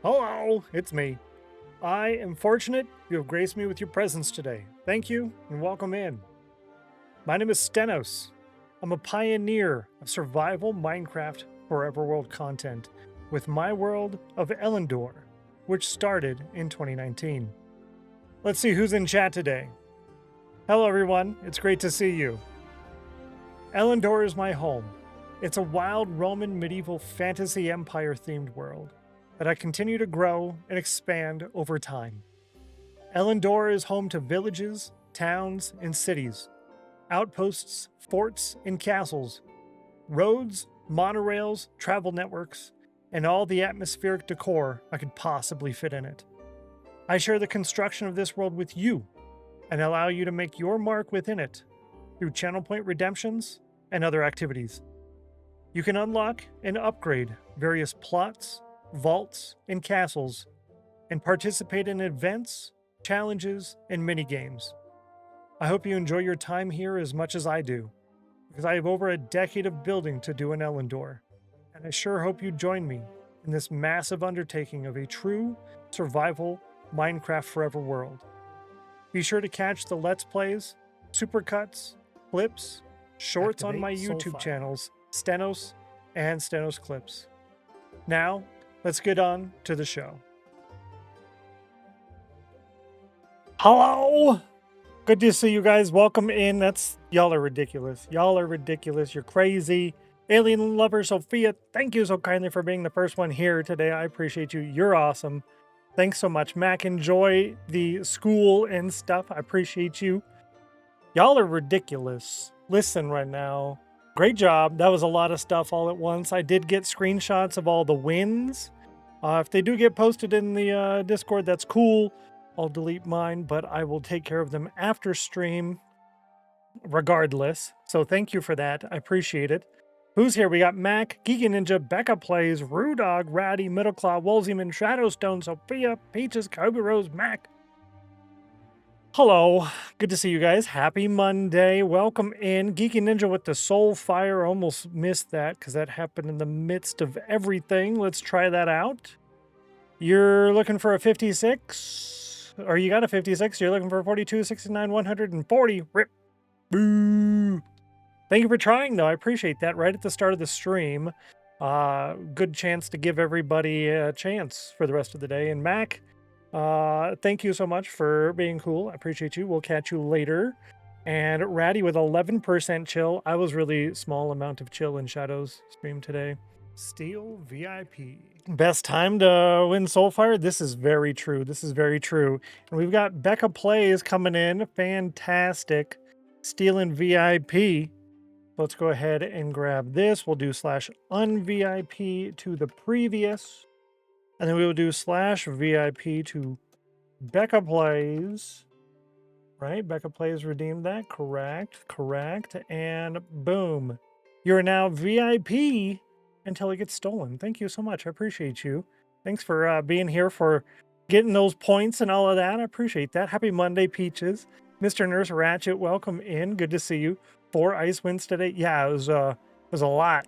Hello, it's me. I am fortunate you have graced me with your presence today. Thank you and welcome in. My name is Stennos. I'm a pioneer of survival Minecraft Forever World content with my world of Elendor, which started in 2019. Let's see who's in chat today. Hello everyone, it's great to see you. Elendor is my home. It's a wild Roman medieval fantasy empire themed world that I continue to grow and expand over time. Elendor is home to villages, towns, and cities, outposts, forts, and castles, roads, monorails, travel networks, and all the atmospheric decor I could possibly fit in it. I share the construction of this world with you and allow you to make your mark within it through channel point redemptions and other activities. You can unlock and upgrade various plots, vaults, and castles, and participate in events, challenges, and mini-games. I hope you enjoy your time here as much as I do, because I have over a decade of building to do in Elendor, and I sure hope you join me in this massive undertaking of a true survival Minecraft Forever world. Be sure to catch the Let's Plays, Supercuts, clips, shorts on my YouTube channels, Stennos and StennosClips. Now, let's get on to the show. Hello! Good to see you guys. Welcome in. Y'all are ridiculous. Y'all are ridiculous. You're crazy. Alien lover Sophia, thank you so kindly for being the first one here today. I appreciate you. You're awesome. Thanks so much. Mac, enjoy the school and stuff. I appreciate you. Y'all are ridiculous. Listen right now. Great job. That was a lot of stuff all at once. I did get screenshots of all the wins. If they do get posted in the Discord, that's cool. I'll delete mine, but I will take care of them after stream regardless. So thank you for that. I appreciate it. Who's here? We got Mac, Geeky Ninja, Becca Plays, Rudog, Ratty, Middleclaw, Wolzeman, Shadowstone, Sophia, Peaches, Kobe Rose, Mac. Hello. Good to see you guys. Happy Monday. Welcome in. Geeky Ninja with the Soul Fire. Almost missed that because that happened in the midst of everything. Let's try that out. You're looking for a 56? Or you got a 56. You're looking for a 42, 69, 140. Rip. Boo. Thank you for trying, though. I appreciate that right at the start of the stream. Good chance to give everybody a chance for the rest of the day. And Mac, thank you so much for being cool. I appreciate you. We'll catch you later. And Ratty with 11% chill. I was really small amount of chill in Shadows stream today. Steel VIP. Best time to win Soulfire? This is very true. This is very true. And we've got Becca Plays coming in. Fantastic. Stealing VIP. Let's go ahead and grab this. We'll do /unvip to the previous. And then we will do /VIP to Becca Plays. Right? Becca Plays redeemed that. Correct. Correct. And boom. You're now VIP until it gets stolen. Thank you so much. I appreciate you. Thanks for being here, for getting those points and all of that. I appreciate that. Happy Monday, Peaches. Mr. Nurse Ratchet, welcome in. Good to see you. 4 ice wins today. Yeah, it was a lot.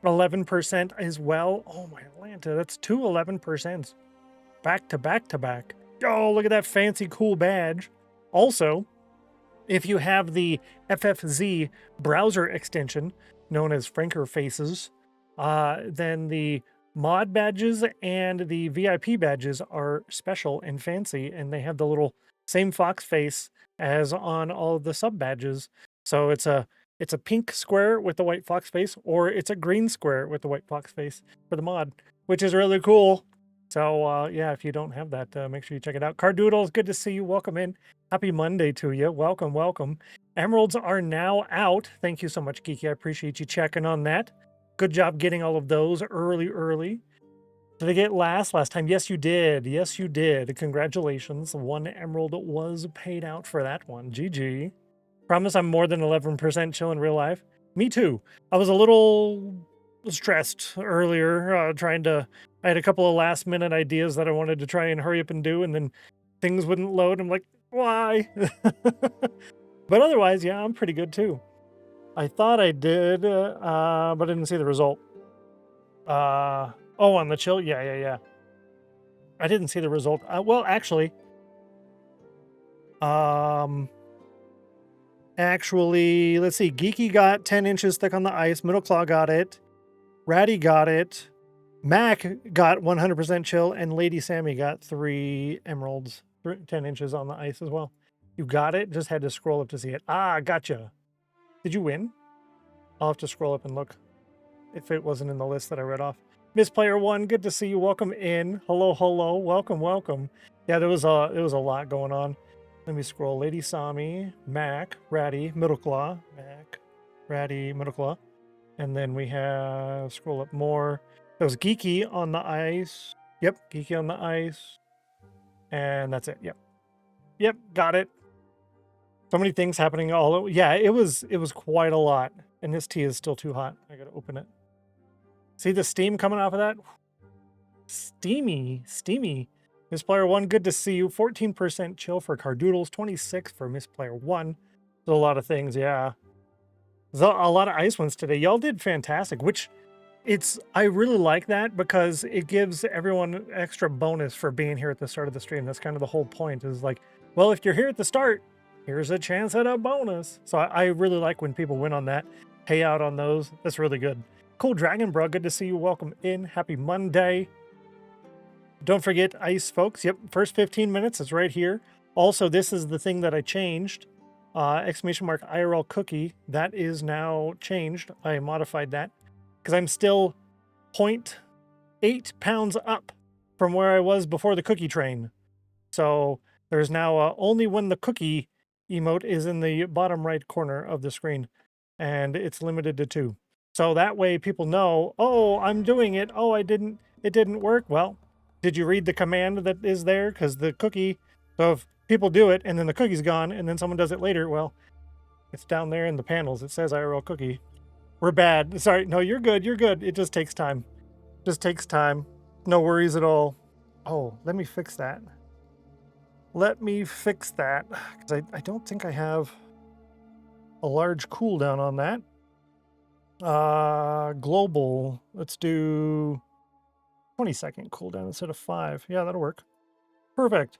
11% as well. Oh my Atlanta, that's 2 11%. Back to back to back. Oh, look at that fancy cool badge. Also, if you have the FFZ browser extension, known as Franker Faces, then the mod badges and the VIP badges are special and fancy, and they have the little same fox face as on all of the sub badges. So it's a pink square with the white fox face, or it's a green square with the white fox face for the mod, which is really cool. So yeah, if you don't have that, make sure you check it out. Cardoodles, good to see you. Welcome in. Happy Monday to you. Welcome, welcome. Emeralds are now out. Thank you so much, Geeky. I appreciate you checking on that. Good job getting all of those early. Did I get last time? Yes, you did. Yes, you did. Congratulations. 1 emerald was paid out for that one. GG. Promise I'm more than 11% chill in real life. Me too. I was a little stressed earlier, I had a couple of last minute ideas that I wanted to try and hurry up and do, and then things wouldn't load. I'm like, why? But otherwise, yeah, I'm pretty good too. I thought I did, but I didn't see the result. Oh, on the chill? Yeah. I didn't see the result. Well, actually, let's see. Geeky got 10 inches thick on the ice. Middle Claw got it. Ratty got it. Mac got 100% chill, and Lady Sammy got 3 emeralds, 10 inches on the ice as well. You got it. Just had to scroll up to see it. Ah, gotcha. Did you win? I'll have to scroll up and look if it wasn't in the list that I read off. Miss Player One, good to see you. Welcome in. Hello, hello. Welcome, welcome. Yeah, there was a lot going on. Let me scroll. Lady Sami, Mac, Ratty, Middle Claw, Mac, Ratty, Middle Claw. And then we have, scroll up more. There was Geeky on the ice. Yep, Geeky on the ice. And that's it. Yep. Yep, got it. So many things happening all over. Yeah, it was quite a lot. And this tea is still too hot. I gotta open it. See the steam coming off of that? Steamy, steamy. Miss Player One, good to see you. 14% chill for Cardoodles, 26 for Miss Player One. There's a lot of things, yeah. There's a lot of ice ones today. Y'all did fantastic, which I really like that because it gives everyone an extra bonus for being here at the start of the stream. That's kind of the whole point, is like, well, if you're here at the start, here's a chance at a bonus. So I really like when people win on that, pay out on those. That's really good. Cool Dragon Bro, good to see you. Welcome in. Happy Monday. Don't forget ice, folks. Yep, first 15 minutes is right here. Also, this is the thing that I changed. Exclamation mark IRL cookie. That is now changed. I modified that because I'm still 0.8 pounds up from where I was before the cookie train. So there's now only when the cookie emote is in the bottom right corner of the screen, and it's limited to 2. So that way people know, oh, I'm doing it. Oh, it didn't work. Well, did you read the command that is there? Because the cookie, so if people do it and then the cookie's gone and then someone does it later, well, it's down there in the panels. It says IRL cookie. We're bad. Sorry. No, you're good. You're good. It just takes time. Just takes time. No worries at all. Oh, let me fix that. Let me fix that. Because I don't think I have a large cooldown on that. Global. Let's do 20-second cooldown instead of 5. Yeah, that'll work. Perfect.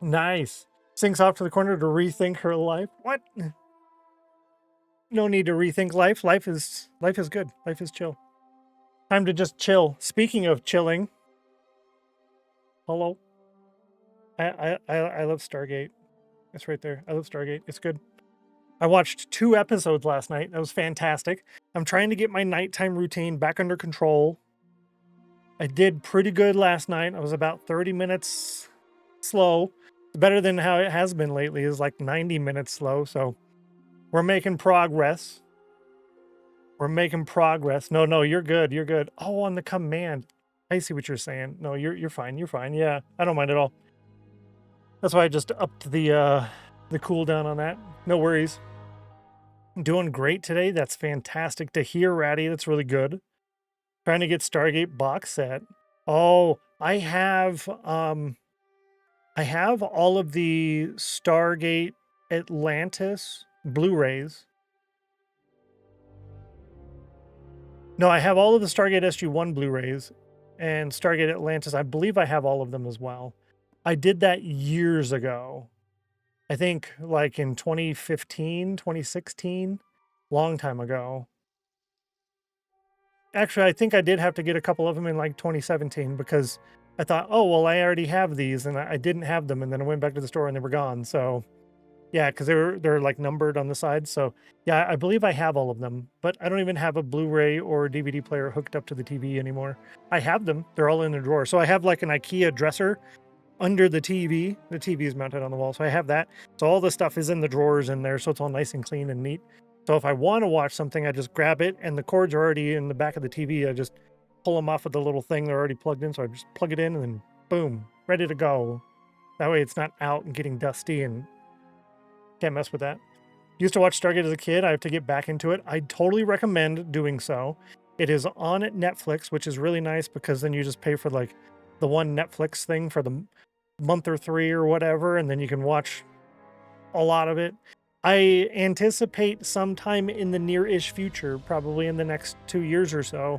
Nice. Sinks off to the corner to rethink her life. What? No need to rethink life. Life is good. Life is chill. Time to just chill. Speaking of chilling. Hello. I love Stargate. It's right there. I love Stargate. It's good. I watched 2 episodes last night. That was fantastic. I'm trying to get my nighttime routine back under control. I did pretty good last night. I was about 30 minutes slow. Better than how it has been lately. Is like 90 minutes slow. So we're making progress. We're making progress. No, you're good. You're good. Oh, on the command. I see what you're saying. No, you're fine. You're fine. Yeah, I don't mind at all. That's why I just upped the cooldown on that. No worries. I'm doing great today. That's fantastic to hear, Ratty. That's really good. Trying to get Stargate box set. Oh, I have all of the Stargate Atlantis Blu-rays. No, I have all of the Stargate SG-1 Blu-rays and Stargate Atlantis. I believe I have all of them as well. I did that years ago. I think like in 2015, 2016, long time ago. Actually, I think I did have to get a couple of them in like 2017 because I thought, oh, well, I already have these and I didn't have them. And then I went back to the store and they were gone. So yeah, because they're like numbered on the side. So yeah, I believe I have all of them, but I don't even have a Blu-ray or DVD player hooked up to the TV anymore. I have them. They're all in the drawer. So I have like an IKEA dresser under the TV. The TV is mounted on the wall. So I have that. So all the stuff is in the drawers in there. So it's all nice and clean and neat. So if I want to watch something, I just grab it and the cords are already in the back of the TV. I just pull them off of the little thing they're already plugged in. So I just plug it in and then boom, ready to go. That way it's not out and getting dusty and can't mess with that. Used to watch Stargate as a kid. I have to get back into it. I totally recommend doing so. It is on Netflix, which is really nice because then you just pay for like the one Netflix thing for the month or 3 or whatever, and then you can watch a lot of it. I anticipate sometime in the near-ish future, probably in the next 2 years or so,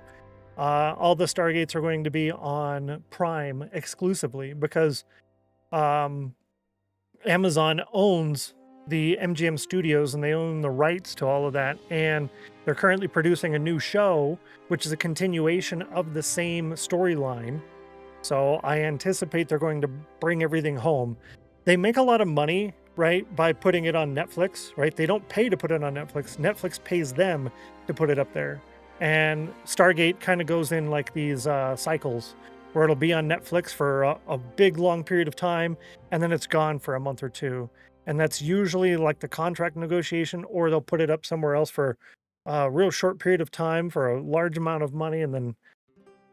all the Stargates are going to be on Prime exclusively because Amazon owns the MGM studios and they own the rights to all of that. And they're currently producing a new show, which is a continuation of the same storyline. So I anticipate they're going to bring everything home. They make a lot of money, right, by putting it on Netflix, right? They don't pay to put it on Netflix. Netflix pays them to put it up there. And Stargate kind of goes in like these cycles where it'll be on Netflix for a big long period of time, and then it's gone for a month or two. And that's usually like the contract negotiation, or they'll put it up somewhere else for a real short period of time for a large amount of money and then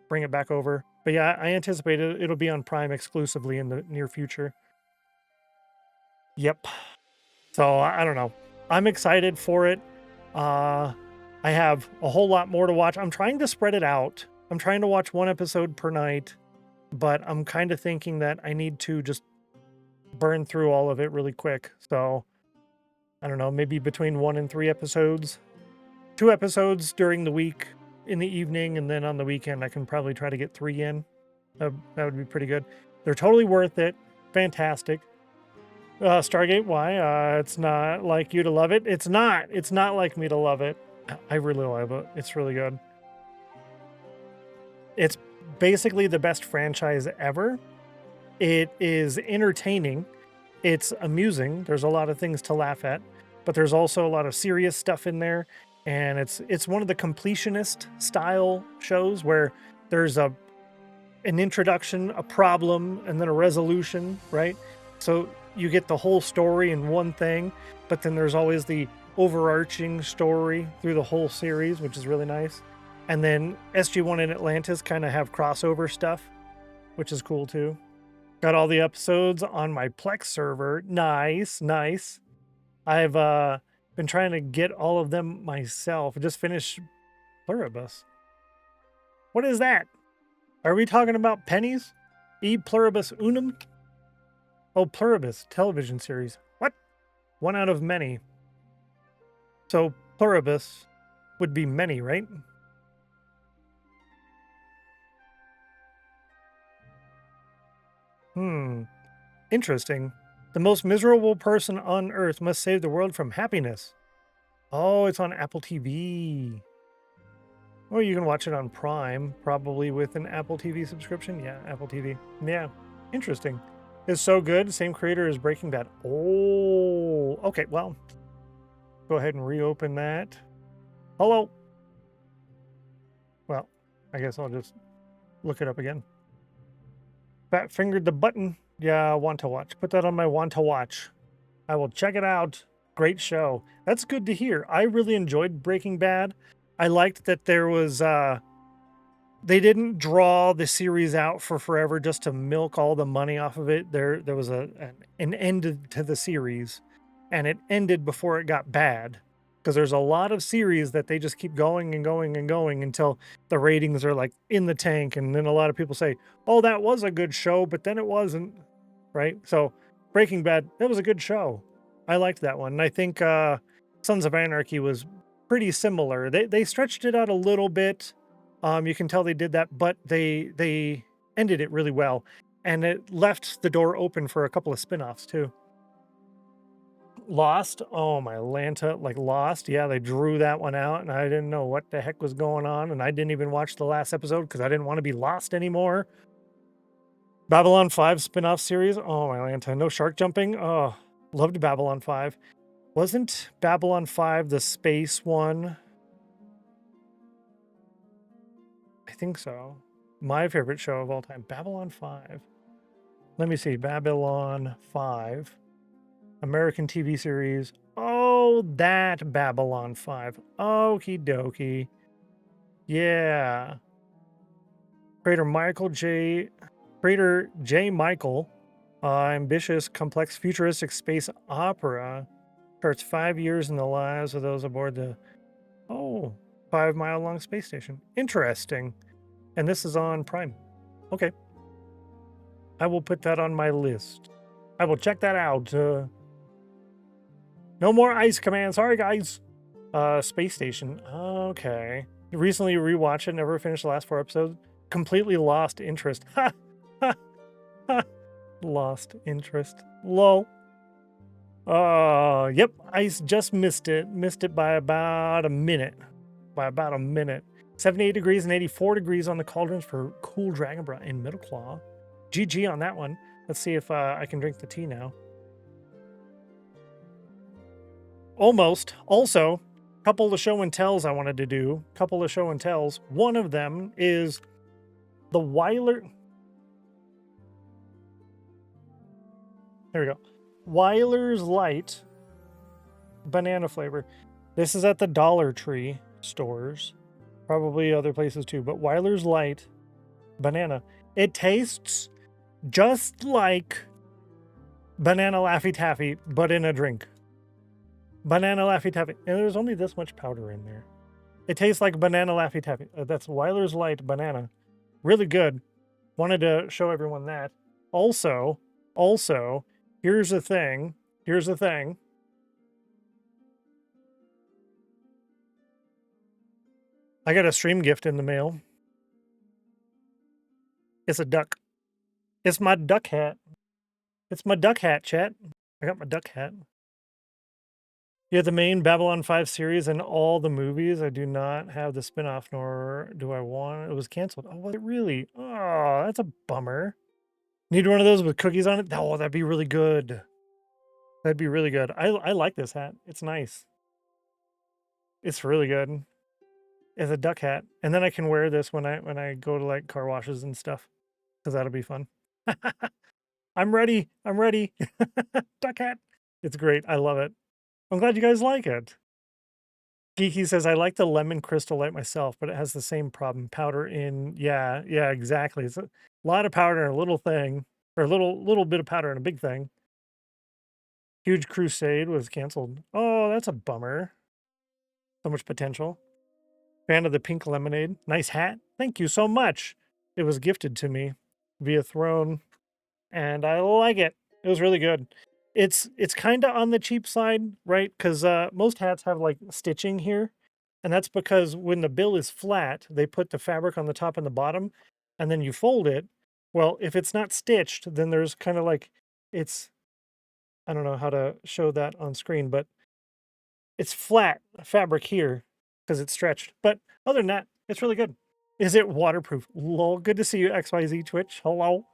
bring it back over. But yeah, I anticipate it'll be on Prime exclusively in the near future. Yep. So I don't know. I'm excited for it. I have a whole lot more to watch. I'm trying to spread it out. I'm trying to watch one episode per night, but I'm kind of thinking that I need to just burn through all of it really quick. So I don't know, maybe between 1 and 3 episodes. 2 episodes during the week in the evening, and then on the weekend I can probably try to get 3 in. That would be pretty good. They're totally worth it. Fantastic. Stargate, why? It's not like you to love it. It's not like me to love it. I really love it. It's really good. It's basically the best franchise ever. It is entertaining. It's amusing. There's a lot of things to laugh at, but there's also a lot of serious stuff in there. And it's one of the completionist style shows where there's an introduction, a problem, and then a resolution, right? So you get the whole story in one thing, but then there's always the overarching story through the whole series, which is really nice. And then SG1 and Atlantis kind of have crossover stuff, which is cool too. Got all the episodes on my Plex server. Nice. I've been trying to get all of them myself. I just finished Pluribus. What is that? Are we talking about pennies? E pluribus unum? Oh, Pluribus, television series. What? One out of many. So Pluribus would be many, right? Interesting. The most miserable person on Earth must save the world from happiness. Oh, it's on Apple TV. Or you can watch it on Prime, probably with an Apple TV subscription. Yeah, Apple TV. Yeah, interesting. It's so good. Same creator as Breaking Bad. Oh, okay. Well, go ahead and reopen that. Hello. Well, I guess I'll just look it up again. Fat fingered the button. Yeah, want to watch. Put that on my want to watch. I will check it out. Great show. That's good to hear. I really enjoyed Breaking Bad. I liked that there was they didn't draw the series out for forever just to milk all the money off of it. There was an end to the series, and it ended before it got bad. Because there's a lot of series that they just keep going and going and going until the ratings are like in the tank, and then a lot of people say, "Oh, that was a good show," but then it wasn't, right? So Breaking Bad, that was a good show. I liked that one. And I think Sons of Anarchy was pretty similar. They stretched it out a little bit. You can tell they did that, but they ended it really well, and it left the door open for a couple of spin-offs too. Lost, oh my Lanta, like Lost, yeah, they drew that one out, and I didn't know what the heck was going on, and I didn't even watch the last episode because I didn't want to be lost anymore. Babylon 5 spin-off series, oh my Lanta, no shark jumping, oh, loved Babylon 5. Wasn't Babylon 5 the space one? I think so. My favorite show of all time, Babylon 5. Let me see, Babylon 5. American TV series. Oh, that Babylon 5. Okie dokie. Yeah. Creator J. Michael. Ambitious, complex, futuristic space opera. Starts 5 years in the lives of those aboard the 5-mile-long space station. Interesting. And this is on Prime. Okay. I will put that on my list. I will check that out. No more ice command. Sorry, guys. Space station. Okay. Recently rewatched it, never finished the last 4 episodes. Completely lost interest. Ha! Ha! Ha! Lost interest. Lol. Yep, I just missed it. Missed it by about a minute. 78 degrees and 84 degrees on the cauldrons for Cool Dragonbra and Middle Claw. GG on that one. Let's see if I can drink the tea now. Almost. Also, couple of show and tells I wanted to do. Couple of show and tells. One of them is the Weiler. There we go. Weiler's Light banana flavor. This is at the Dollar Tree stores. Probably other places too, but Weiler's Light banana. It tastes just like banana Laffy Taffy, but in a drink. Banana Laffy Taffy. And there's only this much powder in there. It tastes like banana Laffy Taffy. That's Weiler's Light banana. Really good. Wanted to show everyone that. Also, here's the thing. I got a stream gift in the mail. It's a duck. It's my duck hat. It's my duck hat, chat. I got my duck hat. You have the main Babylon 5 series and all the movies. I do not have the spinoff, nor do I want it. It was canceled. Oh, was it really? Oh, that's a bummer. Need one of those with cookies on it? Oh, that'd be really good. That'd be really good. I like this hat. It's nice. It's really good. It's a duck hat. And then I can wear this when I go to like car washes and stuff. Because that'll be fun. I'm ready. Duck hat. It's great. I love it. I'm glad you guys like it. Geeky says, I like the lemon crystal light myself, but it has the same problem. Powder in, yeah, exactly. It's a lot of powder in a little thing, or a little bit of powder in a big thing. Huge Crusade was canceled. Oh, that's a bummer. So much potential. Fan of the pink lemonade. Nice hat. Thank you so much. It was gifted to me via Throne, and I like it. It was really good. It's kind of on the cheap side, right? Because most hats have like stitching here, and that's because when the bill is flat, they put the fabric on the top and the bottom, and then you fold it. Well, if it's not stitched, then there's kind of like I don't know how to show that on screen, but it's flat fabric here because it's stretched. But other than that, it's really good. Is it waterproof? Lol, good to see you, XYZ Twitch. Hello.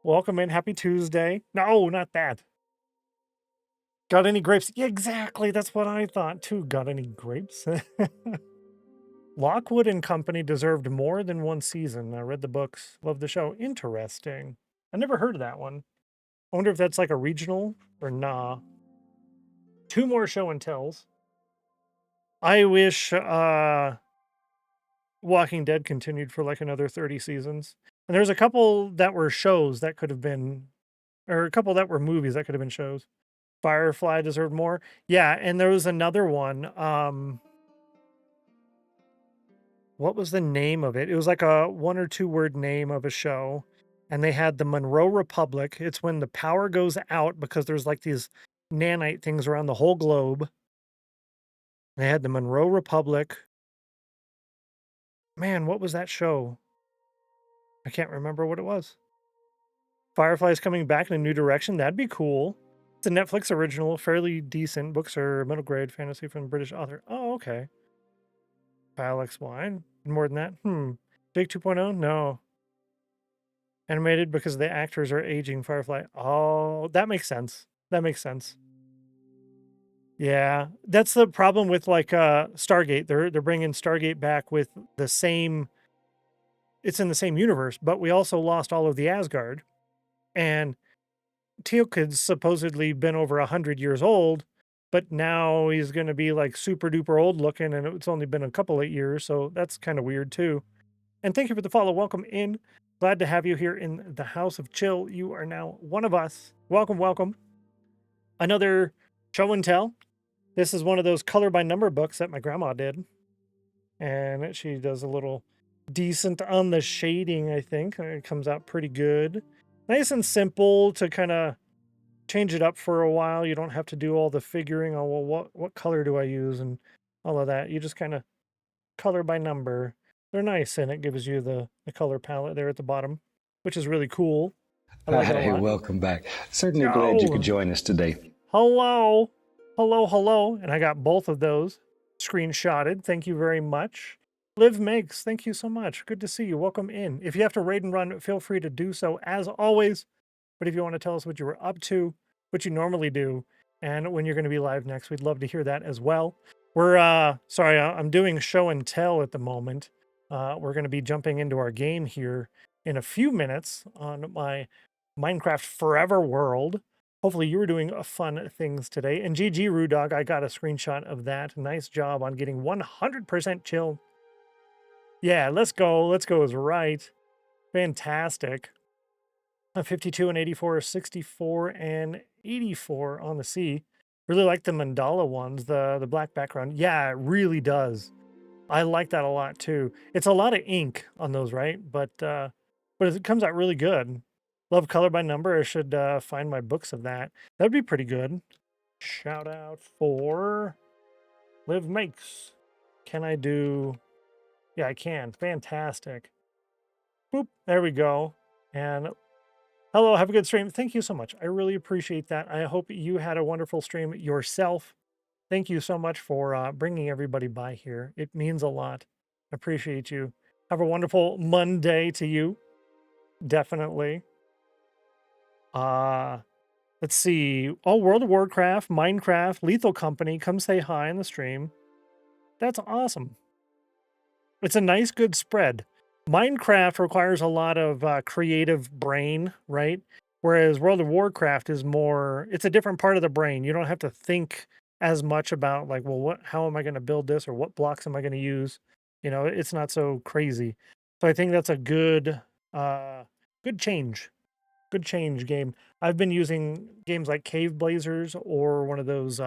Welcome in. Happy Tuesday. No, not that. Got any grapes? Yeah, exactly. That's what I thought too. Got any grapes? Lockwood and Company deserved more than one season. I read the books. Love the show. Interesting. I never heard of that one. I wonder if that's like a regional or nah. 2 more show and tells. I wish Walking Dead continued for like another 30 seasons. And there's a couple that were shows that could have been, or a couple that were movies that could have been shows. Firefly deserved more. Yeah, and there was another one. What was the name of it? It was like a 1 or 2 word name of a show. And they had the Monroe Republic. It's when the power goes out because there's like these nanite things around the whole globe. They had the Monroe Republic. Man, what was that show? I can't remember what it was. Firefly's coming back in a new direction. That'd be cool. It's a Netflix original, fairly decent. Books are middle grade fantasy from British author. Oh, okay. Kyle X Wine. More than that? Jake 2.0? No. Animated because the actors are aging. Firefly. Oh, that makes sense. Yeah, that's the problem with like Stargate. They're bringing Stargate back with the same. It's in the same universe, but we also lost all of the Asgard, and Teal'c has supposedly been over 100 years old, but now he's going to be like super duper old looking, and it's only been a couple of years, so that's kind of weird too. And thank you for the follow. Welcome in. Glad to have you here in the House of Chill. You are now one of us. Welcome. Another show and tell. This is one of those color by number books that my grandma did. And she does a little decent on the shading, I think. It comes out pretty good. Nice and simple to kind of change it up for a while. You don't have to do all the figuring on, well, what color do I use and all of that. You just kind of color by number. They're nice, and it gives you the color palette there at the bottom, which is really cool. I like it a Hey, lot. welcome back. Certainly glad you could join us today. Hello. Hello, hello. And I got both of those screenshotted. Thank you very much. Liv Makes, thank you so much. Good to see you. Welcome in. If you have to raid and run, feel free to do so as always. But if you want to tell us what you were up to, what you normally do, and when you're going to be live next, we'd love to hear that as well. We're, sorry, I'm doing show and tell at the moment. We're going to be jumping into our game here in a few minutes on my Minecraft Forever world. Hopefully you were doing fun things today. And GG Rudog, I got a screenshot of that. Nice job on getting 100% chill. Yeah, let's go. Let's go is right. Fantastic. 52 and 84, 64 and 84 on the sea. Really like the mandala ones, the black background. Yeah, it really does. I like that a lot too. It's a lot of ink on those, right? But it comes out really good. Love color by number. I should find my books of that. That'd be pretty good. Shout out for Liv Makes. Can I do? Yeah, I can. Fantastic. Boop. There we go. And hello, have a good stream. Thank you so much. I really appreciate that. I hope you had a wonderful stream yourself. Thank you so much for bringing everybody by here. It means a lot. Appreciate you. Have a wonderful Monday to you. Definitely. Let's see. Oh, World of Warcraft, Minecraft, Lethal Company. Come say hi in the stream. That's awesome. It's a nice, good spread. Minecraft requires a lot of creative brain, right? Whereas World of Warcraft is more, it's a different part of the brain. You don't have to think as much about like, well, how am I going to build this or what blocks am I going to use? You know, it's not so crazy. So I think that's a good, good change. Good change game. I've been using games like Cave Blazers or one of those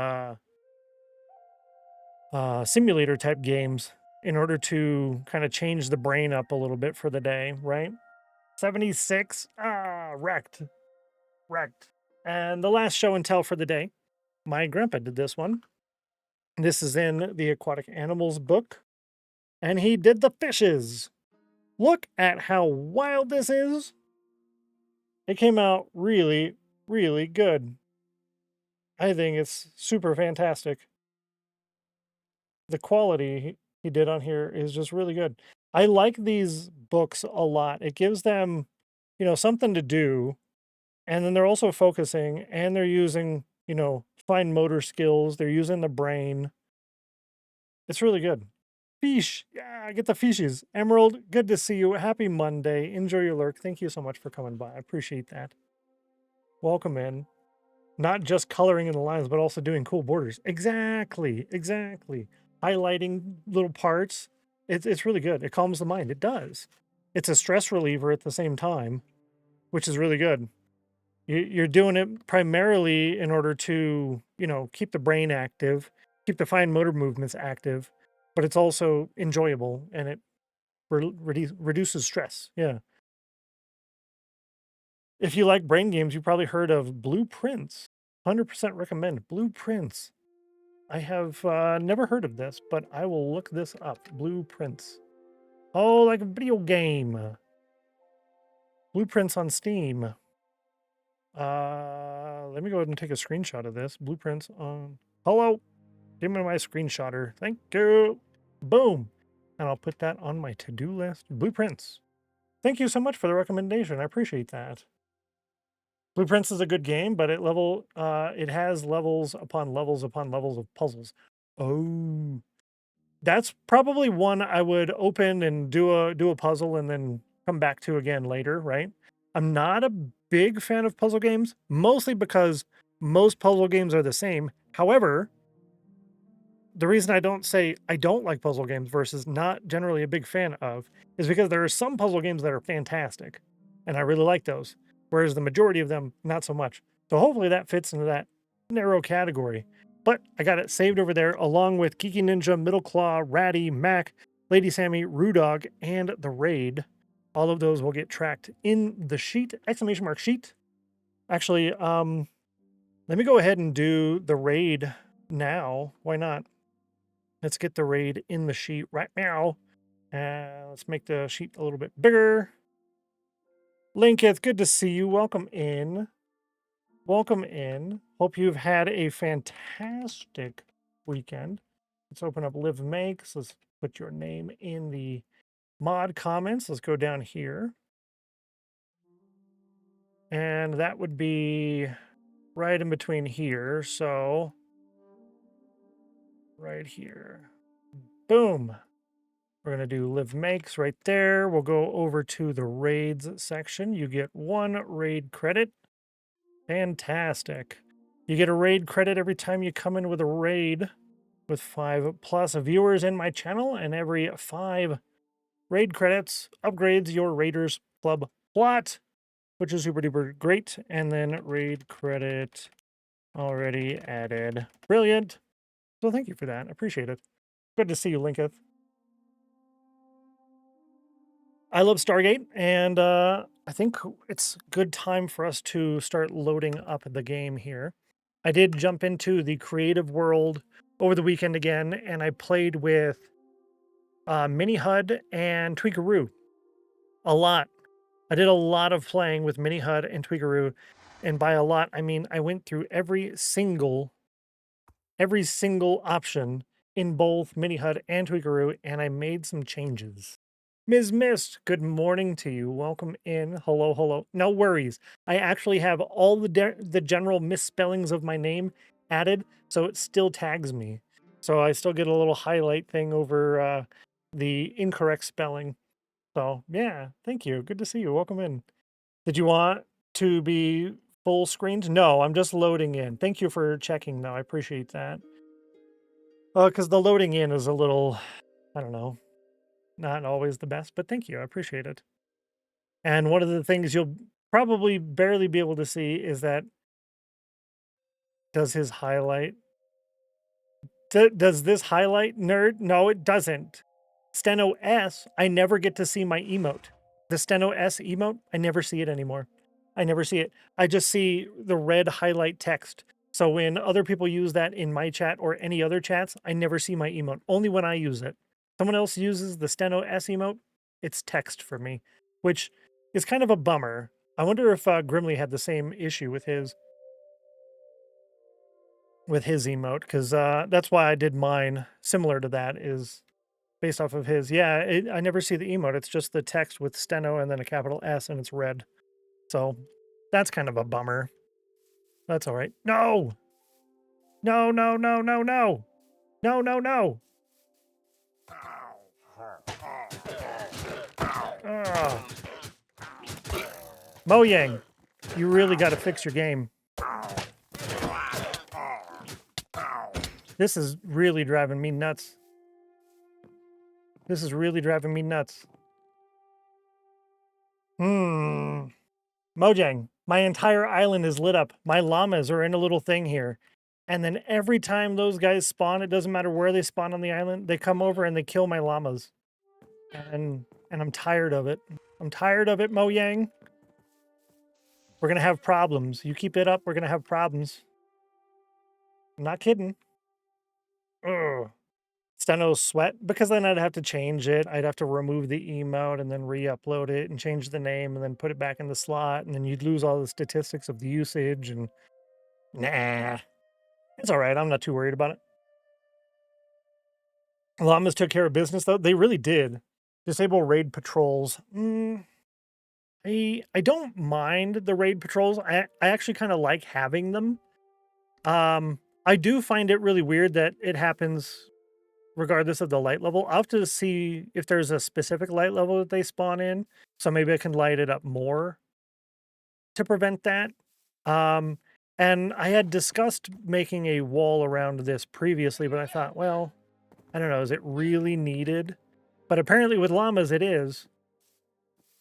simulator type games in order to kind of change the brain up a little bit for the day, right? 76, wrecked. And the last show and tell for the day, my grandpa did this one. This is in the Aquatic Animals book, and he did the fishes. Look at how wild this is. It came out really, really good. I think it's super fantastic. The quality he did on here is just really good. I like these books a lot. It gives them, you know, something to do. And then they're also focusing and they're using, you know, fine motor skills. They're using the brain. It's really good. Fish. Yeah, get the fishes. Emerald, good to see you. Happy Monday. Enjoy your lurk. Thank you so much for coming by. I appreciate that. Welcome in. Not just coloring in the lines, but also doing cool borders. Exactly. Highlighting little parts. It's really good. It calms the mind. It does. It's a stress reliever at the same time, which is really good. You're doing it primarily in order to, you know, keep the brain active, keep the fine motor movements active, but it's also enjoyable and it reduces stress. Yeah. If you like brain games, you probably heard of Blueprints. 100% recommend Blueprints. I have never heard of this, but I will look this up. Blueprints. Oh, like a video game. Blueprints on Steam. Let me go ahead and take a screenshot of this. Blueprints on... Hello. Give me my screenshotter. Thank you. Boom. And I'll put that on my to-do list. Blueprints. Thank you so much for the recommendation. I appreciate that. Blueprints is a good game, but it has levels upon levels upon levels of puzzles. Oh. That's probably one I would open and do a puzzle and then come back to again later, right? I'm not a big fan of puzzle games, mostly because most puzzle games are the same. However, the reason I don't say I don't like puzzle games versus not generally a big fan of is because there are some puzzle games that are fantastic, and I really like those, whereas the majority of them, not so much. So hopefully that fits into that narrow category. But I got it saved over there along with Geeky Ninja, Middle Claw, Ratty, Mac, Lady Sammy, Rudog, and the Raid. All of those will get tracked in the sheet, exclamation mark sheet. Actually, let me go ahead and do the Raid now. Why not? Let's get the raid in the sheet right now. Let's make the sheet a little bit bigger. Linketh, good to see you. Welcome in. Welcome in. Hope you've had a fantastic weekend. Let's open up Live Makes. Let's put your name in the mod comments. Let's go down here. And that would be right in between here. So right here. Boom. We're going to do Live Makes right there. We'll go over to the raids section. You get 1 raid credit. Fantastic. You get a raid credit every time you come in with a raid with 5+ viewers in my channel, and every 5 raid credits upgrades your Raiders Club plot, which is super duper great. And then raid credit already added. Brilliant. So thank you for that. I appreciate it. Good to see you, Linketh. I love Stargate, and I think it's a good time for us to start loading up the game here. I did jump into the creative world over the weekend again, and I played with Mini HUD and Tweakaroo a lot. I did a lot of playing with Mini HUD and Tweakaroo, and by a lot, I mean I went through every single option in both Mini HUD and Tweakaroo, and I made some changes. Ms. Mist, good morning to you. Welcome in. Hello, hello. No worries. I actually have all the general misspellings of my name added, so it still tags me. So I still get a little highlight thing over the incorrect spelling. So yeah, thank you. Good to see you. Welcome in. Did you want to be full screened? No, I'm just loading in. Thank you for checking, though. I appreciate that. Because the loading in is a little, I don't know, not always the best, but thank you. I appreciate it. And one of the things you'll probably barely be able to see is that does his highlight. Does this highlight, nerd? No, it doesn't. Steno S, I never get to see my emote. The Steno S emote, I never see it anymore. I never see it. I just see the red highlight text. So when other people use that in my chat or any other chats, I never see my emote. Only when I use it. Someone else uses the Steno S emote, it's text for me, which is kind of a bummer. I wonder if Grimly had the same issue with his emote, because that's why I did mine similar to that, is based off of his. Yeah, I never see the emote. It's just the text with Steno and then a capital S, and it's red. So that's kind of a bummer. That's all right. No! No, no, no, no, no! No, no, no! Mojang, you really got to fix your game. This is really driving me nuts. This is really driving me nuts. Mojang, my entire island is lit up. My llamas are in a little thing here. And then every time those guys spawn, it doesn't matter where they spawn on the island, they come over and they kill my llamas. And I'm tired of it. I'm tired of it, Mojang. We're gonna have problems. You keep it up, we're gonna have problems. I'm not kidding. Ugh. Stenos sweat, because then I'd have to change it. I'd have to remove the emote and then re-upload it and change the name and then put it back in the slot, and then you'd lose all the statistics of the usage, and nah. It's all right. I'm not too worried about it. Llamas took care of business, though. They really did. Disable raid patrols. I don't mind the raid patrols. I actually kind of like having them. I do find it really weird that it happens regardless of the light level. I'll have to see if there's a specific light level that they spawn in, so maybe I can light it up more to prevent that. And I had discussed making a wall around this previously, but I thought, well, I don't know, is it really needed? But apparently with llamas, it is.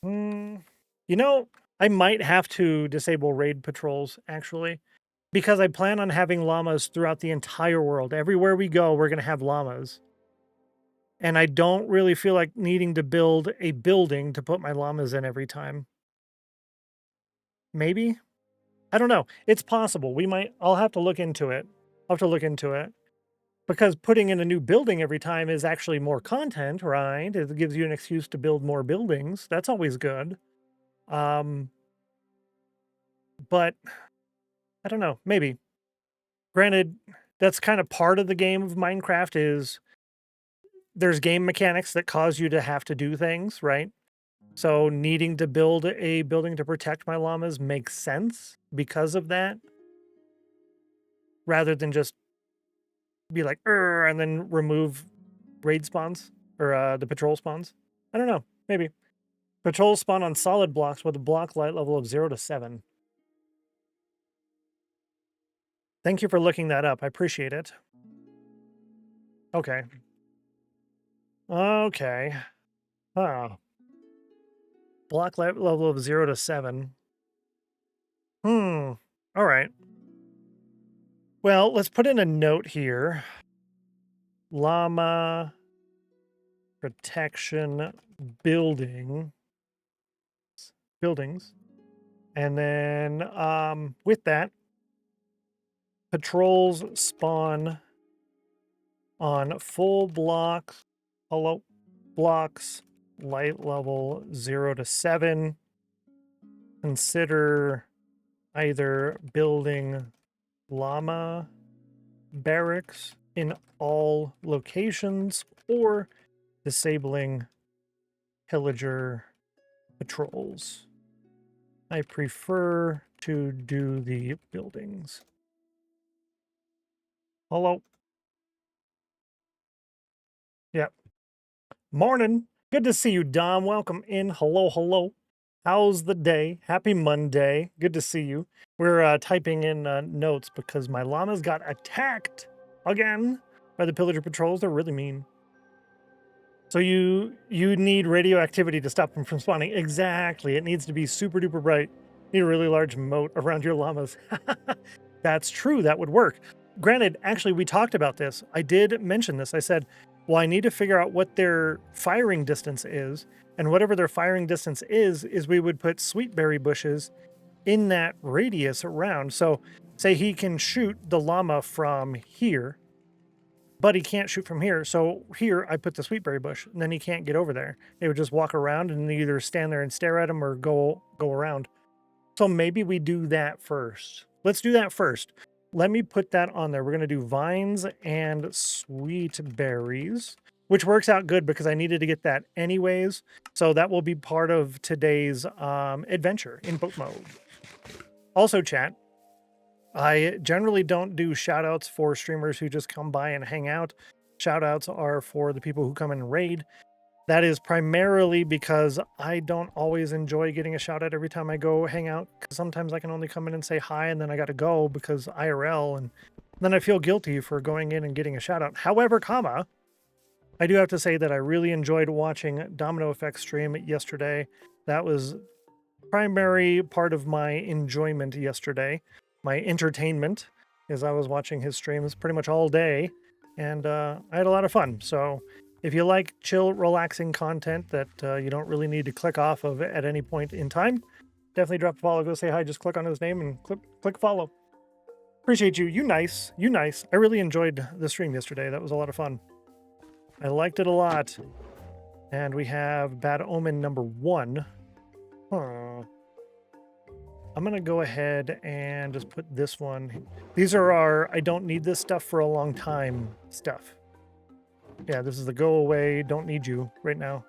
You know, I might have to disable raid patrols, actually, because I plan on having llamas throughout the entire world. Everywhere we go, we're going to have llamas. And I don't really feel like needing to build a building to put my llamas in every time. Maybe? I don't know. It's possible. I'll have to look into it. I'll have to look into it. because putting in a new building every time is actually more content, right? It gives you an excuse to build more buildings. That's always good. But I don't know, maybe. Granted, that's kind of part of the game of Minecraft is there's game mechanics that cause you to have to do things, right? So needing to build a building to protect my llamas makes sense because of that, rather than just be like, and then remove raid spawns or the patrol spawns. I don't know, maybe. Patrols spawn on solid blocks with a block light level of 0 to 7. Thank you for looking that up. I appreciate it. Okay. Okay. Oh. Block light level of 0 to 7. All right. Well, let's put in a note here. Llama protection buildings. And then with that, patrols spawn on full blocks, hollow blocks, light level 0 to 7. Consider either building llama barracks in all locations or disabling pillager patrols. I prefer to do the buildings. Hello. Yep. Morning. Good to see you, Dom. Welcome in. Hello, hello. How's the day? Happy Monday. Good to see you. We're typing in notes because my llamas got attacked again by the pillager patrols. They're really mean. So you need radioactivity to stop them from spawning. Exactly. It needs to be super duper bright. You need a really large moat around your llamas. That's true. That would work. Granted, actually, we talked about this. I did mention this. I said, well, I need to figure out what their firing distance is. And whatever their firing distance is we would put sweetberry bushes in that radius around. So say he can shoot the llama from here, but he can't shoot from here. So here I put the sweetberry bush, and then he can't get over there. They would just walk around and either stand there and stare at him or go around. So maybe we do that first. Let's do that first. Let me put that on there. We're going to do vines and sweet berries, which works out good because I needed to get that anyways. So that will be part of today's adventure in boat mode. Also, chat, I generally don't do shout outs for streamers who just come by and hang out. Shout outs are for the people who come and raid. That is primarily because I don't always enjoy getting a shout out every time I go hang out. Because sometimes I can only come in and say hi and then I got to go because IRL. And then I feel guilty for going in and getting a shout out. However, I do have to say that I really enjoyed watching Domino Effect stream yesterday. That was primary part of my enjoyment yesterday. My entertainment as I was watching his streams pretty much all day. And I had a lot of fun. So if you like chill, relaxing content that you don't really need to click off of at any point in time, definitely drop a follow. Go say hi. Just click on his name and click follow. Appreciate you. You nice. I really enjoyed the stream yesterday. That was a lot of fun. I liked it a lot. And we have Bad Omen number 1. I'm going to go ahead and just put this one. These are our I don't need this stuff for a long time stuff. Yeah, this is the go away, don't need you right now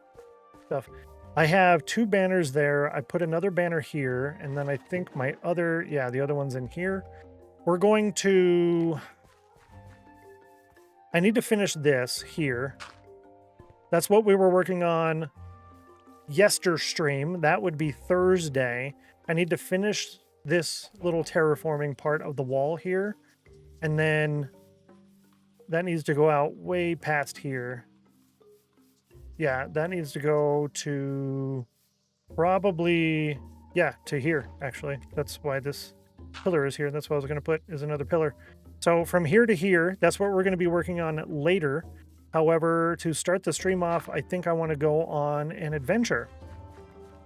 stuff. I have 2 banners there. I put another banner here, and then I think my other, the other one's in here. We're going to, I need to finish this here. That's what we were working on yesterstream. That would be Thursday. I need to finish this little terraforming part of the wall here, and then that needs to go out way past here. Yeah, that needs to go to probably, to here, actually. That's why this pillar is here. That's what I was going to put is another pillar. So from here to here, that's what we're going to be working on later. However, to start the stream off, I think I want to go on an adventure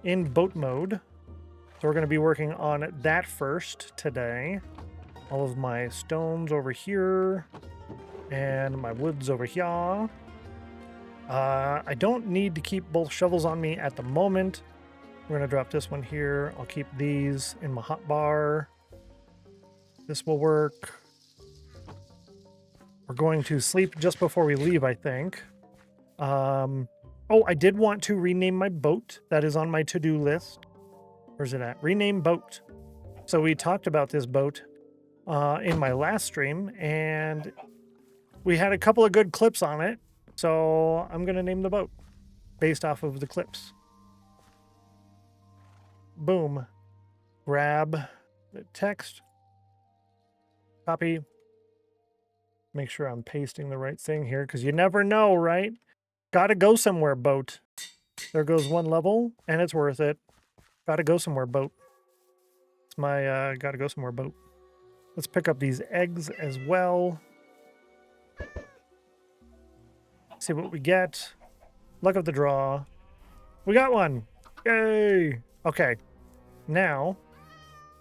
in boat mode. So we're going to be working on that first today. All of my stones over here. And my wood's over here. I don't need to keep both shovels on me at the moment. We're going to drop this one here. I'll keep these in my hotbar. This will work. We're going to sleep just before we leave, I think. Oh, I did want to rename my boat. That is on my to-do list. Where's it at? Rename boat. So we talked about this boat in my last stream, and we had a couple of good clips on it. So I'm going to name the boat based off of the clips. Boom. Grab the text. Copy. Make sure I'm pasting the right thing here, because you never know, right? Gotta go somewhere, boat. There goes one level, and it's worth it. Gotta go somewhere, boat. It's my gotta go somewhere, boat. Let's pick up these eggs as well. See what we get. Luck of the draw. We got one. Yay. Okay. Now,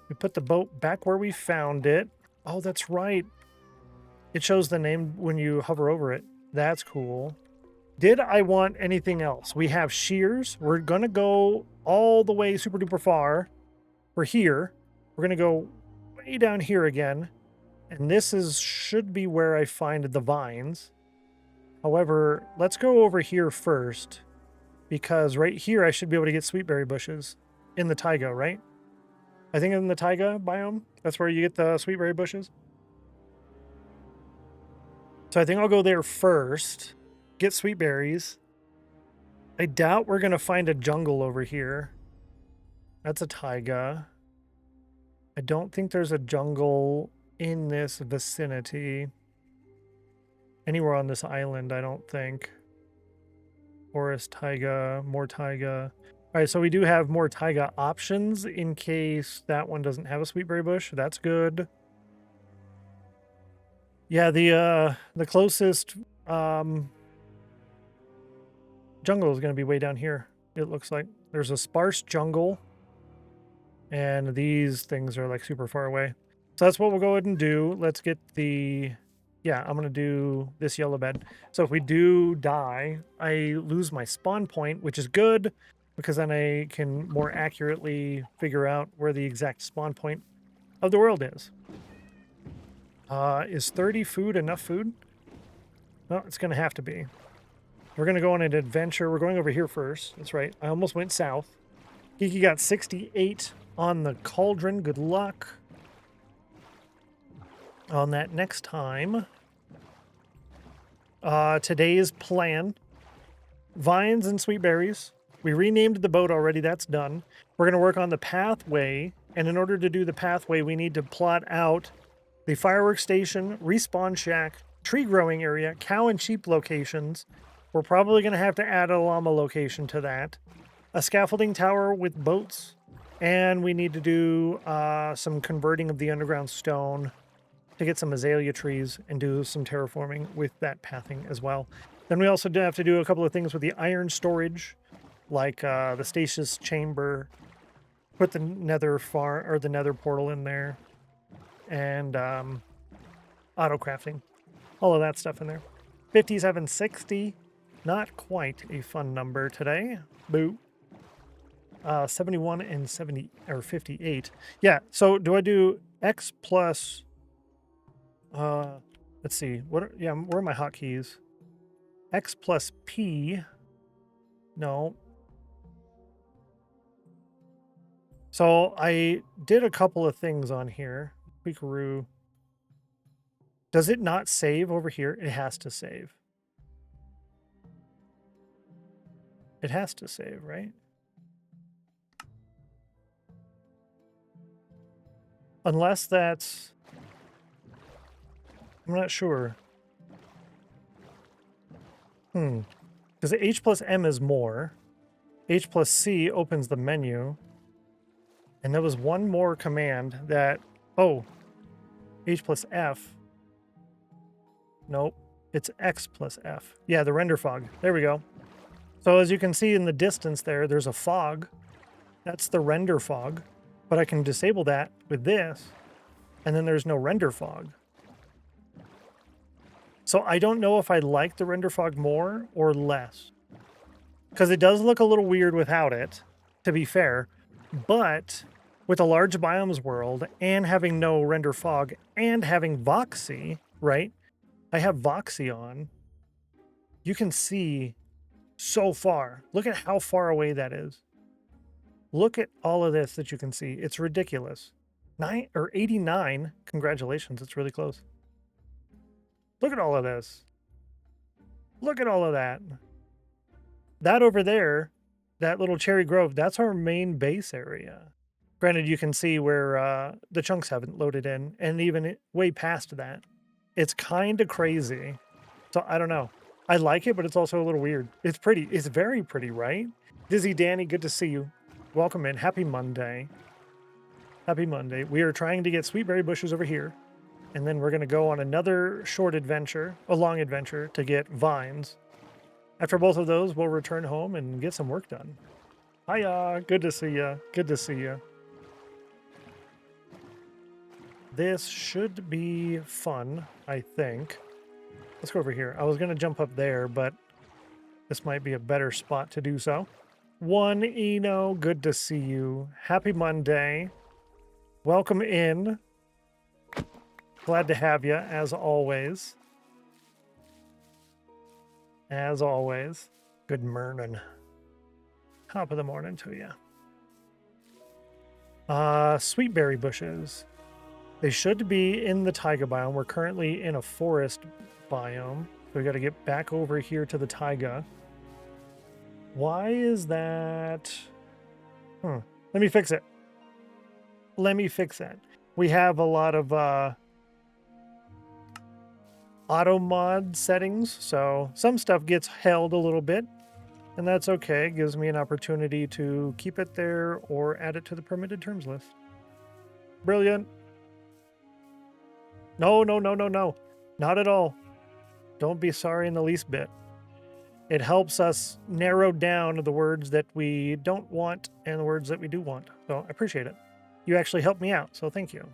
we put the boat back where we found it. Oh, that's right. It shows the name when you hover over it. That's cool. Did I want anything else? We have shears. We're going to go all the way super duper far. We're here. We're going to go way down here again. And this should be where I find the vines. However, let's go over here first, because right here I should be able to get sweetberry bushes in the taiga, right? I think in the taiga biome, that's where you get the sweetberry bushes. So I think I'll go there first, get sweetberries. I doubt we're going to find a jungle over here. That's a taiga. I don't think there's a jungle in this vicinity. Anywhere on this island, I don't think. Forest, taiga, more taiga. All right, so we do have more taiga options in case that one doesn't have a sweetberry bush. That's good. Yeah, the closest jungle is going to be way down here. It looks like there's a sparse jungle, and these things are like super far away. So that's what we'll go ahead and do. Let's get the... Yeah, I'm going to do this yellow bed. So if we do die, I lose my spawn point, which is good, because then I can more accurately figure out where the exact spawn point of the world is. Is 30 food enough food? No, it's going to have to be. We're going to go on an adventure. We're going over here first. That's right. I almost went south. Geeky got 68 on the cauldron. Good luck on that next time. Today's plan. Vines and sweetberries. We renamed the boat already. That's done. We're going to work on the pathway. And in order to do the pathway, we need to plot out the fireworks station, respawn shack, tree growing area, cow and sheep locations. We're probably going to have to add a llama location to that. A scaffolding tower with boats. And we need to do some converting of the underground stone to get some azalea trees and do some terraforming with that pathing as well. Then we also have to do a couple of things with the iron storage, like the stasis chamber, put the nether the nether portal in there, and auto crafting, all of that stuff in there. 5760, not quite a fun number today. Boo. 71 and 70 or 58. Yeah. So do I do X plus? Let's see. Where are my hotkeys? X plus P. No. So I did a couple of things on here. Quikaroo. Does it not save over here? It has to save. It has to save, right? Unless that's... I'm not sure. Because H plus M is more. H plus C opens the menu. And there was one more command that... Oh. H plus F. Nope. It's X plus F. Yeah, the render fog. There we go. So as you can see in the distance there, there's a fog. That's the render fog. But I can disable that with this. And then there's no render fog. So I don't know if I like the render fog more or less. Because it does look a little weird without it, to be fair. But with a large biomes world and having no render fog and having Voxy, right? I have Voxy on. You can see so far. Look at how far away that is. Look at all of this that you can see. It's ridiculous. 89. Congratulations. It's really close. Look at all of this. Look at all of that. That over there, that little Cherry Grove, that's our main base area. Granted, you can see where the chunks haven't loaded in, and even way past that. It's kind of crazy. So I don't know. I like it, but it's also a little weird. It's pretty. It's very pretty, right? Dizzy Danny, good to see you. Welcome in. Happy Monday. Happy Monday. We are trying to get sweetberry bushes over here. And then we're going to go on another short adventure, a long adventure, to get vines. After both of those, we'll return home and get some work done. Hiya. Good to see you. Good to see you. This should be fun, I think. Let's go over here. I was going to jump up there, but this might be a better spot to do so. One Eno, good to see you. Happy Monday. Welcome in. Glad to have you, as always. As always. Good morning. Top of the morning to you. Sweetberry bushes. They should be in the taiga biome. We're currently in a forest biome. So we got to get back over here to the taiga. Why is that? Let me fix it. Let me fix that. We have a lot of auto mod settings, so some stuff gets held a little bit, and that's okay. It gives me an opportunity to keep it there or add it to the permitted terms list. Brilliant. No, no, no, no, no. Not at all. Don't be sorry in the least bit. It helps us narrow down the words that we don't want and the words that we do want. So I appreciate it. You actually helped me out, so thank you.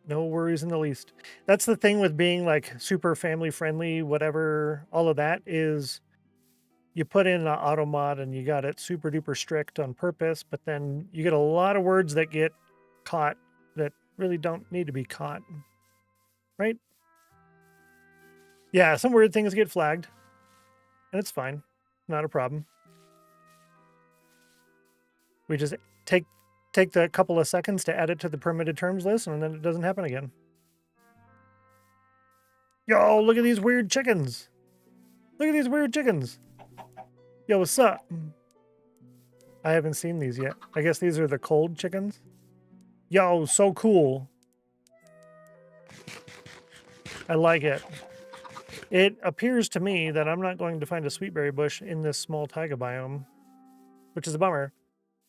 No worries in the least. That's the thing with being like super family friendly, whatever, all of that is you put in an auto mod and you got it super duper strict on purpose, but then you get a lot of words that get caught that really don't need to be caught. Right? Yeah, some weird things get flagged, and it's fine. Not a problem. We just take the couple of seconds to add it to the permitted terms list, and then it doesn't happen again. Yo, look at these weird chickens. Look at these weird chickens. Yo, what's up? I haven't seen these yet. I guess these are the cold chickens. Yo, so cool. I like it. It appears to me that I'm not going to find a sweetberry bush in this small taiga biome, which is a bummer.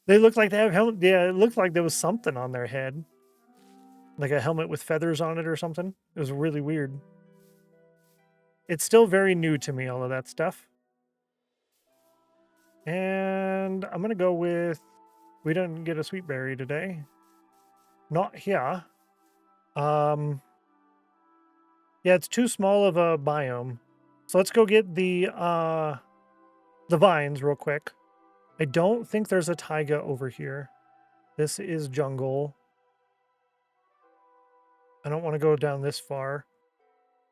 They look like they have helmet. Yeah, it looked like there was something on their head. Like a helmet with feathers on it or something. It was really weird. It's still very new to me, all of that stuff. And I'm going to go with... We didn't get a sweetberry today. Not here. Yeah, it's too small of a biome. So let's go get the vines real quick. I don't think there's a taiga over here. This is jungle. I don't want to go down this far.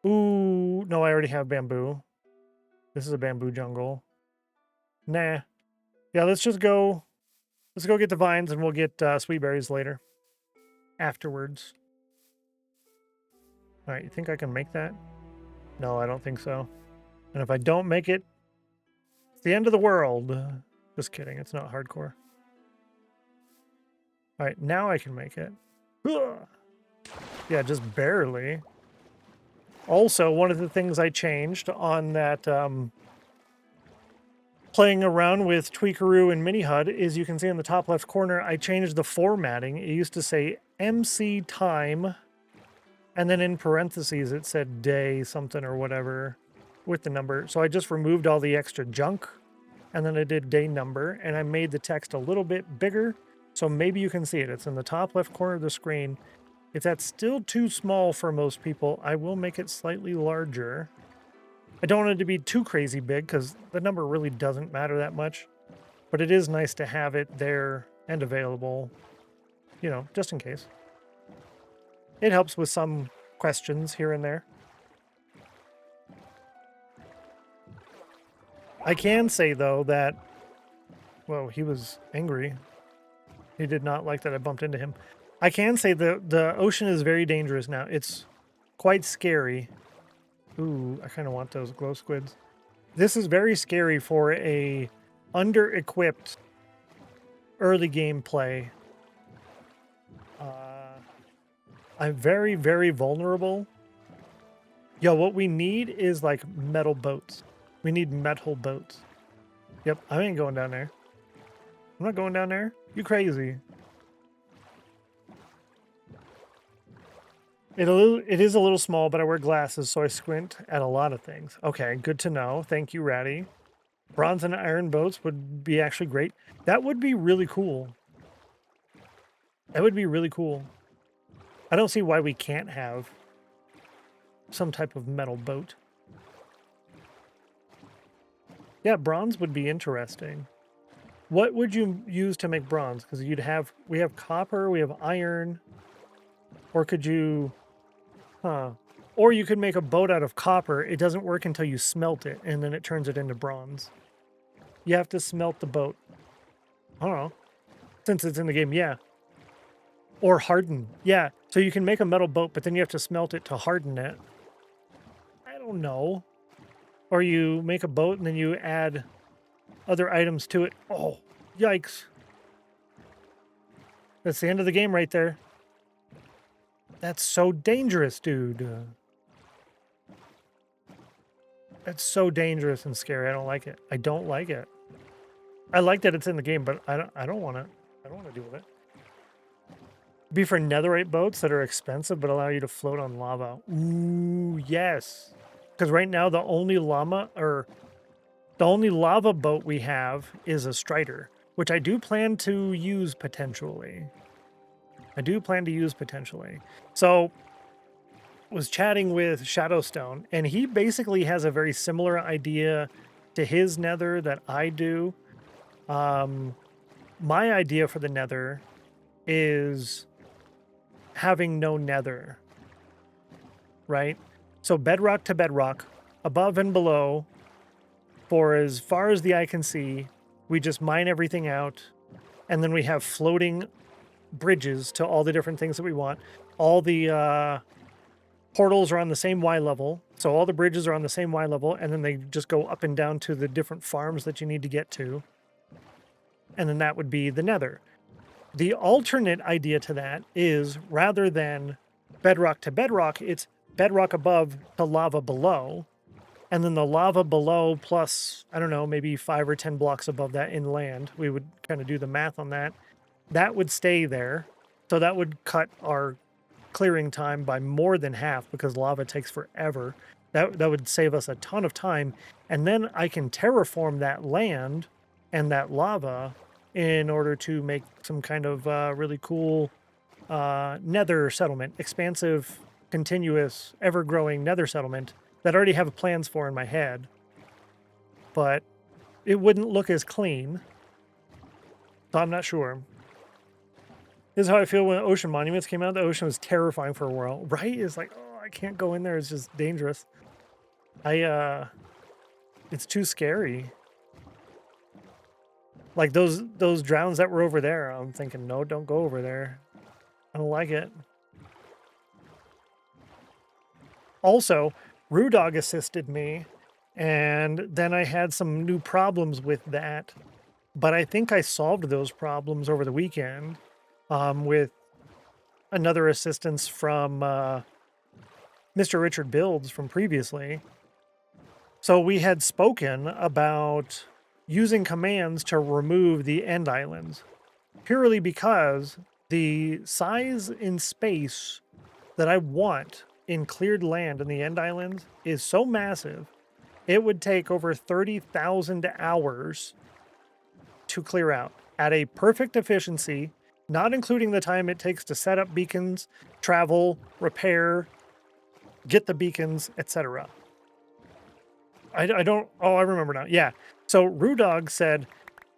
Ooh, no, I already have bamboo. This is a bamboo jungle. Nah. Yeah, let's just go. Let's go get the vines and we'll get sweetberries later. Afterwards. All right, you think I can make that? No, I don't think so. And if I don't make it, it's the end of the world. Just kidding, it's not hardcore. All right, now I can make it. Ugh. Yeah, just barely. Also, one of the things I changed on that playing around with Tweakaroo and Mini HUD is you can see in the top left corner, I changed the formatting. It used to say MC time, and then in parentheses it said day something or whatever with the number. So I just removed all the extra junk, and then I did day number, and I made the text a little bit bigger, so maybe you can see it. It's in the top left corner of the screen. If that's still too small for most people, I will make it slightly larger. I don't want it to be too crazy big because the number really doesn't matter that much. But it is nice to have it there and available, you know, just in case. It helps with some questions here and there. I can say, though, that... Whoa, he was angry. He did not like that I bumped into him. I can say the ocean is very dangerous now. It's quite scary. Ooh, I kind of want those glow squids. This is very scary for a under-equipped early game play. I'm very, very vulnerable. Yo, what we need is like metal boats. We need metal boats. Yep, I ain't going down there. I'm not going down there. You crazy. It is a little small, but I wear glasses, so I squint at a lot of things. Okay, good to know. Thank you, Ratty. Bronze and iron boats would be actually great. That would be really cool. That would be really cool. I don't see why we can't have some type of metal boat. Yeah, bronze would be interesting. What would you use to make bronze? Because we have copper, we have iron, or could you, or you could make a boat out of copper. It doesn't work until you smelt it, and then it turns it into bronze. You have to smelt the boat. I don't know. Since it's in the game, yeah. Or harden. Yeah, so you can make a metal boat, but then you have to smelt it to harden it. I don't know. Or you make a boat and then you add other items to it. Oh, yikes. That's the end of the game right there. That's so dangerous, dude. That's so dangerous and scary. I don't like it. I don't like it. I like that it's in the game, but I don't want it. I don't want to deal with it. Be for netherite boats that are expensive but allow you to float on lava. Ooh, yes. Because right now the only lava boat we have is a Strider, which I do plan to use potentially. So, was chatting with Shadowstone, and he basically has a very similar idea to his nether that I do. My idea for the nether is having no nether, right? So bedrock to bedrock, above and below, for as far as the eye can see, we just mine everything out, and then we have floating bridges to all the different things that we want. All the portals are on the same Y level, so all the bridges are on the same Y level, and then they just go up and down to the different farms that you need to get to. And then that would be the nether. The alternate idea to that is, rather than bedrock to bedrock, it's bedrock above to lava below, and then the lava below plus, I don't know, maybe 5 or 10 blocks above that inland. We would kind of do the math on that. That would stay there, so that would cut our clearing time by more than half because lava takes forever. That would save us a ton of time, and then I can terraform that land and that lava in order to make some kind of really cool nether settlement, expansive, continuous, ever-growing nether settlement that I already have plans for in my head, but it wouldn't look as clean, so I'm not sure. This is how I feel when Ocean Monuments came out. The ocean was terrifying for a while, right? It's like, oh, I can't go in there. It's just dangerous. It's too scary. Like those drowns that were over there, I'm thinking, no, don't go over there. I don't like it. Also, Rudog assisted me, and then I had some new problems with that. But I think I solved those problems over the weekend with another assistance from Mr. Richard Builds from previously. So we had spoken about using commands to remove the end islands, purely because the size in space that I want in cleared land in the end islands is so massive, it would take over 30,000 hours to clear out at a perfect efficiency not including the time it takes to set up beacons, travel, repair, get the beacons, etc. I don't, oh, I remember now. Yeah. So Rudog said,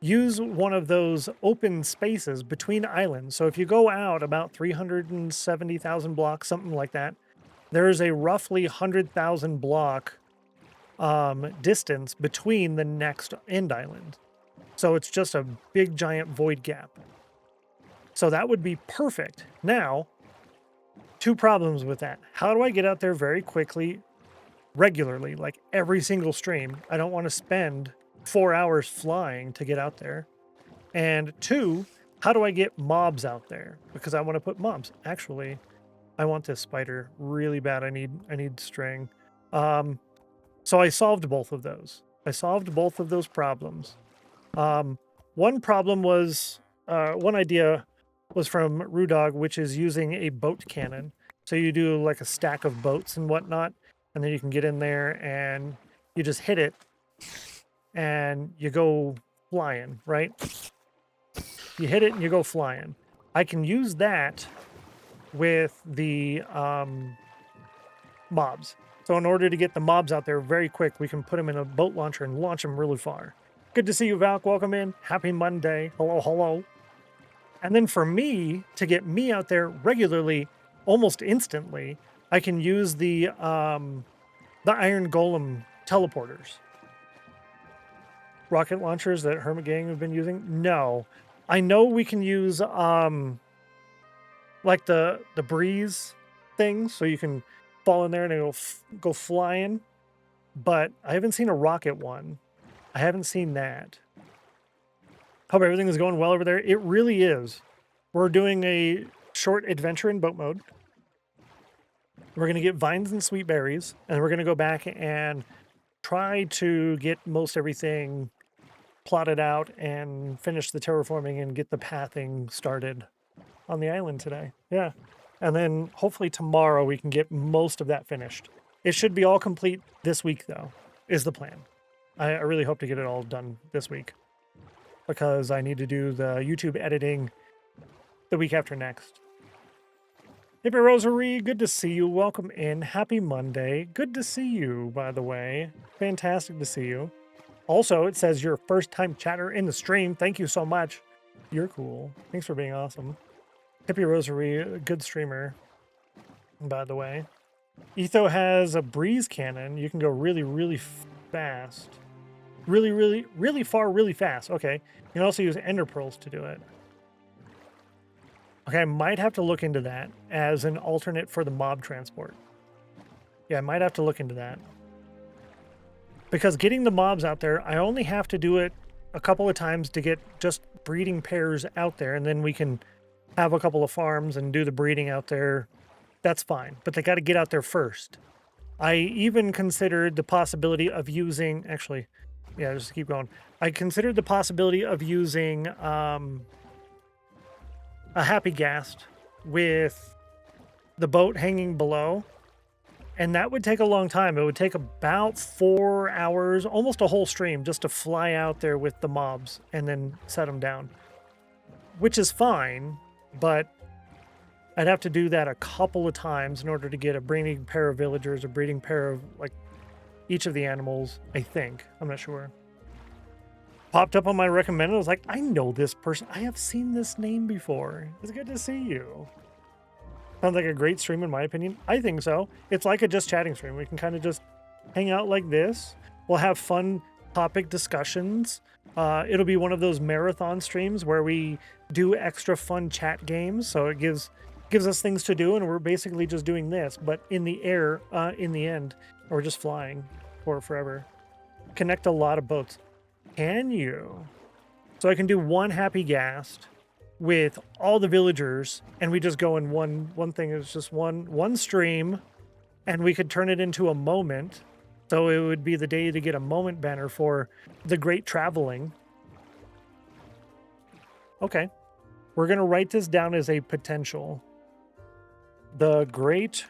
use one of those open spaces between islands. So if you go out about 370,000 blocks, something like that, there is a roughly 100,000 block distance between the next end island. So it's just a big giant void gap. So that would be perfect. Now, two problems with that. How do I get out there very quickly, regularly, like every single stream? I don't want to spend 4 hours flying to get out there. And two, how do I get mobs out there? Because I want to put mobs. Actually, I want this spider really bad. I need string. So I solved both of those. I solved both of those problems. One problem was, one idea was from Rudog, which is using a boat cannon. So you do like a stack of boats and whatnot, and then you can get in there and you just hit it and you go flying, right? You hit it and you go flying. I can use that with the mobs. So in order to get the mobs out there very quick, we can put them in a boat launcher and launch them really far. Good to see you, Valk. Welcome in. Happy Monday. Hello, hello. And then for me, to get me out there regularly, almost instantly, I can use the Iron Golem teleporters. Rocket launchers that Hermit Gang have been using? No. I know we can use like the breeze thing, so you can fall in there and it'll go flying. But I haven't seen a rocket one. I haven't seen that. Hope everything is going well over there. It really is. We're doing a short adventure in boat mode. We're going to get vines and sweet berries, and we're going to go back and try to get most everything plotted out and finish the terraforming and get the pathing started on the island today. Yeah. And then hopefully tomorrow we can get most of that finished. It should be all complete this week, though, is the plan. I really hope to get it all done this week, because I need to do the YouTube editing the week after next. Hippie Rosary, good to see you. Welcome in. Happy Monday. Good to see you, by the way. Fantastic to see you. Also, it says you're a first-time chatter in the stream. Thank you so much. You're cool. Thanks for being awesome. Hippie Rosary, a good streamer, by the way. Etho has a breeze cannon. You can go really, really fast. Really, really, really far, really fast. Okay. You can also use ender pearls to do it. Okay, I might have to look into that as an alternate for the mob transport. Yeah, I might have to look into that. Because getting the mobs out there, I only have to do it a couple of times to get just breeding pairs out there, and then we can have a couple of farms and do the breeding out there. That's fine, but they got to get out there first. I even considered the possibility of using, actually, yeah, just keep going. I considered the possibility of using a happy ghast with the boat hanging below, and that would take a long time. It would take about 4 hours, almost a whole stream, just to fly out there with the mobs and then set them down, which is fine, but I'd have to do that a couple of times in order to get a breeding pair of villagers, a breeding pair of like each of the animals, I think. I'm not sure. Popped up on my recommended. I was like, I know this person. I have seen this name before. It's good to see you. Sounds like a great stream in my opinion. I think so. It's like a just chatting stream. We can kind of just hang out like this. We'll have fun topic discussions. It'll be one of those marathon streams where we do extra fun chat games. So it gives us things to do, and we're basically just doing this, but in the air in the end, or just flying for forever. Connect a lot of boats. Can you? So I can do one happy ghast with all the villagers, and we just go in one thing. It's just one stream, and we could turn it into a moment. So it would be the day to get a moment banner for the great traveling. Okay. We're going to write this down as a potential. The great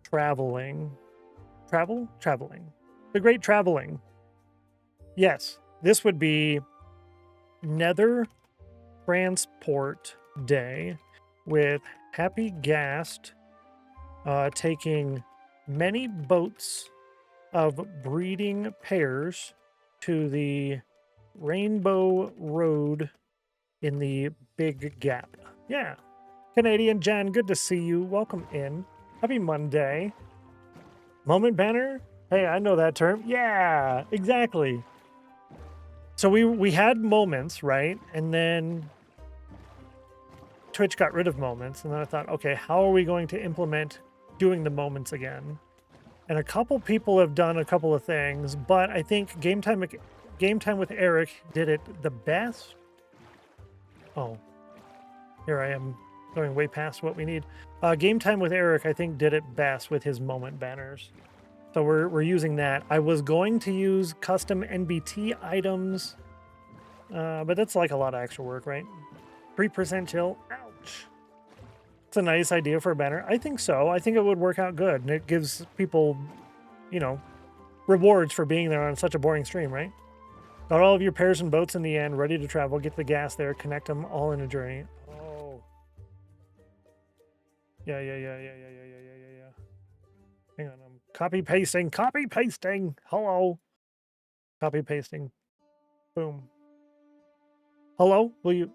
traveling. Traveling. The great traveling. Yes. This would be Nether Transport day with Happy Gast taking many boats of breeding pairs to the Rainbow Road in the Big Gap. Yeah. Canadian Jen, good to see you. Welcome in. Happy Monday. Moment banner? Hey, I know that term. Yeah, exactly. So we had moments, right? And then Twitch got rid of moments. And then I thought, okay, how are we going to implement doing the moments again? And a couple people have done a couple of things, but I think Game Time with Eric did it the best. Oh, here I am going way past what we need. Game Time with Eric, I think, did it best with his moment banners. So we're using that. I was going to use custom NBT items, but that's like a lot of extra work, right? 3% chill. Ouch. It's a nice idea for a banner. I think so. I think it would work out good. And it gives people, you know, rewards for being there on such a boring stream, right? Got all of your pairs and boats in the end, ready to travel. Get the gas there, connect them all in a journey. Oh. Yeah. Hang on, I'm copy pasting. Hello. Copy pasting. Boom. Hello? Will you?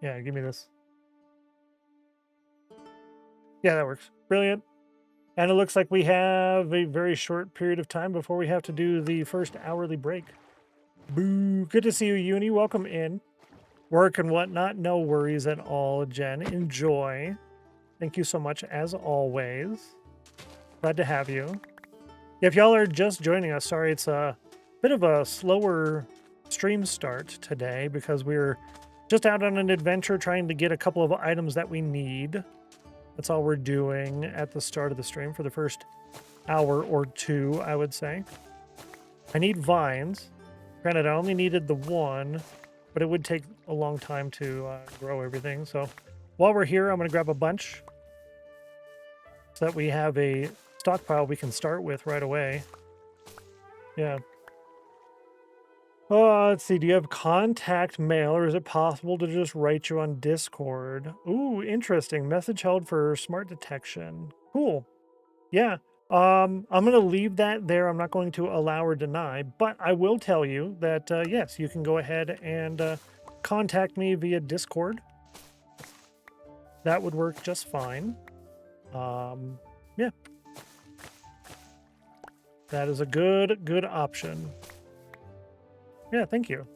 Yeah, give me this. Yeah, that works. Brilliant. And it looks like we have a very short period of time before we have to do the first hourly break. Boo. Good to see you, Uni. Welcome in. Work and whatnot. No worries at all, Jen. Enjoy. Thank you so much, as always. Glad to have you. If y'all are just joining us, sorry, it's a bit of a slower stream start today because we're just out on an adventure trying to get a couple of items that we need. That's all we're doing at the start of the stream for the first hour or two, I would say. I need vines. Granted, I only needed the one, but it would take a long time to grow everything. So while we're here, I'm going to grab a bunch so that we have a stockpile we can start with right away. Yeah. Oh, let's see. Do you have contact mail, or is it possible to just write you on Discord? Ooh, interesting. Message held for smart detection. Cool. Yeah. I'm going to leave that there. I'm not going to allow or deny, but I will tell you that, yes, you can go ahead and contact me via Discord. That would work just fine. Yeah. That is a good option. Yeah, thank you.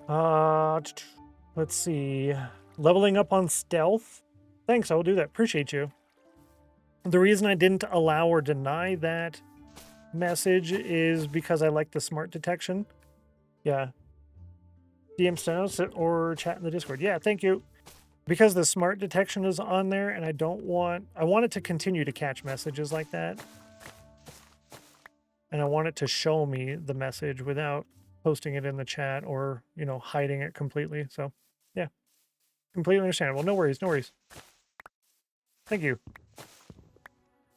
Let's see. Leveling up on stealth. Thanks, I will do that. Appreciate you. The reason I didn't allow or deny that message is because I like the smart detection. Yeah. DM Stennos or chat in the Discord. Yeah, thank you. Because the smart detection is on there and I want it to continue to catch messages like that. And I want it to show me the message without posting it in the chat or, you know, hiding it completely. So, yeah. Completely understandable. No worries, no worries. Thank you.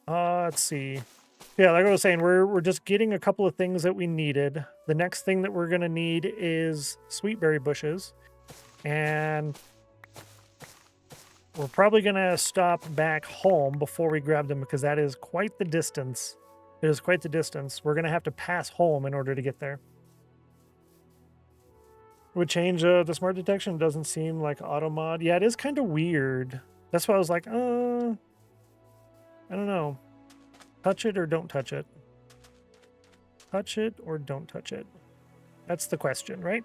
Let's see. Yeah, like I was saying, we're just getting a couple of things that we needed. The next thing that we're going to need is sweetberry bushes. And we're probably going to stop back home before we grab them because that is quite the distance. It is quite the distance. We're going to have to pass home in order to get there. Would change the smart detection. Doesn't seem like auto mod. Yeah, it is kind of weird. That's why I was like, I don't know. Touch it or don't touch it. Touch it or don't touch it. That's the question, right?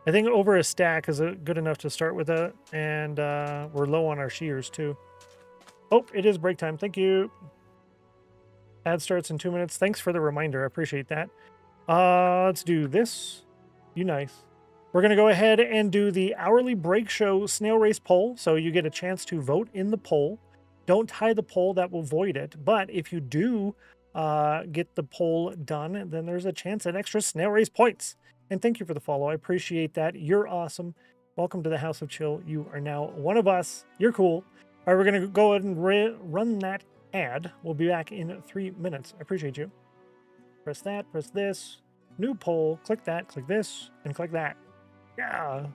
I think over a stack is good enough to start with it. And we're low on our shears too. Oh, it is break time. Thank you. Ad starts in 2 minutes. Thanks for the reminder. I appreciate that. Let's do this. You nice. We're going to go ahead and do the hourly break show snail race poll. So you get a chance to vote in the poll. Don't tie the poll, that will void it. But if you do get the poll done, then there's a chance at extra snail race points. And thank you for the follow. I appreciate that. You're awesome. Welcome to the House of Chill. You are now one of us. You're cool. All right, we're going to go ahead and run that add. We'll be back in 3 minutes. I appreciate you. Press that, press this. New poll, click that, click this, and click that. Yeah.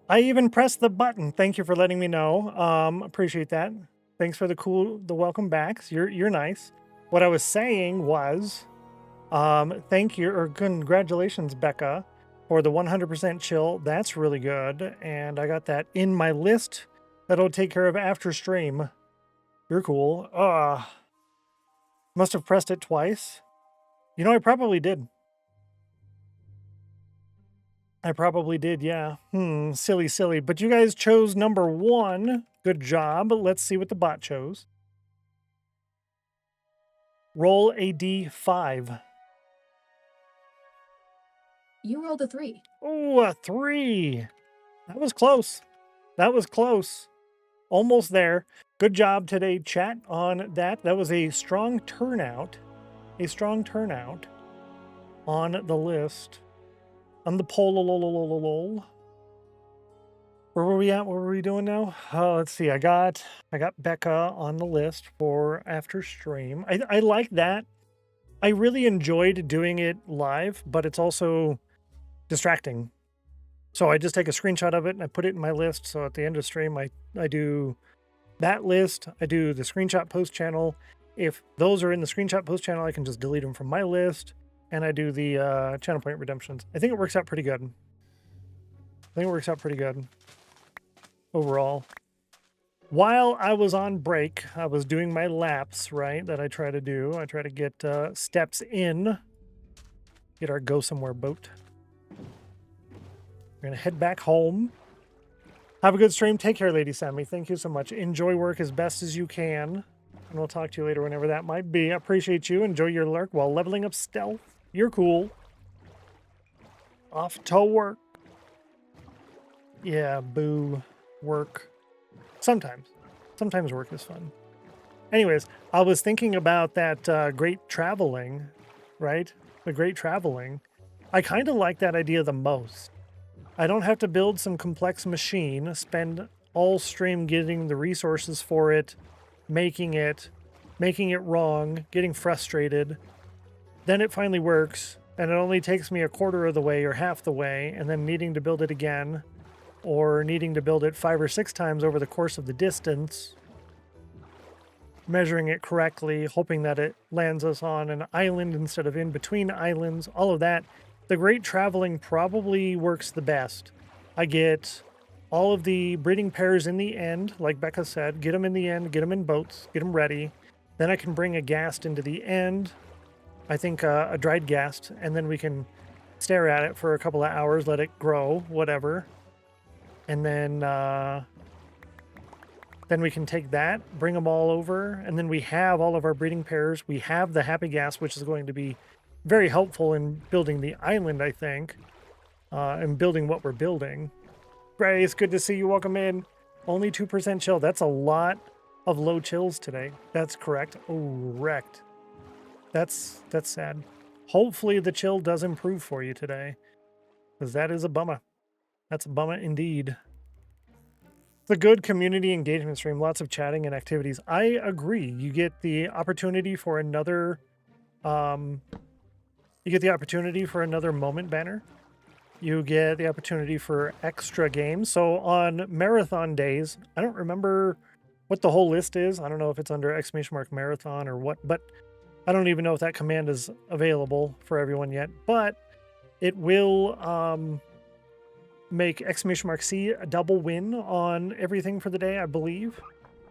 I even pressed the button. Thank you for letting me know. Appreciate that. Thanks for the welcome backs. You're nice. What I was saying was, thank you or congratulations, Becca, for the 100% chill. That's really good. And I got that in my list that'll take care of after stream. You're cool. Must have pressed it twice. You know, I probably did. Yeah. Silly. But you guys chose number 1. Good job. Let's see what the bot chose. Roll a d5. You rolled a 3. Oh, a 3. That was close. Almost there. Good job today, chat, on that. That was a strong turnout. On the list. On the poll. Where were we at? What were we doing now? Let's see. I got Becca on the list for after stream. I like that. I really enjoyed doing it live, but it's also distracting. So I just take a screenshot of it and I put it in my list. So at the end of stream, I do that list. I do the screenshot post channel. If those are in the screenshot post channel, I can just delete them from my list. And I do the channel point redemptions. I think it works out pretty good. I think it works out pretty good overall. While I was on break, I was doing my laps, right, that I try to do. I try to get steps in, get our go somewhere boat. We're going to head back home. Have a good stream. Take care, Lady Sammy. Thank you so much. Enjoy work as best as you can. And we'll talk to you later whenever that might be. I appreciate you. Enjoy your lurk while leveling up stealth. You're cool. Off to work. Yeah, boo. Work. Sometimes. Sometimes work is fun. Anyways, I was thinking about that great traveling, right? The great traveling. I kind of like that idea the most. I don't have to build some complex machine, spend all stream getting the resources for it, making it wrong, getting frustrated. Then it finally works, and it only takes me a quarter of the way or half the way, and then needing to build it again, or needing to build it 5 or 6 times over the course of the distance, measuring it correctly, hoping that it lands us on an island instead of in between islands, all of that. The great traveling probably works the best. I get all of the breeding pairs in the end, like Becca said, get them in the end, get them in boats, get them ready. Then I can bring a ghast into the end, I think a dried ghast, and then we can stare at it for a couple of hours, let it grow, whatever. And then we can take that, bring them all over, and then we have all of our breeding pairs. We have the happy ghast, which is going to be very helpful in building the island, I think, and building what we're building. Grace, good to see you. Welcome in. Only 2% chill. That's a lot of low chills today. That's correct. Oh, wrecked. That's sad. Hopefully the chill does improve for you today, because that is a bummer. That's a bummer indeed. It's a good community engagement stream. Lots of chatting and activities. I agree. You get the opportunity for another moment banner. You get the opportunity for extra games. So on marathon days, I don't remember what the whole list is. I don't know if it's under !marathon or what, but I don't even know if that command is available for everyone yet. But it will make !C a double win on everything for the day, I believe.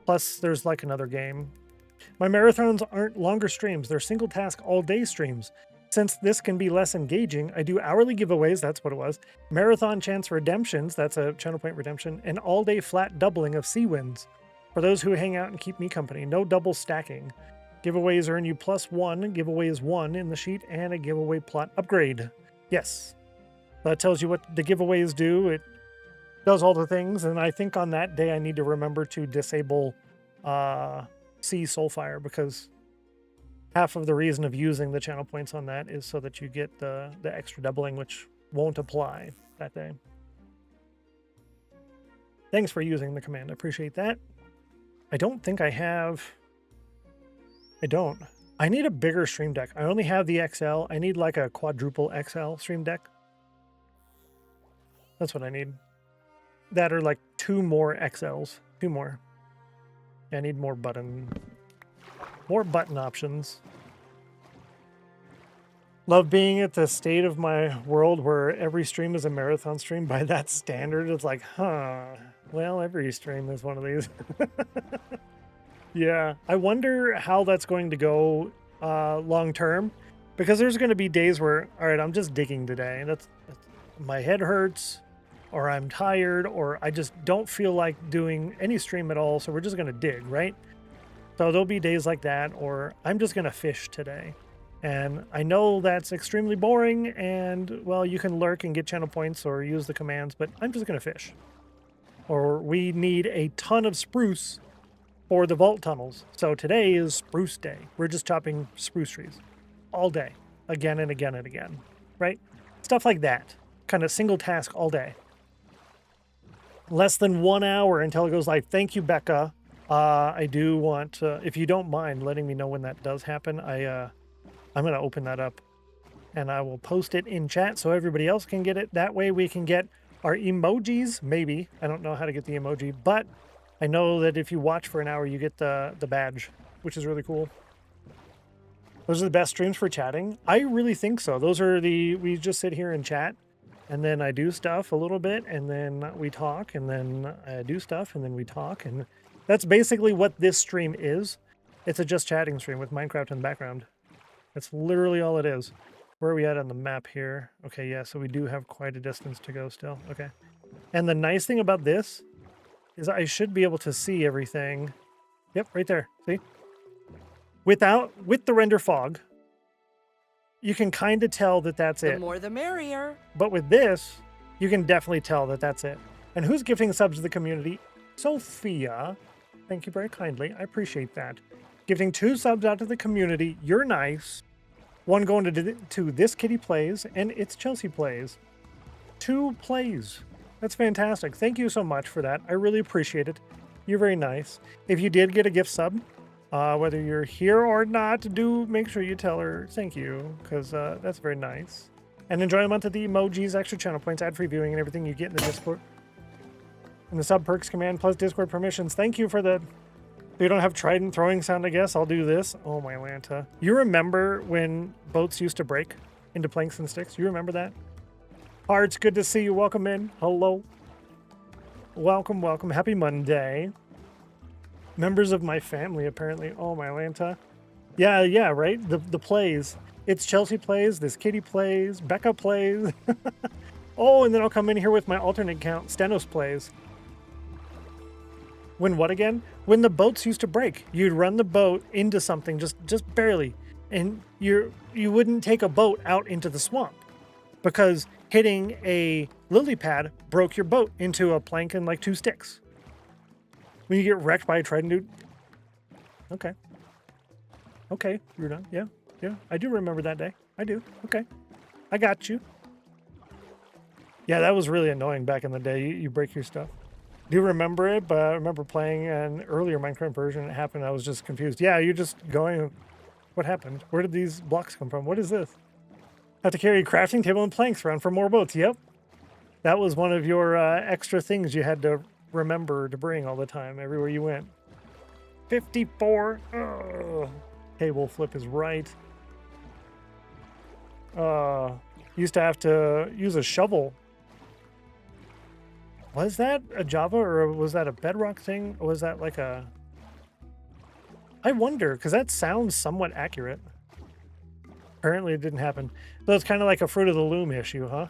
Plus, there's like another game. My marathons aren't longer streams. They're single task all day streams. Since this can be less engaging, I do hourly giveaways, that's what it was, marathon chance redemptions, that's a channel point redemption, and all-day flat doubling of C wins. For those who hang out and keep me company, no double stacking. Giveaways earn you +1, giveaways 1 in the sheet, and a giveaway plot upgrade. Yes. That tells you what the giveaways do. It does all the things, and I think on that day I need to remember to disable C Soulfire, because half of the reason of using the channel points on that is so that you get the extra doubling, which won't apply that day. Thanks for using the command. I appreciate that. I don't think I have... I don't. I need a bigger stream deck. I only have the XL. I need like a quadruple XL stream deck. That's what I need. That are like 2 more XLs. 2 more. I need more button options. Love being at the state of my world where every stream is a marathon stream. By that standard, it's like, well, every stream is one of these. Yeah, I wonder how that's going to go long term, because there's going to be days where, all right, I'm just digging today, and my head hurts, or I'm tired, or I just don't feel like doing any stream at all, so we're just going to dig, right? So there'll be days like that, or I'm just going to fish today. And I know that's extremely boring, and, well, you can lurk and get channel points or use the commands, but I'm just going to fish. Or we need a ton of spruce for the vault tunnels. So today is spruce day. We're just chopping spruce trees all day, again and again and again, right? Stuff like that. Kind of single task all day. Less than 1 hour until it goes live. Thank you, Becca. I do want, if you don't mind letting me know when that does happen, I'm going to open that up and I will post it in chat so everybody else can get it. That way we can get our emojis, maybe. I don't know how to get the emoji, but I know that if you watch for an hour, you get the badge, which is really cool. Those are the best streams for chatting. I really think so. Those are we just sit here and chat. And then I do stuff a little bit, and then we talk, and then I do stuff, and then we talk. And that's basically what this stream is. It's a just chatting stream with Minecraft in the background. That's literally all it is. Where are we at on the map here? Okay, yeah, so we do have quite a distance to go still. Okay. And the nice thing about this is I should be able to see everything. Yep, right there. See? With the render fog, you can kind of tell that that's it. The more the merrier. But with this, you can definitely tell that that's it. And who's gifting subs to the community? Sophia. Thank you very kindly. I appreciate that. Gifting 2 subs out to the community. You're nice. 1 going to This Kitty Plays, and It's Chelsea Plays. 2 plays. That's fantastic. Thank you so much for that. I really appreciate it. You're very nice. If you did get a gift sub, whether you're here or not, make sure you tell her thank you, because that's very nice. And enjoy a month of the emojis, extra channel points, ad-free viewing, and everything you get in the Discord. And the sub perks command plus Discord permissions. Thank you for the... So you don't have trident throwing sound, I guess. I'll do this. Oh, my Lanta. You remember when boats used to break into planks and sticks? You remember that? Hearts, good to see you. Welcome in. Hello. Welcome, welcome. Happy Monday. Members of my family, apparently. Oh, my Lanta. Yeah, right? The plays. It's Chelsea Plays, This Kitty Plays, Becca Plays. Oh, and then I'll come in here with my alternate account, Stennos Plays. When what again? When the boats used to break. You'd run the boat into something, just barely. And you wouldn't take a boat out into the swamp. Because hitting a lily pad broke your boat into a plank and like 2 sticks. When you get wrecked by a trident, dude. Okay. Okay, you're done. Yeah. I do remember that day. I do. Okay. I got you. Yeah, that was really annoying back in the day. You break your stuff. Do you remember it? But I remember playing an earlier Minecraft version. It happened. I was just confused. Yeah, you're just going, what happened? Where did these blocks come from? What is this? Have to carry a crafting table and planks around for more boats. Yep. That was one of your extra things you had to remember to bring all the time, everywhere you went. 54. Ugh. Table flip is right. Used to have to use a shovel. Was that a Java or was that a Bedrock thing? Or was that like a... I wonder, because that sounds somewhat accurate. Apparently it didn't happen. So it's kind of like a Fruit of the Loom issue, huh?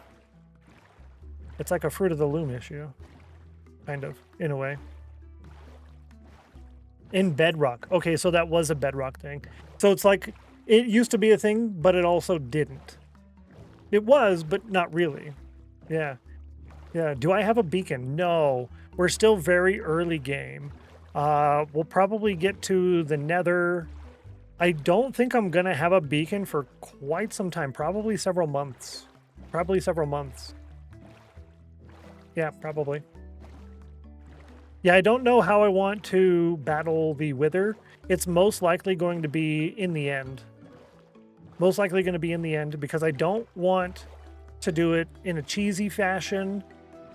It's like a Fruit of the Loom issue. Kind of, in a way. In Bedrock. Okay, so that was a Bedrock thing. So it's like, it used to be a thing, but it also didn't. It was, but not really. Yeah. Yeah, do I have a beacon? No. We're still very early game. We'll probably get to the Nether. I don't think I'm going to have a beacon for quite some time. Probably several months. Yeah, probably. Yeah, I don't know how I want to battle the Wither. It's most likely going to be in the end. Most likely going to be in the end because I don't want to do it in a cheesy fashion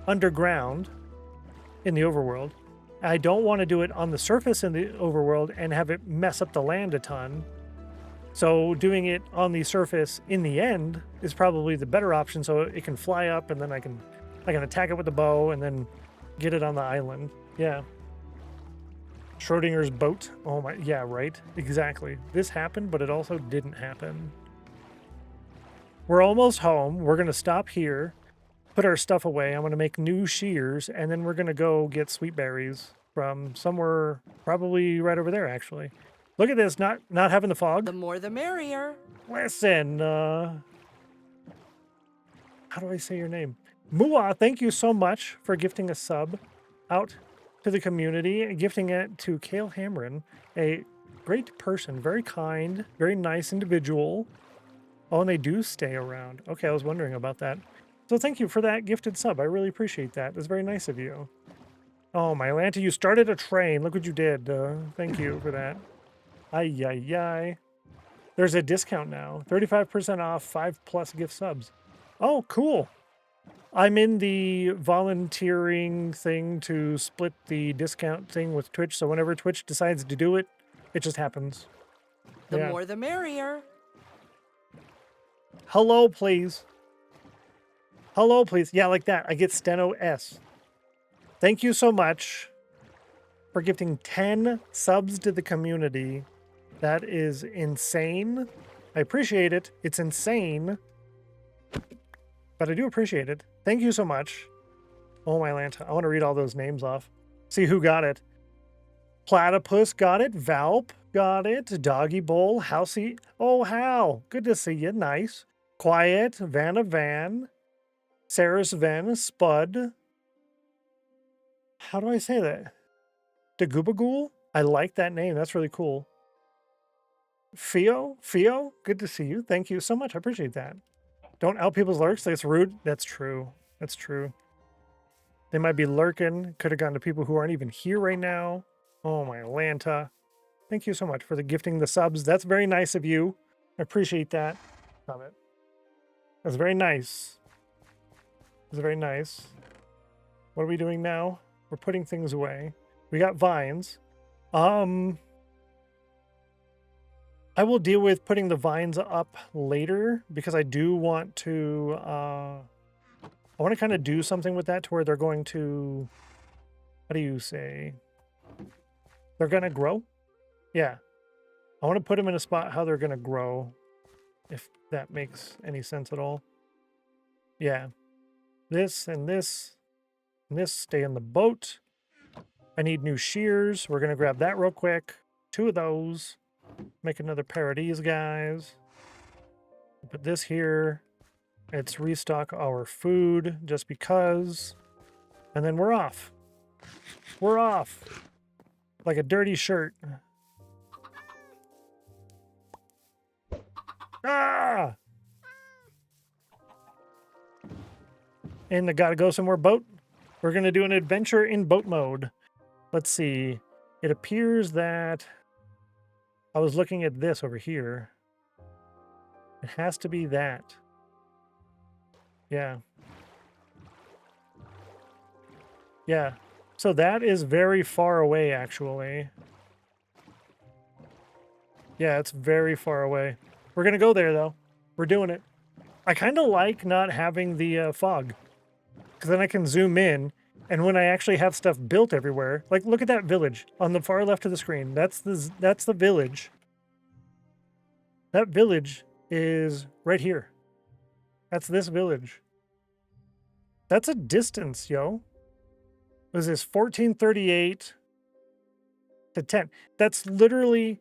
underground in the overworld. I don't want to do it on the surface in the overworld and have it mess up the land a ton. So doing it on the surface in the end is probably the better option so it can fly up and then I can attack it with the bow and then get it on the island. Yeah. Schrodinger's boat. Oh my, yeah, right. Exactly. This happened, but it also didn't happen. We're almost home. We're going to stop here, put our stuff away. I'm going to make new shears, and then we're going to go get sweet berries from somewhere, probably right over there, actually. Look at this, not having the fog. The more the merrier. Listen, how do I say your name? Mua, thank you so much for gifting a sub out to the community and gifting it to Kale Hamrin, a great person, very kind, very nice individual. Oh, and they do stay around. Okay, I was wondering about that. So thank you for that gifted sub. I really appreciate that. That's very nice of you. Oh, my Lanta, you started a train. Look what you did. Thank you for that. Ay, ay, ay. There's a discount now. 35% off 5+ gift subs. Oh, cool. I'm in the volunteering thing to split the discount thing with Twitch. So whenever Twitch decides to do it, it just happens. The more the merrier. Hello, please. Hello, please. Yeah, like that. I get Steno S. Thank you so much for gifting 10 subs to the community. That is insane. I appreciate it. It's insane. But I do appreciate it. Thank you so much. Oh, my Lanta. I want to read all those names off. See who got it. Platypus got it. Valp got it. Doggy Bowl. Housey. Oh, Hal. Good to see you. Nice. Quiet. Vanna Van. Sarah's Van. Spud. How do I say that? Dagoobagool? I like that name. That's really cool. Fio? Good to see you. Thank you so much. I appreciate that. Don't out people's lurks. That's rude. That's true. That's true. They might be lurking. Could have gone to people who aren't even here right now. Oh, my Lanta. Thank you so much for the gifting the subs. That's very nice of you. I appreciate that. Comment. That's very nice. That's very nice. What are we doing now? We're putting things away. We got vines. I will deal with putting the vines up later because I do want to, I want to kind of do something with that to where they're going to, how do you say? They're going to grow? Yeah. I want to put them in a spot how they're going to grow, if that makes any sense at all. Yeah. This and this and this stay in the boat. I need new shears. We're going to grab that real quick. 2 of those. Make another pair of these guys. Put this here. Let's restock our food just because. And then we're off. We're off. Like a dirty shirt. Ah! And I gotta go somewhere boat. We're gonna do an adventure in boat mode. Let's see. It appears that I was looking at this over here. It has to be that. Yeah. Yeah. So that is very far away, actually. Yeah, it's very far away. We're going to go there, though. We're doing it. I kind of like not having the fog. Because then I can zoom in. And when I actually have stuff built everywhere, like look at that village on the far left of the screen. That's the village. That village is right here. That's this village. That's a distance, yo. What is this? 1438 to 10. That's literally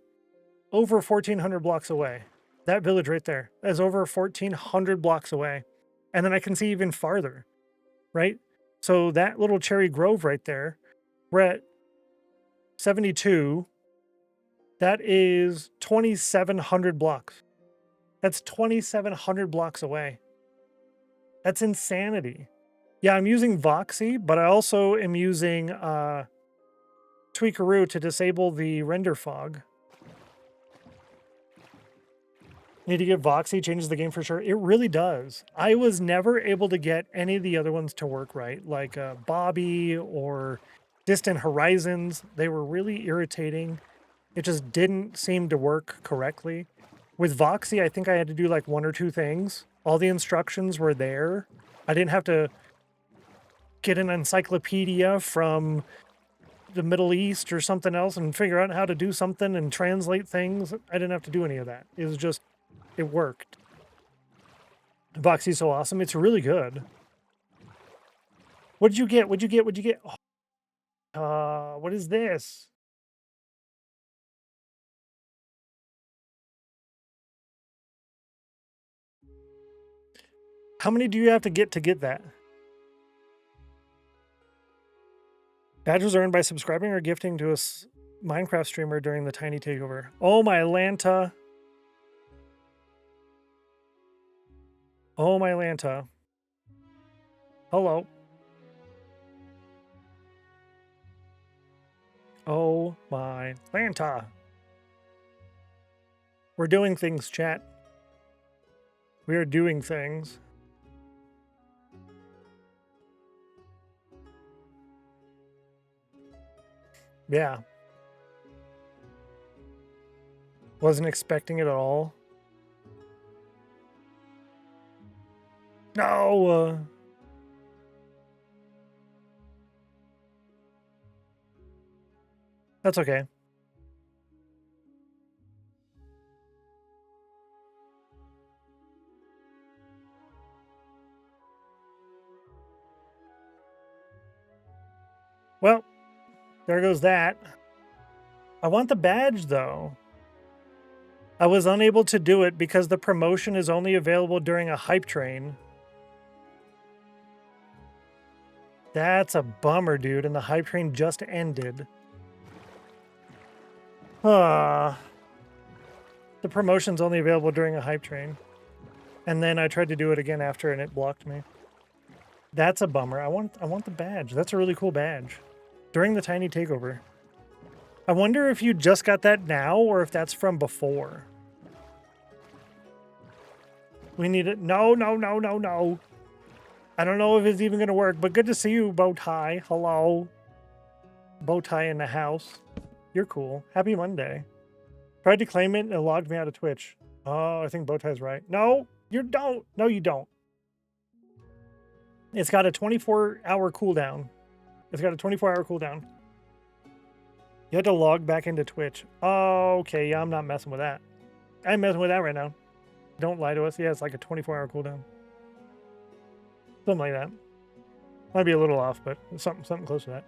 over 1,400 blocks away. That village right there is over 1,400 blocks away. And then I can see even farther, right? So that little cherry grove right there, we're at 72. That is 2,700 blocks. That's 2,700 blocks away. That's insanity. Yeah, I'm using Voxy, but I also am using Tweakaroo to disable the render fog. Need to get Voxy, changes the game for sure. It really does. I was never able to get any of the other ones to work right, like Bobby or Distant Horizons. They were really irritating. It just didn't seem to work correctly. With Voxy, I think I had to do like 1 or 2 things. All the instructions were there. I didn't have to get an encyclopedia from the Middle East or something else and figure out how to do something and translate things. I didn't have to do any of that. It was just, it worked. Voxy's so awesome. It's really good. What did you get? What'd you get? What'd you get? Oh, what is this? How many do you have to get that? Badges earned by subscribing or gifting to a Minecraft streamer during the Tiny Takeover. Oh, my Lanta. Oh, my Lanta. Hello. Oh, my Lanta. We're doing things, chat. We are doing things. Yeah. Wasn't expecting it at all. No! That's okay. Well, there goes that. I want the badge, though. I was unable to do it because the promotion is only available during a hype train. That's a bummer, dude, and the hype train just ended. The promotion's only available during a hype train. And then I tried to do it again after and it blocked me. That's a bummer. I want the badge. That's a really cool badge. During the tiny takeover. I wonder if you just got that now or if that's from before. We need it. No, no, no, no, no. I don't know if it's even going to work, but good to see you, Bowtie. Hello. Bowtie in the house. You're cool. Happy Monday. Tried to claim it and it logged me out of Twitch. Oh, I think Bowtie's right. No, you don't. No, you don't. It's got a 24-hour cooldown. It's got a 24-hour cooldown. You had to log back into Twitch. Oh, okay. Yeah, I'm not messing with that. I'm messing with that right now. Don't lie to us. Yeah, it's like a 24-hour cooldown. Something like that. Might be a little off, but something close to that.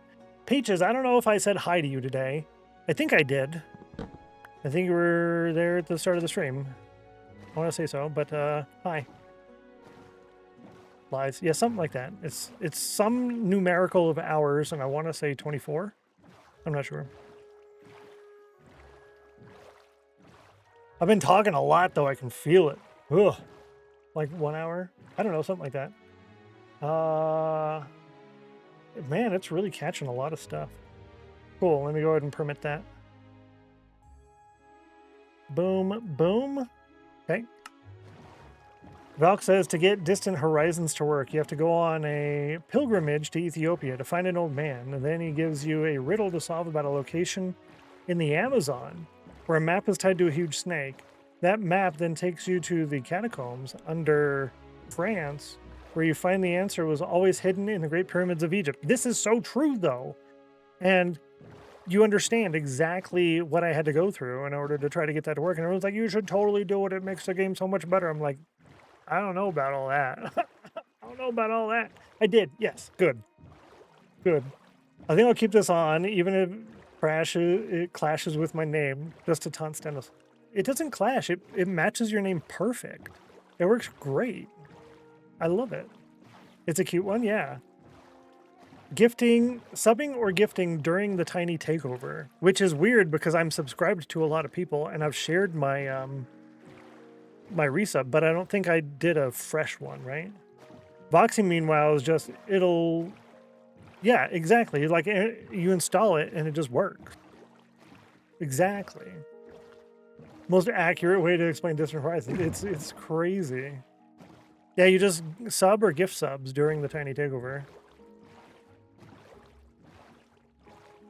Peaches, I don't know if I said hi to you today. I think I did. I think you were there at the start of the stream. I want to say so, but hi. Lies. Yeah, something like that. It's some numerical of hours, and I want to say 24. I'm not sure. I've been talking a lot, though. I can feel it. Ugh. Like 1 hour? I don't know, something like that. Man, it's really catching a lot of stuff. Cool, let me go ahead and permit that. Boom, boom. Okay. Valk says to get Distant Horizons to work, you have to go on a pilgrimage to Ethiopia to find an old man. And then he gives you a riddle to solve about a location in the Amazon where a map is tied to a huge snake. That map then takes you to the catacombs under France, where you find the answer was always hidden in the Great Pyramids of Egypt. This is so true, though. And you understand exactly what I had to go through in order to try to get that to work. And everyone's like, you should totally do it. It makes the game so much better. I'm like, I don't know about all that. I don't know about all that. I did. Yes. Good. Good. I think I'll keep this on, even if it clashes with my name, just to taunt Stennos. It doesn't clash. It matches your name perfect. It works great. I love it. It's a cute one, yeah. Gifting, subbing or gifting during the tiny takeover, which is weird because I'm subscribed to a lot of people and I've shared my my resub, but I don't think I did a fresh one, right? Voxy, meanwhile, is just, yeah, exactly. Like, you install it and it just works. Exactly. Most accurate way to explain Distant Horizons. It's crazy. Yeah, you just sub or gift subs during the tiny takeover.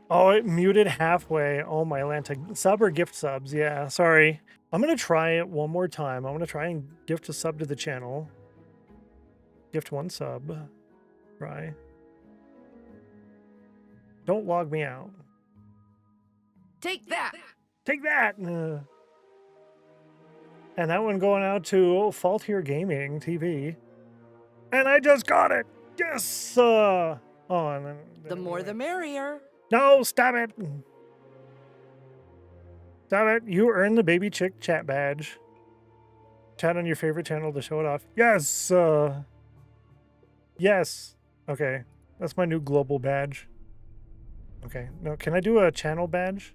Oh, it muted halfway. Oh, my Atlanta. Sub or gift subs. Yeah, sorry. I'm going to try it one more time. I'm going to try and gift a sub to the channel. Gift one sub. Try. Don't log me out. Take that! Take that! And that one going out to Fault Here Gaming TV. And I just got it! Yes! Oh, and then, The more the merrier. No, stop it! Stop it. You earned the Baby Chick chat badge. Chat on your favorite channel to show it off. Yes! Yes. Okay. That's my new global badge. Okay. No, can I do a channel badge?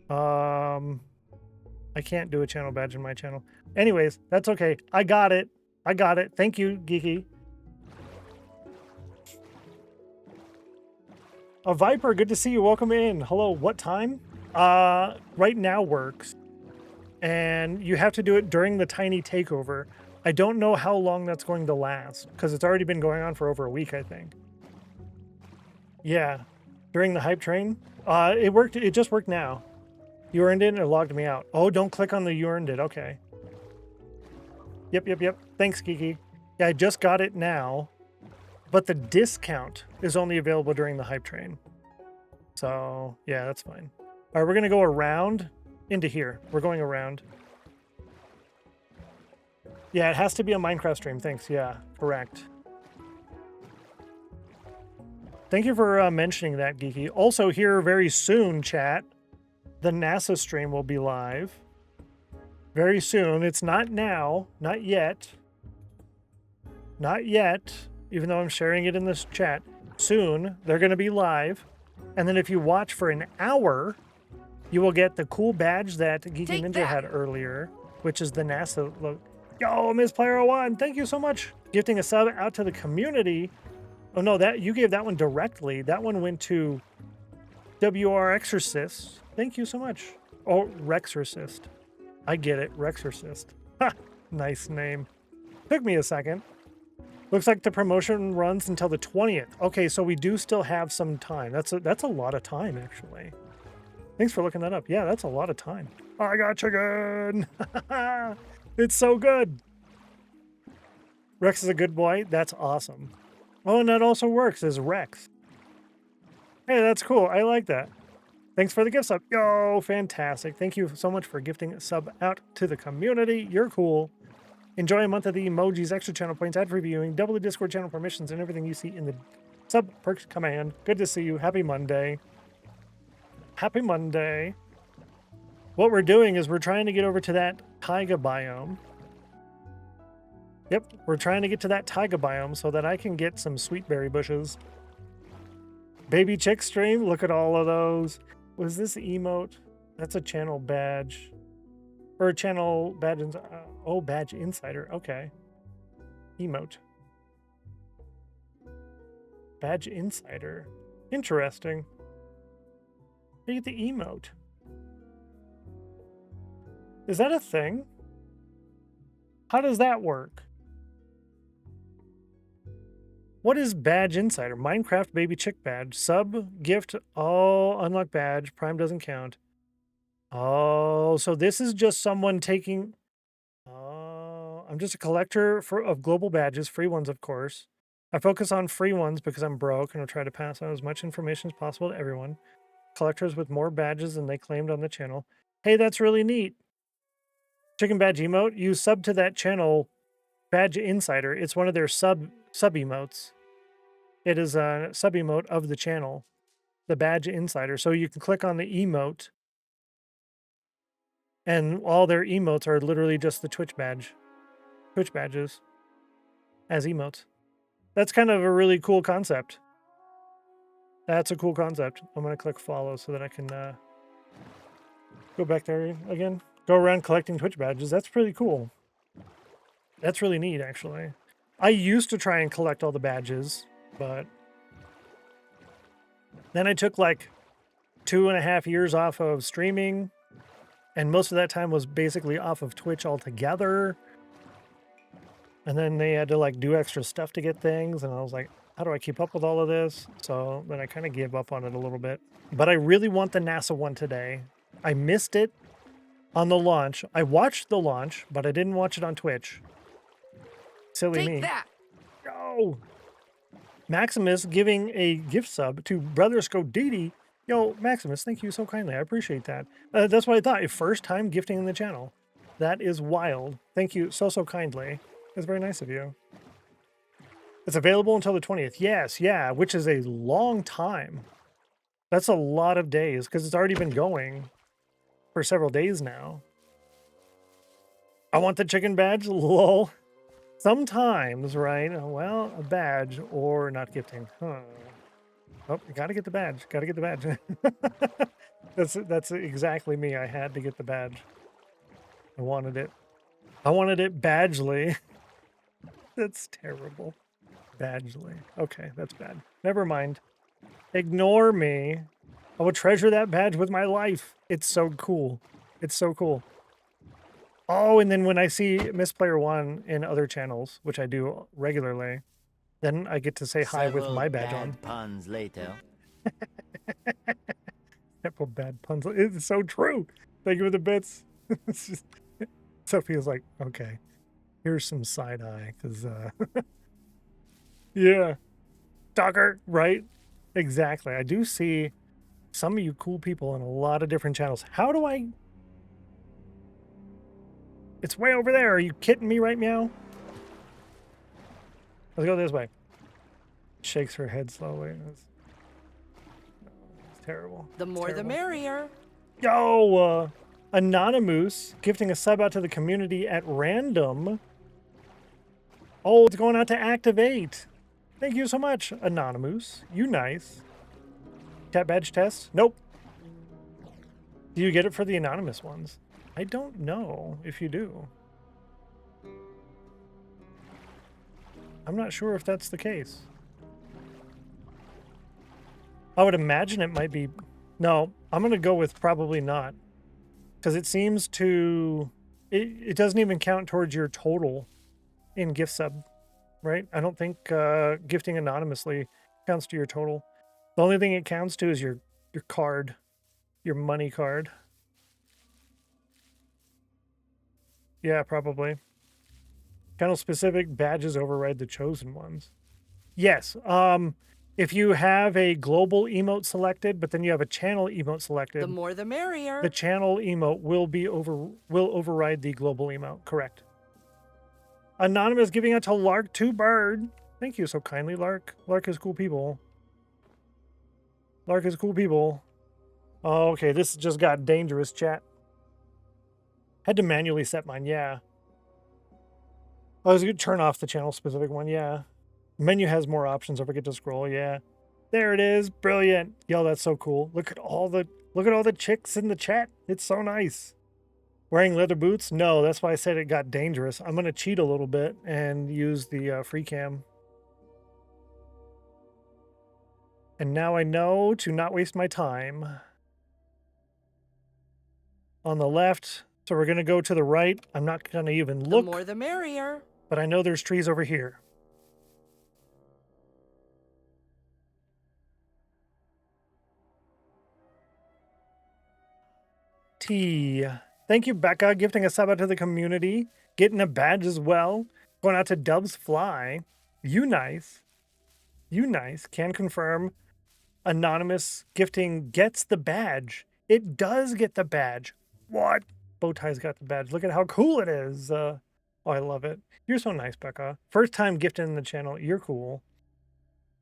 I can't do a channel badge in my channel. Anyways, that's okay. I got it. I got it. Thank you, Geeky. A Viper, good to see you. Welcome in. Hello, what time? Right now works. And you have to do it during the tiny takeover. I don't know how long that's going to last, because it's already been going on for over a week, I think. Yeah. During the hype train. It worked. It just worked now. You earned it and it logged me out. Oh, don't click on the you earned it. Okay. Yep. Thanks, Kiki. Yeah, I just got it now. But the discount is only available during the hype train. So, yeah, that's fine. All right, we're going to go around into here. We're going around. Yeah, it has to be a Minecraft stream. Thanks. Yeah, correct. Thank you for mentioning that, Geeky. Also, here very soon, chat, the NASA stream will be live. Very soon. It's not now. Not yet. Not yet, even though I'm sharing it in this chat. Soon, they're going to be live. And then if you watch for an hour, you will get the cool badge that Geeky Take Ninja that. had earlier, which is the NASA logo. Yo, Miss Player One, thank you so much. Gifting a sub out to the community. Oh no, that you gave that one directly. That one went to WR Exorcist. Thank you so much. Oh, Rexorcist. I get it, Rexorcist. Ha! Nice name. Took me a second. Looks like the promotion runs until the 20th. Okay, so we do still have some time. That's a lot of time, actually. Thanks for looking that up. Yeah, that's a lot of time. I got chicken. It's so good. Rex is a good boy. That's awesome. Oh, and that also works as Rex. Hey, that's cool. I like that. Thanks for the gift sub. Yo, fantastic. Thank you so much for gifting a sub out to the community. You're cool. Enjoy a month of the emojis, extra channel points, ad reviewing, double the Discord channel permissions, and everything you see in the sub perks command. Good to see you. Happy Monday. Happy Monday. What we're doing is we're trying to get over to that taiga biome. Yep, we're trying to get to that taiga biome so that I can get some sweet berry bushes. Baby chick stream, look at all of those. Was this emote? That's a channel badge. Or a channel badge. Oh, badge insider. Okay. Emote. Badge insider. Interesting. Look at the emote. Is that a thing? How does that work? What is badge insider? Minecraft baby chick badge. Sub, gift, oh, unlock badge. Prime doesn't count. Oh, so this is just someone taking... Oh, I'm just a collector of global badges, free ones, of course. I focus on free ones because I'm broke and I'll try to pass on as much information as possible to everyone. Collectors with more badges than they claimed on the channel. Hey, that's really neat. Chicken badge emote. You sub to that channel, Badge Insider. It's one of their sub emotes. It is a sub emote of the channel, the Badge Insider. So you can click on the emote, and all their emotes are literally just the Twitch badges as emotes. That's kind of a really cool concept. That's a cool concept. I'm going to click follow so that I can go back there again. Go around collecting Twitch badges. That's pretty cool. That's really neat, actually. I used to try and collect all the badges, but then I took like 2.5 years off of streaming, and most of that time was basically off of Twitch altogether. And then they had to like do extra stuff to get things, and I was like, how do I keep up with all of this? So then I kind of gave up on it a little bit. But I really want the NASA one today. I missed it on the launch. I watched the launch, but I didn't watch it on Twitch. Silly Take me. that. Yo! Maximus giving a gift sub to Brother Scodidi. Yo, Maximus, thank you so kindly. I appreciate that. That's what I thought. First time gifting in the channel. That is wild. Thank you so kindly. It's very nice of you. It's available until the 20th. Yes, yeah, which is a long time. That's a lot of days because it's already been going for several days now. I want the chicken badge. Lol. Sometimes, right? Well, a badge or not gifting. Huh. Oh, you gotta get the badge. Gotta get the badge. That's exactly me. I had to get the badge. I wanted it. I wanted it badgely. That's terrible. Badgely. Okay, that's bad. Never mind. Ignore me. I will treasure that badge with my life. It's so cool. It's so cool. Oh, and then when I see Miss Player One in other channels, which I do regularly, then I get to say hi with my badge on. Puns later. Several bad puns. It's so true. Thank you for the bits. It's just, Sophia's like, okay, here's some side eye, because yeah, stalker, right? Exactly. I do see Some of you cool people in a lot of different channels. How do I... It's way over there. Are you kidding me right now? Let's go this way. Shakes her head slowly. It's terrible. The more the merrier. Yo, Anonymous gifting a sub out to the community at random. Oh, it's going out to Activate. Thank you so much, Anonymous. You nice. Chat badge test? Nope. Do you get it for the anonymous ones? I don't know if you do. I'm not sure if that's the case. I would imagine it might be... No, I'm going to go with probably not. Because it seems to... It doesn't even count towards your total in gift sub, right? I don't think gifting anonymously counts to your total. The only thing it counts to is your card, your money card. Yeah, probably. Channel specific badges override the chosen ones. Yes. If you have a global emote selected, but then you have a channel emote selected, The more the merrier. the channel emote will override the global emote. Correct. Anonymous giving out to Lark 2 Bird. Thank you so kindly, Lark. Lark is cool people. Lark is cool people. Oh, okay, this just got dangerous, chat. Had to manually set mine, yeah. I was going to turn off the channel specific one, yeah. Menu has more options if I get to scroll, yeah. There it is, brilliant. Yo, that's so cool. Look at all the chicks in the chat. It's so nice. Wearing leather boots? No, that's why I said it got dangerous. I'm going to cheat a little bit and use the free cam. And now I know to not waste my time. On the left, so we're going to go to the right. I'm not going to even look. The more the merrier. But I know there's trees over here. T. Thank you, Becca, gifting a sub out to the community. Getting a badge as well. Going out to Dubs Fly. You nice. You nice. Can confirm. Anonymous gifting gets the badge. It does get the badge. What? Bowtie's got the badge. Look at how cool it is. Oh, I love it. You're so nice, Becca. First time gifting in the channel. You're cool.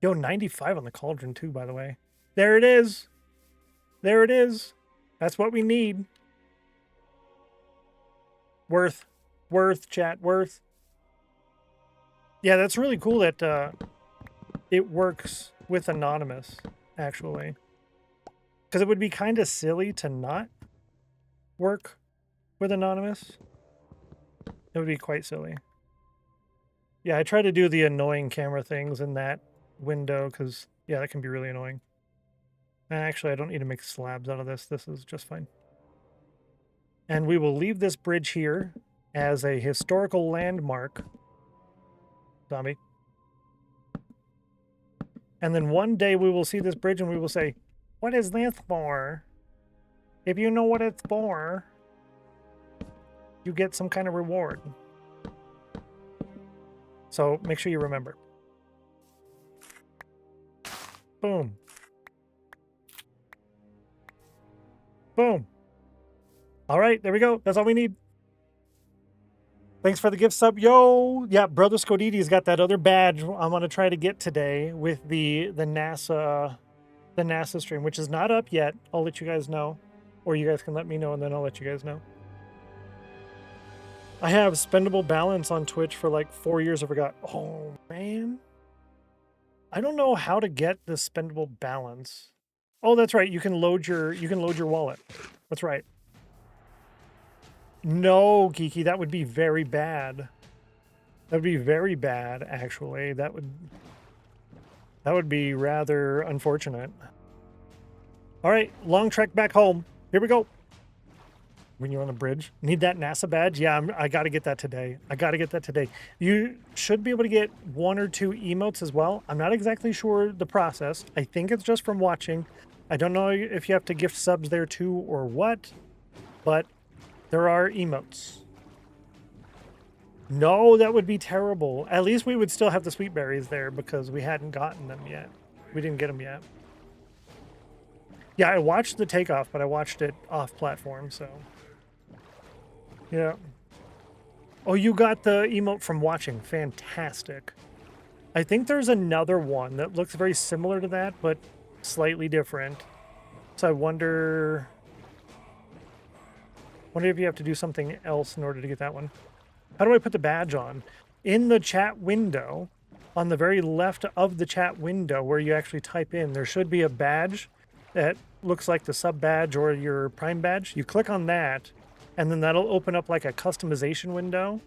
Yo, 95 on the cauldron too, by the way. There it is. There it is. That's what we need. Worth, chat, worth. Yeah, that's really cool that it works with Anonymous, actually. Because it would be kind of silly to not work with Anonymous. It would be quite silly. Yeah, I try to do the annoying camera things in that window because, yeah, that can be really annoying. Actually, I don't need to make slabs out of this. This is just fine. And we will leave this bridge here as a historical landmark. Zombie. And then one day we will see this bridge and we will say, what is this for? If you know what it's for, you get some kind of reward. So make sure you remember. Boom. Boom. All right, there we go. That's all we need. Thanks for the gift sub. Yo, yeah, Brother Scodidi's got that other badge I'm going to try to get today with the NASA stream, which is not up yet. I'll let you guys know. Or you guys can let me know, and then I'll let you guys know. I have spendable balance on Twitch for like 4 years. I forgot. Oh, man. I don't know how to get the spendable balance. Oh, that's right. You can load your wallet. That's right. No, Geeky, that would be very bad. That would be very bad, actually. That would be rather unfortunate. All right, long trek back home. Here we go. When you're on the bridge, need that NASA badge? Yeah, I got to get that today. I got to get that today. You should be able to get 1 or 2 emotes as well. I'm not exactly sure the process. I think it's just from watching. I don't know if you have to gift subs there too or what, but there are emotes. No, that would be terrible. At least we would still have the sweet berries there because we hadn't gotten them yet. We didn't get them yet. Yeah, I watched the takeoff, but I watched it off platform, so. Yeah. Oh, you got the emote from watching. Fantastic. I think there's another one that looks very similar to that, but slightly different. So I wonder if you have to do something else in order to get that one. How do I put the badge on? In the chat window, on the very left of the chat window where you actually type in, there should be a badge that looks like the sub badge or your prime badge. You click on that, and then that'll open up like a customization window.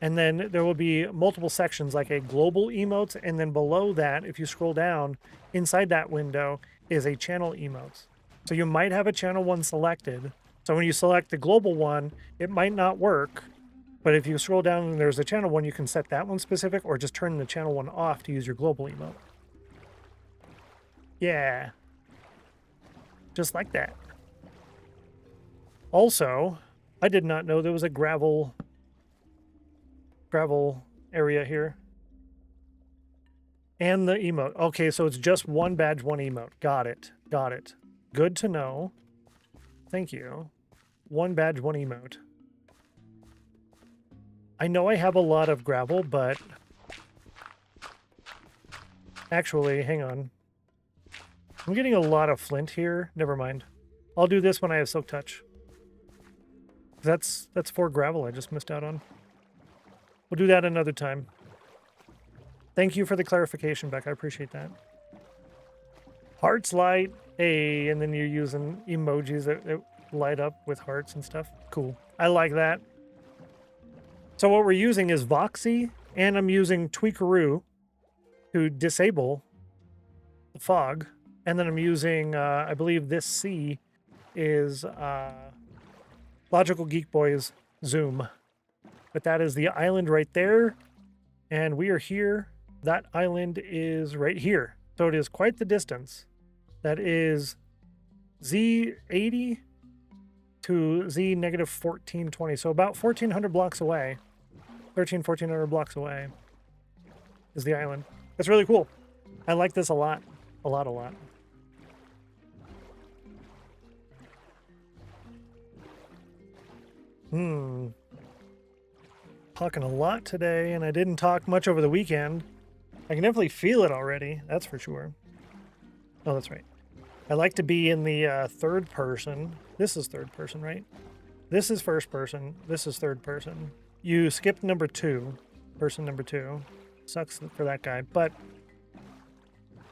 And then there will be multiple sections like a global emotes. And then below that, if you scroll down, inside that window is a channel emotes. So you might have a channel one selected. So when you select the global one, it might not work. But if you scroll down and there's a channel one, you can set that one specific or just turn the channel one off to use your global emote. Yeah. Just like that. Also, I did not know there was a gravel area here. And the emote. Okay, so it's just one badge, one emote. Got it. Got it. Good to know. Thank you. One badge, one emote. I know I have a lot of gravel, but actually, hang on. I'm getting a lot of flint here. Never mind. I'll do this when I have Silk Touch. That's 4 gravel I just missed out on. We'll do that another time. Thank you for the clarification, Beck. I appreciate that. Hearts light, and then you're using emojis that light up with hearts and stuff. Cool. I like that. So what we're using is Voxy, and I'm using Tweakaroo to disable the fog. And then I'm using, I believe this C is Logical Geek Boy's Zoom. But that is the island right there. And we are here. That island is right here. So it is quite the distance. That is Z80 to Z negative 1420. So about 1,400 blocks away. 1,400 blocks away is the island. It's really cool. I like this a lot. A lot. Talking a lot today, and I didn't talk much over the weekend. I can definitely feel it already, that's for sure. Oh, that's right. I like to be in the third person. This is third person, right? This is first person. This is third person. You skipped number 2. Person number 2. Sucks for that guy, but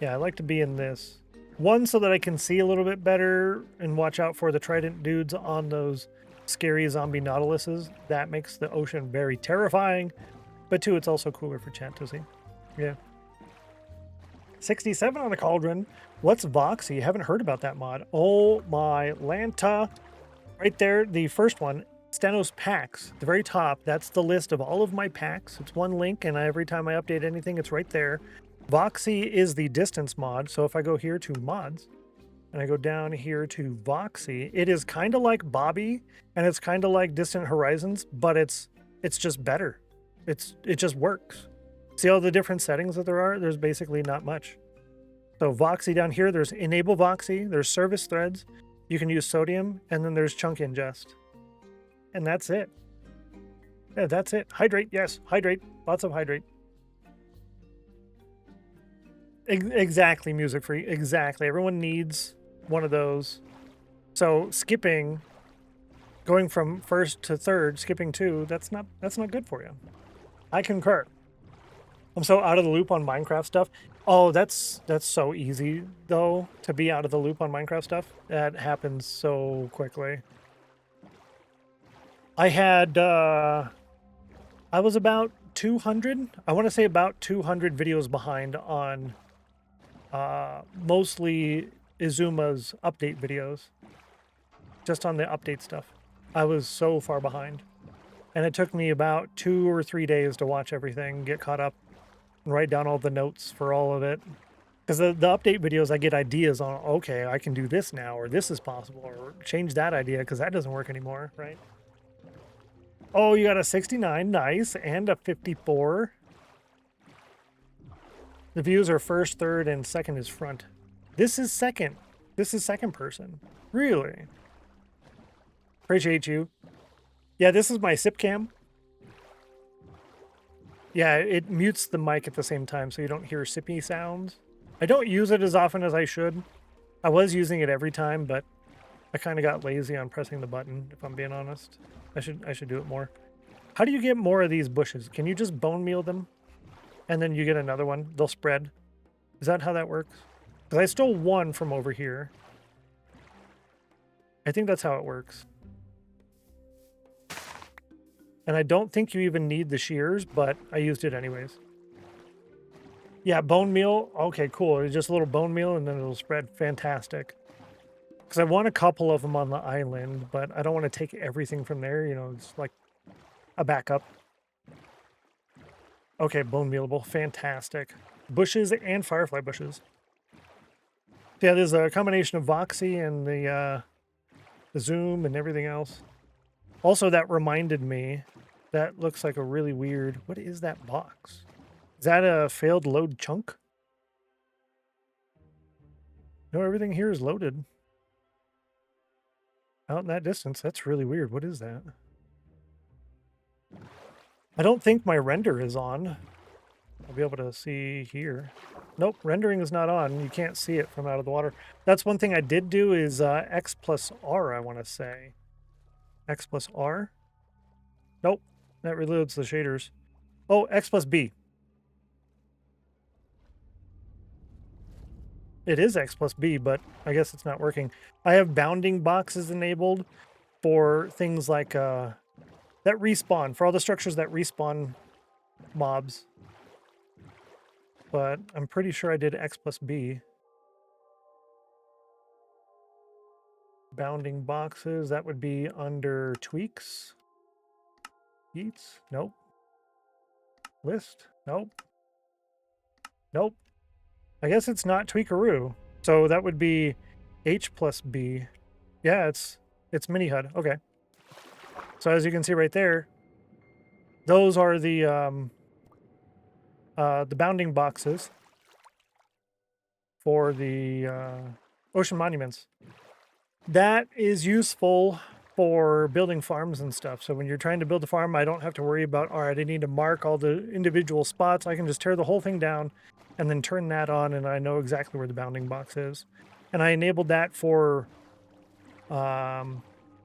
yeah, I like to be in this. One, so that I can see a little bit better and watch out for the trident dudes on those scary zombie nautiluses. That makes the ocean very terrifying. But 2, it's also cooler for chat to see. Yeah. 67 on the cauldron. What's Voxy? Haven't heard about that mod. Oh my Lanta. Right there, the first one, Stennos packs. The very top, that's the list of all of my packs. It's one link, and every time I update anything, it's right there. Voxy is the distance mod. So if I go here to mods, and I go down here to Voxy, it is kind of like Bobby, and it's kind of like Distant Horizons, but it's just better. It just works. See all the different settings that there are? There's basically not much. So Voxy down here, there's Enable Voxy, there's Service Threads, you can use Sodium, and then there's Chunk Ingest. And that's it. Yeah, that's it. Hydrate, yes, hydrate. Lots of hydrate. Exactly, Music Free. Exactly. Everyone needs one of those. So skipping, going from first to third, skipping 2, that's not good for you. I concur. I'm so out of the loop on Minecraft stuff. Oh, that's so easy though, to be out of the loop on Minecraft stuff. That happens so quickly. I had I was about 200, I want to say about 200 videos behind on mostly Izuma's update videos. Just on the update stuff. I was so far behind. And it took me about 2 or 3 days to watch everything, get caught up, and write down all the notes for all of it. Because the update videos, I get ideas on, okay, I can do this now, or this is possible, or change that idea, because that doesn't work anymore, right? Oh, you got a 69, nice, and a 54. The views are first, third, and second is front. This is second. This is second person. Really? Appreciate you. Yeah, this is my sip cam. Yeah, it mutes the mic at the same time so you don't hear sippy sounds. I don't use it as often as I should. I was using it every time, but I kind of got lazy on pressing the button, if I'm being honest. I should do it more. How do you get more of these bushes? Can you just bone meal them? And then you get another one? They'll spread? Is that how that works? Because I stole one from over here. I think that's how it works. And I don't think you even need the shears, but I used it anyways. Yeah, bone meal. Okay, cool. It's just a little bone meal and then it'll spread. Fantastic. Because I want a couple of them on the island, but I don't want to take everything from there. You know, it's like a backup. Okay, bone mealable. Fantastic. Bushes and firefly bushes. Yeah, there's a combination of Voxy and the zoom and everything else. Also, that reminded me, that looks like a really weird... What is that box? Is that a failed load chunk? No, everything here is loaded. Out in that distance. That's really weird. What is that? I don't think my render is on. I'll be able to see here. Nope, rendering is not on. You can't see it from out of the water. That's one thing I did do is X plus R, I want to say. X plus R? Nope, that reloads the shaders. Oh, X plus B. It is X plus B, but I guess it's not working. I have bounding boxes enabled for things like that respawn, for all the structures that respawn mobs. But I'm pretty sure I did X plus B. Bounding boxes, that would be under tweaks. Eats? Nope. List? Nope. Nope. I guess it's not tweakaroo. So that would be H plus B. Yeah, it's mini HUD. Okay. So as you can see right there, those are the bounding boxes for the ocean monuments. That is useful for building farms and stuff. So when you're trying to build a farm, I don't have to worry about, all right, I need to mark all the individual spots. I can just tear the whole thing down and then turn that on, and I know exactly where the bounding box is. And I enabled that for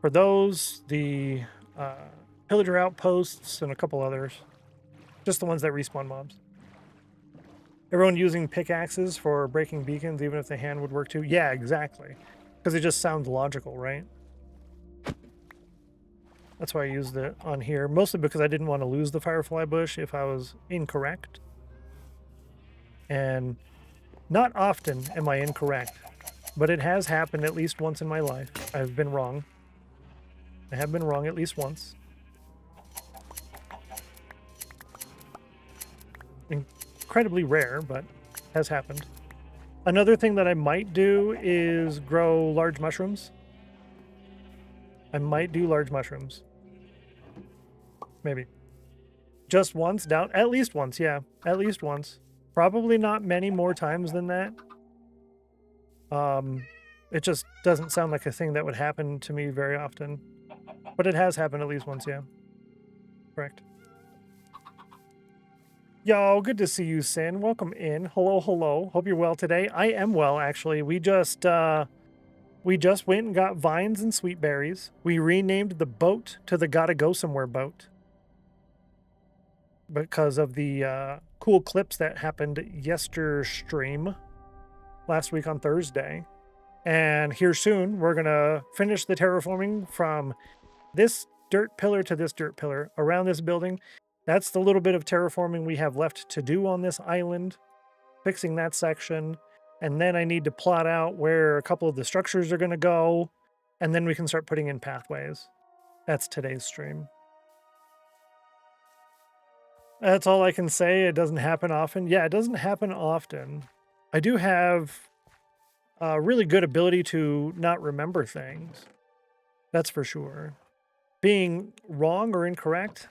those, the pillager outposts, and a couple others. Just the ones that respawn mobs. Everyone using pickaxes for breaking beacons, even if the hand would work too? Yeah, exactly. Because it just sounds logical, right? That's why I used it on here. Mostly because I didn't want to lose the firefly bush if I was incorrect. And not often am I incorrect. But it has happened at least once in my life. I've been wrong. I have been wrong at least once. Incredibly rare, but has happened. Another thing that I might do is grow large mushrooms. I might do large mushrooms. Maybe. Just once? Down? At least once, yeah. At least once. Probably not many more times than that. It just doesn't sound like a thing that would happen to me very often. But it has happened at least once, yeah. Correct. Yo, good to see you, Sin. Welcome in. Hello, hello. Hope you're well today. I am well, actually. We just went and got vines and sweet berries. We renamed the boat to the Gotta Go Somewhere boat because of the cool clips that happened yesterstream last week on Thursday. And here soon, we're going to finish the terraforming from this dirt pillar to this dirt pillar around this building. That's the little bit of terraforming we have left to do on this island, fixing that section. And then I need to plot out where a couple of the structures are going to go, and then we can start putting in pathways. That's today's stream. That's all I can say. It doesn't happen often. Yeah, it doesn't happen often. I do have a really good ability to not remember things. That's for sure. Being wrong or incorrect,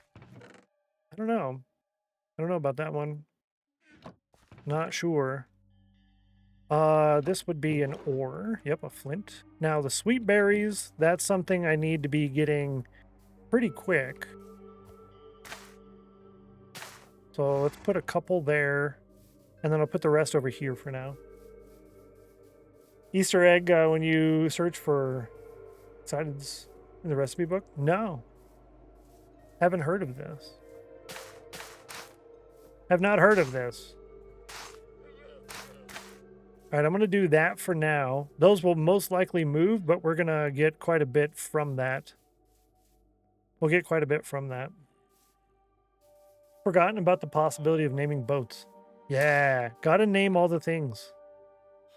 I don't know. I don't know about that one. Not sure. This would be an ore. Yep, a flint. Now the sweet berries, that's something I need to be getting pretty quick. So let's put a couple there, and then I'll put the rest over here for now. Easter egg when you search for sides in the recipe book? No. Haven't heard of this. Have not heard of this. All right, I'm going to do that for now. Those will most likely move, but we're going to get quite a bit from that. We'll get quite a bit from that. Forgotten about the possibility of naming boats. Yeah, got to name all the things.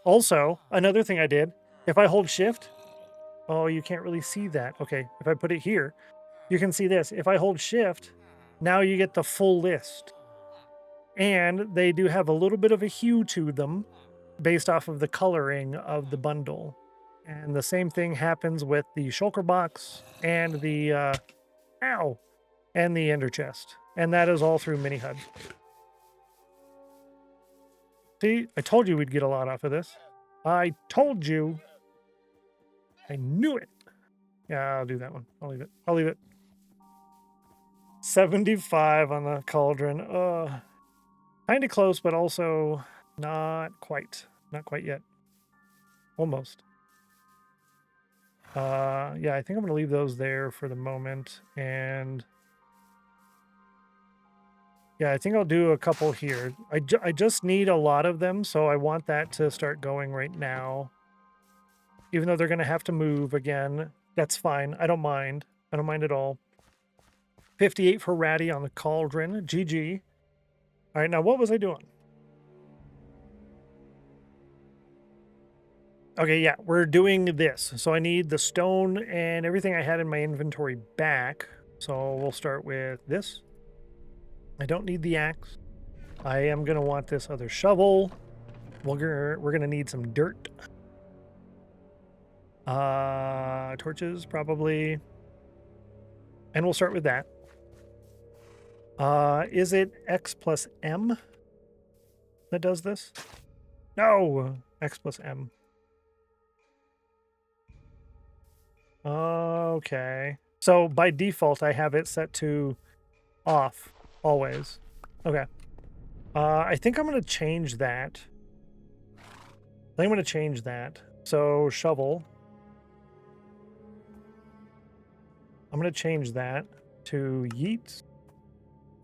Also, another thing I did, if I hold shift, oh, you can't really see that. Okay, if I put it here, you can see this. If I hold shift, now you get the full list. And they do have a little bit of a hue to them based off of the coloring of the bundle. And the same thing happens with the shulker box and the, and the ender chest. And that is all through mini HUD. See, I told you we'd get a lot off of this. I told you. I knew it. Yeah, I'll do that one. I'll leave it. I'll leave it. 75 on the cauldron. Kind of close, but also not quite. Not quite yet. Almost. Yeah, I think I'm going to leave those there for the moment. And yeah, I think I'll do a couple here. I just need a lot of them, so I want that to start going right now. Even though they're going to have to move again. That's fine. I don't mind. I don't mind at all. 58 for Ratty on the cauldron. GG. All right, now what was I doing? Okay, yeah, we're doing this. So I need the stone and everything I had in my inventory back. So we'll start with this. I don't need the axe. I am going to want this other shovel. We're going to need some dirt. Torches, probably. And we'll start with that. Is it X plus M that does this? No! X plus M. Okay. So by default, I have it set to off always. Okay. I think I'm going to change that. I think I'm going to change that. So shovel. I'm going to change that to yeet.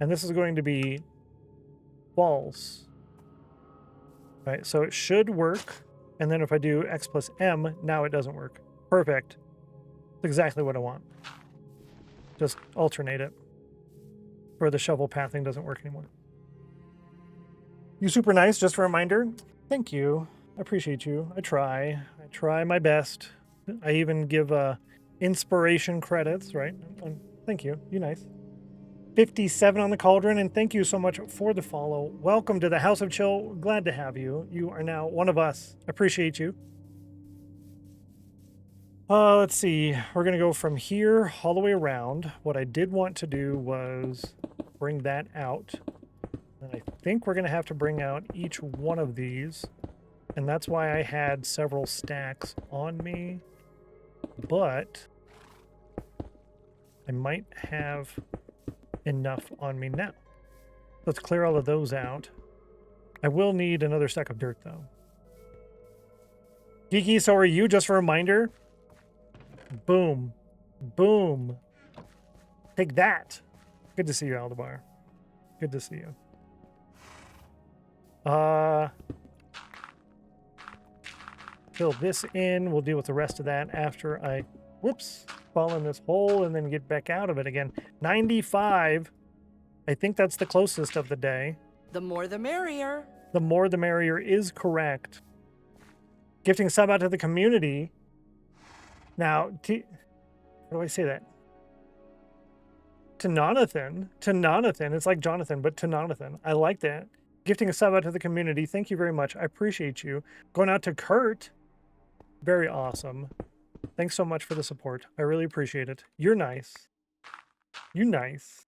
And this is going to be false. Right, so it should work. And then if I do X plus M, now it doesn't work. Perfect. That's exactly what I want. Just alternate it. Or the shovel pathing doesn't work anymore. You super nice, just a reminder. Thank you. I appreciate you. I try my best. I even give inspiration credits, right? Thank you. You nice. 57 on the cauldron, and thank you so much for the follow. Welcome to the House of Chill. Glad to have you. You are now one of us. Appreciate you. Let's see. We're going to go from here all the way around. What I did want to do was bring that out. And I think we're going to have to bring out each one of these. And that's why I had several stacks on me. But I might have enough on me now. Let's clear all of those out. I will need another stack of dirt, though. Geeky, so are you? Just a reminder. Boom. Boom. Take that. Good to see you, Aldebar. Good to see you. Fill this in. We'll deal with the rest of that after I, whoops, fall in this hole and then get back out of it again. 95. I think that's the closest of the day. The more the merrier. The more the merrier is correct. Gifting sub out to the community. Now, how do I say that? To Nonathan. It's like Jonathan, but to Nonathan. I like that. Gifting a sub out to the community. Thank you very much. I appreciate you. Going out to Kurt. Very awesome. Thanks so much for the support. I really appreciate it. You're nice. You nice.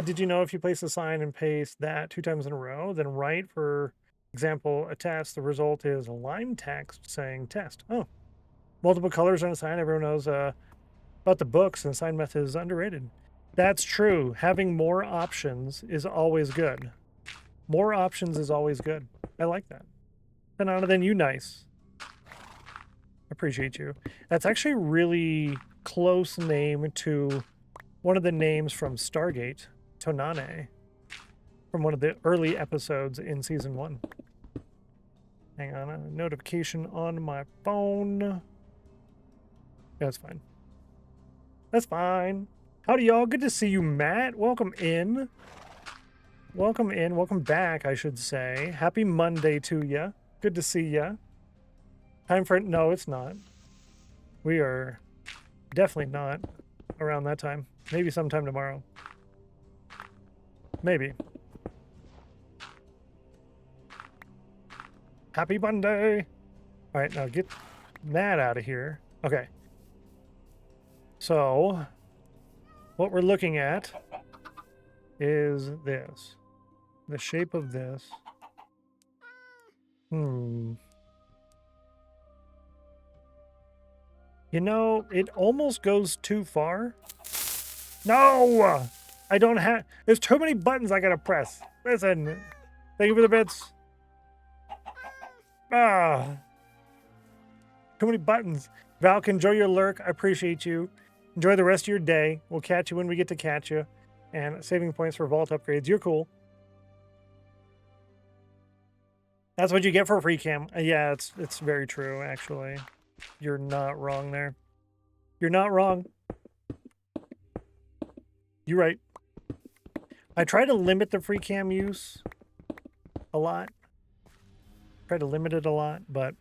Did you know if you place a sign and paste that 2 times in a row, then write for Example, a test. The result is a line text saying test. Oh, multiple colors on a sign. Everyone knows about the books, and the sign method is underrated. That's true. Having more options is always good. More options is always good. I like that. Banana, then you nice. Appreciate you. That's actually a really close name to one of the names from Stargate, Tonane, from one of the early episodes in season 1. Hang on, a notification on my phone. That's fine. That's fine. Howdy, y'all. Good to see you, Matt. Welcome in. Welcome in. Welcome back, I should say. Happy Monday to ya. Good to see ya. Time for... No, it's not. We are definitely not around that time. Maybe sometime tomorrow. Maybe. Happy Monday. All right, now get that out of here. Okay. So, what we're looking at is this. The shape of this. You know, it almost goes too far. No! I don't have... There's too many buttons I gotta press. Listen. Thank you for the bits. Ah. Too many buttons. Valk, enjoy your lurk. I appreciate you. Enjoy the rest of your day. We'll catch you when we get to catch you. And saving points for vault upgrades. You're cool. That's what you get for a free cam. Yeah, it's very true, actually. You're not wrong there. You're not wrong. You're right. I try to limit the free cam use a lot. Try to limit it a lot, but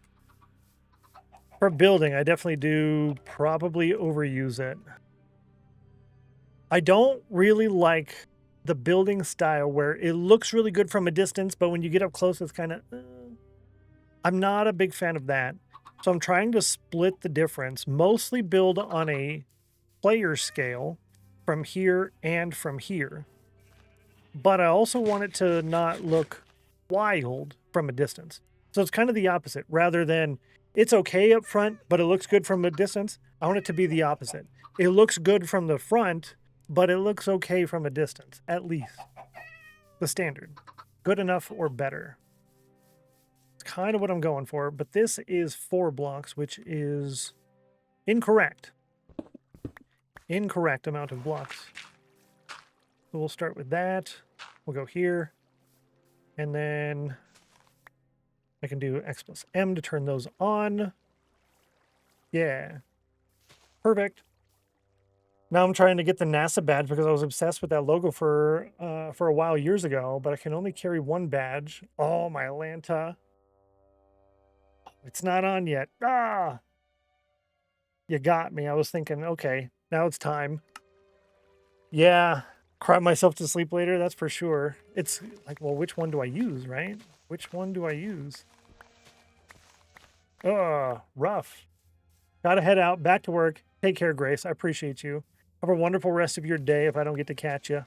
for building, I definitely do probably overuse it. I don't really like the building style where it looks really good from a distance, but when you get up close, it's kind of... I'm not a big fan of that. So I'm trying to split the difference, mostly build on a player scale from here and from here. But I also want it to not look wild from a distance. So it's kind of the opposite. Rather than it's okay up front, but it looks good from a distance, I want it to be the opposite. It looks good from the front, but it looks okay from a distance, at least. The standard. Good enough or better. It's kind of what I'm going for, but this is 4 blocks, which is incorrect. Incorrect amount of blocks. So we'll start with that. We'll go here. And then I can do X plus M to turn those on. Yeah. Perfect. Now I'm trying to get the NASA badge because I was obsessed with that logo for a while years ago, but I can only carry 1 badge. Oh, my Atlanta. It's not on yet. Ah! You got me. I was thinking, okay, now it's time. Yeah. Cry myself to sleep later, that's for sure. It's like, well, which one do I use, right? Which one do I use? Rough. Gotta head out, back to work. Take care, Grace. I appreciate you. Have a wonderful rest of your day if I don't get to catch you.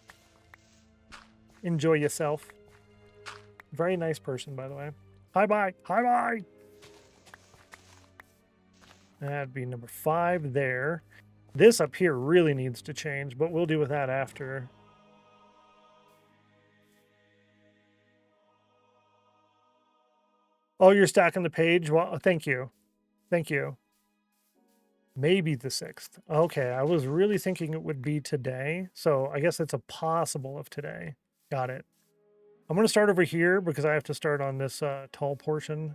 Enjoy yourself. Very nice person, by the way. Hi-bye. Hi-bye. That'd be number 5 there. This up here really needs to change, but we'll deal with that after. Oh, you're stacking the page? Well, thank you. Thank you. Maybe the 6th. Okay, I was really thinking it would be today. So I guess it's a possible of today. Got it. I'm going to start over here because I have to start on this tall portion.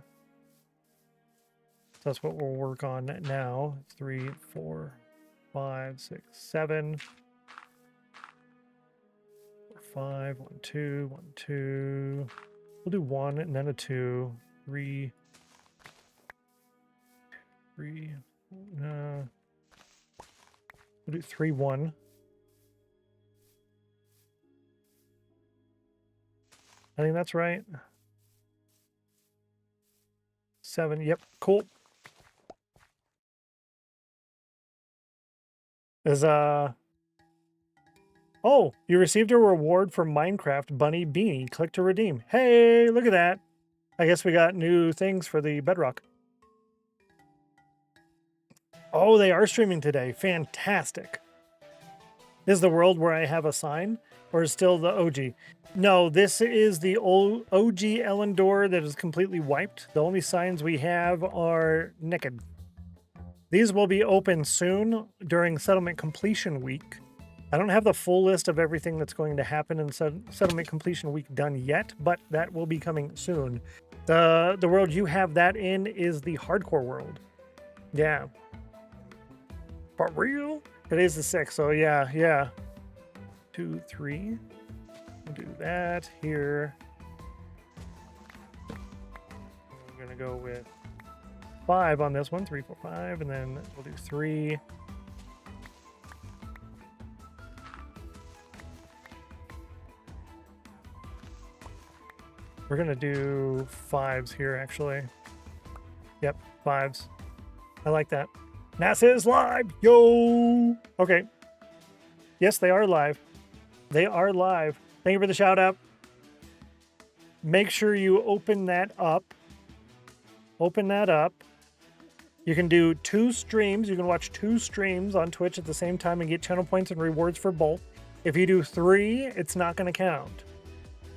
So that's what we'll work on now. 3, 4, 5, 6, 7. 5, 1, 2, 1, 2. We'll do 1 and then a 2. 3. 3. We'll do 3, 1. I think that's right. 7. Yep. Cool. Is oh, you received a reward from Minecraft Bunny Beanie. Click to redeem. Hey, look at that. I guess we got new things for the Bedrock. Oh, they are streaming today. Fantastic. This is the world where I have a sign, or is still the OG? No, this is the old OG Elendor that is completely wiped. The only signs we have are naked. These will be open soon during settlement completion week. I don't have the full list of everything that's going to happen in settlement completion week done yet, but that will be coming soon. The world you have that in is the hardcore world. Yeah. For real? Today's the 6th, so yeah. 2, 3. We'll do that here. We're gonna go with 5 on this one. 3, 4, 5, and then we'll do 3. We're gonna do 5s here, actually. Yep, 5s. I like that. NASA is live, yo! Okay. Yes, they are live. They are live. Thank you for the shout out. Make sure you open that up. Open that up. You can do 2 streams. You can watch 2 streams on Twitch at the same time and get channel points and rewards for both. If you do 3, it's not going to count.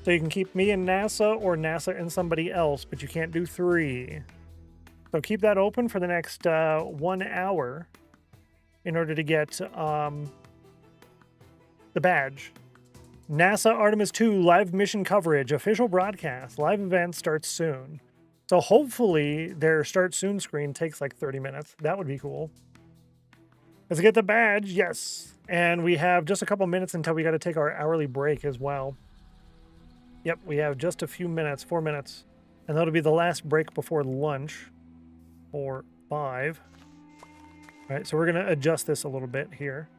So you can keep me and NASA or NASA and somebody else, but you can't do 3. So keep that open for the next 1 hour in order to get the badge. NASA Artemis 2 live mission coverage, official broadcast, live event starts soon. So hopefully their start soon screen takes like 30 minutes. That would be cool. Let's get the badge, yes. And we have just a couple minutes until we got to take our hourly break as well. Yep, we have just a few minutes, 4 minutes. And that'll be the last break before lunch. 4, 5. All right, so we're going to adjust this a little bit here.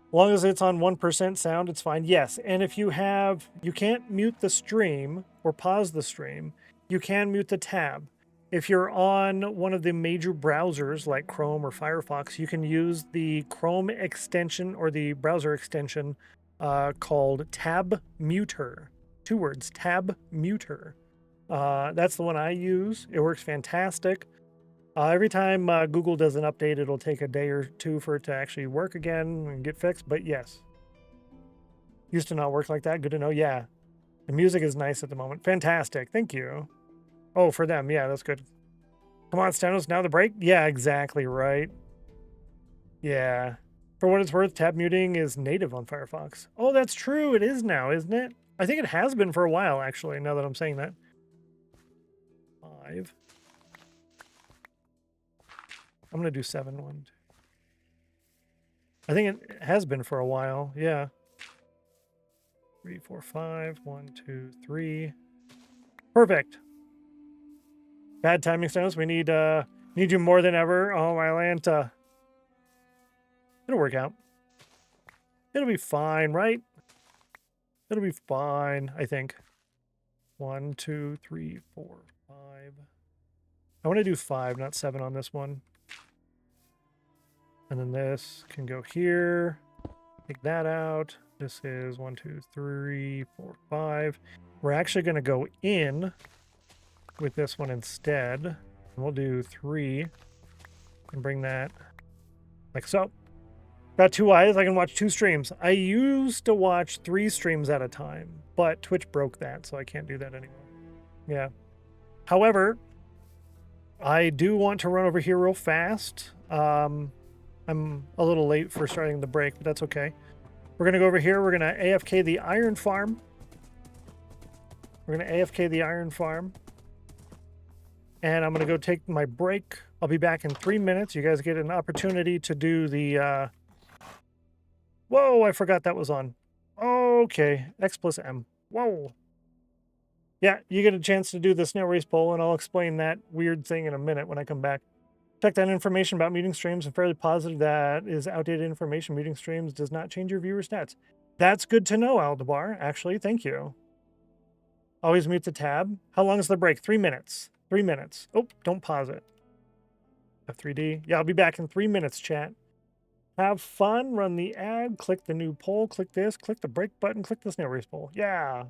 As long as it's on 1% sound, it's fine. Yes, and if you can't mute the stream or pause the stream, you can mute the tab. If you're on one of the major browsers like Chrome or Firefox, you can use the Chrome extension or the browser extension called Tab Muter. 2 words, Tab Muter. That's the one I use. It works fantastic. Every time Google does an update, it'll take a day or 2 for it to actually work again and get fixed. But yes, used to not work like that. Good to know. Yeah, the music is nice at the moment. Fantastic. Thank you. Oh, for them. Yeah, that's good. Come on, Stennos. Now the break. Yeah, exactly right. Yeah. For what it's worth, tab muting is native on Firefox. Oh, that's true. It is now, isn't it? I think it has been for a while, actually, now that I'm saying that. 5. I'm going to do 7. 1, 2. I think it has been for a while. Yeah. 3, 4, 5. 1, 2, 3. Perfect. Bad timing, Stennos. We need you more than ever. Oh, my Lanta. It'll work out. It'll be fine, right? It'll be fine, I think. 1, 2, 3, 4, 5. I want to do 5, not 7 on this one. And then this can go here. Take that out. This is 1, 2, 3, 4, 5. We're actually going to go in with this one instead. And we'll do 3 and bring that like so. Got 2 eyes. I can watch 2 streams. I used to watch 3 streams at a time, but Twitch broke that, so I can't do that anymore. Yeah. However, I do want to run over here real fast. I'm a little late for starting the break, but that's okay. We're going to go over here. We're going to AFK the iron farm. We're going to AFK the iron farm. And I'm going to go take my break. I'll be back in 3 minutes. You guys get an opportunity to do the... Whoa, I forgot that was on. Okay, X plus M. Whoa. Yeah, you get a chance to do the snail race poll, and I'll explain that weird thing in a minute when I come back. Check that information about muting streams. I'm fairly positive that is outdated information. Muting streams does not change your viewer stats. That's good to know, Aldebar. Actually, thank you. Always mute the tab. How long is the break? 3 minutes. 3 minutes. Oh, don't pause it. F3D. Yeah, I'll be back in 3 minutes, chat. Have fun. Run the ad. Click the new poll. Click this. Click the break button. Click the snail race poll. Yeah.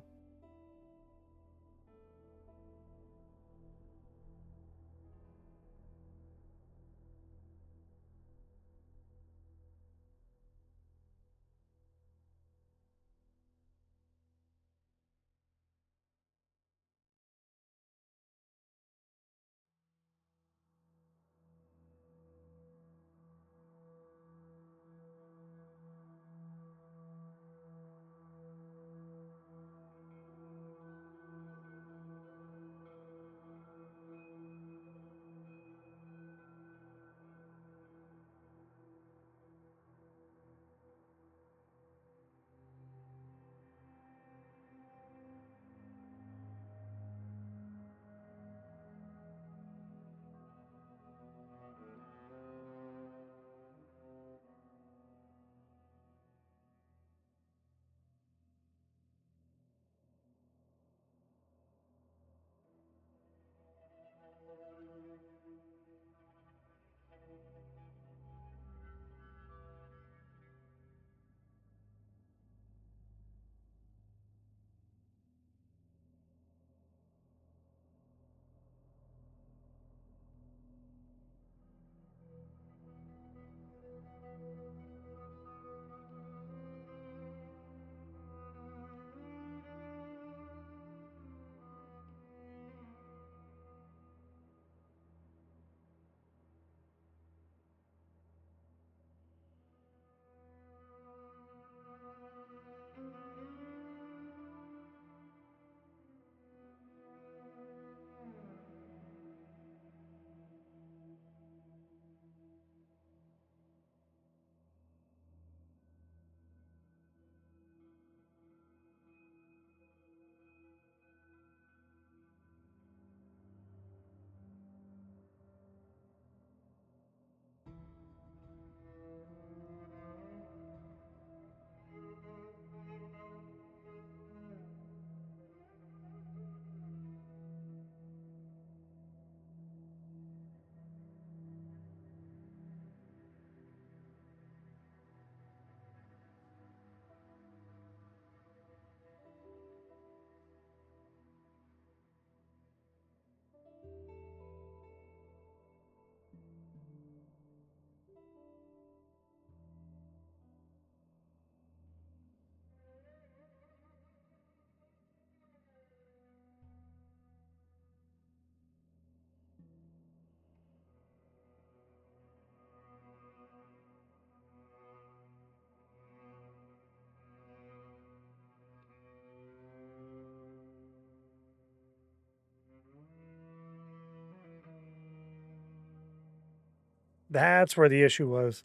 That's where the issue was.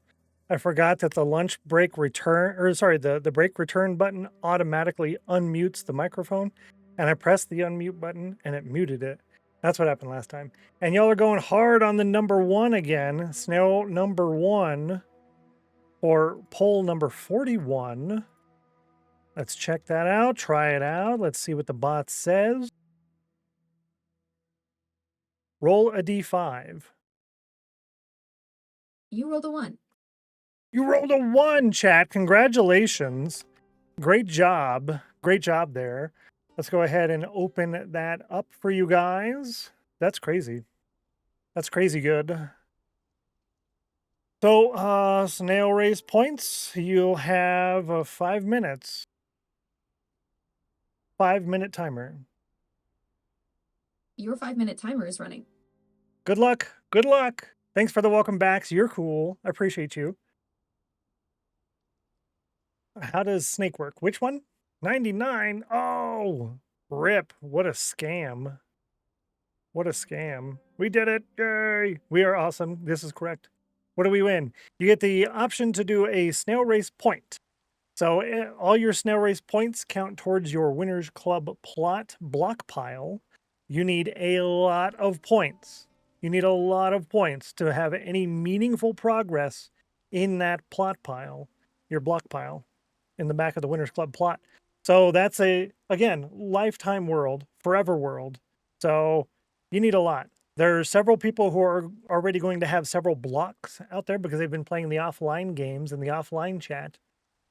I forgot that the lunch break return, or sorry, the break return button automatically unmutes the microphone. And I pressed the unmute button and it muted it. That's what happened last time. And y'all are going hard on the number 1 again. Snail number 1 or poll number 41. Let's check that out. Try it out. Let's see what the bot says. Roll a d5. You rolled a 1. You rolled a 1, chat. Congratulations. Great job. Great job there. Let's go ahead and open that up for you guys. That's crazy. That's crazy good. So, snail race points. You'll have 5 minutes. 5-minute timer. Your 5-minute timer is running. Good luck. Good luck. Thanks for the welcome backs. You're cool. I appreciate you. How does snake work? Which one? 99. Oh, rip. What a scam. What a scam. We did it. Yay. We are awesome. This is correct. What do we win? You get the option to do a snail race point. So all your snail race points count towards your Winners Club plot block pile. You need a lot of points. You need a lot of points to have any meaningful progress in that plot pile, your block pile, in the back of the Winners Club plot. So that's again, lifetime world, forever world. So you need a lot. There are several people who are already going to have several blocks out there because they've been playing the offline games and the offline chat,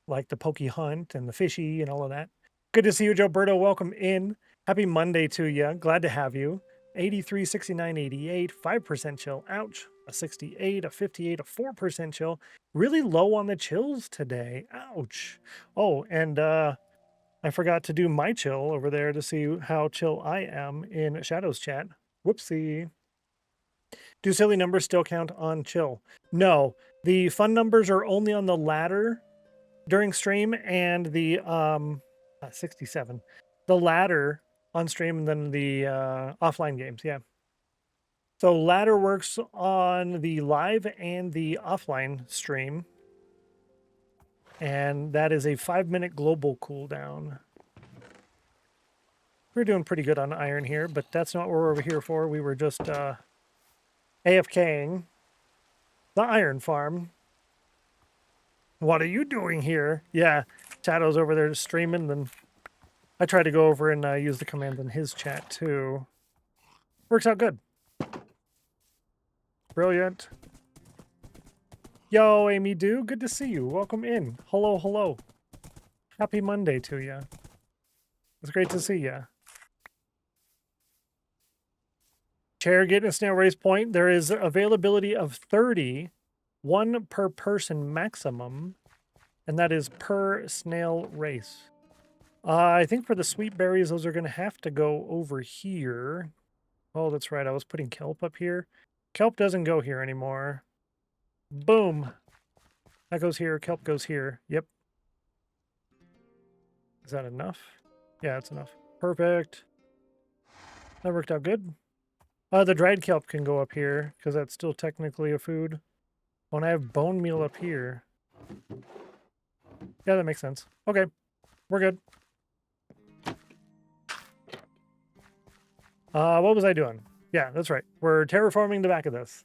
like the Pokey Hunt and the Fishy and all of that. Good to see you, Gilberto. Welcome in. Happy Monday to you. Glad to have you. 83, 69, 88, 5% chill. Ouch. A 68, a 58, a 4% chill. Really low on the chills today. Ouch. Oh, and I forgot to do my chill over there to see how chill I am in Shadow's chat. Whoopsie. Do silly numbers still count on chill? No. The fun numbers are only on the ladder during stream, and the 67. The ladder on stream, and then the offline games, yeah. So ladder works on the live and the offline stream. And that is a 5-minute global cooldown. We're doing pretty good on iron here, but that's not what we're over here for. We were just AFKing the iron farm. What are you doing here? Yeah, Shadow's over there just streaming. Then I tried to go over and use the command in his chat too. Works out good. Brilliant. Yo, Amy Doo, good to see you. Welcome in. Hello, hello. Happy Monday to you. It's great to see you. Chair getting a snail race point. There is availability of 30, 1 per person maximum, and that is per snail race. I think for the sweet berries, those are going to have to go over here. Oh, that's right. I was putting kelp up here. Kelp doesn't go here anymore. Boom. That goes here. Kelp goes here. Yep. Is that enough? Yeah, that's enough. Perfect. That worked out good. The dried kelp can go up here because that's still technically a food. When I have bone meal up here. Yeah, that makes sense. Okay. We're good. What was I doing? Yeah, that's right. We're terraforming the back of this.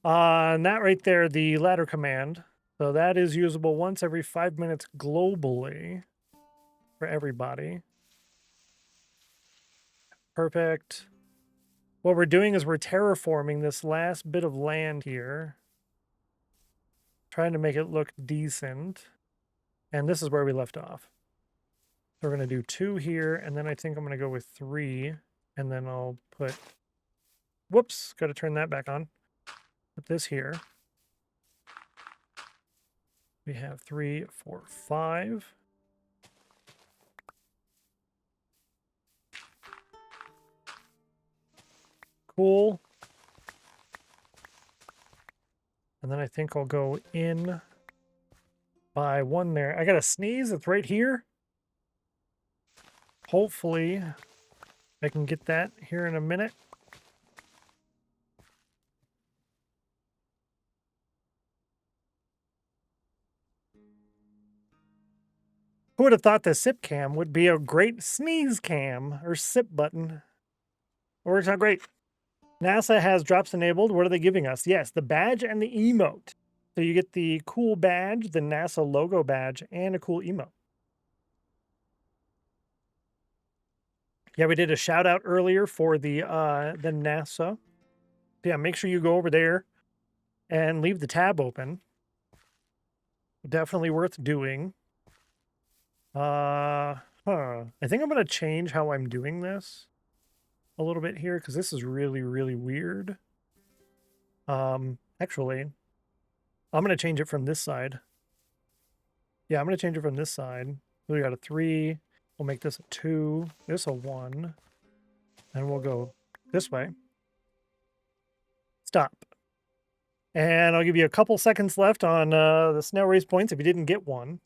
And that right there, the ladder command. So that is usable once every 5 minutes globally for everybody. Perfect. What we're doing is we're terraforming this last bit of land here. Trying to make it look decent. And this is where we left off. So we're going to do 2 here, and then I think I'm going to go with 3. And then I'll put... Whoops, got to turn that back on. Put this here. We have 3, 4, 5. Cool. And then I think I'll go in by 1 there. I got a sneeze. It's right here. Hopefully I can get that here in a minute. Who would have thought the sip cam would be a great sneeze cam or sip button? It works out great. NASA has drops enabled. What are they giving us? Yes, the badge and the emote. So you get the cool badge, the NASA logo badge, and a cool emote. Yeah, we did a shout out earlier for the NASA. Yeah, make sure you go over there and leave the tab open. Definitely worth doing. I think I'm gonna change how I'm doing this a little bit here because this is really, really weird. Actually, I'm gonna change it from this side. Yeah, I'm gonna change it from this side. We got a 3. We'll make this a 2. This a 1. And we'll go this way. Stop. And I'll give you a couple seconds left on the snail race points if you didn't get one.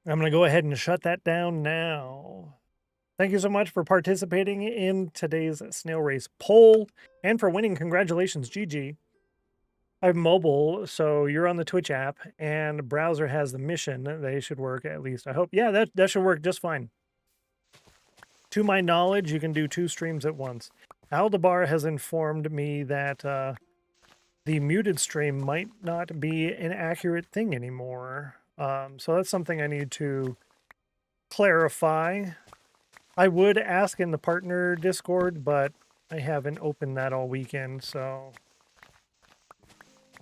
I'm going to go ahead and shut that down now. Thank you so much for participating in today's snail race poll and for winning. Congratulations, GG. I'm mobile, so you're on the Twitch app and browser has the mission. They should work at least. I hope. Yeah, that should work just fine. To my knowledge, you can do 2 streams at once. Aldebar has informed me that the muted stream might not be an accurate thing anymore. So that's something I need to clarify. I would ask in the partner Discord, but I haven't opened that all weekend, so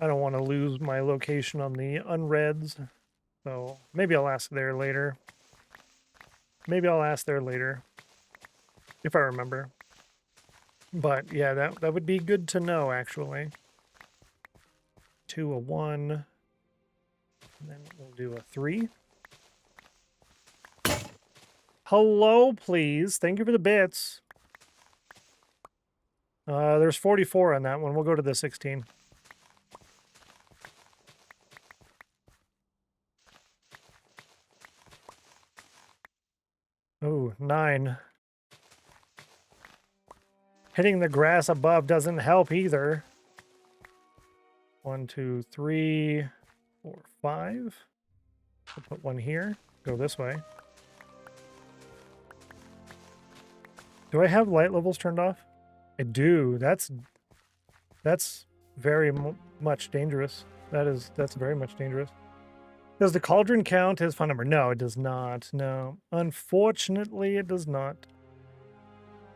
I don't want to lose my location on the unreads. So maybe I'll ask there later. Maybe I'll ask there later, if I remember. But yeah, that would be good to know, actually. 2, a 1. And then we'll do a 3. Hello, please. Thank you for the bits. There's 44 on that one. We'll go to the 16. Oh, 9. Hitting the grass above doesn't help either. 1, 2, 3, 4, 5. I'll put 1 here. Go this way. Do I have light levels turned off? I do. That's very much dangerous. That's very much dangerous. Does the cauldron count as phone number? No, it does not. No. Unfortunately, it does not.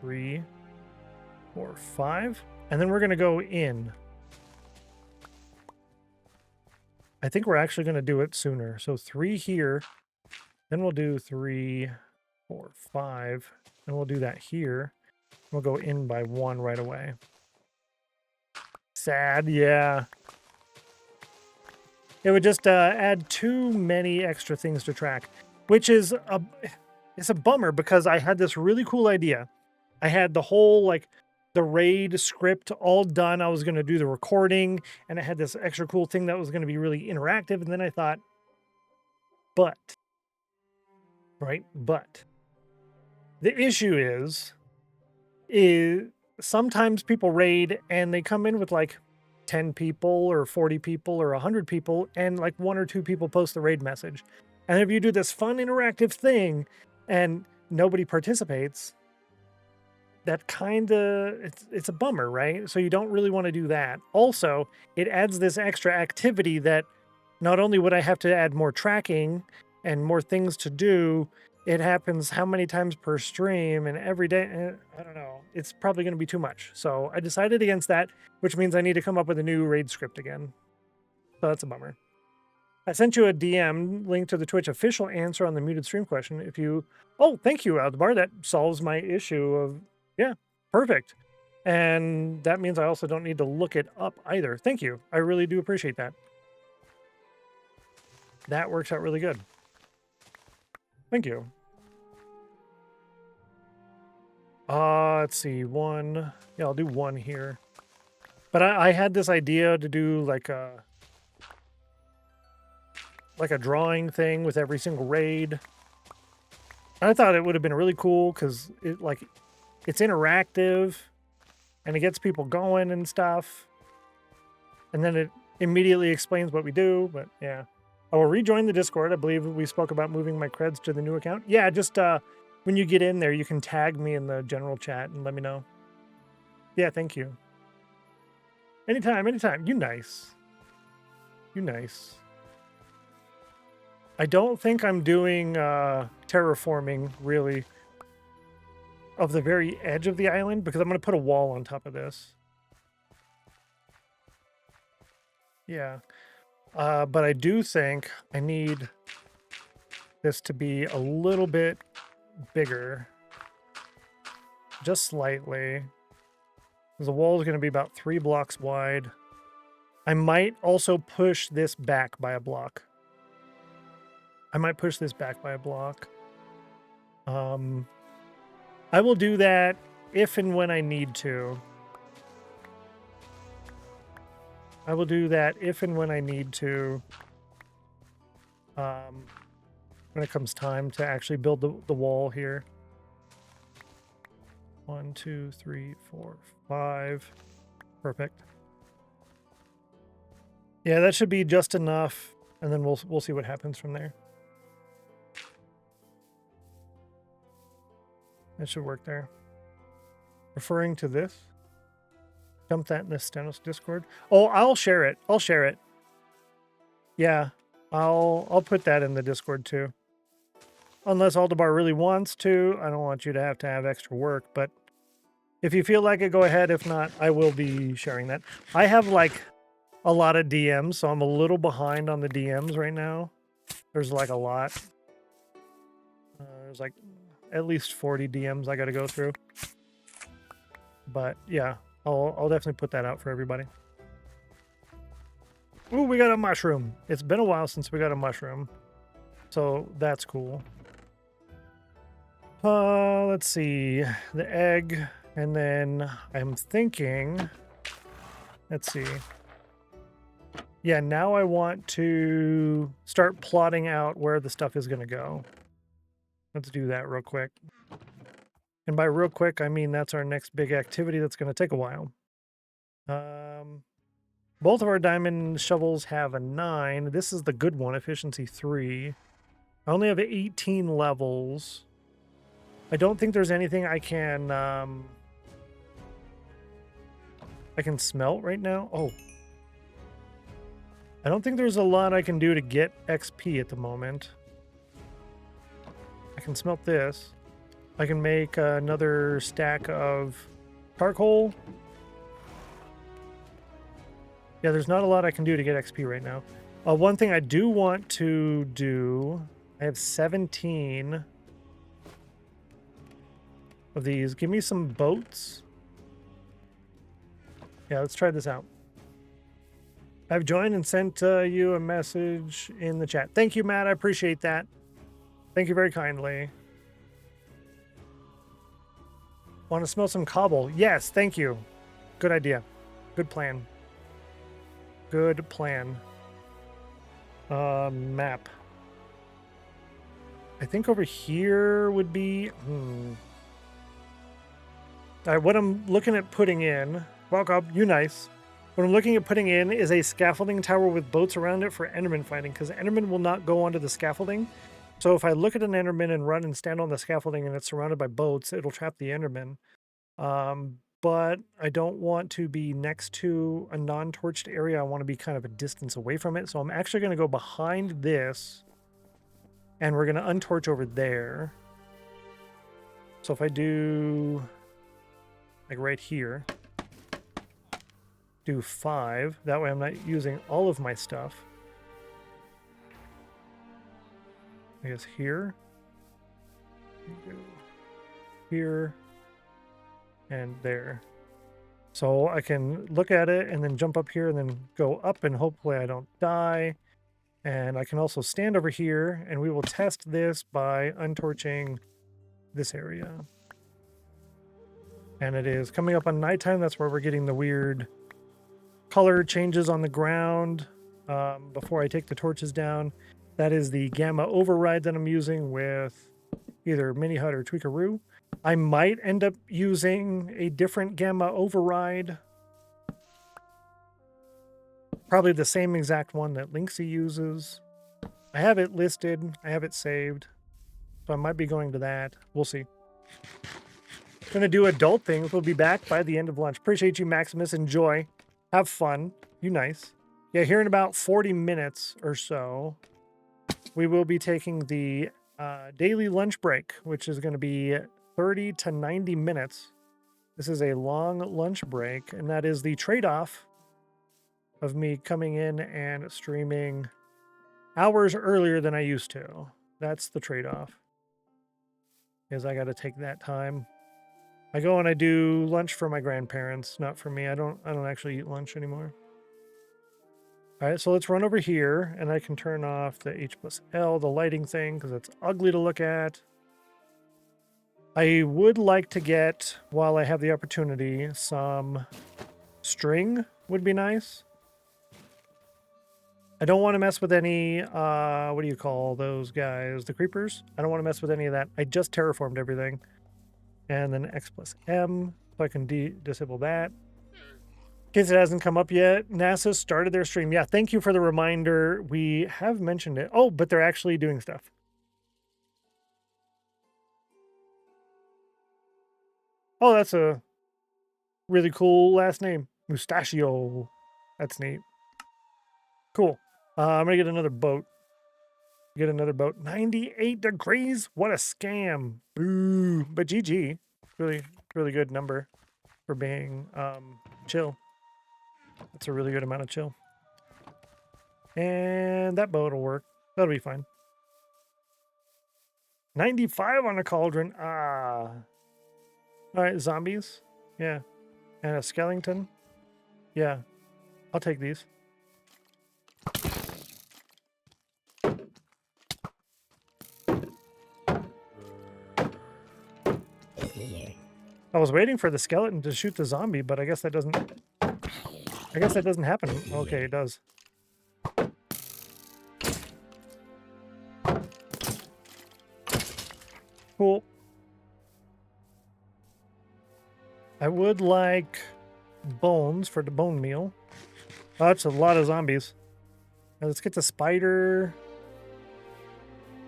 3, 4, 5. And then we're going to go in. I think we're actually going to do it sooner. So 3 here. Then we'll do 3, 4, 5. And we'll do that here. We'll go in by 1 right away. Sad, yeah. It would just add too many extra things to track, which is it's a bummer because I had this really cool idea. I had the whole, like, the raid script all done. I was going to do the recording, and I had this extra cool thing that was going to be really interactive. And then I thought, but the issue is sometimes people raid and they come in with like 10 people or 40 people or 100 people, and like 1 or 2 people post the raid message. And if you do this fun interactive thing and nobody participates, that kind of, it's a bummer, right? So you don't really want to do that. Also, it adds this extra activity that not only would I have to add more tracking and more things to do, it happens how many times per stream and every day. I don't know. It's probably going to be too much. So I decided against that, which means I need to come up with a new raid script again. So that's a bummer. I sent you a DM link to the Twitch official answer on the muted stream question. If you... Oh, thank you, Aldebar. That solves my issue of... Yeah, perfect. And that means I also don't need to look it up either. Thank you. I really do appreciate that. That works out really good. Thank you. Let's see, 1. Yeah, I'll do 1 here. But I had this idea to do like a drawing thing with every single raid. I thought it would have been really cool because it's interactive and it gets people going and stuff. And then it immediately explains what we do, but yeah. I will rejoin the Discord. I believe we spoke about moving my creds to the new account. Yeah, just when you get in there, you can tag me in the general chat and let me know. Yeah, thank you. Anytime, anytime. You nice. You nice. I don't think I'm doing terraforming, really, of the very edge of the island, because I'm going to put a wall on top of this. Yeah. But I do think I need this to be a little bit bigger. Just slightly. The wall is going to be about 3 blocks wide. I might also push this back by a block. I might push this back by a block. I will do that if and when I need to. I will do that if and when I need to. When it comes time to actually build the wall here. 1, 2, 3, 4, 5. Perfect. Yeah, that should be just enough, and then we'll see what happens from there. That should work there. Referring to this. Dump that in the Stennos Discord. Oh, I'll share it. I'll share it. Yeah, I'll put that in the Discord too. Unless Aldebar really wants to. I don't want you to have extra work, but if you feel like it, go ahead. If not, I will be sharing that. I have like a lot of DMs, so I'm a little behind on the DMs right now. There's like a lot. There's like at least 40 DMs I got to go through. But yeah, I'll definitely put that out for everybody. Ooh, we got a mushroom. It's been a while since we got a mushroom. So that's cool. Let's see. The egg. And then I'm thinking... Let's see. Yeah, now I want to start plotting out where the stuff is going to go. Let's do that real quick. And by real quick, I mean that's our next big activity that's going to take a while. Both of our diamond shovels have a 9. This is the good one, efficiency 3. I only have 18 levels. I don't think there's anything I can smelt right now. Oh. I don't think there's a lot I can do to get XP at the moment. I can smelt this. I can make another stack of charcoal. Yeah, there's not a lot I can do to get XP right now. One thing I do want to do, I have 17 of these. Give me some boats. Yeah, let's try this out. I've joined and sent you a message in the chat. Thank you, Matt. I appreciate that. Thank you very kindly. Want to smell some cobble? Yes, thank you. Good idea. Good plan. Good plan. Map. I think over here would be... All right, what I'm looking at putting in... Welcome, you nice. What I'm looking at putting in is a scaffolding tower with boats around it for Enderman fighting, because Enderman will not go onto the scaffolding. So if I look at an Enderman and run and stand on the scaffolding and it's surrounded by boats, it'll trap the Enderman. But I don't want to be next to a non-torched area. I want to be kind of a distance away from it. So I'm actually going to go behind this, and we're going to untorch over there. So if I do, like right here, do 5. That way I'm not using all of my stuff. I guess here. Here. And there. So I can look at it and then jump up here and then go up and hopefully I don't die. And I can also stand over here and we will test this by untorching this area. And it is coming up on nighttime. That's where we're getting the weird color changes on the ground before I take the torches down. That is the gamma override that I'm using with either Mini Hut or Tweakaroo. I might end up using a different gamma override. Probably the same exact one that Linksy uses. I have it listed. I have it saved. So I might be going to that. We'll see. Gonna do adult things. We'll be back by the end of lunch. Appreciate you, Maximus. Enjoy. Have fun. You nice. Yeah, here in about 40 minutes or so, we will be taking the daily lunch break, which is going to be 30 to 90 minutes. This is a long lunch break, and that is the trade-off of me coming in and streaming hours earlier than I used to. That's the trade-off. Is I got to take that time. I go and I do lunch for my grandparents, not for me. I don't actually eat lunch anymore. All right, so let's run over here, and I can turn off the H+L, the lighting thing, because it's ugly to look at. I would like to get, while I have the opportunity, some string would be nice. I don't want to mess with any, what do you call those guys? The creepers? I don't want to mess with any of that. I just terraformed everything. And then X+M, so I can disable that. In case it hasn't come up yet, NASA started their stream. Yeah, thank you for the reminder. We have mentioned it. Oh, but they're actually doing stuff. Oh, that's a really cool last name. Mustachio. That's neat. Cool. I'm going to get another boat. 98 degrees? What a scam. Ooh, but GG. Really, really good number for being chill. That's a really good amount of chill. And that boat will work. That'll be fine. 95 on a cauldron. Ah. All right, zombies. Yeah. And a skeleton. Yeah. I'll take these. I was waiting for the skeleton to shoot the zombie, but I guess that doesn't happen. Okay, it does. Cool. I would like bones for the bone meal. Oh, that's a lot of zombies. Now let's get the spider.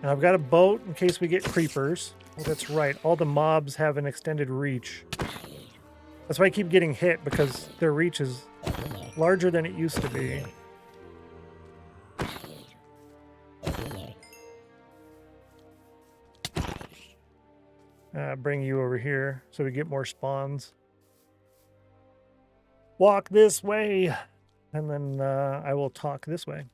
And I've got a boat in case we get creepers. Oh, that's right. All the mobs have an extended reach. That's why I keep getting hit, because their reach is larger than it used to be. Bring you over here so we get more spawns. Walk this way, and then I will talk this way.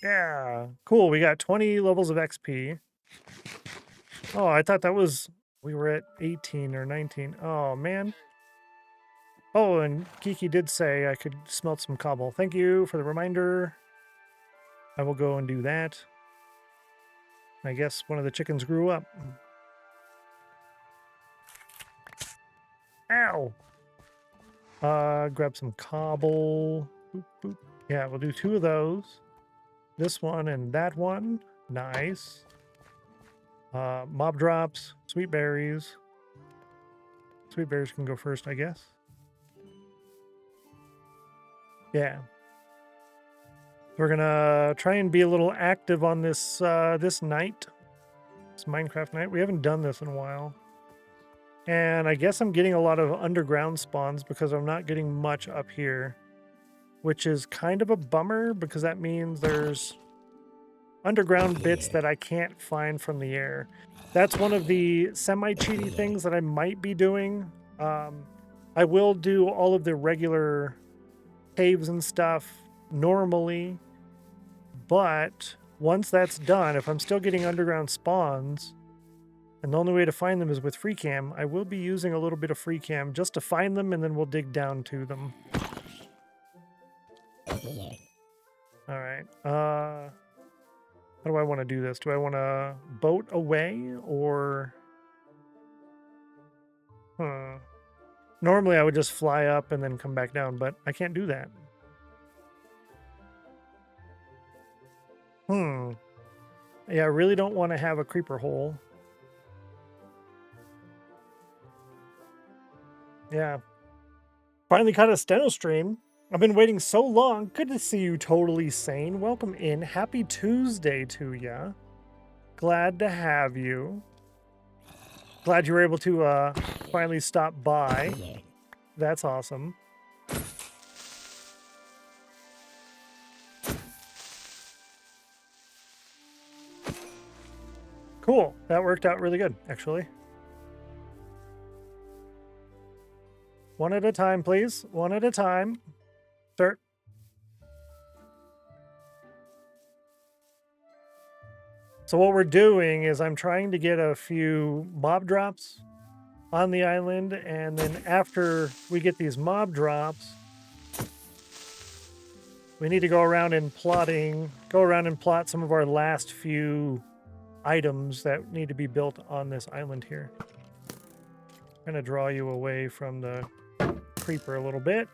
Yeah, cool. We got 20 levels of XP. Oh, I thought that was... We were at 18 or 19. Oh, man. Oh, and Kiki did say I could smelt some cobble. Thank you for the reminder. I will go and do that. I guess one of the chickens grew up. Ow! Grab some cobble. Boop, boop. Yeah, we'll do 2 of those. This one and that one. Nice. Mob drops. Sweet berries. Sweet berries can go first, I guess. Yeah. We're gonna try and be a little active on this this night. This Minecraft night. We haven't done this in a while. And I guess I'm getting a lot of underground spawns because I'm not getting much up here. Which is kind of a bummer because that means there's underground bits that I can't find from the air. That's one of the semi-cheaty things that I might be doing. I will do all of the regular caves and stuff normally, but once that's done, if I'm still getting underground spawns, and the only way to find them is with free cam, I will be using a little bit of free cam just to find them, and then we'll dig down to them. All right. How do I want to do this? Do I want to boat away or... Normally I would just fly up and then come back down, but I can't do that. Yeah, I really don't want to have a creeper hole. Yeah. Finally caught a Stennos stream. I've been waiting so long. Good to see you, Totally Sane. Welcome in. Happy Tuesday to ya. Glad to have you. Glad you were able to finally stop by. That's awesome. Cool. That worked out really good, actually. One at a time, please. One at a time. Start. So what we're doing is I'm trying to get a few mob drops on the island, and then after we get these mob drops, we need to go around and plot some of our last few items that need to be built on this island here. I'm going to draw you away from the creeper a little bit.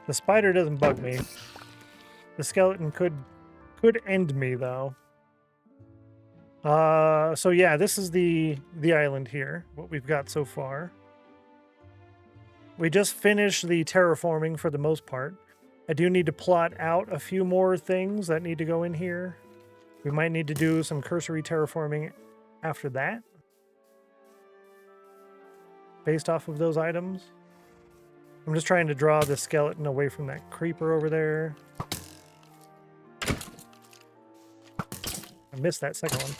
The spider doesn't bug me. The skeleton could end me though. So yeah, this is the island here, what we've got so far. We just finished the terraforming for the most part. I do need to plot out a few more things that need to go in here. We might need to do some cursory terraforming after that, based off of those items. I'm just trying to draw the skeleton away from that creeper over there. I missed that second one.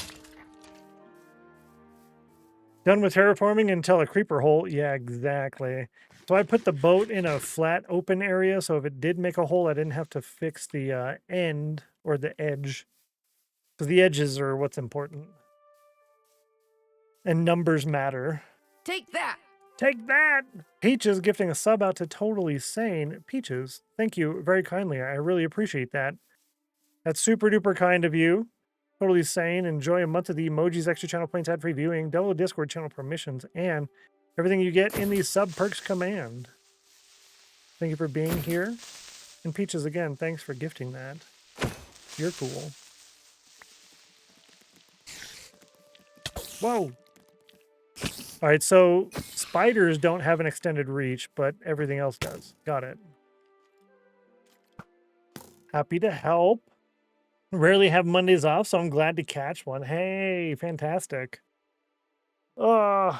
Done with terraforming until a creeper hole. Yeah, exactly. So I put the boat in a flat open area, so if it did make a hole, I didn't have to fix the end or the edge. Because the edges are what's important. And numbers matter. Take that! Take that! Peaches gifting a sub out to Totally Sane. Peaches, thank you very kindly. I really appreciate that. That's super duper kind of you. Totally Sane. Enjoy a month of the emojis, extra channel points, ad-free viewing, double Discord channel permissions, and everything you get in the sub perks command. Thank you for being here. And Peaches, again, thanks for gifting that. You're cool. Whoa! All right, so spiders don't have an extended reach, but everything else does. Got it. Happy to help. Rarely have Mondays off, so I'm glad to catch one. Hey, fantastic. Some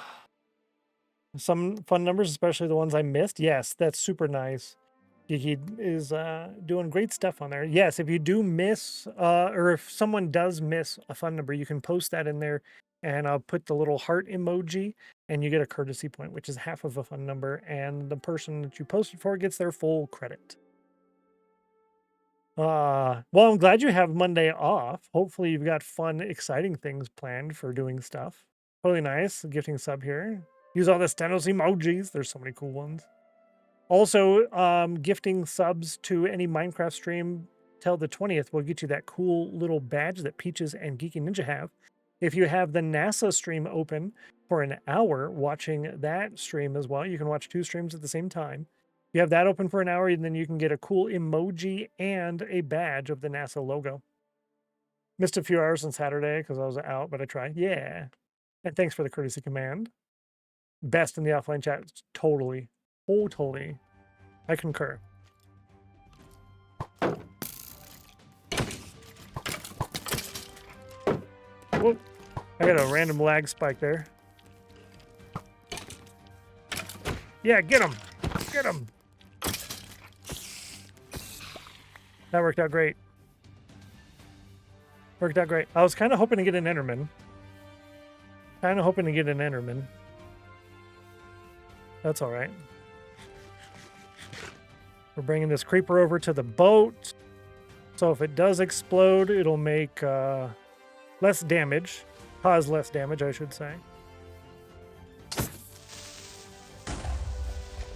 fun numbers, especially the ones I missed. Yes, that's super nice. He is doing great stuff on there. Yes, if you do miss, or if someone does miss a fun number, you can post that in there, and I'll put the little heart emoji, and you get a courtesy point, which is half of a fun number, and the person that you posted for gets their full credit. Well, I'm glad you have Monday off. Hopefully you've got fun, exciting things planned for doing stuff. Totally nice. Gifting sub here. Use all the Stennos emojis. There's so many cool ones. Also, gifting subs to any Minecraft stream till the 20th will get you that cool little badge that Peaches and Geeky Ninja have. If you have the NASA stream open for an hour watching that stream as well, you can watch 2 streams at the same time. You have that open for an hour, and then you can get a cool emoji and a badge of the NASA logo. Missed a few hours on Saturday because I was out, but I tried. Yeah. And thanks for the courtesy command. Best in the offline chat. Totally. Totally. I concur. Whoop. I got a random lag spike there. Yeah, get him. Get him. That worked out great. Worked out great. I was kind of hoping to get an Enderman. That's all right. We're bringing this creeper over to the boat. So if it does explode, it'll make less damage. Cause less damage, I should say.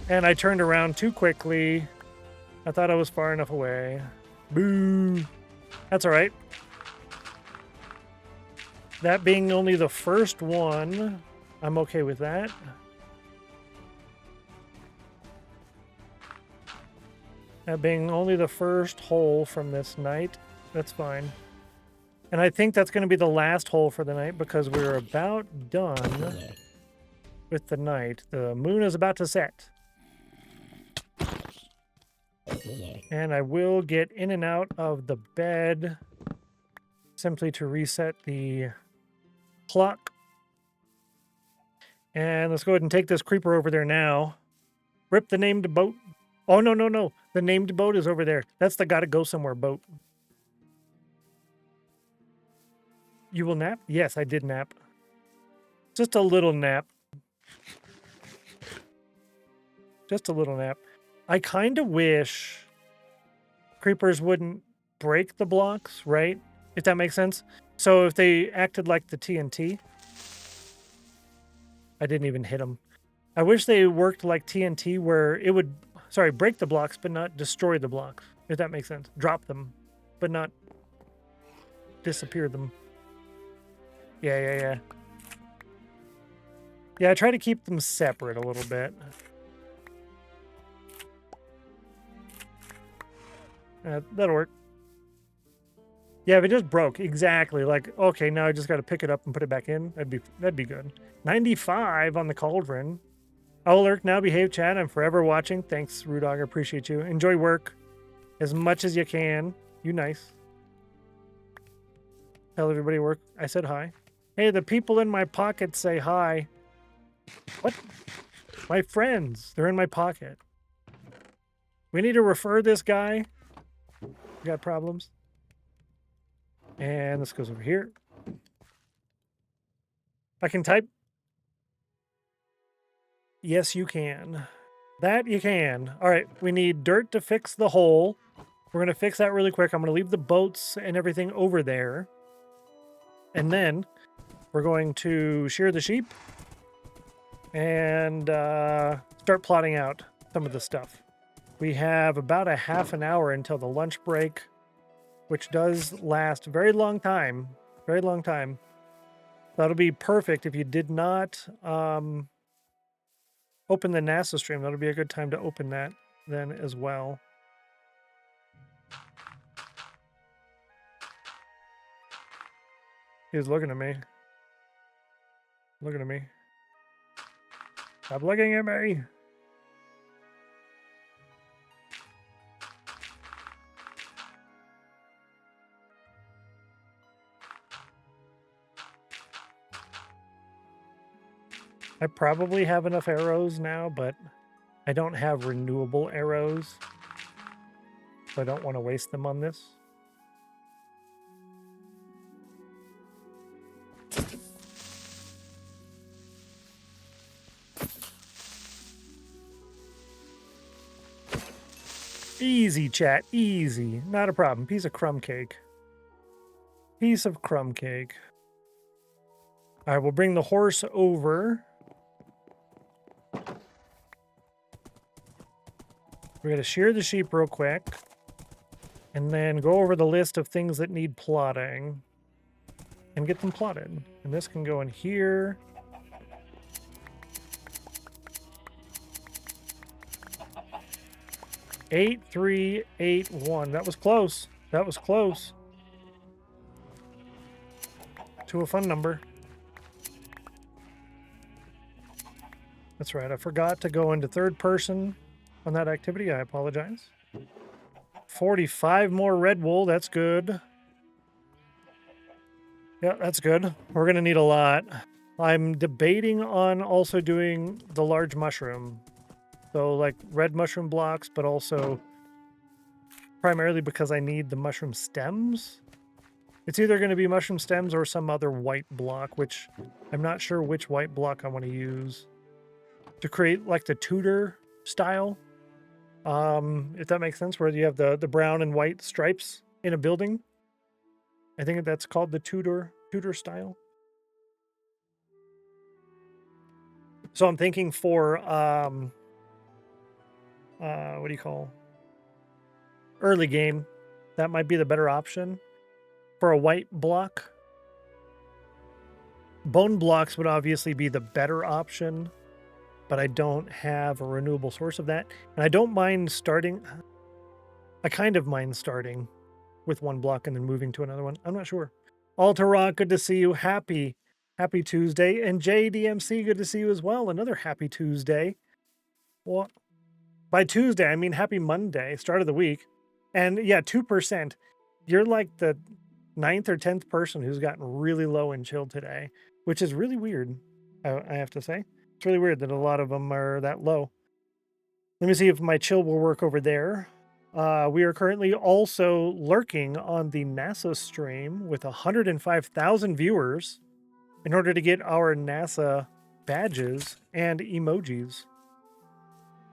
And I turned around too quickly. I thought I was far enough away. Boo. That's all right. That being only the first one, I'm okay with that. That being only the first hole from this night, that's fine. And I think that's going to be the last hole for the night because we're about done with the night. The moon is about to set. And I will get in and out of the bed simply to reset the clock. And let's go ahead and take this creeper over there now. Rip the named boat. Oh, no, no, no. The named boat is over there. That's the gotta go somewhere boat. You will nap? Yes, I did nap. Just a little nap. Just a little nap. I kind of wish creepers wouldn't break the blocks, right? If that makes sense. So if they acted like the TNT. I didn't even hit them. I wish they worked like TNT where it would, sorry, break the blocks, but not destroy the blocks. If that makes sense. Drop them, but not disappear them. Yeah. Yeah, I try to keep them separate a little bit. That'll work. Yeah, if it just broke, exactly. Like, okay, now I just got to pick it up and put it back in. That'd be good. 95 on the cauldron. I'll lurk now. Behave, chat. I'm forever watching. Thanks, Rudog. I appreciate you. Enjoy work as much as you can. You nice. Tell everybody work. I said hi. Hey, the people in my pocket say hi. What? My friends. They're in my pocket. We need to refer this guy. We got problems. And this goes over here. I can type. Yes, you can. That you can. All right, we need dirt to fix the hole. We're going to fix that really quick. I'm going to leave the boats and everything over there. And then we're going to shear the sheep and start plotting out some of the stuff. We have about a half an hour until the lunch break, which does last a very long time. Very long time. That'll be perfect if you did not open the NASA stream. That'll be a good time to open that then as well. He's looking at me. Looking at me. Stop looking at me. I probably have enough arrows now, but I don't have renewable arrows. So I don't want to waste them on this. Easy, chat. Easy. Not a problem. Piece of crumb cake. Piece of crumb cake. All right, we'll bring the horse over. We're going to shear the sheep real quick. And then go over the list of things that need plotting. And get them plotted. And this can go in here. Eight, 3, 8, 1. That was close. That was close. To a fun number. That's right. I forgot to go into third person on that activity. I apologize. 45 more red wool. That's good. Yeah, that's good. We're going to need a lot. I'm debating on also doing the large mushroom. So like red mushroom blocks, but also primarily because I need the mushroom stems. It's either going to be mushroom stems or some other white block, which I'm not sure which white block I want to use to create like the Tudor style. If that makes sense, where you have the brown and white stripes in a building. I think that's called the Tudor style. So I'm thinking for what do you call early game, that might be the better option for a white block. Bone blocks would obviously be the better option, but I don't have a renewable source of that. And I don't mind starting, I kind of mind starting with one block and then moving to another one. I'm not sure. Alta Rock, good to see you. Happy Tuesday. And JDMC, good to see you as well. Another happy Tuesday. Well, by Tuesday, I mean happy Monday, start of the week. And yeah, 2%. You're like the 9th or 10th person who's gotten really low in chill today, which is really weird, I have to say. It's really weird that a lot of them are that low. Let me see if my chill will work over there. We are currently also lurking on the NASA stream with 105,000 viewers in order to get our NASA badges and emojis.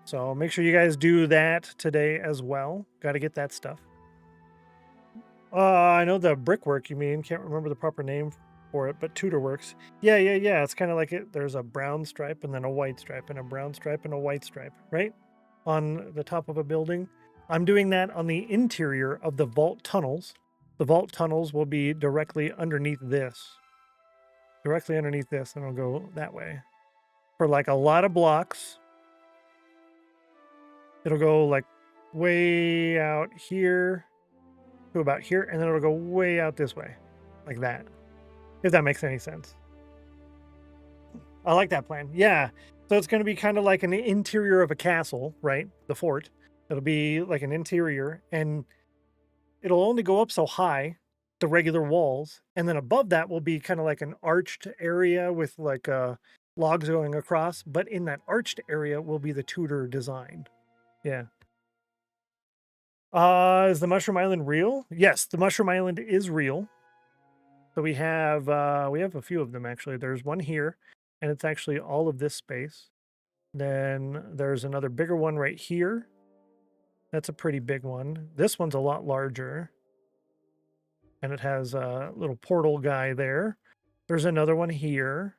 So make sure you guys do that today as well. Got to get that stuff. I know the brickwork you mean. Can't remember the proper name for it, but Tudorworks. Yeah. It's kind of like it. There's a brown stripe and then a white stripe and a brown stripe and a white stripe, right? On the top of a building. I'm doing that on the interior of the vault tunnels. The vault tunnels will be directly underneath this. Directly underneath this, and it'll go that way. For like a lot of blocks. It'll go like way out here to about here, and then it'll go way out this way. Like that. If that makes any sense. I like that plan. Yeah. So it's going to be kind of like an interior of a castle, right? The fort. It'll be like an interior, and it'll only go up so high, the regular walls. And then above that will be kind of like an arched area with like logs going across. But in that arched area will be the Tudor design. Yeah. Is the Mushroom Island real? Yes, the Mushroom Island is real. So we have a few of them actually. There's one here, and it's actually all of this space. Then there's another bigger one right here. That's a pretty big one. This one's a lot larger. And it has a little portal guy there. There's another one here.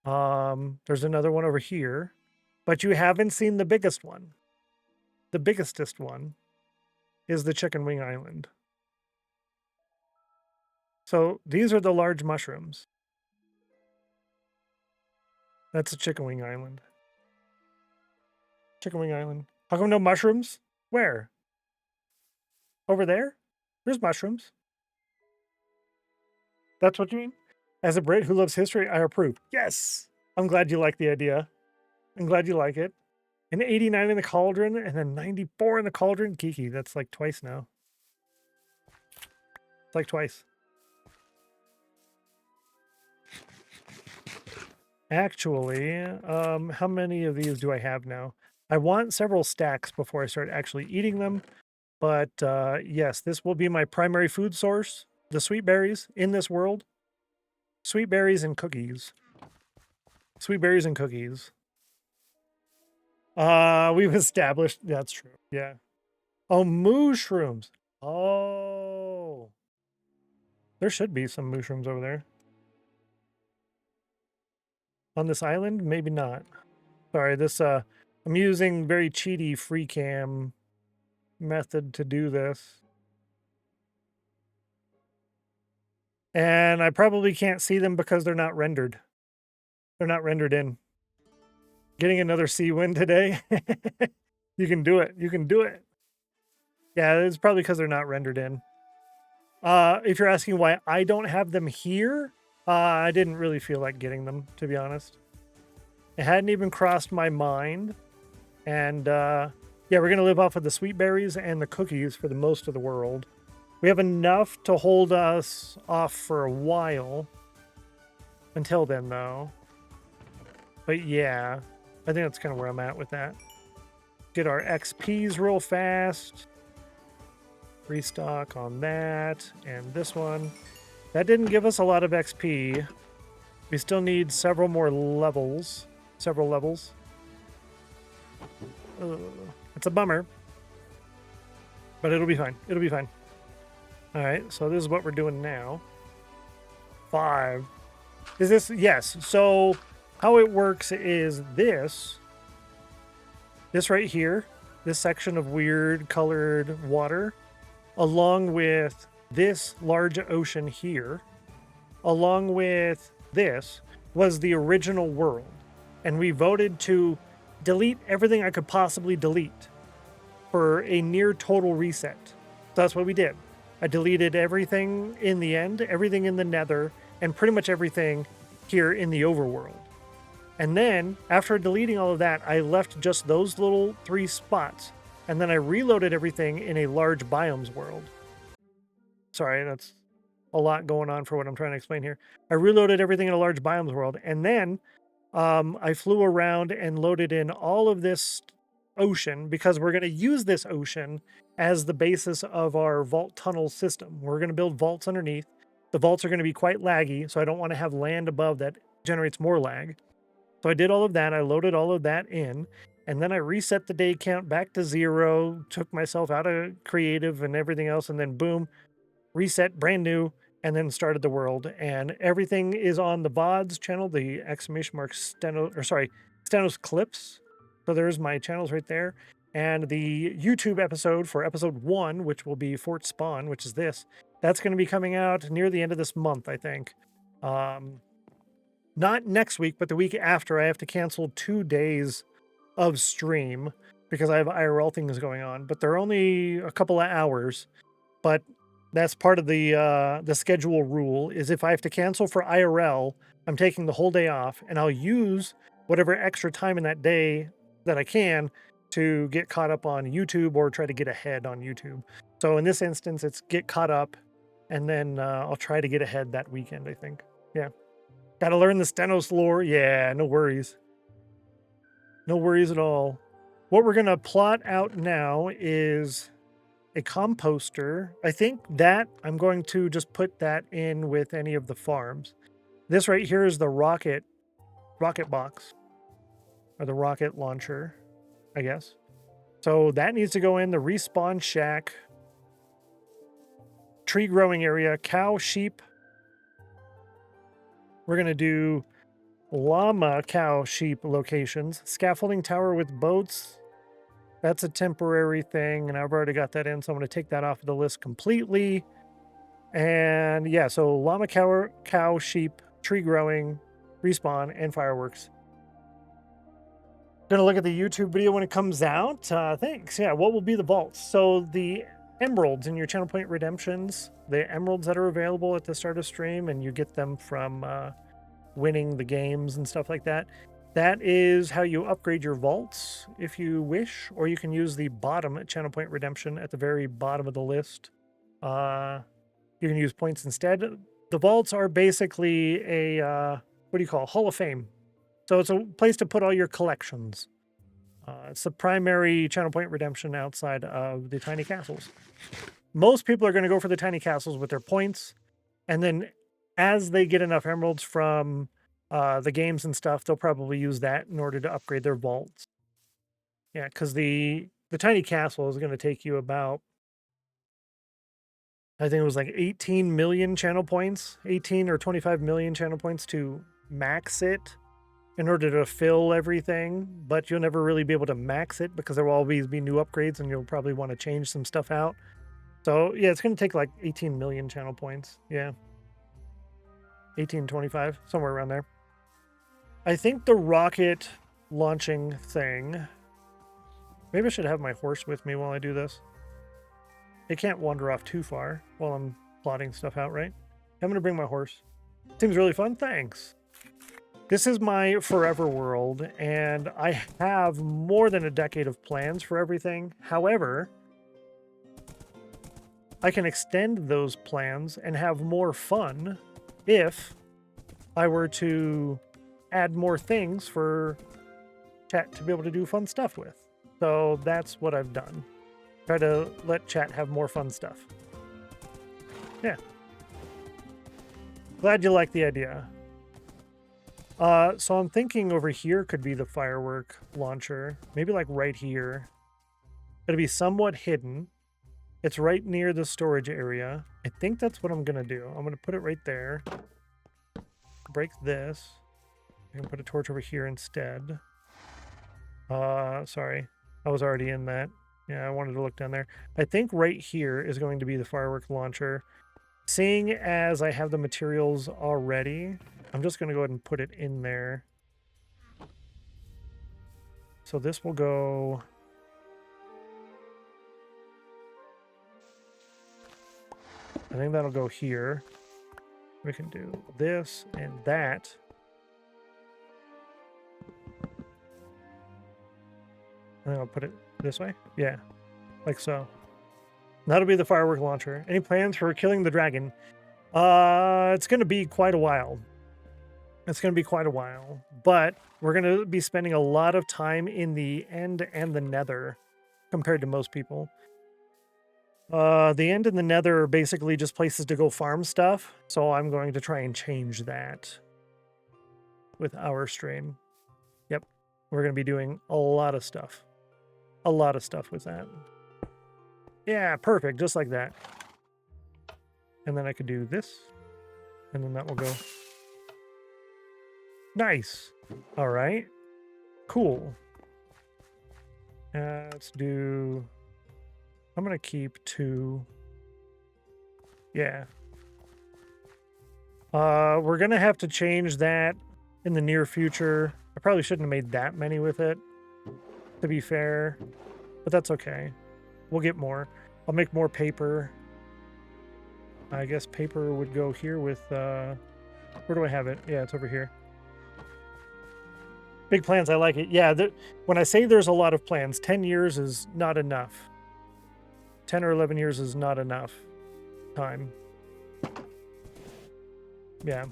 There's another one over here. But you haven't seen the biggest one. The biggestest one is the Chicken Wing Island. So these are the large mushrooms. That's a Chicken Wing Island. Chicken Wing Island. How come no mushrooms? Where? Over there? There's mushrooms. That's what you mean? As a Brit who loves history, I approve. Yes! I'm glad you like the idea. I'm glad you like it. An 89 in the cauldron and then 94 in the cauldron. Kiki, that's like twice now. It's like twice. Actually, how many of these do I have now? I want several stacks before I start actually eating them. But yes, this will be my primary food source. The sweet berries in this world. Sweet berries and cookies. Sweet berries and cookies. We've established that's true. Yeah. Oh, mushrooms. Oh. There should be some mushrooms over there. On this island? Maybe not. Sorry, this I'm using very cheaty free cam method to do this. And I probably can't see them because they're not rendered. They're not rendered in. Getting another sea win today. You can do it. You can do it. Yeah, it's probably because they're not rendered in. If you're asking why I don't have them here, I didn't really feel like getting them, to be honest. It hadn't even crossed my mind. And yeah, we're going to live off of the sweet berries and the cookies for the most of the world. We have enough to hold us off for a while. Until then, though. But yeah, I think that's kind of where I'm at with that. Get our XPs real fast. Restock on that. And this one. That didn't give us a lot of XP. We still need several more levels. Several levels. It's a bummer. But it'll be fine. It'll be fine. Alright, so this is what we're doing now. 5. Is this? Yes. So how it works is this right here, this section of weird colored water, along with this large ocean here, along with this, was the original world. And we voted to delete everything I could possibly delete for a near total reset. So that's what we did. I deleted everything in the end, everything in the nether, and pretty much everything here in the overworld. And then, after deleting all of that, I left just those little 3 spots. And then I reloaded everything in a large biomes world. Sorry, that's a lot going on for what I'm trying to explain here. I reloaded everything in a large biomes world. And then I flew around and loaded in all of this ocean because we're going to use this ocean as the basis of our vault tunnel system. We're going to build vaults underneath. The vaults are going to be quite laggy, so I don't want to have land above that generates more lag. So I did all of that. I loaded all of that in, and then I reset the day count back to 0, took myself out of creative and everything else, and then boom, reset, brand new, and then started the world. And everything is on the VODs channel, the Stennos Clips. So there's my channels right there. And the YouTube episode for episode 1, which will be Fort Spawn, which is this, that's going to be coming out near the end of this month, I think. Not next week, but the week after. I have to cancel 2 days of stream because I have IRL things going on, but they're only a couple of hours. But that's part of the schedule rule is if I have to cancel for IRL, I'm taking the whole day off, and I'll use whatever extra time in that day that I can to get caught up on YouTube or try to get ahead on YouTube. So in this instance, it's get caught up, and then I'll try to get ahead that weekend, I think. Yeah. Got to learn the Stennos lore. Yeah, no worries. No worries at all. What we're going to plot out now is a composter. I think that I'm going to just put that in with any of the farms. This right here is the rocket box, or the rocket launcher, I guess. So that needs to go in the respawn shack, tree growing area, cow, sheep. We're going to do llama, cow, sheep locations, scaffolding tower with boats. That's a temporary thing, and I've already got that in, so I'm going to take that off of the list completely. And yeah, so llama, cow, sheep, tree growing, respawn, and fireworks. Going to look at the YouTube video when it comes out. Thanks. Yeah, what will be the vaults? So the emeralds in your channel point redemptions, the emeralds that are available at the start of stream, and you get them from winning the games and stuff like that. That is how you upgrade your vaults if you wish, or you can use the bottom channel point redemption at the very bottom of the list. You can use points instead. The vaults are basically a, what do you call it? Hall of Fame. So it's a place to put all your collections. It's the primary channel point redemption outside of the tiny castles. Most people are going to go for the tiny castles with their points, and then as they get enough emeralds from the games and stuff, they'll probably use that in order to upgrade their vaults. Yeah, because the tiny castle is going to take you about, I think it was like 18 million channel points, 18 or 25 million channel points to max it in order to fill everything, but you'll never really be able to max it because there will always be new upgrades and you'll probably want to change some stuff out. So yeah, it's going to take like 18 million channel points. Yeah. 18, 25, somewhere around there. I think the rocket launching thing, maybe I should have my horse with me while I do this. It can't wander off too far while I'm plotting stuff out, right? I'm going to bring my horse. Seems really fun. Thanks. This is my forever world, and I have more than a decade of plans for everything. However, I can extend those plans and have more fun if I were to add more things for chat to be able to do fun stuff with. So that's what I've done. Try to let chat have more fun stuff. Yeah. Glad you like the idea. So I'm thinking over here could be the firework launcher. Maybe like right here. It'll be somewhat hidden. It's right near the storage area. I think that's what I'm going to do. I'm going to put it right there. Break this. I can put a torch over here instead. Sorry. I was already in that. Yeah, I wanted to look down there. I think right here is going to be the firework launcher. Seeing as I have the materials already, I'm just going to go ahead and put it in there. So this will go I think that'll go here. We can do this and that. And then I'll put it this way. Yeah, like so. That'll be the firework launcher. Any plans for killing the dragon? It's going to be quite a while. It's going to be quite a while. But we're going to be spending a lot of time in the End and the Nether compared to most people. The End and the Nether are basically just places to go farm stuff. So I'm going to try and change that with our stream. Yep. We're going to be doing a lot of stuff. A lot of stuff with that. Yeah, perfect. Just like that. And then I could do this. And then that will go. Nice. All right. Cool. Let's do... I'm going to keep 2. Yeah. We're going to have to change that in the near future. I probably shouldn't have made that many with it, to be fair. But that's okay. We'll get more. I'll make more paper. I guess paper would go here with... where do I have it? Yeah, it's over here. Big plans, I like it. Yeah, when I say there's a lot of plans, 10 years is not enough. 10 or 11 years is not enough time. Yeah.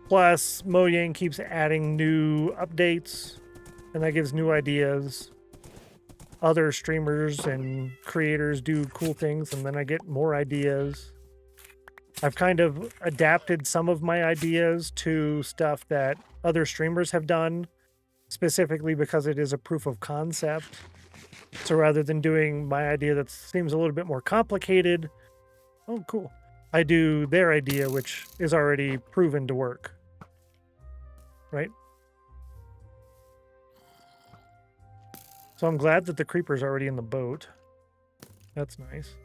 Plus, Mojang keeps adding new updates, and that gives new ideas. Other streamers and creators do cool things, and then I get more ideas. I've kind of adapted some of my ideas to stuff that other streamers have done, specifically because it is a proof of concept. So rather than doing my idea that seems a little bit more complicated, oh, cool, I do their idea, which is already proven to work. Right? So I'm glad that the creeper's already in the boat. That's nice.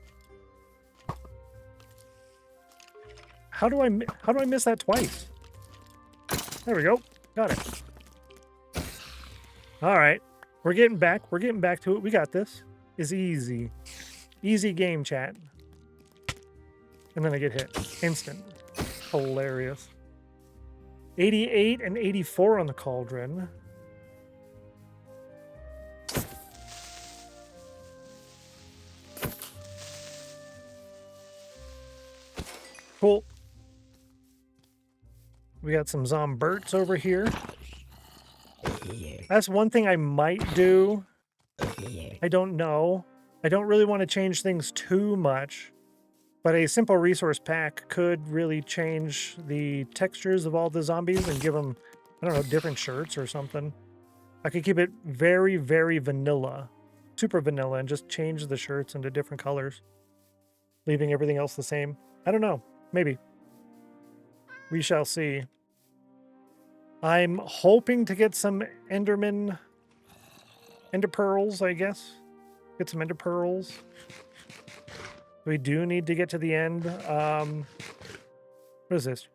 How do I miss that twice? There we go. Got it. All right. We're getting back to it. We got this. It's easy. Easy game, chat. And then I get hit. Instant. Hilarious. 88 and 84 on the cauldron. Cool. We got some zomberts over here. That's one thing I might do. I don't know. I don't really want to change things too much. But a simple resource pack could really change the textures of all the zombies and give them, I don't know, different shirts or something. I could keep it very, very vanilla. Super vanilla, and just change the shirts into different colors. Leaving everything else the same. I don't know. Maybe. We shall see. I'm hoping to get some Ender pearls, I guess. Get some Ender pearls. We do need to get to the end. What is this?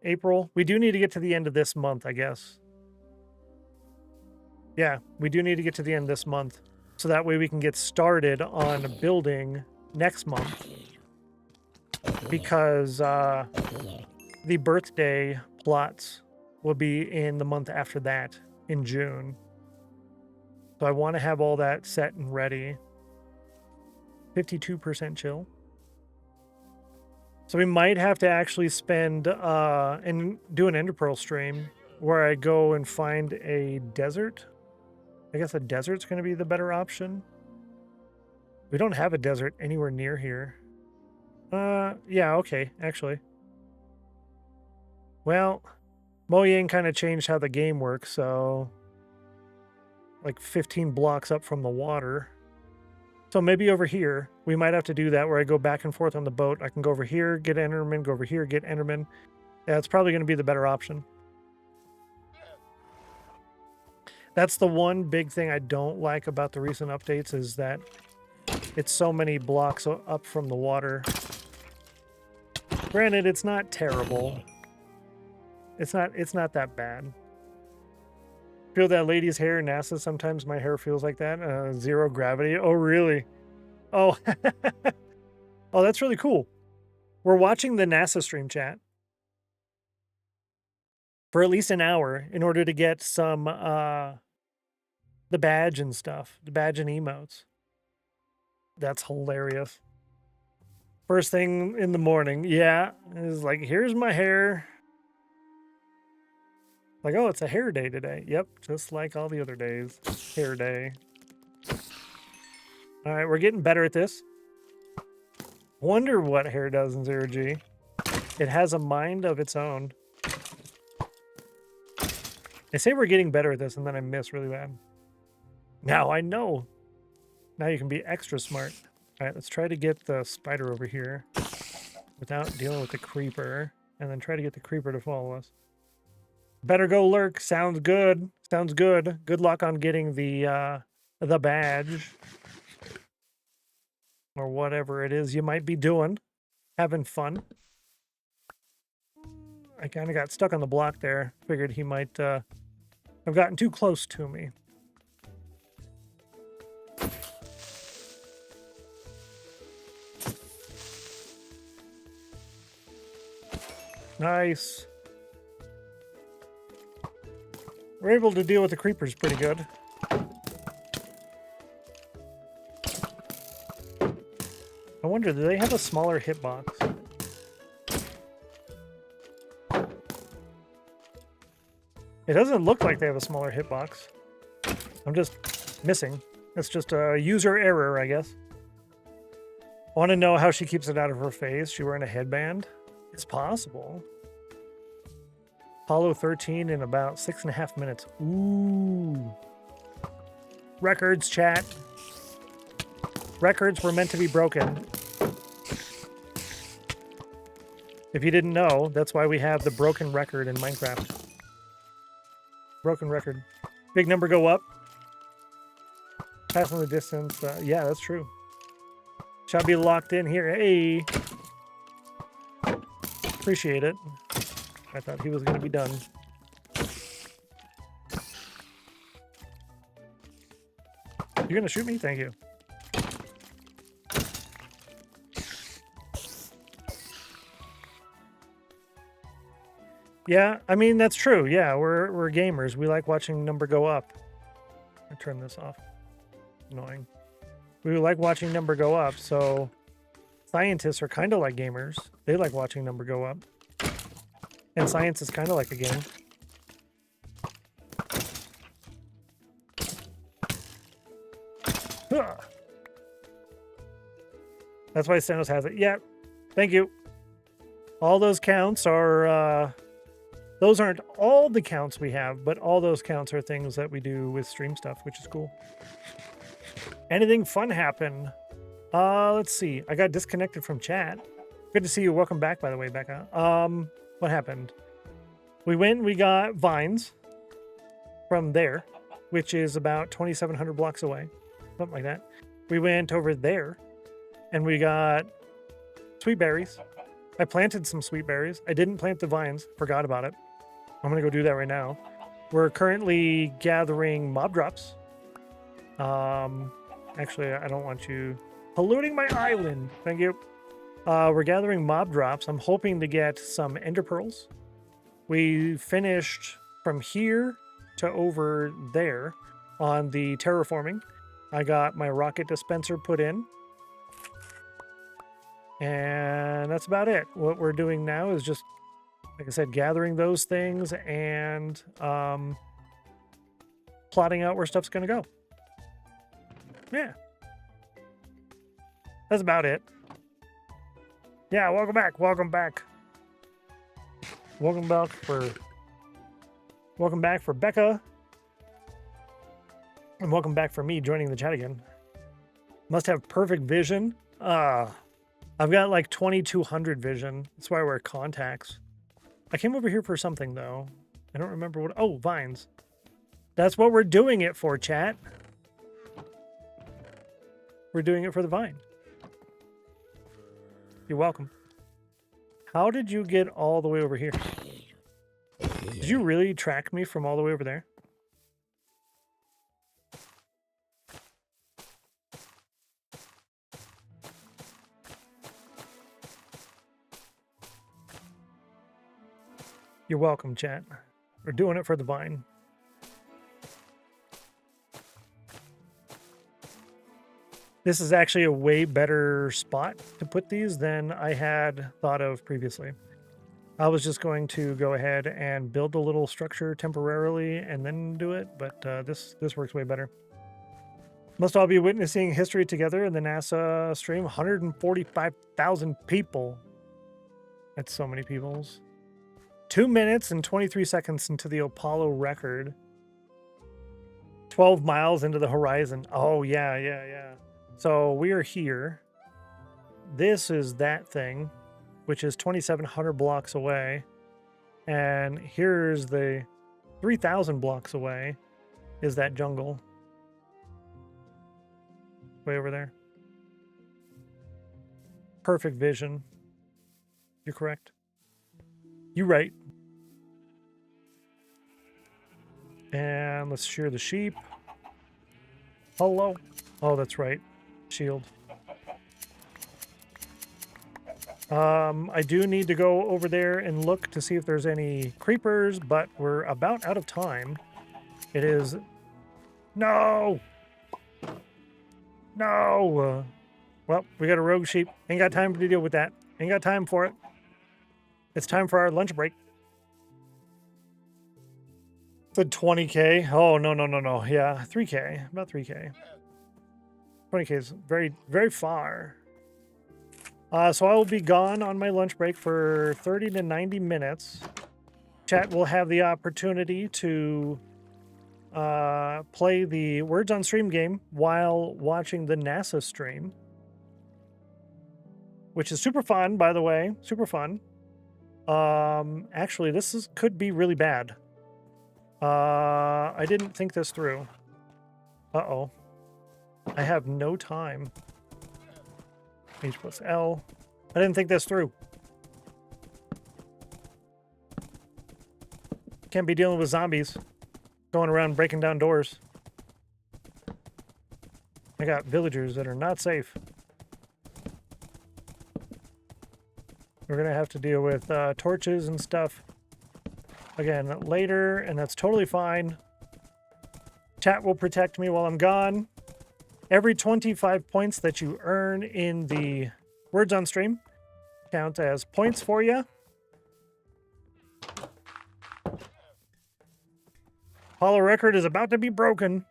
April? We do need to get to the end of this month, I guess. Yeah, we do need to get to the end this month. So that way we can get started on building next month. Because the birthday plots will be in the month after that, in June. So I want to have all that set and ready. 52% chill. So we might have to actually spend and do an Ender Pearl stream where I go and find a desert. I guess a desert's going to be the better option. We don't have a desert anywhere near here. Yeah, okay, actually. Well, Mojang kind of changed how the game works, so like 15 blocks up from the water. So maybe over here, we might have to do that where I go back and forth on the boat. I can go over here, get Enderman, go over here, get Enderman. Yeah, it's probably going to be the better option. That's the one big thing I don't like about the recent updates is that it's so many blocks up from the water. Granted, it's not terrible. It's not that bad. Feel that lady's hair in NASA? Sometimes my hair feels like that. Zero gravity. Oh, really? Oh, Oh, that's really cool. We're watching the NASA stream chat for at least an hour in order to get some, the badge and stuff, the badge and emotes. That's hilarious. First thing in the morning, yeah, is like, here's my hair. Like, oh, it's a hair day today. Yep, just like all the other days. Hair day. All right, we're getting better at this. Wonder what hair does in 0G. It has a mind of its own. They say we're getting better at this, and then I miss really bad. Now I know. Now you can be extra smart. All right, let's try to get the spider over here without dealing with the creeper, and then try to get the creeper to follow us. Better go lurk. Sounds good. Sounds good. Good luck on getting the badge. Or whatever it is you might be doing. Having fun. I kind of got stuck on the block there. Figured he might have gotten too close to me. Nice. We're able to deal with the creepers pretty good. I wonder, do they have a smaller hitbox? It doesn't look like they have a smaller hitbox. I'm just missing. It's just a user error, I guess. Want to know how she keeps it out of her face? She wearing a headband? It's possible. Apollo 13 in about 6.5 minutes. Ooh. Records, chat. Records were meant to be broken. If you didn't know, that's why we have the broken record in Minecraft. Broken record. Big number go up. Passing the distance. Yeah, that's true. Shall be locked in here. Hey. Appreciate it. I thought he was going to be done. You're going to shoot me? Thank you. Yeah, I mean, that's true. Yeah, we're gamers. We like watching number go up. I turn this off. Annoying. We like watching number go up, so scientists are kind of like gamers. They like watching number go up. And science is kind of like a game. Huh. That's why Stennos has it. Yeah, thank you. All those counts are... those aren't all the counts we have, but all those counts are things that we do with stream stuff, which is cool. Anything fun happen? Let's see. I got disconnected from chat. Good to see you. Welcome back, by the way, Becca. What happened? We got vines from there, which is about 2,700 blocks away. Something like that. We went over there, and we got sweet berries. I planted some sweet berries. I didn't plant the vines. Forgot about it. I'm going to go do that right now. We're currently gathering mob drops. Actually, I don't want you polluting my island. Thank you. We're gathering mob drops. I'm hoping to get some ender pearls. We finished from here to over there on the terraforming. I got my rocket dispenser put in. And that's about it. What we're doing now is just, like I said, gathering those things and plotting out where stuff's going to go. Yeah. That's about it. Yeah, welcome back. Welcome back. Welcome back for Becca. And welcome back for me joining the chat again. Must have perfect vision. I've got like 2200 vision. That's why I wear contacts. I came over here for something though. I don't remember what. Oh, vines. That's what we're doing it for, chat. We're doing it for the vine. You're welcome. How did you get all the way over here? Did you really track me from all the way over there? You're welcome, chat. We're doing it for the vine. This is actually a way better spot to put these than I had thought of previously. I was just going to go ahead and build a little structure temporarily and then do it, but this works way better. Must all be witnessing history together in the NASA stream. 145,000 people. That's so many peoples. 2 minutes and 23 seconds into the Apollo record. 12 miles into the horizon. Oh, yeah. So we are here. This is that thing, which is 2,700 blocks away. And here's the 3,000 blocks away is that jungle. Way over there. Perfect vision. You're correct. You're right. And let's shear the sheep. Hello. Oh, that's right. Shield. I do need to go over there and look to see if there's any creepers, but we're about out of time. It is... No! No! Well, we got a rogue sheep. Ain't got time to deal with that. Ain't got time for it. It's time for our lunch break. Said 20K. Oh, no. Yeah, 3K. About 3K. 20K is very, very far. So I will be gone on my lunch break for 30 to 90 minutes. Chat will have the opportunity to play the Words on Stream game while watching the NASA stream, which is super fun, by the way. Super fun. Actually, could be really bad. I didn't think this through. Uh-oh. I have no time. H plus L. I didn't think this through. Can't be dealing with zombies going around breaking down doors. I got villagers that are not safe. We're gonna have to deal with torches and stuff again later, and that's totally fine. Chat will protect me while I'm gone. Every 25 points that you earn in the Words on Stream count as points for you. Hollow record is about to be broken.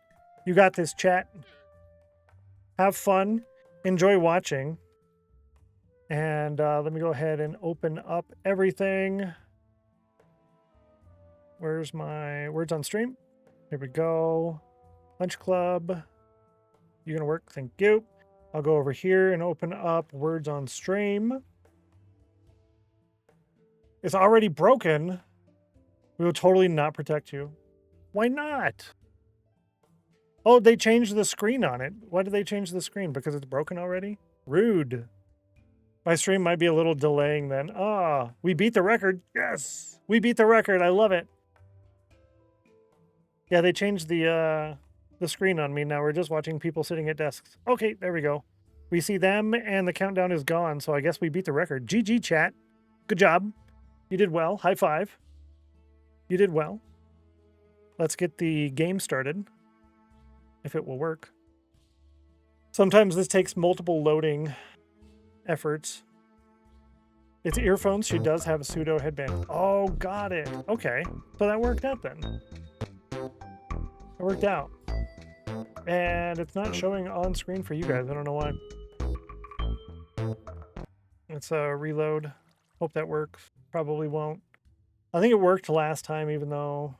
You got this, chat. Have fun. Enjoy watching. And let me go ahead and open up everything. Where's my Words on Stream? Here we go. Lunch Club. You gonna work? Thank you. I'll go over here and open up Words on Stream. It's already broken. We will totally not protect you. Why not? Oh, they changed the screen on it. Why did they change the screen? Because it's broken already? Rude. My stream might be a little delaying then. Ah, we beat the record. Yes, we beat the record. I love it. Yeah, they changed the screen on me. Now we're just watching people sitting at desks. Okay, there we go. We see them and the countdown is gone, so I guess we beat the record. GG, chat. Good job. You did well. High five. You did well. Let's get the game started, if it will work. Sometimes this takes multiple loading efforts. It's earphones. She does have a pseudo headband. Oh, got it. Okay, so that worked out then. It worked out. And it's not showing on screen for you guys. I don't know why. Let's reload. Hope that works. Probably won't. I think it worked last time, even though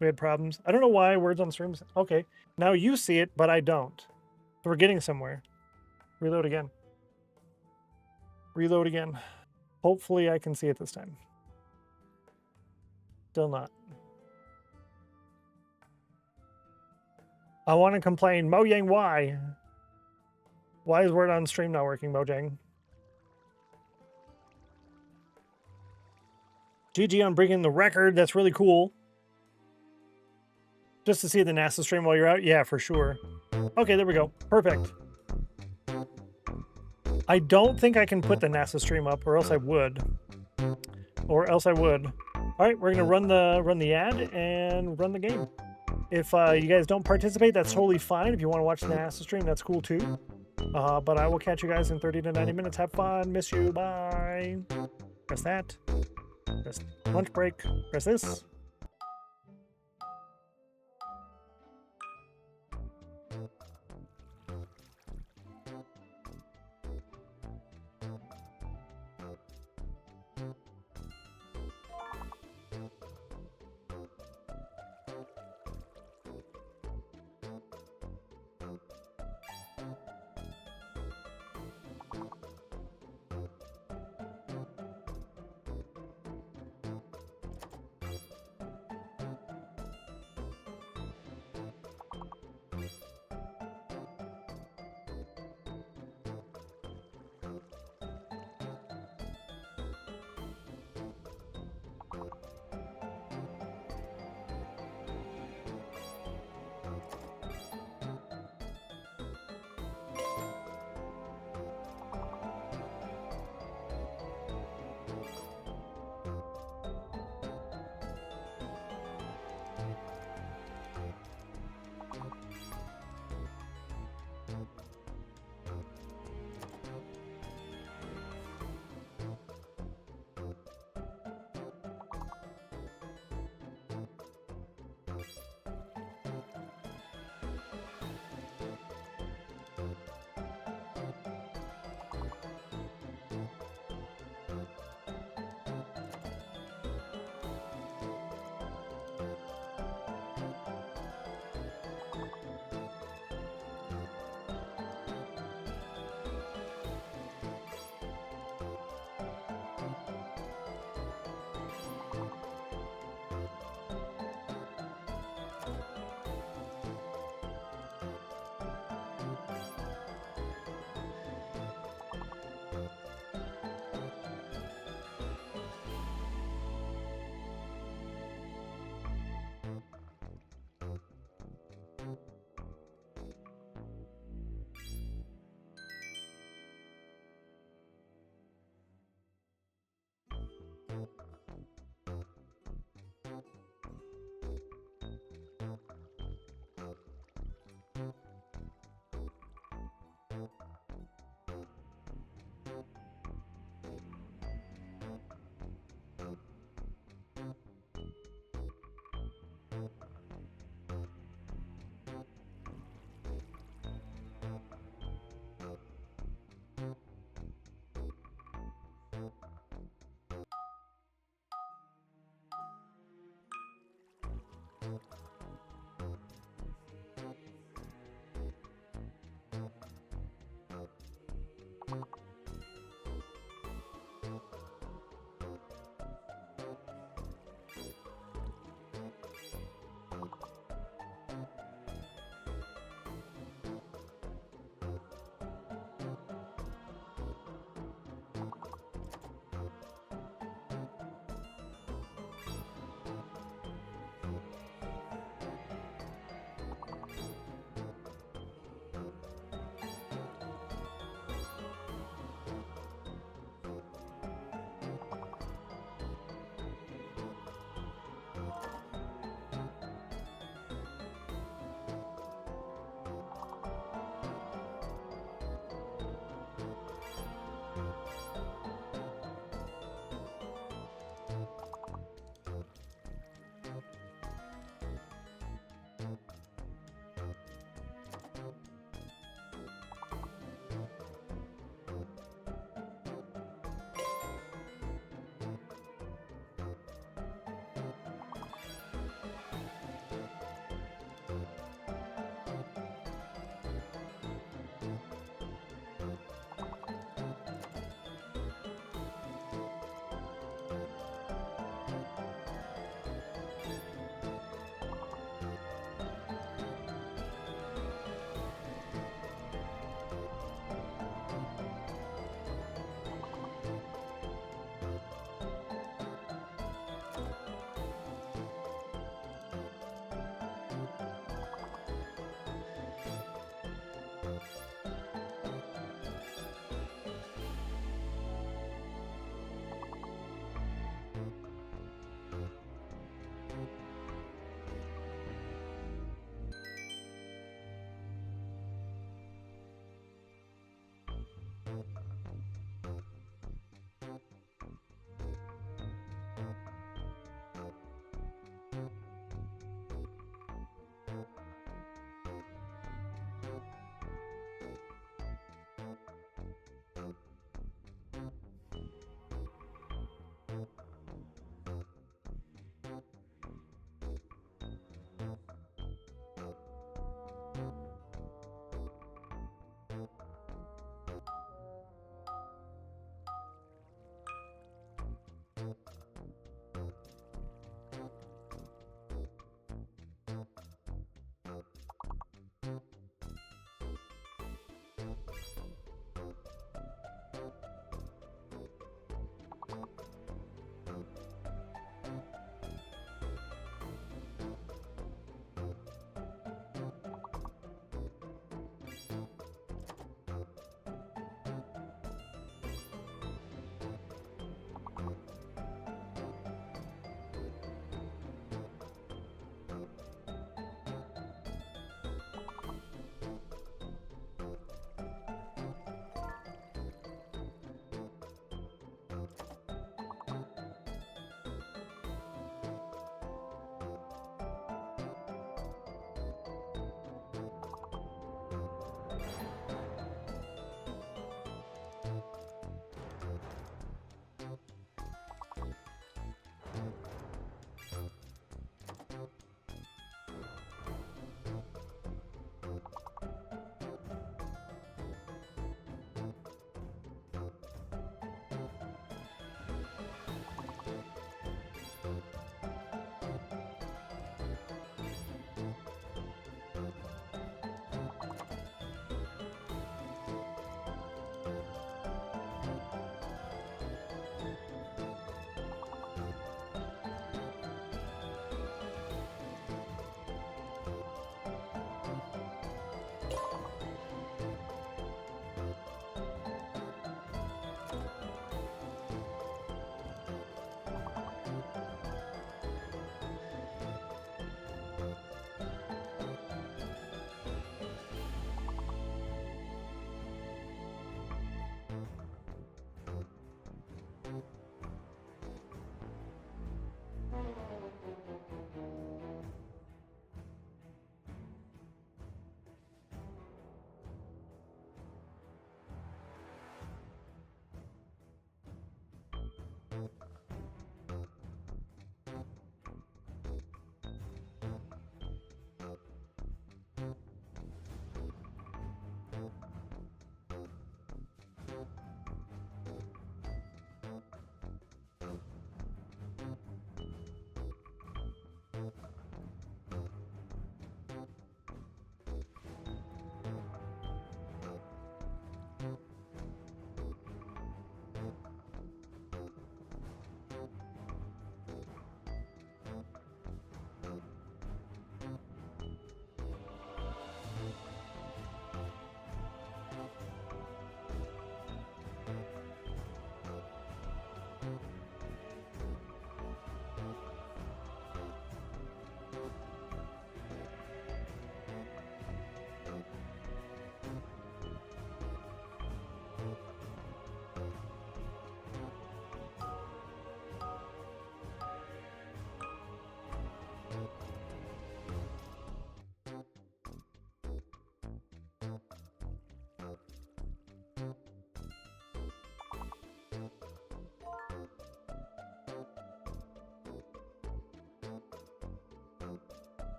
we had problems. I don't know why Words on Stream. Okay, now you see it, but I don't. So we're getting somewhere. Reload again. Reload again. Hopefully I can see it this time. Still not. I want to complain. Mojang, why? Why is Word on Stream not working, Mojang? GG on breaking the record. That's really cool. Just to see the NASA stream while you're out? Yeah, for sure. Okay, there we go. Perfect. I don't think I can put the NASA stream up, or else I would. Or else I would. All right, we're gonna run the ad and run the game. If you guys don't participate, that's totally fine. If you want to watch the NASA stream, that's cool too. But I will catch you guys in 30 to 90 minutes. Have fun. Miss you. Bye. Press that. Press lunch break. Press this.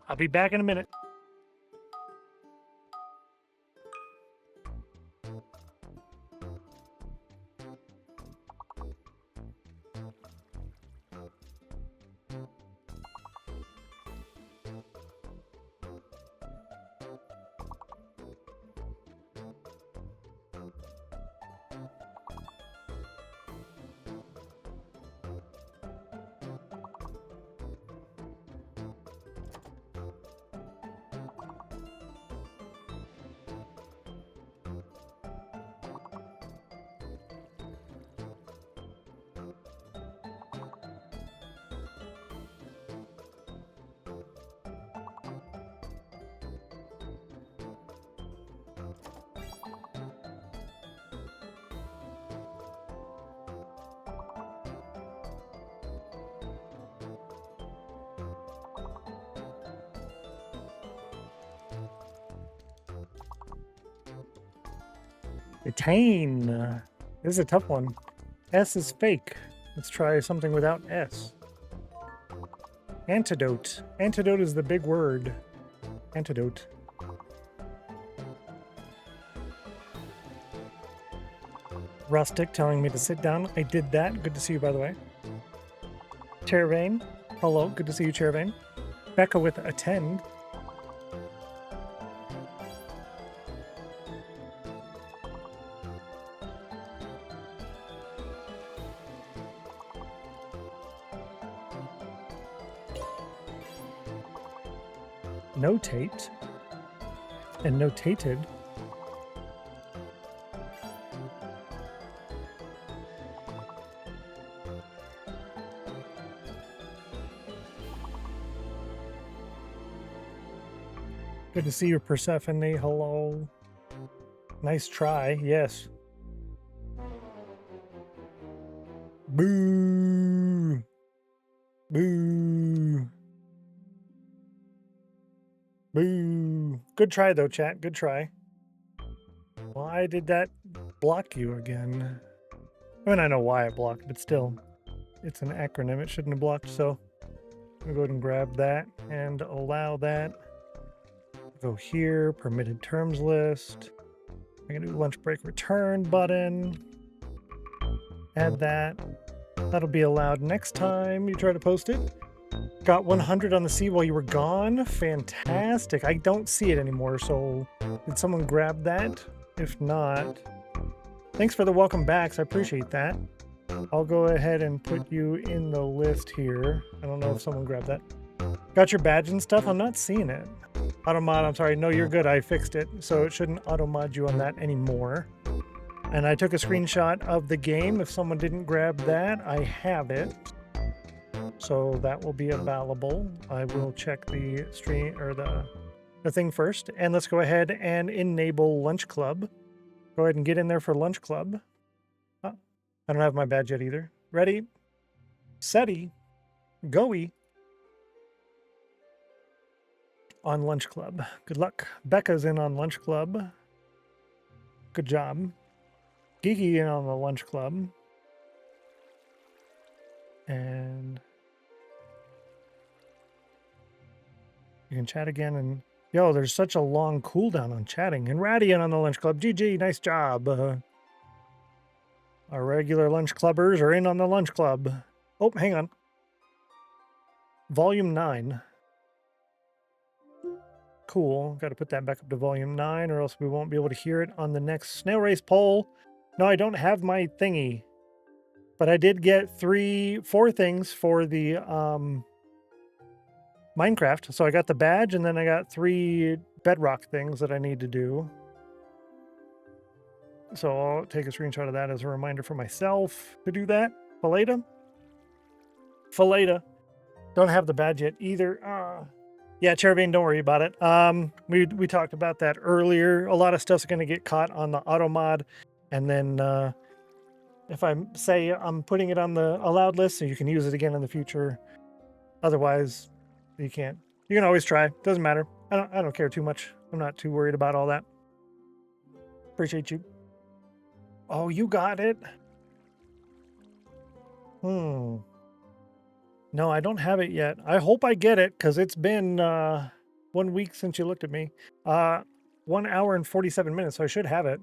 I'll be back in a minute. Attain. This is a tough one. S is fake. Let's try something without S. Antidote. Antidote is the big word. Antidote. Rustic telling me to sit down. I did that. Good to see you, by the way. Chervane. Hello. Good to see you, Chervane. Becca with attend. Notate and notated. Good to see you, Persephone. Hello. Nice try. Yes. Boo. Boo. Boo. Good try, though, chat. Good try. Why did that block you again? I mean, I know why it blocked, but still. It's an acronym. It shouldn't have blocked, so I'm going to go ahead and grab that and allow that. Go here, permitted terms list. I'm going to do lunch break return button. Add that. That'll be allowed next time you try to post it. Got 100 on the sea while you were gone. Fantastic. I don't see it anymore, so did someone grab that? If not, thanks for the welcome backs. I appreciate that. I'll go ahead and put you in the list here. I don't know if someone grabbed that. Got your badge and stuff? I'm not seeing it. Automod, I'm sorry. No, you're good. I fixed it, so it shouldn't automod you on that anymore. And I took a screenshot of the game. If someone didn't grab that, I have it. So that will be available. I will check the stream or the thing first. And let's go ahead and enable Lunch Club. Go ahead and get in there for Lunch Club. Oh, I don't have my badge yet either. Ready, setty, goey. On Lunch Club. Good luck. Becca's in on Lunch Club. Good job. Geeky in on the Lunch Club. And you can chat again. And yo, there's such a long cooldown on chatting. And Radian on the Lunch Club. GG, nice job. Our regular Lunch Clubbers are in on the Lunch Club. Oh, hang on. Volume 9. Cool. Got to put that back up to volume 9 or else we won't be able to hear it on the next snail race poll. No, I don't have my thingy. But I did get 4 things for the Minecraft. So I got the badge and then I got 3 bedrock things that I need to do. So I'll take a screenshot of that as a reminder for myself to do that. Faleta. Don't have the badge yet either. Yeah, Chervane, don't worry about it. We talked about that earlier. A lot of stuff's going to get caught on the auto mod. And then if I say I'm putting it on the allowed list so you can use it again in the future. Otherwise, you can't. You can always try. Doesn't matter. I don't care too much. I'm not too worried about all that. Appreciate you. Oh, you got it. No, I don't have it yet. I hope I get it because it's been 1 week since you looked at me. 1 hour and 47 minutes, so I should have it.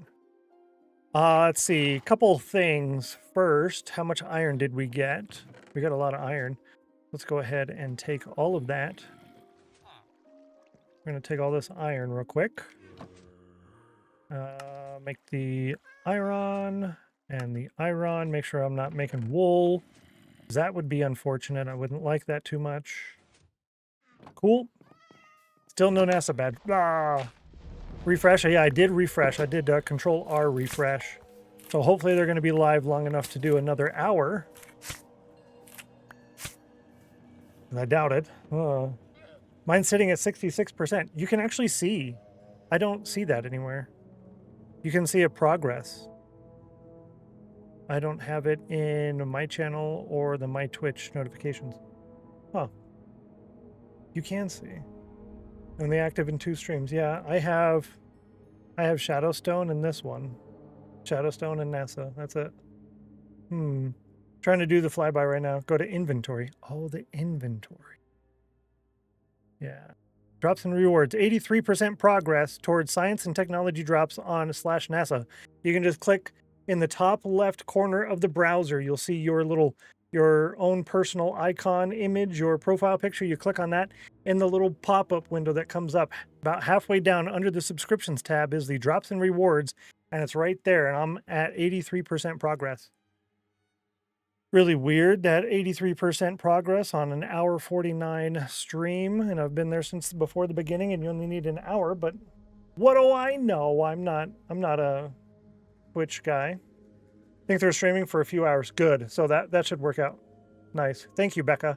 Let's see, couple things. First, how much iron did we get? We got a lot of iron. Let's go ahead and take all of that. We're going to take all this iron real quick. Make the iron and the iron. Make sure I'm not making wool. That would be unfortunate. I wouldn't like that too much. Cool. Still no NASA bad. Ah. Refresh. Yeah, I did refresh. I did Control R refresh. So hopefully they're going to be live long enough to do another hour. I doubt it. Mine's sitting at 66%. You can actually see. I don't see that anywhere. You can see a progress. I don't have it in my channel or the my Twitch notifications. Huh. You can see. Only active in 2 streams. Yeah, I have Shadowstone and this one. Shadowstone and NASA. That's it. Trying to do the flyby right now. Go to inventory. Oh, the inventory. Yeah. Drops and rewards. 83% progress towards science and technology drops on /NASA. You can just click in the top left corner of the browser. You'll see your own personal icon image, your profile picture. You click on that. In the little pop-up window that comes up about halfway down under the subscriptions tab is the drops and rewards. And it's right there. And I'm at 83% progress. Really weird that 83% progress on an hour 49 stream, and I've been there since before the beginning, and you only need an hour. But what do I know? I'm not a Twitch guy. I think they're streaming for a few hours. Good. So that should work out. Nice. Thank you, Becca.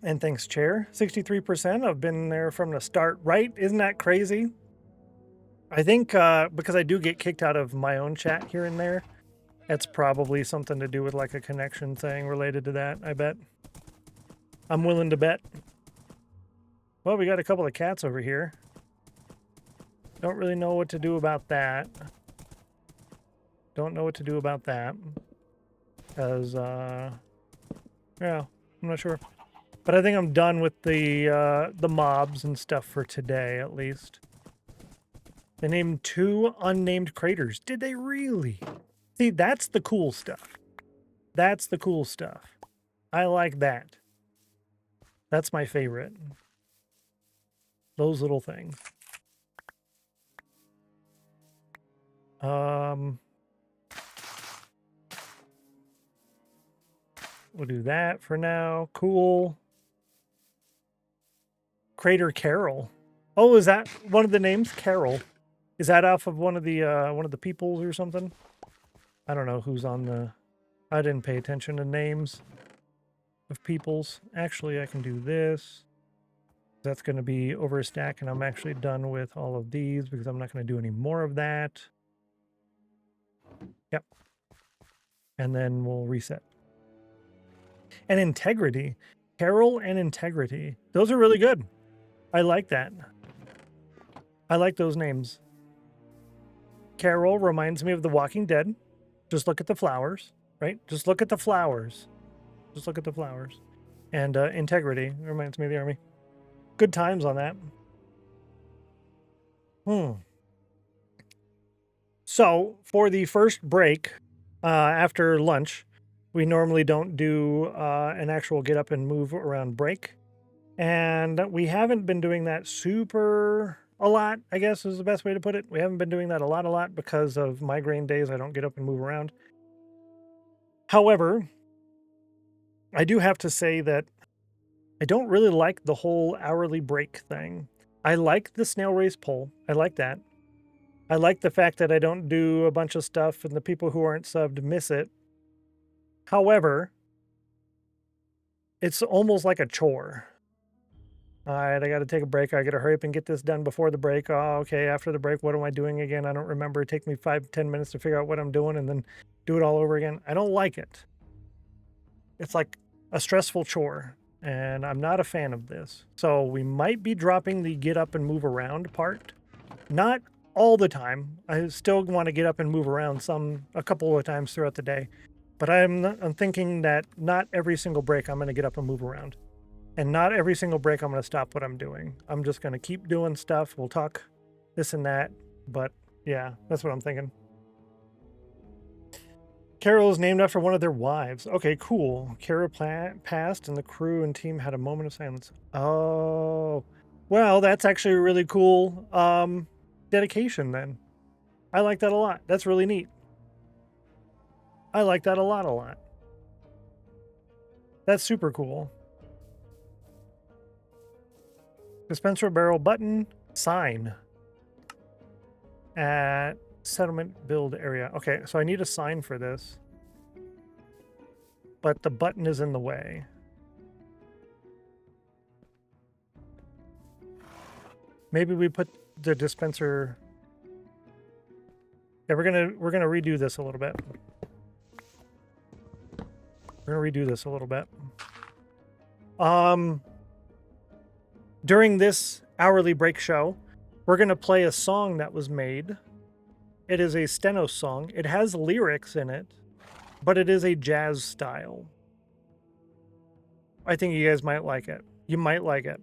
And thanks, Chair. 63%. I've been there from the start. Right? Isn't that crazy? I think because I do get kicked out of my own chat here and there. It's probably something to do with like a connection thing related to that, I bet. I'm willing to bet. Well, we got a couple of cats over here. Don't really know what to do about that. Don't know what to do about that. Because, yeah, I'm not sure. But I think I'm done with the mobs and stuff for today, at least. They named 2 unnamed craters. Did they really? See, that's the cool stuff. That's the cool stuff. I like that. That's my favorite. Those little things. We'll do that for now. Cool. Crater Carol. Oh, is that one of the names? Carol. Is that off of one of the peoples or something? I don't know who's on the... I didn't pay attention to names of peoples. Actually, I can do this. That's going to be over a stack, and I'm actually done with all of these because I'm not going to do any more of that. Yep. And then we'll reset. And integrity. Carol and integrity. Those are really good. I like that. I like those names. Carol reminds me of The Walking Dead. Just look at the flowers, right? Just look at the flowers. Just look at the flowers. And integrity reminds me of the army. Good times on that. So for the first break after lunch, we normally don't do an actual get up and move around break. And we haven't been doing that a lot, I guess is the best way to put it. We haven't been doing that a lot because of migraine days. I don't get up and move around. However, I do have to say that I don't really like the whole hourly break thing. I like the snail race poll. I like that. I like the fact that I don't do a bunch of stuff and the people who aren't subbed miss it. However, it's almost like a chore. All right, I got to take a break. I got to hurry up and get this done before the break. Oh, okay, after the break, what am I doing again? I don't remember. It takes me 5-10 minutes to figure out what I'm doing and then do it all over again. I don't like it. It's like a stressful chore, and I'm not a fan of this. So we might be dropping the get up and move around part. Not all the time. I still want to get up and move around a couple of times throughout the day. But I'm thinking that not every single break I'm going to get up and move around. And not every single break I'm going to stop what I'm doing. I'm just going to keep doing stuff. We'll talk this and that. But yeah, that's what I'm thinking. Carol is named after one of their wives. Okay, cool. Kara passed and the crew and team had a moment of silence. Oh, well, that's actually a really cool dedication then. I like that a lot. That's really neat. I like that a lot. That's super cool. Dispenser barrel button, sign at settlement build area. Okay, so I need a sign for this, but the button is in the way. Maybe we put the dispenser. Yeah, we're gonna redo this a little bit. During this hourly break show, we're going to play a song that was made. It is a Stennos song. It has lyrics in it, but it is a jazz style. I think you guys might like it. You might like it.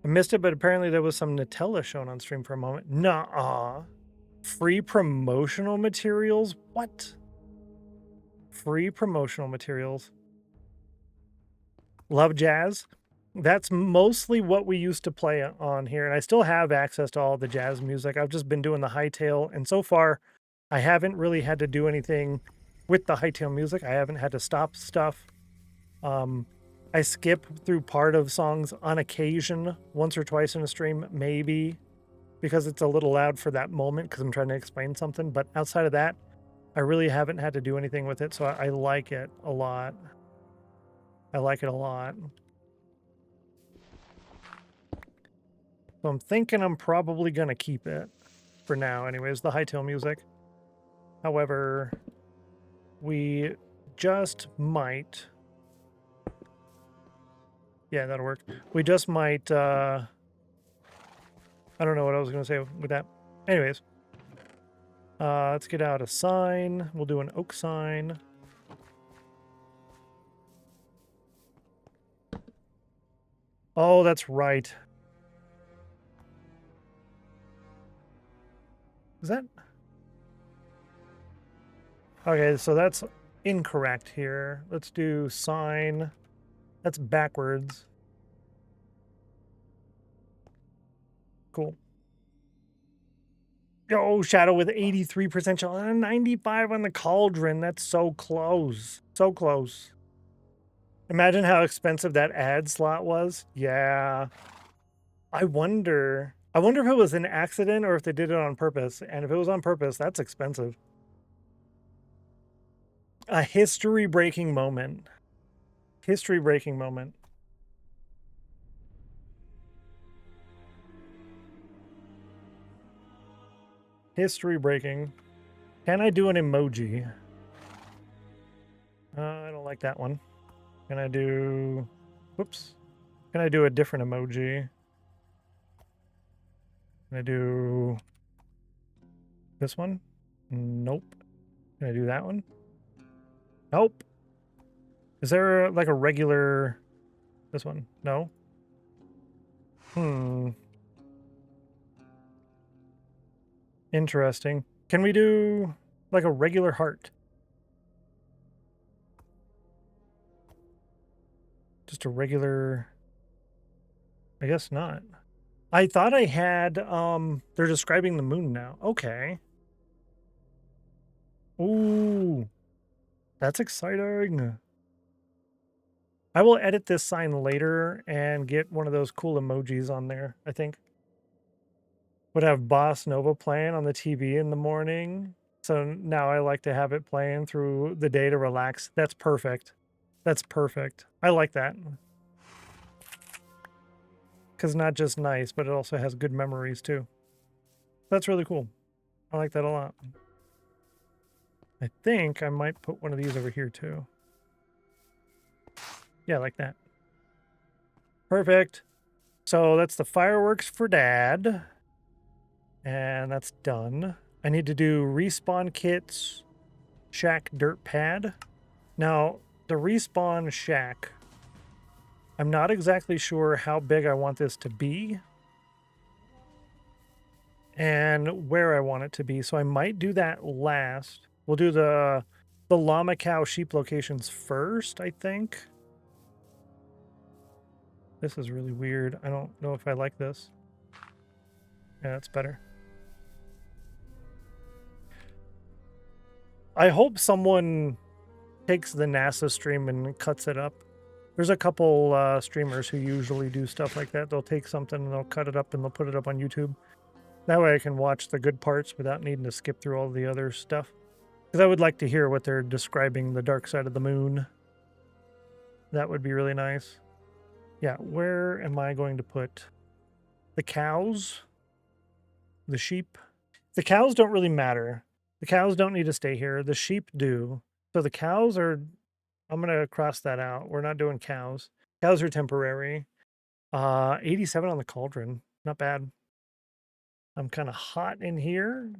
I missed it, but apparently there was some Nutella shown on stream for a moment. Nuh-uh. Free promotional materials? What? Free promotional materials. Love jazz. That's mostly what we used to play on here, and I still have access to all the jazz music. I've just been doing the hightail, and so far, I haven't really had to do anything with the hightail music. I haven't had to stop stuff. I skip through part of songs on occasion, once or twice in a stream, maybe, because it's a little loud for that moment because I'm trying to explain something. But outside of that, I really haven't had to do anything with it, so I like it a lot. I like it a lot. So I'm thinking I'm probably going to keep it for now anyways, the hightail music. However, we just might... Yeah, that'll work. We just might... I don't know what I was going to say with that. Anyways. Let's get out a sign. We'll do an oak sign. Oh, that's right. Is that... Okay, so that's incorrect here. Let's do sign. That's backwards. Cool. Oh, Shadow with 83% shot. 95 on the cauldron. That's so close. So close. Imagine how expensive that ad slot was. Yeah. I wonder if it was an accident or if they did it on purpose. And if it was on purpose, that's expensive. A history-breaking moment. History-breaking moment. History-breaking. Can I do an emoji? I don't like that one. Can I do... Whoops. Can I do a different emoji? Can I do... this one? Nope. Can I do that one? Nope. Is there like a regular... this one? No? Interesting. Can we do like a regular heart? Just a regular... I guess not. I thought I had... they're describing the moon now. Okay. Ooh. That's exciting. I will edit this sign later and get one of those cool emojis on there, I think. Would have Boss Nova playing on the TV in the morning. So now I like to have it playing through the day to relax. That's perfect. That's perfect. I like that. Because not just nice, but it also has good memories too. That's really cool. I like that a lot. I think I might put one of these over here too. Yeah, like that. Perfect. So that's the fireworks for Dad. And that's done. I need to do respawn kits, shack dirt pad. Now, the respawn shack, I'm not exactly sure how big I want this to be and where I want it to be, so I might do that last. We'll do the llama, cow, sheep locations first, I think. This is really weird. I don't know if I like this. Yeah, that's better. I hope someone takes the NASA stream and cuts it up. There's a couple streamers who usually do stuff like that. They'll take something and they'll cut it up and they'll put it up on YouTube. That way I can watch the good parts without needing to skip through all the other stuff. Because I would like to hear what they're describing the dark side of the moon. That would be really nice. Yeah, where am I going to put the cows? The sheep? The cows don't really matter. The cows don't need to stay here. The sheep do. So the cows are... I'm going to cross that out. We're not doing cows. Cows are temporary. 87 on the cauldron. Not bad. I'm kind of hot in here. I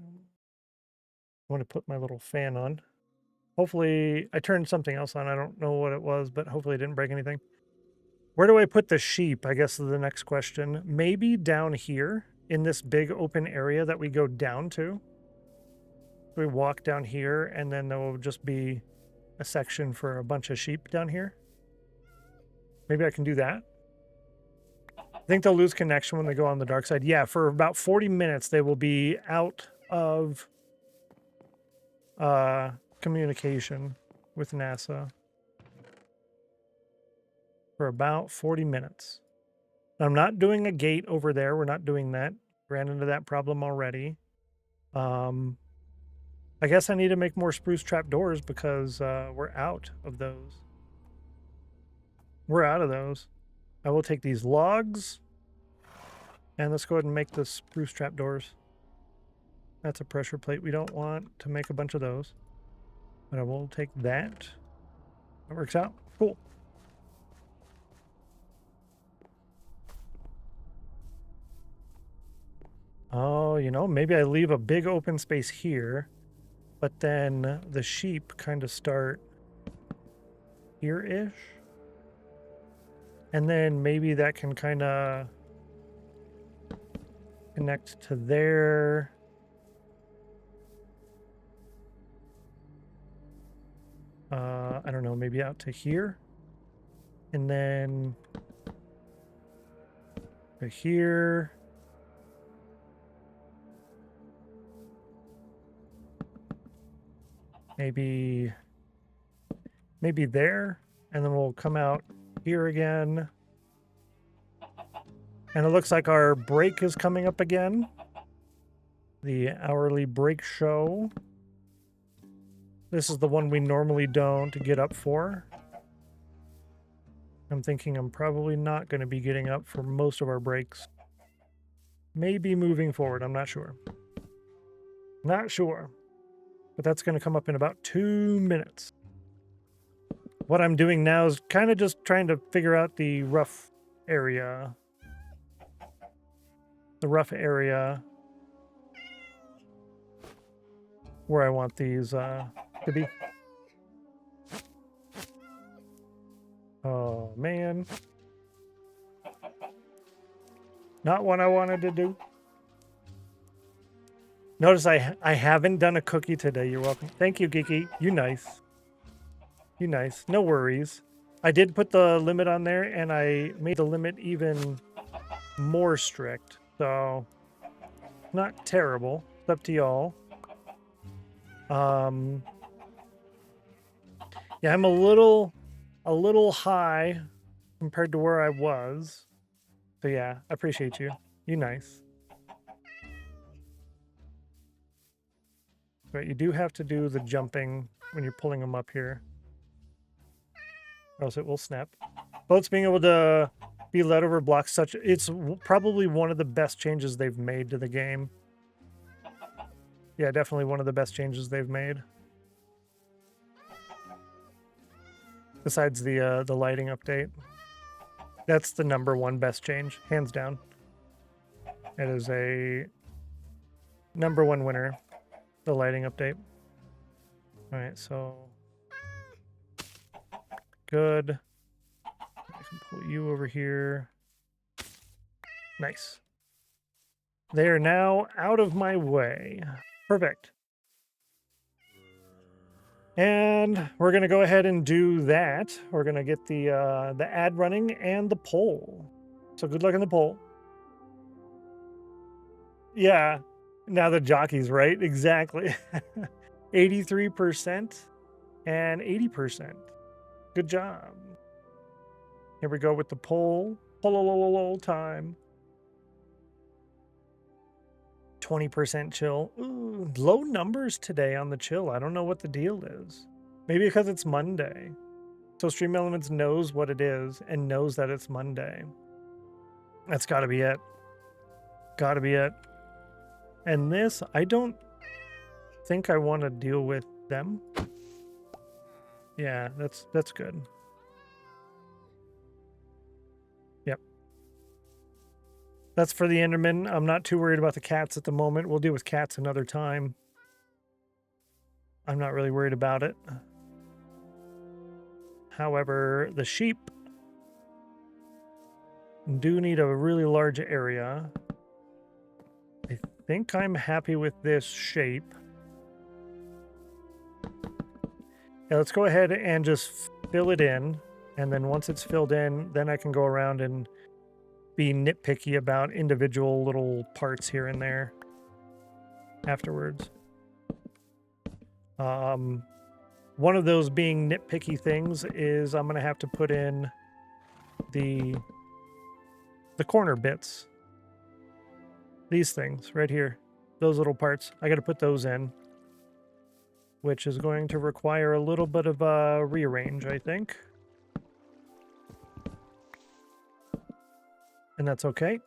want to put my little fan on. Hopefully, I turned something else on. I don't know what it was, but hopefully it didn't break anything. Where do I put the sheep, I guess is the next question. Maybe down here in this big open area that we go down to. We walk down here, and then there will just be a section for a bunch of sheep down here. Maybe I can do that. I think they'll lose connection when they go on the dark side. Yeah, for about 40 minutes, they will be out of communication with NASA. For about 40 minutes. I'm not doing a gate over there. We're not doing that. Ran into that problem already. I guess I need to make more spruce trap doors because we're out of those. We're out of those. I will take these logs and let's go ahead and make the spruce trap doors. That's a pressure plate. We don't want to make a bunch of those, but I will take that. That works out. Cool. Oh, you know, maybe I leave a big open space here, but then the sheep kind of start here-ish. And then maybe that can kind of connect to there. I don't know, maybe out to here. And then to here. Maybe there, and then we'll come out here again. And it looks like our break is coming up again. The hourly break show. This is the one we normally don't get up for. I'm thinking I'm probably not going to be getting up for most of our breaks. Maybe moving forward, I'm not sure. Not sure. But that's going to come up in about 2 minutes. What I'm doing now is kind of just trying to figure out the rough area. The rough area where I want these to be. Oh, man. Not what I wanted to do. Notice I haven't done a cookie today. You're welcome. Thank you, Geeky. You nice. You nice. No worries. I did put the limit on there, and I made the limit even more strict. So, not terrible. It's up to y'all. Yeah, I'm a little high compared to where I was. So yeah, I appreciate you. You nice. But you do have to do the jumping when you're pulling them up here, or else it will snap. Boats being able to be led over blocks, it's probably one of the best changes they've made to the game. Yeah, definitely one of the best changes they've made. Besides the lighting update. That's the #1 best change, hands down. It is a #1 winner. The lighting update. All right, so good. can pull you over here. Nice. They are now out of my way. Perfect. And we're going to go ahead and do that. We're going to get the ad running and the poll. So good luck in the poll. Yeah. Now the jockeys, right? Exactly. 83% and 80%. Good job. Here we go with the poll. Poll time. 20% chill. Ooh, low numbers today on the chill. I don't know what the deal is. Maybe because it's Monday. So Stream Elements knows what it is and knows that it's Monday. That's got to be it. Got to be it. And this, I don't think I want to deal with them. Yeah, that's good. Yep. That's for the Enderman. I'm not too worried about the cats at the moment. We'll deal with cats another time. I'm not really worried about it. However, the sheep do need a really large area. I think I'm happy with this shape. Yeah, let's go ahead and just fill it in. And then once it's filled in, then I can go around and be nitpicky about individual little parts here and there afterwards. One of those being nitpicky things is I'm going to have to put in the corner bits. These things right here, those little parts, I got to put those in, which is going to require a little bit of a rearrange, I think. And that's okay.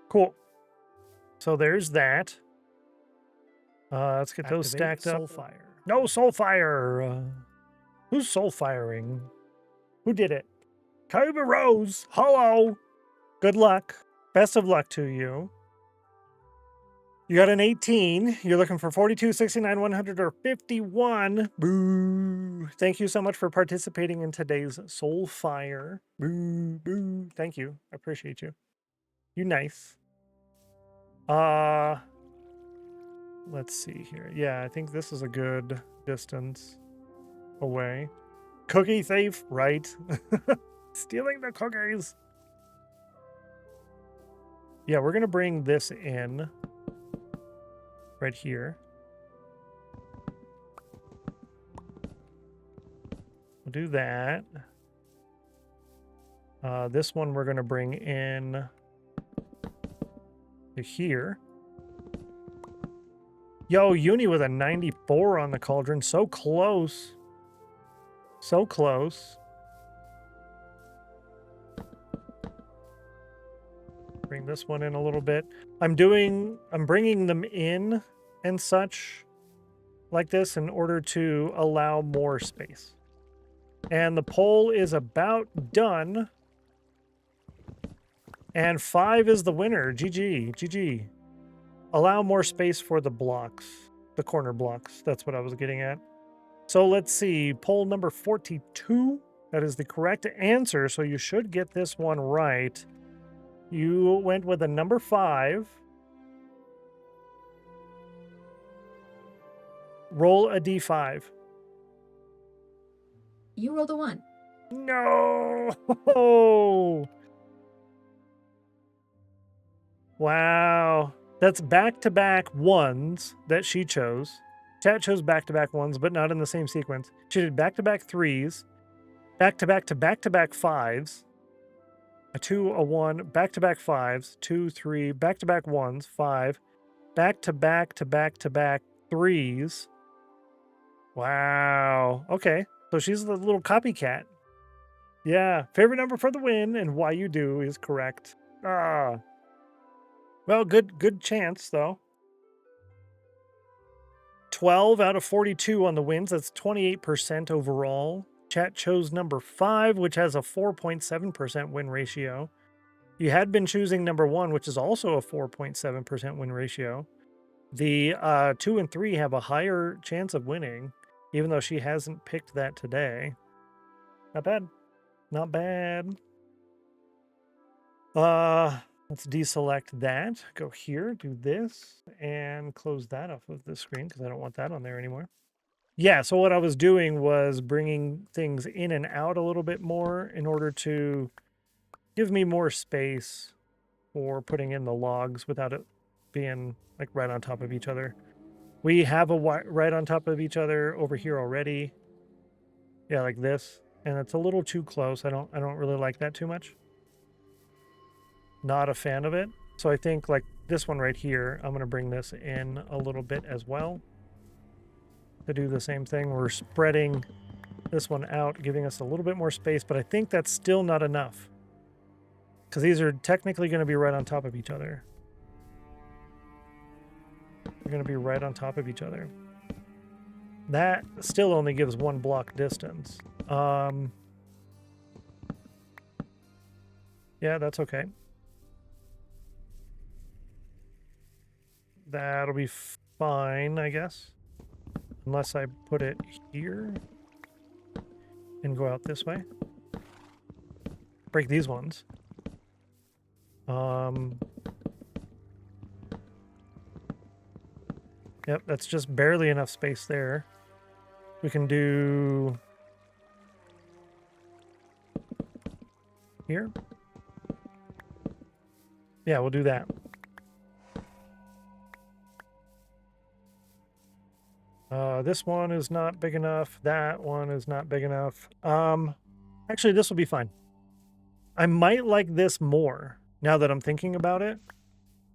Cool. So there's that. Let's get those stacked up. Soulfire. No Soulfire. Who's Soulfiring? Who did it? Kyber Rose. Hello. Good luck. Best of luck to you. You got an 18. You're looking for 42, 69, 100, or 51. Boo. Thank you so much for participating in today's Soulfire. Boo, boo. Thank you. I appreciate you. You nice. Let's see here. Yeah, I think this is a good distance away. Cookie thief, right? Stealing the cookies. Yeah, we're going to bring this in right here. We'll do that. This one we're going to bring in to here. Yo, Uni with a 94 on the cauldron. So close. So close. Bring this one in a little bit. I'm bringing them in and such like this in order to allow more space. And the poll is about done. And 5 is the winner. GG. GG. Allow more space for the blocks. The corner blocks. That's what I was getting at. So let's see. Poll number 42. That is the correct answer. So you should get this one right. You went with a number 5. Roll a d5. You rolled a 1. No! Wow. That's back-to-back ones that she chose. Chat chose back-to-back ones, but not in the same sequence. She did back-to-back 3s, back-to-back to back-to-back 5s, a 2, a 1, back-to-back 5s, 2, 3, back-to-back 1s, 5, back-to-back to back-to-back 3s. Wow. Okay. So she's the little copycat. Yeah. Favorite number for the win, and why you do is correct. Ah. Well, good chance, though. 12 out of 42 on the wins. That's 28% overall. Chat chose number 5, which has a 4.7% win ratio. You had been choosing number 1, which is also a 4.7% win ratio. The 2 and 3 have a higher chance of winning, even though she hasn't picked that today. Not bad. Not bad. Let's deselect that. Go here, do this, and close that off of the screen because I don't want that on there anymore. Yeah, so what I was doing was bringing things in and out a little bit more in order to give me more space for putting in the logs without it being like right on top of each other. We have a right on top of each other over here already. Yeah, like this. And it's a little too close. I don't really like that too much. Not a fan of it. So I think like this one right here, I'm going to bring this in a little bit as well. To do the same thing, we're spreading this one out, giving us a little bit more space, but I think that's still not enough. Because these are technically going to be right on top of each other. They're going to be right on top of each other. That still only gives 1 block distance. Yeah, that's okay. That'll be fine, I guess. Unless I put it here and go out this way. Break these ones. Yep, that's just barely enough space there. We can do here. Yeah, we'll do that. This one is not big enough. That one is not big enough. Actually, this will be fine. I might like this more now that I'm thinking about it.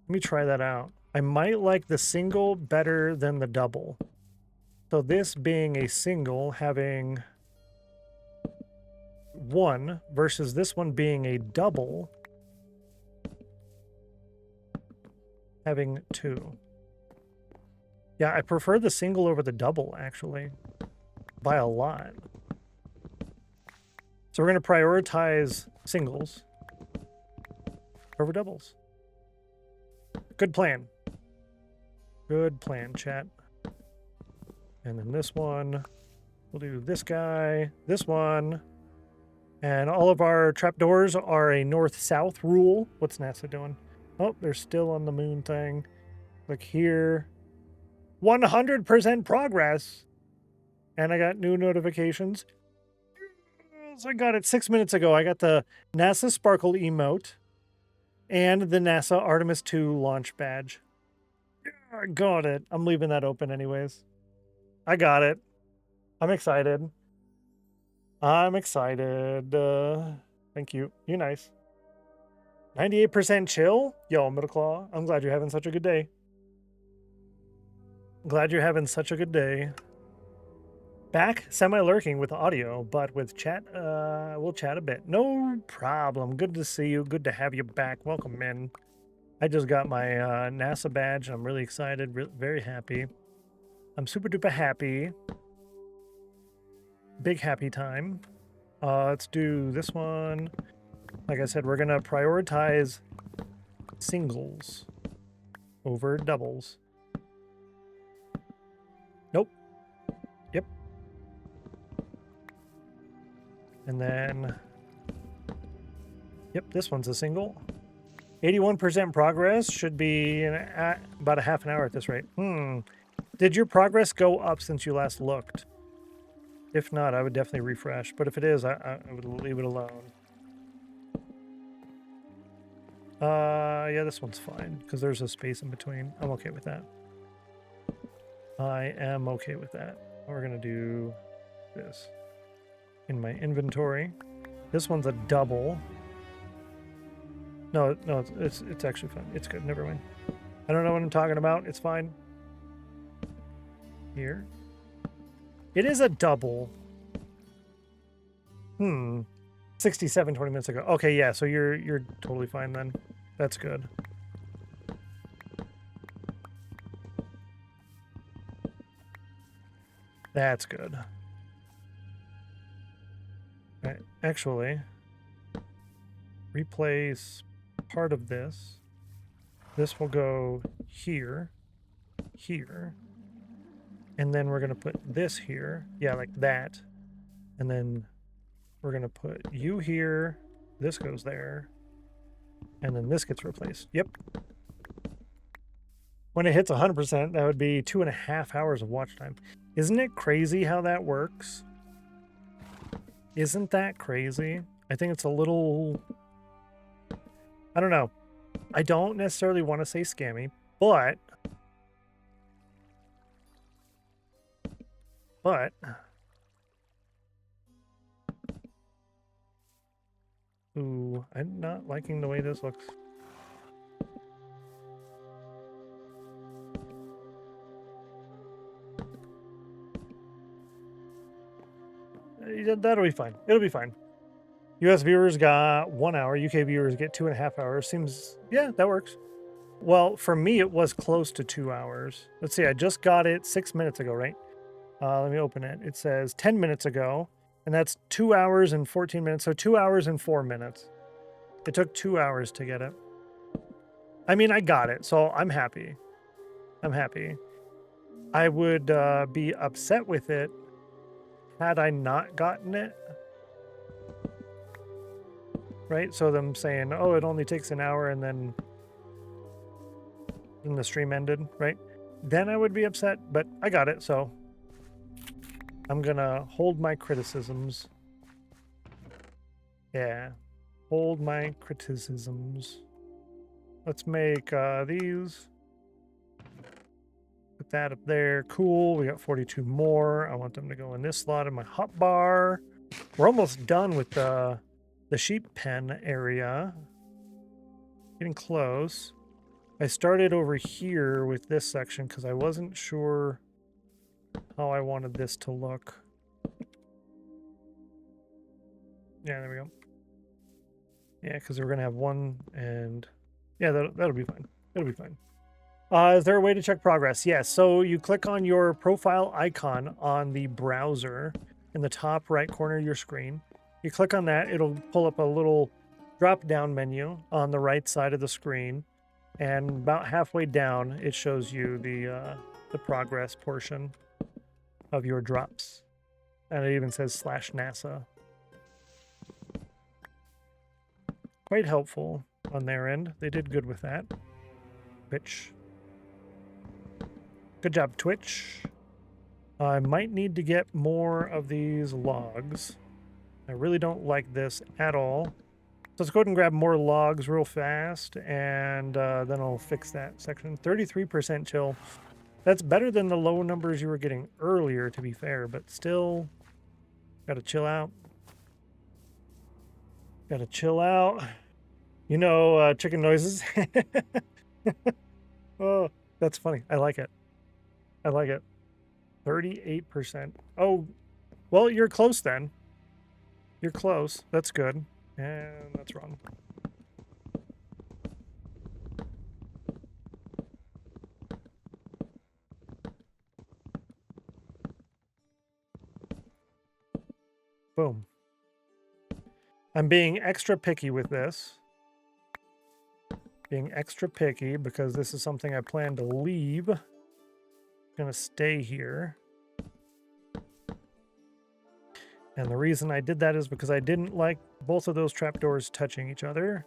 Let me try that out. I might like the single better than the double. So this being a single, having 1 versus this one being a double, having 2. Yeah, I prefer the single over the double, actually, by a lot. So we're going to prioritize singles over doubles. Good plan. Good plan, chat. And then this one, we'll do this guy, this one. And all of our trapdoors are a north-south rule. What's NASA doing? Oh, they're still on the moon thing. Look here. 100% progress. And I got new notifications. So I got it 6 minutes ago. I got the NASA Sparkle emote and the NASA Artemis 2 launch badge. I got it. I'm leaving that open anyways. I got it. I'm excited. I'm excited. Thank you. You're nice. 98% chill? Yo, Middle Claw, I'm glad you're having such a good day. Glad you're having such a good day. Back semi-lurking with audio, but with chat, we'll chat a bit. No problem. Good to see you. Good to have you back. Welcome in. I just got my NASA badge. I'm really excited. Very happy. I'm super duper happy. Big happy time. Let's do this one. Like I said, we're going to prioritize singles over doubles. Nope. Yep. And then, yep, this one's a single. 81% progress should be at about a half an hour at this rate. Did your progress go up since you last looked? If not, I would definitely refresh. But if it is, I would leave it alone. Yeah, this one's fine because there's a space in between. I'm okay with that. I am okay with that. We're gonna do this in my inventory. This one's a double. No, it's actually fine. It's good. Never mind. I don't know what I'm talking about. It's fine. Here. It is a double. 67 20 minutes ago. Okay, yeah, so you're totally fine then. That's good. That's good. Right, actually, replace part of this. This will go here, here, and then we're going to put this here. Yeah, like that. And then we're going to put you here. This goes there. And then this gets replaced. Yep. When it hits 100%, that would be 2.5 hours of watch time. Isn't it crazy how that works? Isn't that crazy? I think it's a little... I don't know. I don't necessarily want to say scammy, but... Ooh, I'm not liking the way this looks. That'll be fine. It'll be fine. US viewers got 1 hour. UK viewers get 2.5 hours. Seems, yeah, that works. Well, for me, it was close to 2 hours. Let's see, I just got it 6 minutes ago, right? Let me open it. It says 10 minutes ago, and that's 2 hours and 14 minutes. So 2 hours and 4 minutes. It took 2 hours to get it. I mean, I got it, so I'm happy. I'm happy. I would be upset with it had I not gotten it. Right? So them saying, oh, it only takes an hour and then the stream ended, right? Then I would be upset, but I got it, so I'm gonna hold my criticisms. Yeah, hold my criticisms. Let's make these. Put that up there. Cool, we got 42 more. I want them to go in this slot in my hotbar. We're almost done with the sheep pen area. Getting close. I started over here with this section because I wasn't sure how I wanted this to look. Yeah, there we go. Yeah, because we're going to have one and... Yeah, that'll be fine. It'll be fine. Is there a way to check progress? Yes. So you click on your profile icon on the browser in the top right corner of your screen. You click on that. It'll pull up a little drop-down menu on the right side of the screen. And about halfway down, it shows you the progress portion of your drops. And it even says /NASA. Quite helpful on their end. They did good with that. Twitch. Good job, Twitch. I might need to get more of these logs. I really don't like this at all. So let's go ahead and grab more logs real fast, and then I'll fix that section. 33% chill. That's better than the low numbers you were getting earlier, to be fair, but still, gotta chill out. Gotta chill out. You know, chicken noises. Oh, that's funny. I like it. I like it. 38%. Oh, well, you're close then. You're close. That's good. And that's wrong. Boom. I'm being extra picky with this. Being extra picky because this is something I plan to leave. I'm gonna stay here. And the reason I did that is because I didn't like both of those trapdoors touching each other.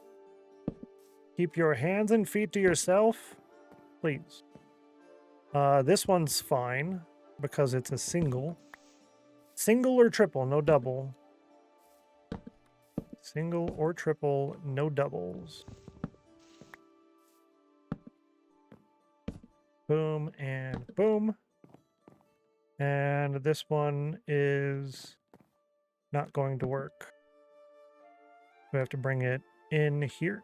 Keep your hands and feet to yourself, please. This one's fine because it's a single. Single or triple, no double. Single or triple, no doubles. Boom and boom. And this one is not going to work. We have to bring it in here.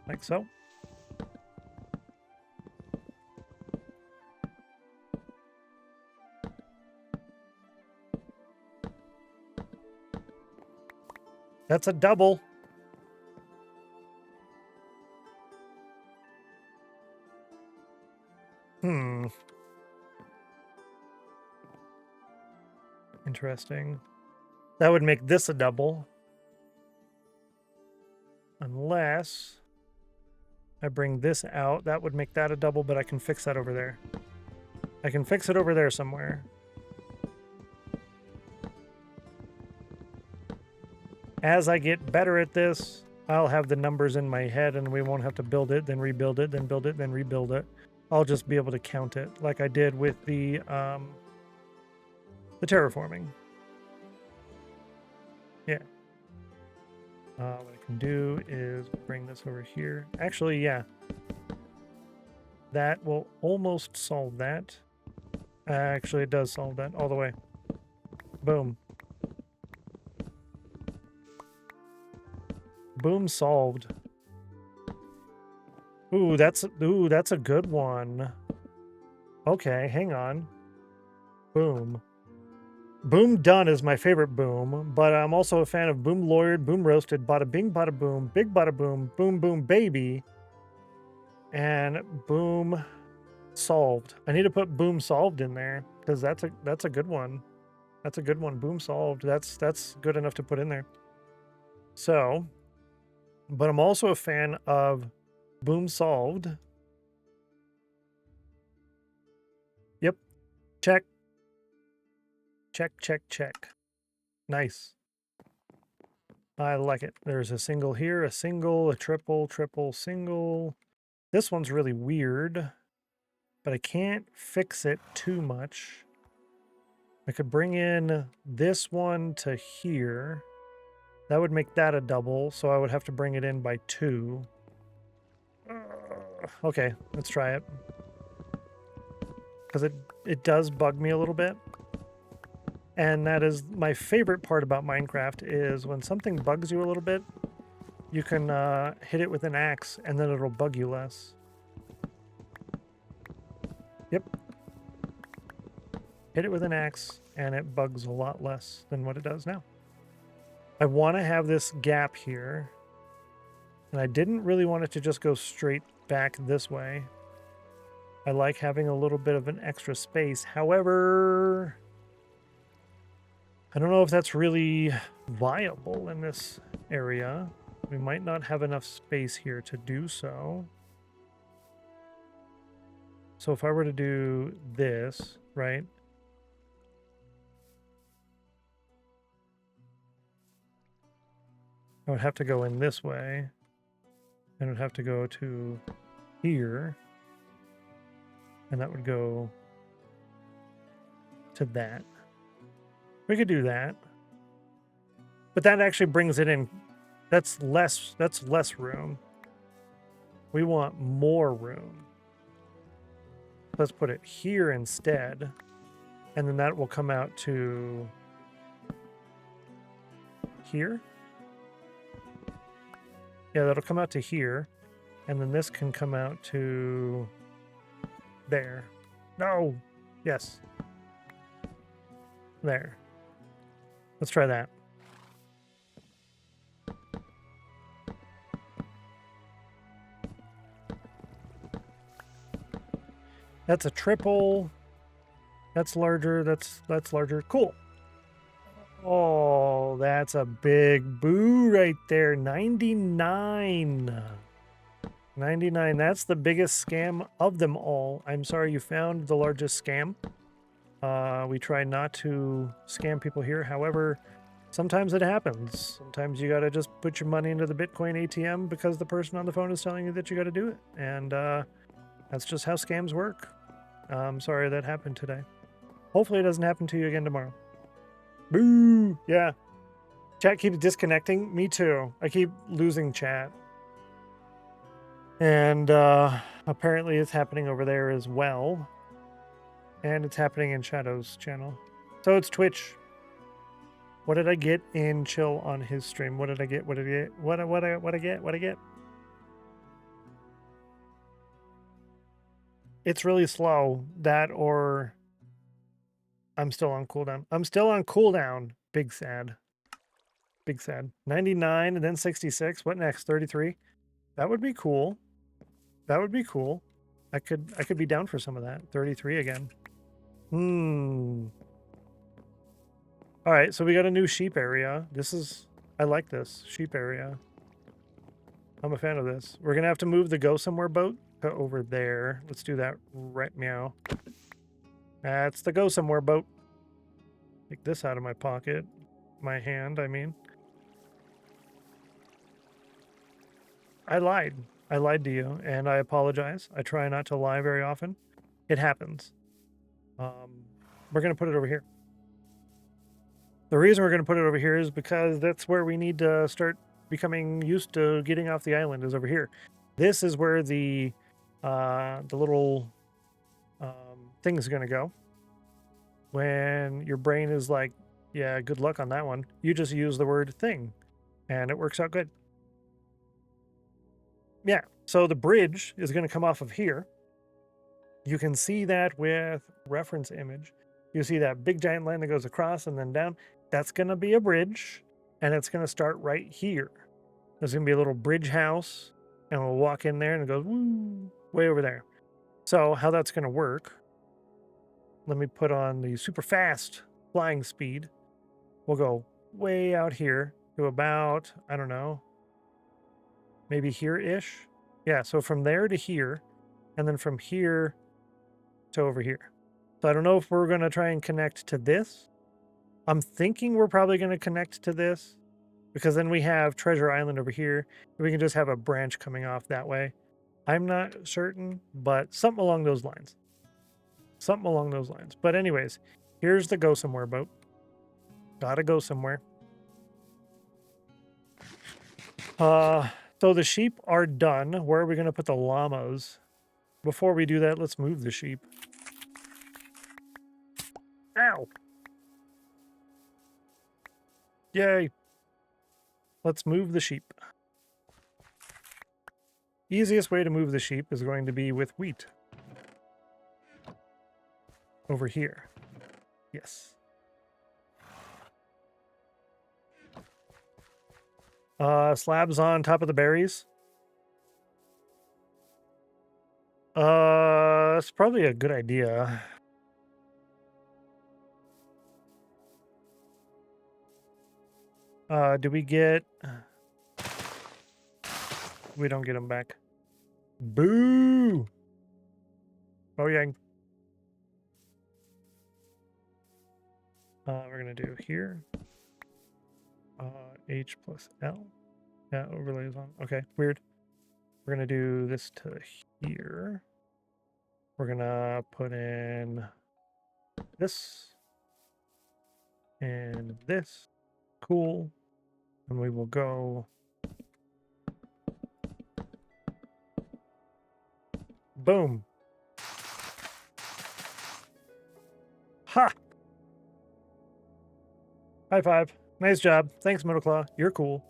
Like so. That's a double. Interesting. That would make this a double. Unless I bring this out. That would make that a double, but I can fix that over there. I can fix it over there somewhere. As I get better at this, I'll have the numbers in my head and we won't have to build it, then rebuild it, then build it, then rebuild it. I'll just be able to count it like I did with the terraforming. Yeah. What I can do is bring this over here. Actually, yeah. That will almost solve that. Actually, it does solve that all the way. Boom. Boom, solved. Ooh, that's a good one. Okay, hang on. Boom. Boom done is my favorite boom, but I'm also a fan of boom lawyered, boom roasted, bada bing, bada boom, big bada boom, boom boom baby, and boom solved. I need to put boom solved in there because that's a good one. That's a good one. Boom solved. That's good enough to put in there. So, but I'm also a fan of boom solved. Yep. Check. Check, check, check. Nice. I like it. There's a single here, a single, a triple, triple, single. This one's really weird, but I can't fix it too much. I could bring in this one to here. That would make that a double, so I would have to bring it in by 2. Okay, let's try it. Because it does bug me a little bit. And that is my favorite part about Minecraft is when something bugs you a little bit, you can hit it with an axe and then it'll bug you less. Yep. Hit it with an axe and it bugs a lot less than what it does now. I want to have this gap here. And I didn't really want it to just go straight back this way. I like having a little bit of an extra space. However, I don't know if that's really viable in this area. We might not have enough space here to do so. So if I were to do this, right? I would have to go in this way. And it would have to go to here. And that would go to that. We could do that. But that actually brings it in. That's less room. We want more room. Let's put it here instead. And then that will come out to here. Yeah, that'll come out to here. And then this can come out to there. No. Yes. There. Let's try that. That's a triple. That's larger. That's larger. Cool. Oh, that's a big boo right there. 99. 99. That's the biggest scam of them all. I'm sorry you found the largest scam. We try not to scam people here. However, sometimes it happens. Sometimes you got to just put your money into the Bitcoin ATM because the person on the phone is telling you that you got to do it. And that's just how scams work. I'm sorry that happened today. Hopefully it doesn't happen to you again tomorrow. Boo! Yeah. Chat keeps disconnecting. Me too. I keep losing chat. And apparently it's happening over there as well. And it's happening in Shadow's channel. So it's Twitch. What did I get in Chill on his stream? What did I get? What did I get? What I get? It's really slow. That or I'm still on cooldown. I'm still on cooldown. Big sad. Big sad. 99 and then 66. What next? 33. That would be cool. That would be cool. I could be down for some of that. 33 again. All right, so we got a new sheep area. I like this sheep area. I'm a fan of this. We're gonna have to move the go somewhere boat to over there. Let's do that right meow. That's the go somewhere boat. Take this out of my pocket. My hand, I mean. I lied. I lied to you, and I apologize. I try not to lie very often. It happens. We're gonna put it over here. The reason we're gonna put it over here is because that's where we need to start becoming used to getting off the island, is over here. This is where the little thing is gonna go. When your brain is like, yeah, good luck on that one, you just use the word thing, and it works out good. Yeah, so the bridge is gonna come off of here. You can see that with reference image. You see that big giant line that goes across and then down. That's going to be a bridge, and it's going to start right here. There's going to be a little bridge house, and we'll walk in there, and it goes woo, way over there. So how that's going to work, let me put on the super fast flying speed. We'll go way out here to about, I don't know, maybe here-ish. Yeah, so from there to here, and then from here to over here. So I don't know if we're going to try and connect to this. I'm thinking we're probably going to connect to this, because then we have Treasure Island over here. We can just have a branch coming off that way. I'm not certain, but something along those lines. Something along those lines. But anyways, here's the go somewhere boat. Gotta go somewhere. So the sheep are done. Where are we going to put the llamas? Before we do that, let's move the sheep. Ow! Yay! Let's move the sheep. Easiest way to move the sheep is going to be with wheat. Over here. Yes. Slabs on top of the berries. That's probably a good idea. Do we get... We don't get them back. Boo! Oh, yeah. We're going to do here. H plus L. Yeah, overlays on. Okay, weird. We're going to do this to here. We're going to put in this. And this. Cool. And we will go... Boom. Ha! High five. Nice job. Thanks, Motoclaw. You're cool.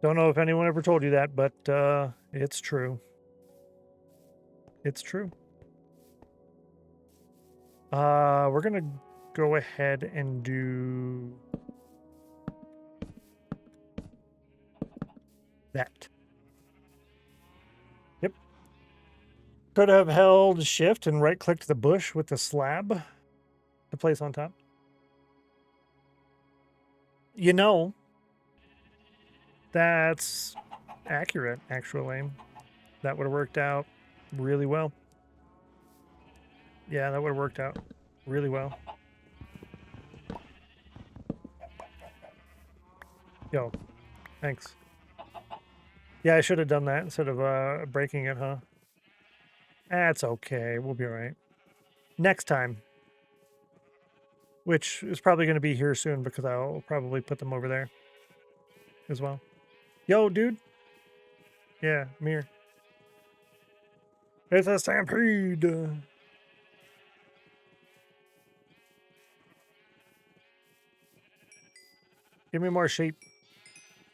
Don't know if anyone ever told you that, but it's true. It's true. We're gonna go ahead and do that. Yep. Could have held shift and right-clicked the bush with the slab to place on top. You know, that's accurate, actually. That would have worked out really well. Yeah, that would have worked out really well. Yo, thanks. Yeah, I should have done that instead of breaking it, huh? That's okay. We'll be all right. Next time. Which is probably going to be here soon because I'll probably put them over there as well. Yo, dude. Yeah, I'm here. It's a stampede. Give me more sheep.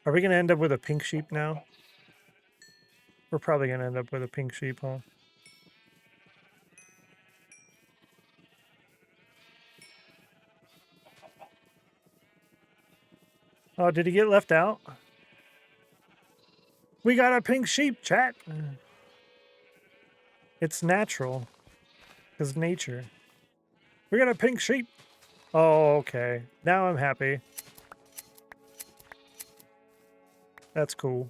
Are we going to end up with a pink sheep now? We're probably going to end up with a pink sheep, huh? Oh, did he get left out? We got a pink sheep, chat. It's natural. It's nature. We got a pink sheep. Oh, okay. Now I'm happy. That's cool.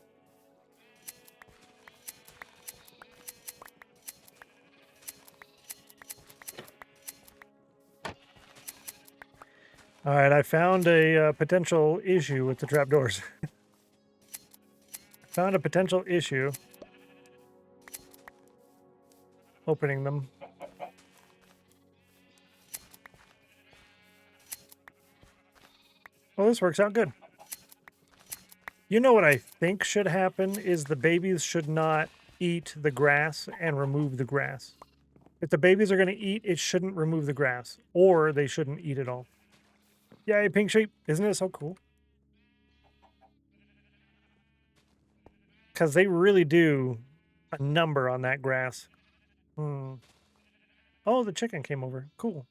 All right, I found a potential issue with the trapdoors. Found a potential issue opening them. Well, this works out good. You know what I think should happen is the babies should not eat the grass and remove the grass. If the babies are going to eat, it shouldn't remove the grass, or they shouldn't eat it all. Yay, pink sheep. Isn't it so cool? Because they really do a number on that grass. Oh, the chicken came over. Cool.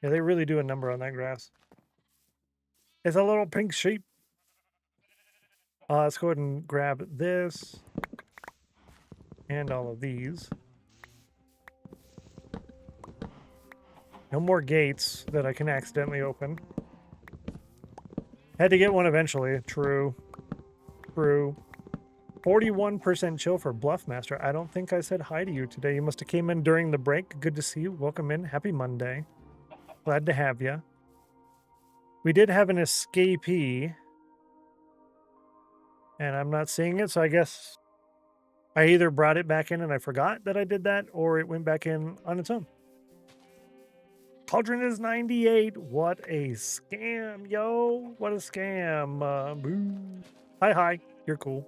Yeah, they really do a number on that grass. It's a little pink sheep. Let's go ahead and grab this and all of these. No more gates that I can accidentally open. Had to get one eventually. True. True. 41% chill for Bluffmaster. I don't think I said hi to you today. You must have came in during the break. Good to see you. Welcome in. Happy Monday. Glad to have you. We did have an escapee. And I'm not seeing it, so I guess I either brought it back in and I forgot that I did that, or it went back in on its own. Cauldron is 98. What a scam, yo. What a scam. Boo. Hi. You're cool.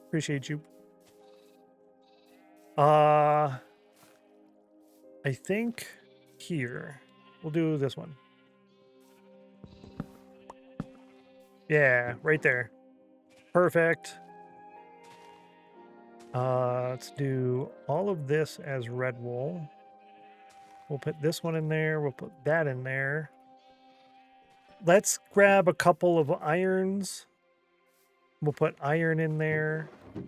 Appreciate you. I think here. We'll do this one. Yeah, right there. Perfect. Let's do all of this as red wool. We'll put this one in there. We'll put that in there. Let's grab a couple of irons. We'll put iron in there. Is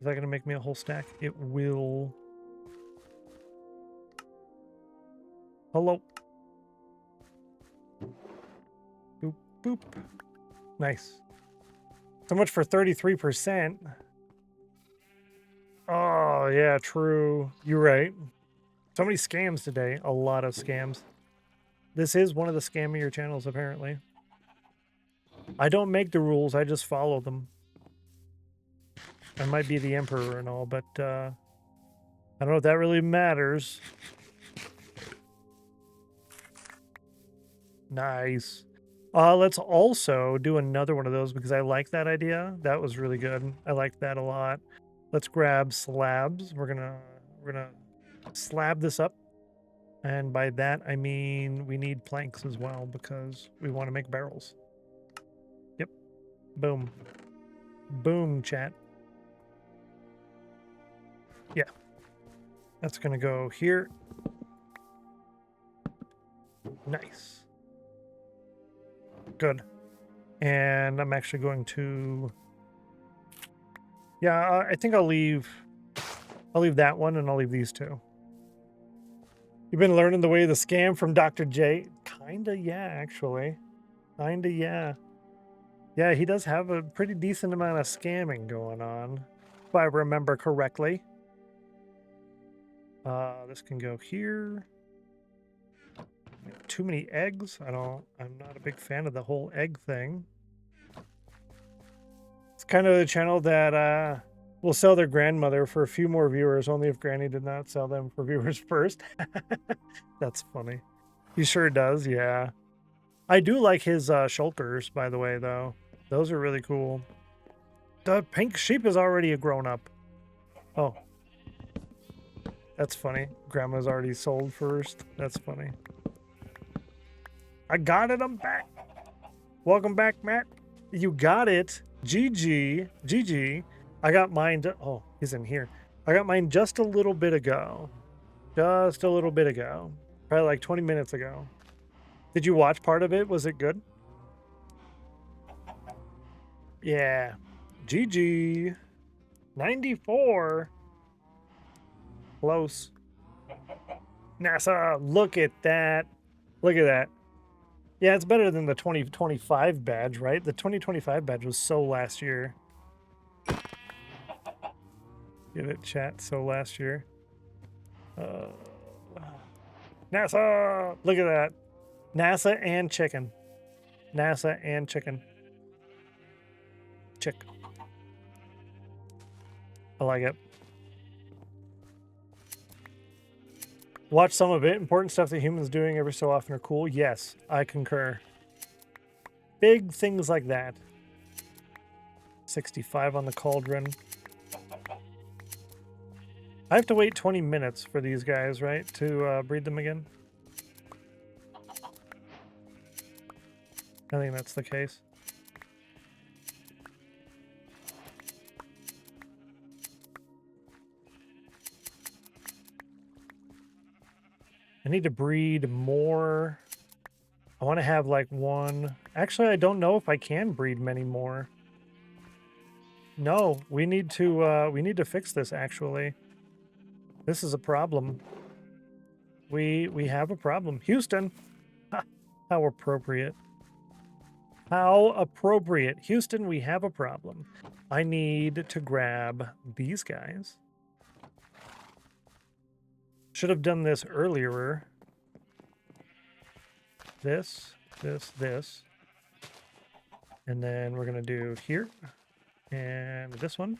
that going to make me a whole stack? It will. Hello. Boop, boop. Nice. So much for 33%. Oh, yeah, true. You're right. So many scams today. A lot of scams. This is one of the scammier channels, apparently. I don't make the rules. I just follow them. I might be the emperor and all, but I don't know if that really matters. Nice. Let's also do another one of those because I like that idea. That was really good. I liked that a lot. Let's grab slabs. We're gonna slab this up. And by that, I mean we need planks as well because we want to make barrels. Yep. Boom. Boom, chat. Yeah. That's going to go here. Nice. Good. And I'm actually going to... Yeah, I think I'll leave that one and I'll leave these two. You've been learning the way of the scam from Dr. J? Kinda, yeah, actually. Kinda, yeah. Yeah, he does have a pretty decent amount of scamming going on, if I remember correctly. This can go here. Too many eggs. I'm not a big fan of the whole egg thing. It's kind of the channel that will sell their grandmother for a few more viewers, only if Granny did not sell them for viewers first. That's funny. He sure does, yeah. I do like his shulkers, by the way, though. Those are really cool. The pink sheep is already a grown-up. Oh. That's funny. Grandma's already sold first. That's funny. I got it. I'm back. Welcome back, Matt. You got it. GG. GG. I got mine. Oh, he's in here. I got mine just a little bit ago. Just a little bit ago. Probably like 20 minutes ago. Did you watch part of it? Was it good? Yeah. GG. 94. Close. NASA, look at that. Look at that. Yeah, it's better than the 2025 badge, right? The 2025 badge was so last year. Get it, chat? So last year. NASA! Look at that. NASA and chicken. NASA and chicken. Chick. I like it. Watch some of it. Important stuff that humans doing every so often are cool. Yes, I concur. Big things like that. 65 on the cauldron. I have to wait 20 minutes for these guys, right? To breed them again. I think that's the case. I need to breed more. I want to have like one. Actually, I don't know if I can breed many more. No, we need to fix this actually. This is a problem. We have a problem. Houston. Ha, how appropriate. How appropriate. Houston, we have a problem. I need to grab these guys. Should have done this earlier. This. And then we're going to do here. And this one.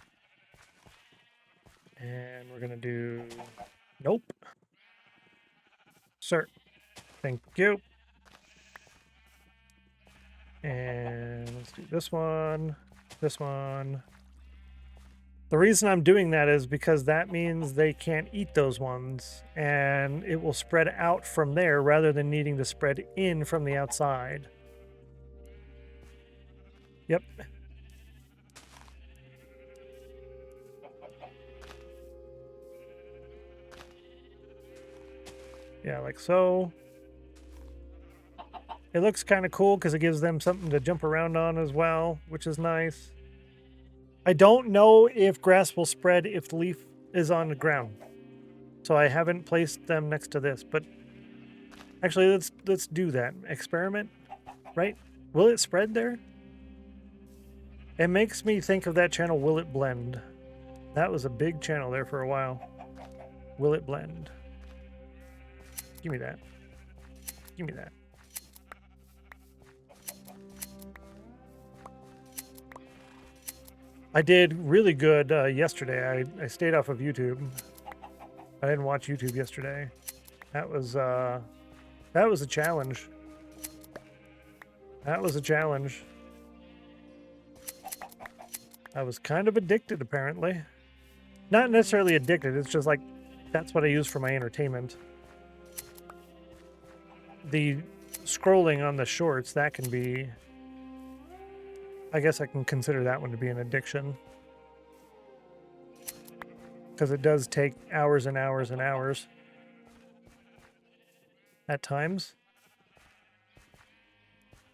And we're going to do... Nope. Sir. Thank you. And let's do this one. This one. The reason I'm doing that is because that means they can't eat those ones, and it will spread out from there rather than needing to spread in from the outside. Yep. Yeah, like so. It looks kind of cool because it gives them something to jump around on as well, which is nice. I don't know if grass will spread if the leaf is on the ground. So I haven't placed them next to this, but actually let's do that. Experiment, right? Will it spread there? It makes me think of that channel, Will It Blend? That was a big channel there for a while. Will it blend? Give me that. Give me that. I did really good yesterday. I stayed off of YouTube. I didn't watch YouTube yesterday. That was a challenge. That was a challenge. I was kind of addicted, apparently. Not necessarily addicted. It's just like that's what I use for my entertainment. The scrolling on the shorts, that can be... I guess I can consider that one to be an addiction. Because it does take hours and hours and hours. At times.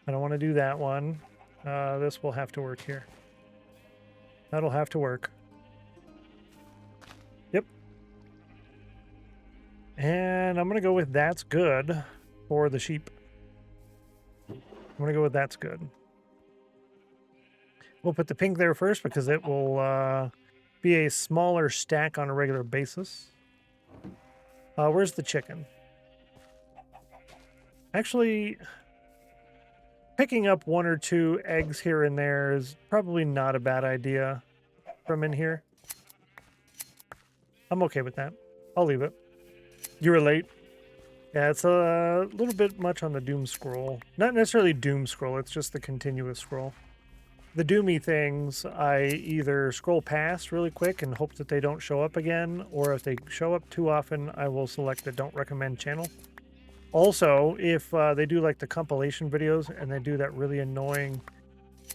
I don't want to do that one. This will have to work here. That'll have to work. Yep. And I'm going to go with that's good for the sheep. I'm going to go with that's good. We'll put the pink there first because it will be a smaller stack on a regular basis. Where's the chicken? Actually, picking up 1 or 2 eggs here and there is probably not a bad idea from in here. I'm okay with that. I'll leave it. You were late. Yeah, it's a little bit much on the doom scroll. Not necessarily doom scroll, it's just the continuous scroll. The doomy things, I either scroll past really quick and hope that they don't show up again, or if they show up too often, I will select the don't recommend channel. Also, if they do like the compilation videos and they do that really annoying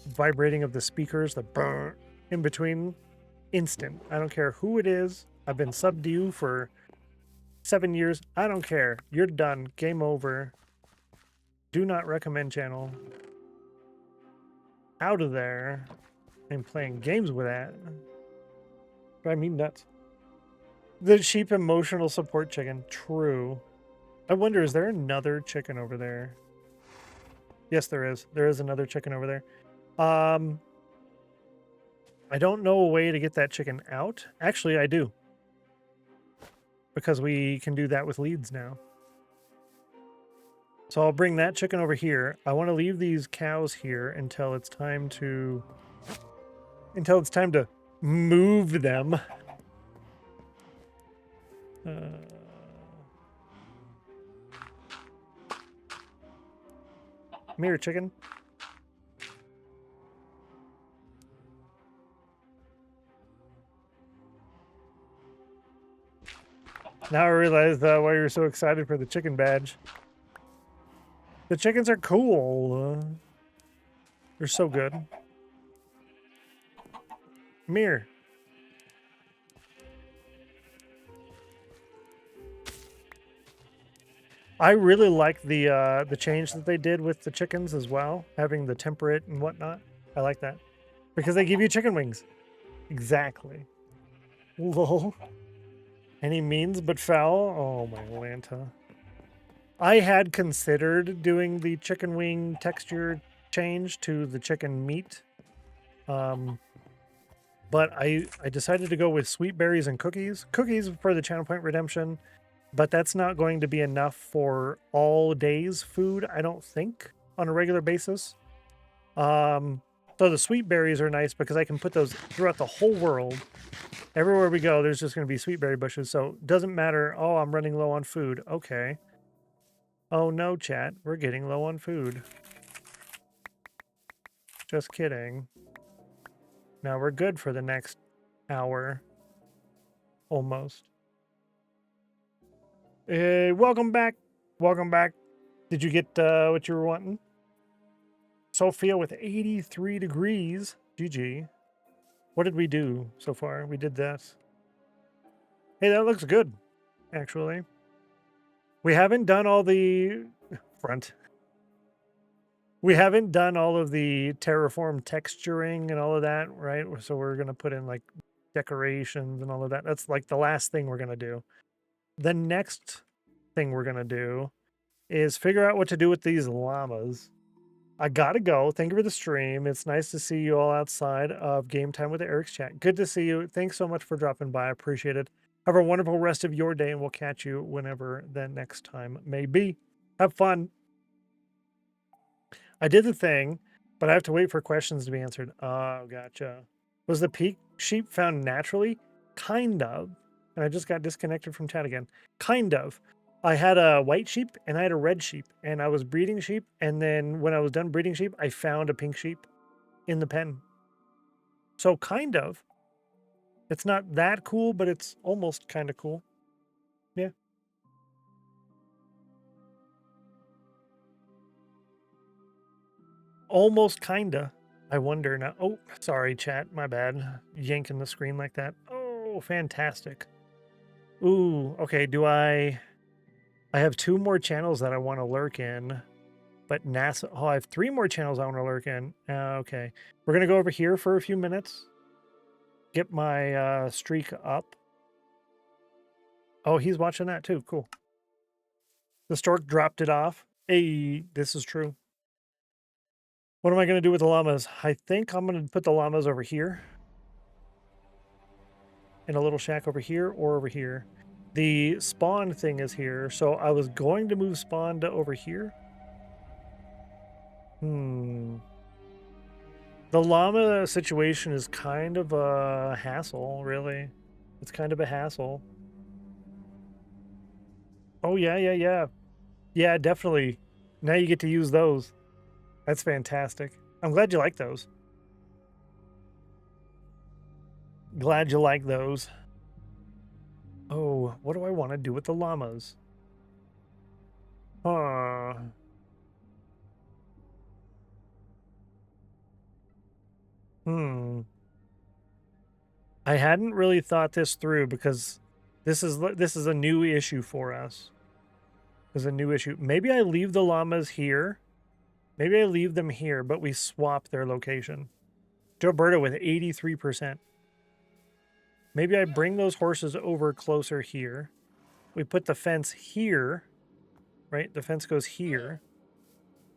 vibrating of the speakers, the brr in between, instant. I don't care who it is. I've been subbed to you for 7 years. I don't care. You're done. Game over. Do not recommend channel. Out of there and playing games with that. I mean nuts. The sheep emotional support chicken. True. I wonder, is there another chicken over there? Yes, there is. There is another chicken over there. I don't know a way to get that chicken out. Actually, I do. Because we can do that with leads now. So I'll bring that chicken over here. I want to leave these cows here until it's time to move them. Come here, chicken. Now I realize why you're so excited for the chicken badge. The chickens are cool. They're so good. Come here. I really like the change that they did with the chickens as well, having the temperate and whatnot. I like that because they give you chicken wings. Exactly. Lol. Any means but foul. Oh my Lanta. I had considered doing the chicken wing texture change to the chicken meat, but I decided to go with sweet berries and cookies. Cookies for the Channel Point Redemption. But that's not going to be enough for all days food, I don't think, on a regular basis. So the sweet berries are nice because I can put those throughout the whole world. Everywhere we go, there's just going to be sweet berry bushes. So it doesn't matter. Oh, I'm running low on food. Okay. Oh no, chat. We're getting low on food. Just kidding. Now we're good for the next hour. Almost. Hey, welcome back. Welcome back. Did you get what you were wanting? Sophia with 83 degrees. GG. What did we do so far? We did this. Hey, that looks good, actually. We haven't done all the front. We haven't done all of the terraform texturing and all of that, right? So we're going to put in like decorations and all of that. That's like the last thing we're going to do. The next thing we're going to do is figure out what to do with these llamas. I gotta go. Thank you for the stream. It's nice to see you all outside of Game Time with Eric's chat. Good to see you. Thanks so much for dropping by. I appreciate it. Have a wonderful rest of your day, and we'll catch you whenever the next time may be. Have fun. I did the thing, but I have to wait for questions to be answered. Oh, gotcha. Was the peak sheep found naturally? Kind of. And I just got disconnected from chat again. Kind of. I had a white sheep and I had a red sheep, and I was breeding sheep. And then when I was done breeding sheep, I found a pink sheep in the pen. So kind of. It's not that cool, but it's almost kind of cool. Yeah. Almost kinda. I wonder now. Oh, sorry, chat. My bad. Yanking the screen like that. Oh, fantastic. Ooh, okay. Do I have 2 more channels that I want to lurk in, but NASA. Oh, I have 3 more channels I want to lurk in. Okay. We're going to go over here for a few minutes. Get my streak up. Oh, he's watching that too. Cool. The stork dropped it off. Hey, this is true. What am I going to do with the llamas? I think I'm going to put the llamas over here. In a little shack over here or over here. The spawn thing is here, so I was going to move spawn to over here. The llama situation is kind of a hassle, really. It's kind of a hassle. Oh, yeah. Yeah, definitely. Now you get to use those. That's fantastic. I'm glad you like those. Glad you like those. Oh, what do I want to do with the llamas? Huh. I hadn't really thought this through because this is a new issue for us. There's a new issue. Maybe I leave the llamas here. Maybe I leave them here, but we swap their location. Gilberto with 83%. Maybe I bring those horses over closer here. We put the fence here, right? The fence goes here.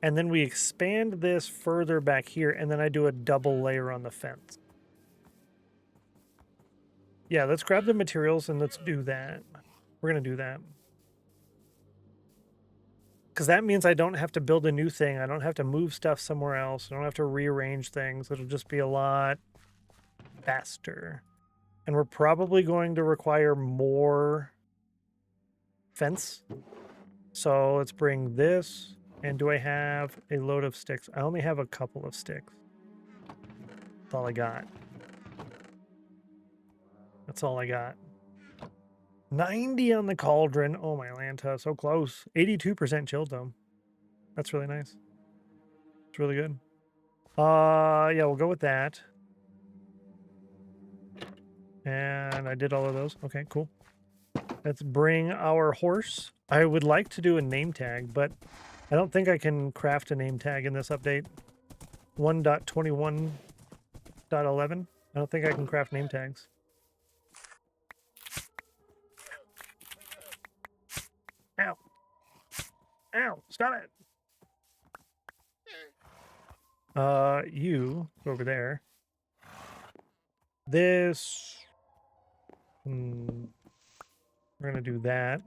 And then we expand this further back here, and then I do a double layer on the fence. Yeah, let's grab the materials and let's do that. We're going to do that. Because that means I don't have to build a new thing. I don't have to move stuff somewhere else. I don't have to rearrange things. It'll just be a lot faster. And we're probably going to require more fence. So let's bring this. And do I have a load of sticks? I only have a couple of sticks. That's all I got. That's all I got. 90 on the cauldron. Oh, my Lanta, so close. 82% chilled though. That's really nice. It's really good. Yeah, we'll go with that. And I did all of those. Okay, cool. Let's bring our horse. I would like to do a name tag, but I don't think I can craft a name tag in this update. 1.21.11. I don't think I can craft name tags. Ow. Ow, stop it. You go over there. This. We're going to do that.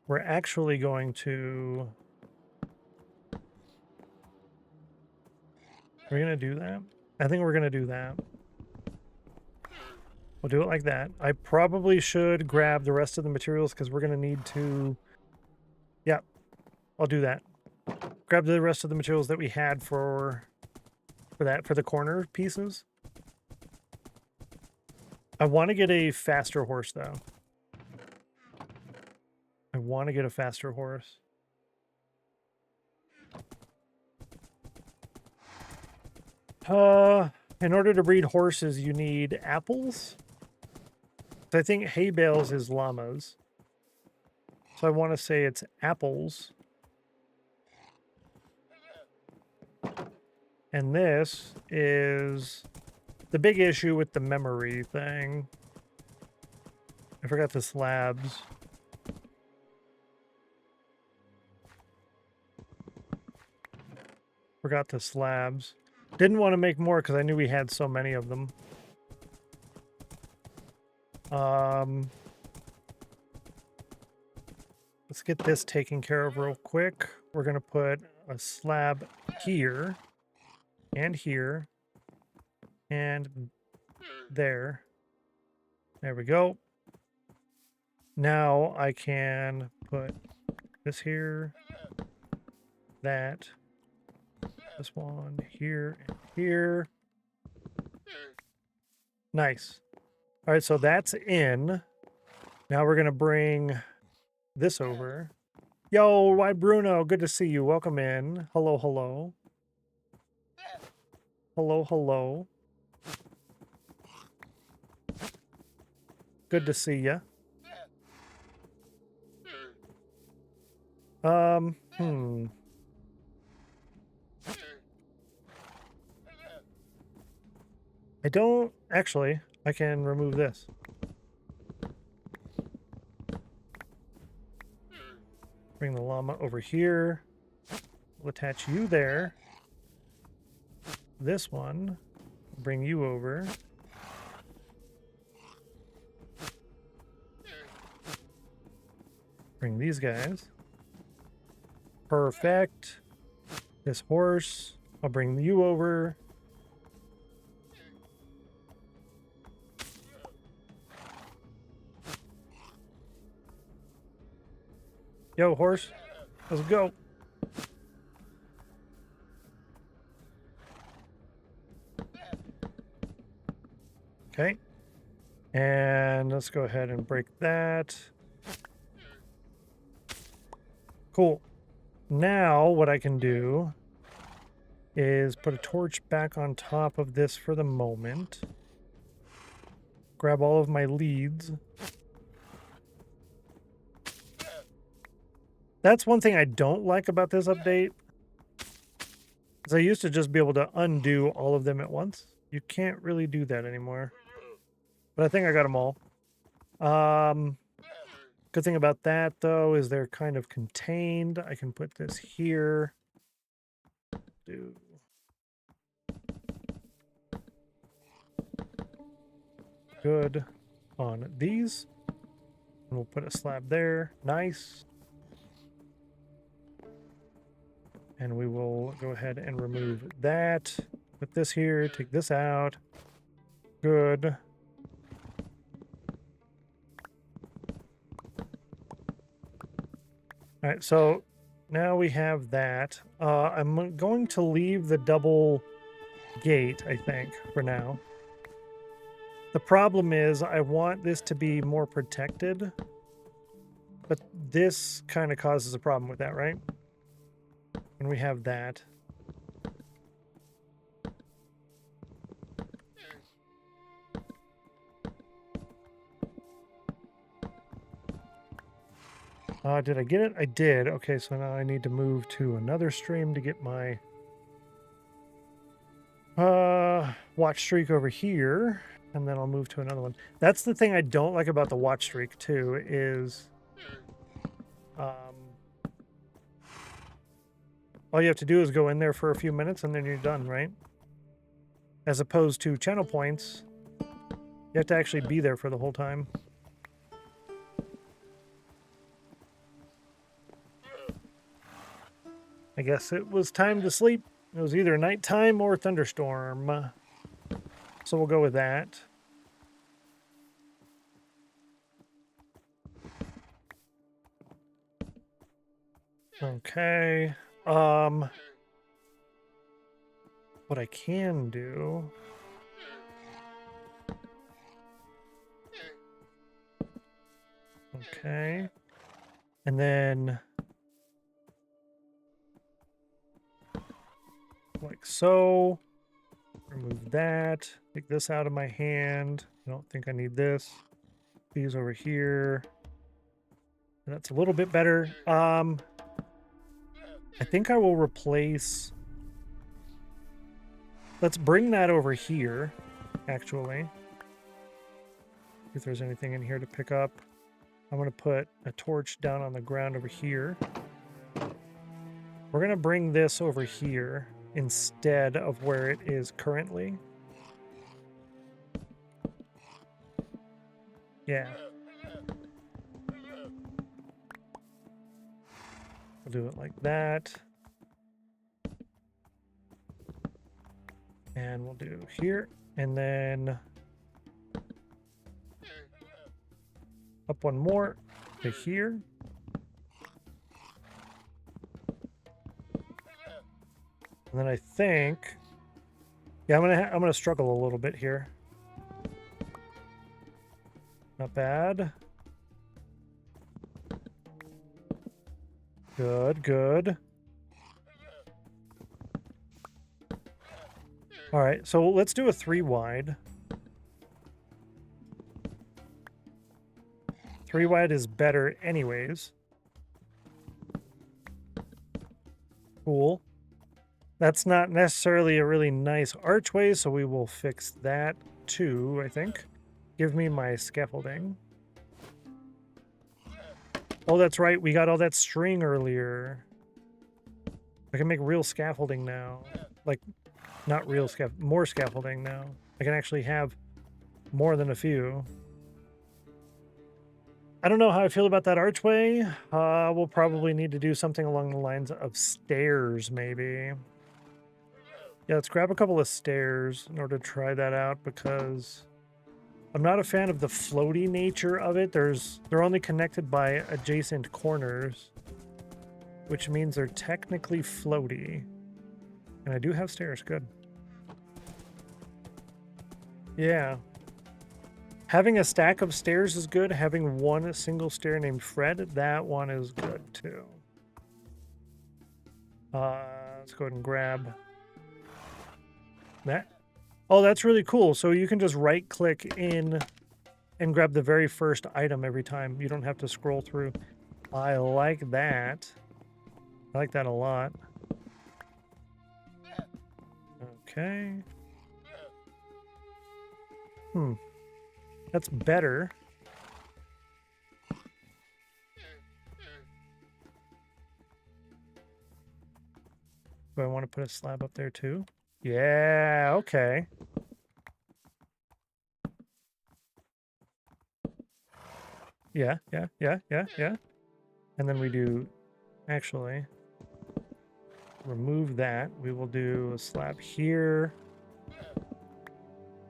We're actually going to... We're going to do that? I think we're going to do that. We'll do it like that. I probably should grab the rest of the materials because we're going to need to... Yeah, I'll do that. Grab the rest of the materials that we had for the corner pieces. I want to get a faster horse, though. I want to get a faster horse. In order to breed horses, you need apples. So I think hay bales is llamas. So I want to say it's apples. And this is the big issue with the memory thing. I forgot the slabs. Forgot the slabs. Didn't want to make more because I knew we had so many of them. Let's get this taken care of real quick. We're going to put a slab here and here and there. There we go. Now I can put this here, that, this one here and here. Nice. All right, so that's in. Now we're going to bring this over. Yo, why Bruno? Good to see you. Welcome in. Hello, hello. Hello, hello. Good to see ya. I don't... Actually, I can remove this. Bring the llama over here. We'll attach you there. This one. Bring you over. Bring these guys. Perfect. This horse. I'll bring you over. Yo, horse. Let's go. Okay. And let's go ahead and break that. Cool. Now what I can do is put a torch back on top of this for the moment. Grab all of my leads. That's one thing I don't like about this update. Is I used to just be able to undo all of them at once. You can't really do that anymore. But I think I got them all. Good thing about that, though, is they're kind of contained. I can put this here. Do. Good on these. And we'll put a slab there. Nice. And we will go ahead and remove that. Put this here, take this out. Good. All right, so now we have that. I'm going to leave the double gate, I think, for now. The problem is I want this to be more protected, but this kind of causes a problem with that, right? And we have that. Did I get it? I did. Okay, so now I need to move to another stream to get my watch streak over here, and then I'll move to another one. That's the thing I don't like about the watch streak too, is all you have to do is go in there for a few minutes and then you're done, right? As opposed to channel points, you have to actually be there for the whole time. I guess it was time to sleep. It was either nighttime or thunderstorm. So we'll go with that. Okay. What I can do... Okay. And then... like so. Remove that. Take this out of my hand. I don't think I need this. These over here. That's a little bit better. I think I will replace... Let's bring that over here, actually. If there's anything in here to pick up. I'm going to put a torch down on the ground over here. We're going to bring this over here instead of where it is currently. Yeah. We'll do it like that. And we'll do here, and then up one more to here. And then I think, yeah, I'm gonna struggle a little bit here. Not bad. Good, good. All right, so let's do a 3 wide. 3 wide is better anyways. Cool. That's not necessarily a really nice archway, so we will fix that too, I think. Give me my scaffolding. Oh, that's right. We got all that string earlier. I can make real scaffolding now. Like, not real more scaffolding now. I can actually have more than a few. I don't know how I feel about that archway. We'll probably need to do something along the lines of stairs, maybe. Yeah, let's grab a couple of stairs in order to try that out, because I'm not a fan of the floaty nature of it. They're only connected by adjacent corners, which means they're technically floaty. And I do have stairs, good. Yeah. Having a stack of stairs is good. Having one single stair named Fred, that one is good too. Let's go ahead and grab that. Oh, that's really cool. So you can just right click in and grab the very first item every time. You don't have to scroll through. I like that. I like that a lot. Okay. That's better. Do I want to put a slab up there too? Yeah, okay. Yeah. And then we do, actually, remove that. We will do a slab here.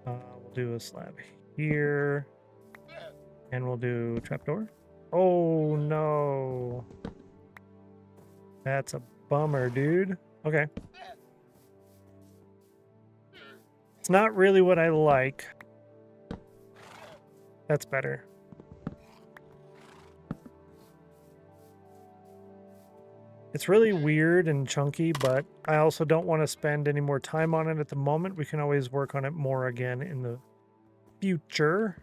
We'll do a slab here. And we'll do trapdoor. Oh, no. That's a bummer, dude. Okay. It's not really what I like. That's better. It's really weird and chunky, but I also don't want to spend any more time on it at the moment. We can always work on it more again in the future.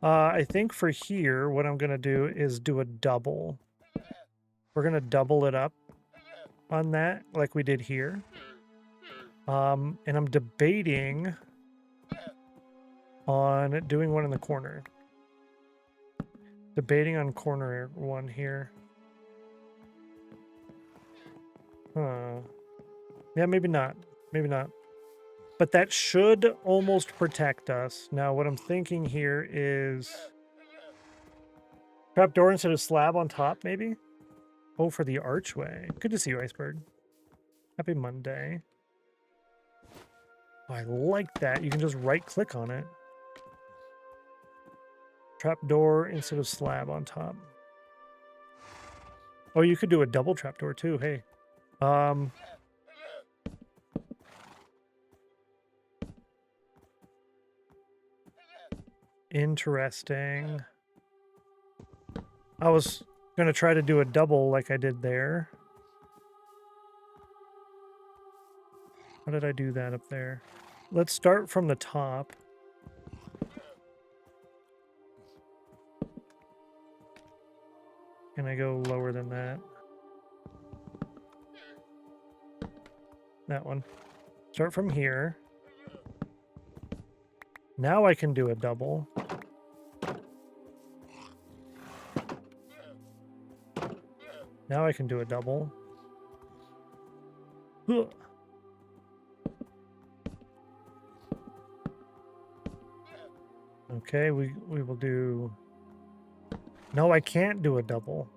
I think for here, what I'm going to do is do a double. We're going to double it up on that like we did here. And I'm debating on doing one in the corner. Debating on corner one here. Yeah, maybe not. Maybe not. But that should almost protect us. Now, what I'm thinking here is trapdoor instead of slab on top, maybe? Oh, for the archway. Good to see you, Iceberg. Happy Monday. Oh, I like that. You can just right-click on it. Trapdoor instead of slab on top. Oh, you could do a double trapdoor too. Hey. Interesting. I was going to try to do a double like I did there. How did I do that up there? Let's start from the top. Can I go lower than that? That one. Start from here. Now I can do a double. Now I can do a double. Ugh. Okay, we will do... No, I can't do a double.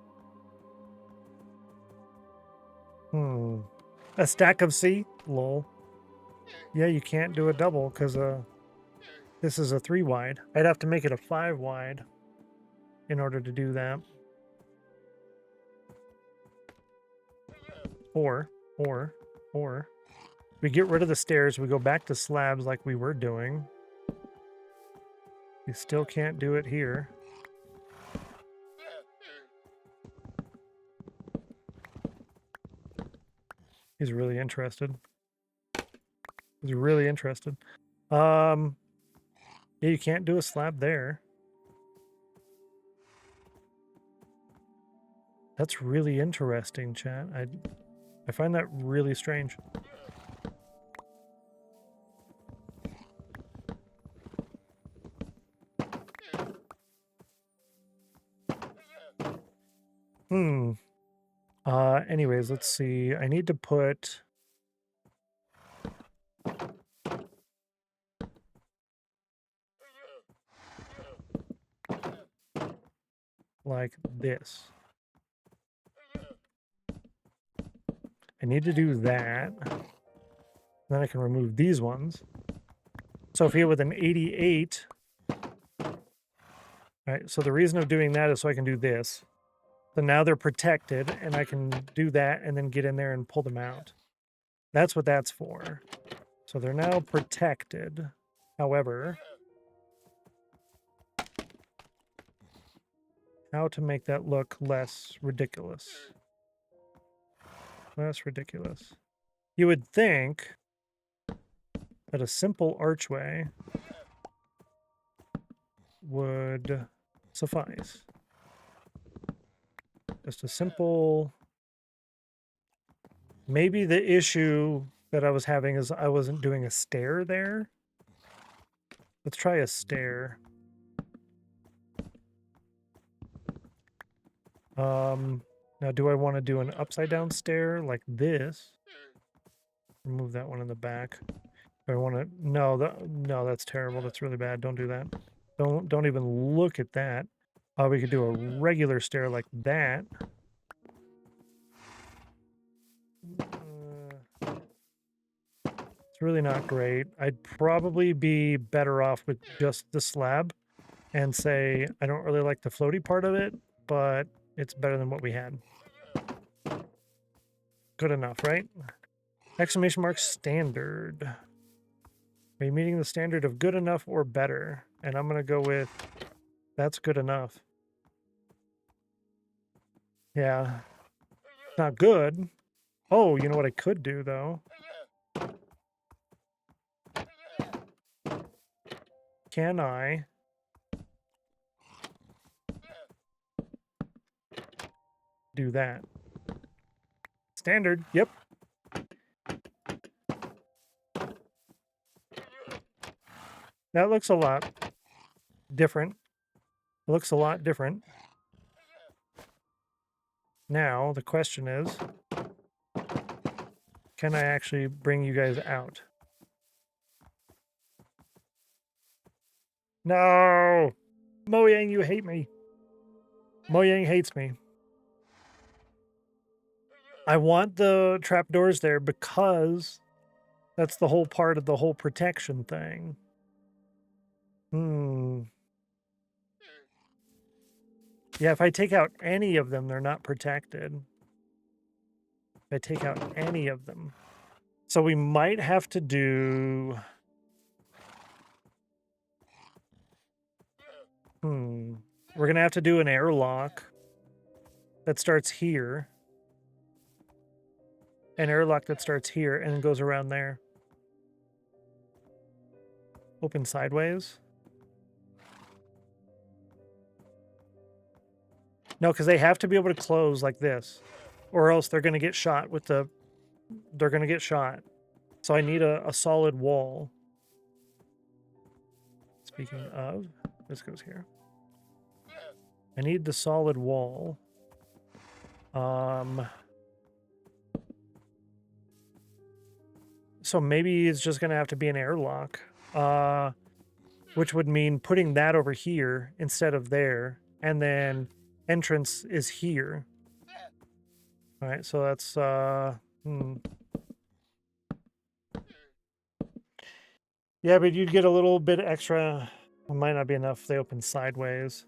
A stack of C? Lol. Yeah, you can't do a double because this is a 3 wide. I'd have to make it a 5 wide in order to do that. Or we get rid of the stairs, we go back to slabs like we were doing. You still can't do it here. He's really interested. He's really interested. Yeah, you can't do a slab there. That's really interesting, chat. I find that really strange. Anyways, let's see. I need to put... like this. I need to do that. Then I can remove these ones. So if here with an 88... Right, so the reason of doing that is so I can do this. So now they're protected, and I can do that and then get in there and pull them out. That's what that's for. So they're now protected. However, how to make that look less ridiculous? Less ridiculous. You would think that a simple archway would suffice. Just a simple... Maybe the issue that I was having is I wasn't doing a stair there. Let's try a stair. Now do I want to do an upside down stair like this? Remove that one in the back. Do I want to... No, no, that's terrible. That's really bad. Don't do that. Don't even look at that. We could do a regular stair like that. It's really not great. I'd probably be better off with just the slab and say I don't really like the floaty part of it, but it's better than what we had. Good enough, right? Exclamation mark standard. Are you meeting the standard of good enough or better? And I'm going to go with that's good enough. Yeah. Not good. Oh, you know what I could do, though? Can I do that? Standard. Yep. That looks a lot different. It looks a lot different. Now, the question is, can I actually bring you guys out? No! Mojang, you hate me. Mojang hates me. I want the trapdoors there because that's the whole part of the whole protection thing. Yeah, if I take out any of them, they're not protected. If I take out any of them. So we might have to do... We're going to have to do an airlock that starts here. An airlock that starts here and goes around there. Open sideways. No, because they have to be able to close like this. Or else they're going to get shot with the... They're going to get shot. So I need a solid wall. Speaking of, this goes here. I need the solid wall. So maybe it's just going to have to be an airlock. Which would mean putting that over here instead of there. And then entrance is here. All right, so that's... Yeah, but you'd get a little bit extra. It might not be enough if they open sideways.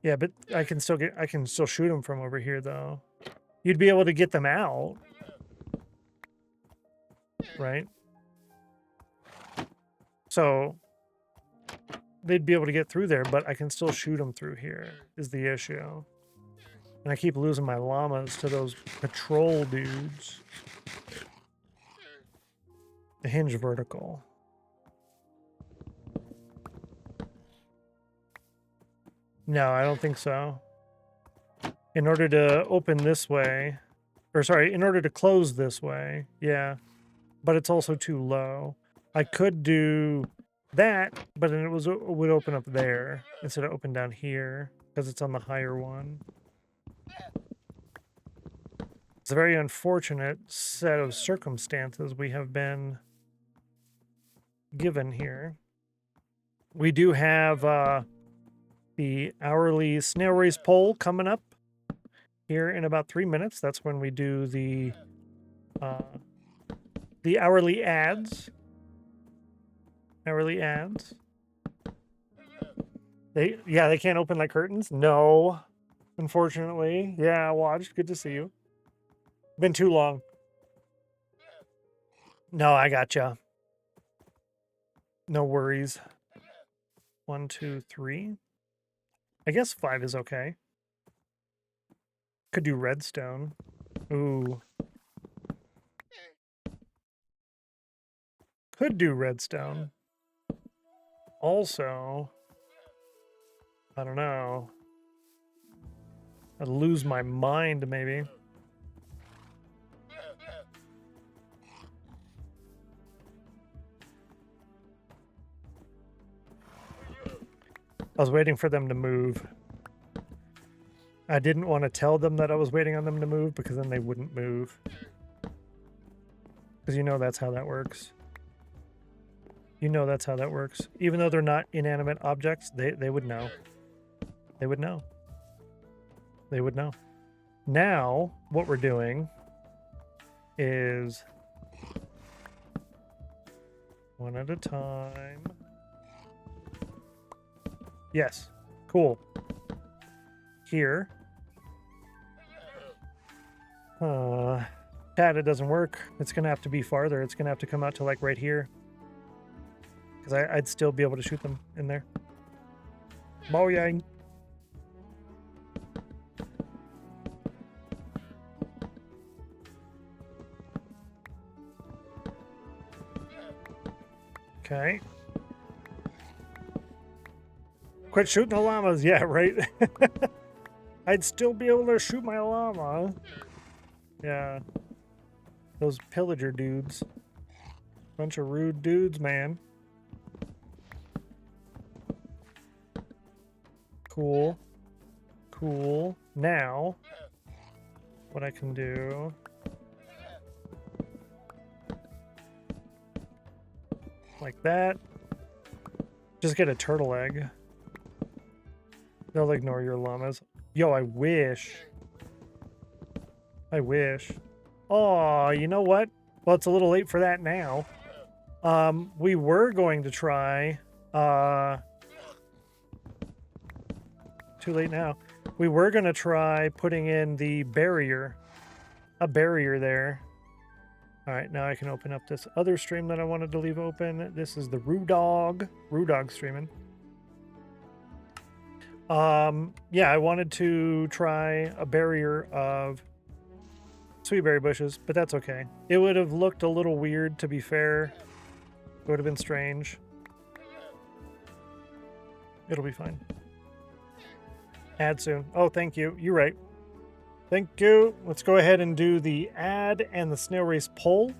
Yeah, but I can still shoot them from over here though. You'd be able to get them out. Right? So they'd be able to get through there, but I can still shoot them through here is the issue. And I keep losing my llamas to those patrol dudes. The hinge vertical. No, I don't think so. In order to open this way, or sorry, in order to close this way, yeah. But it's also too low. I could do that, but then it would open up there instead of open down here because it's on the higher one. It's a very unfortunate set of circumstances we have been given here. We do have the hourly snail race poll coming up here in about 3 minutes. That's when we do the hourly ads. Hourly ads. They can't open like curtains? No. Unfortunately. Yeah, I watched. Good to see you. Been too long. No, I gotcha. No worries. 1, 2, 3. I guess 5 is okay. Could do redstone. Ooh. Could do redstone. Also, I don't know. I'd lose my mind, maybe. I was waiting for them to move. I didn't want to tell them that I was waiting on them to move because then they wouldn't move. Because you know that's how that works. You know that's how that works. Even though they're not inanimate objects, they would know. They would know. they would know. Now, what we're doing is one at a time. Yes, cool. Here. Chat, it doesn't work. It's gonna have to be farther. It's gonna have to come out to like right here. Because I'd still be able to shoot them in there. Booyah. Okay. Quit shooting the llamas. Yeah, right? I'd still be able to shoot my llama. Yeah. Those pillager dudes. Bunch of rude dudes, man. Cool. Cool. Now, what I can do... like that. Just get a turtle egg. They'll ignore your llamas. Yo, I wish. I wish. Oh, you know what? Well, it's a little late for that now. We were going to try... too late now. We were going to try putting in the barrier. A barrier there. All right, now I can open up this other stream that I wanted to leave open. This is the Reudog streaming. Yeah, I wanted to try a barrier of sweetberry bushes, but that's okay. It would have looked a little weird, to be fair. It would have been strange. It'll be fine. Add soon. Oh, thank you. You're right. Thank you. Let's go ahead and do the ad and the snail race poll.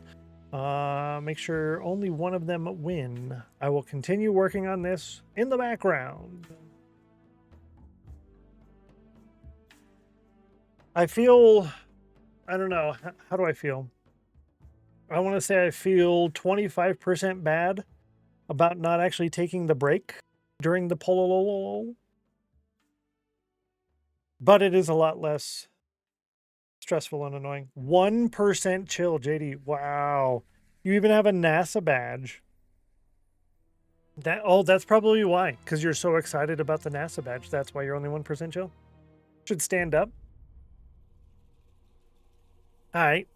Make sure only one of them win. I will continue working on this in the background. I feel, I don't know, how do I feel? I want to say I feel 25% bad about not actually taking the break during the poll. But it is a lot less stressful and annoying. 1% chill, JD. Wow. You even have a NASA badge. That's probably why. Because you're so excited about the NASA badge. That's why you're only 1% chill. Should stand up. All right.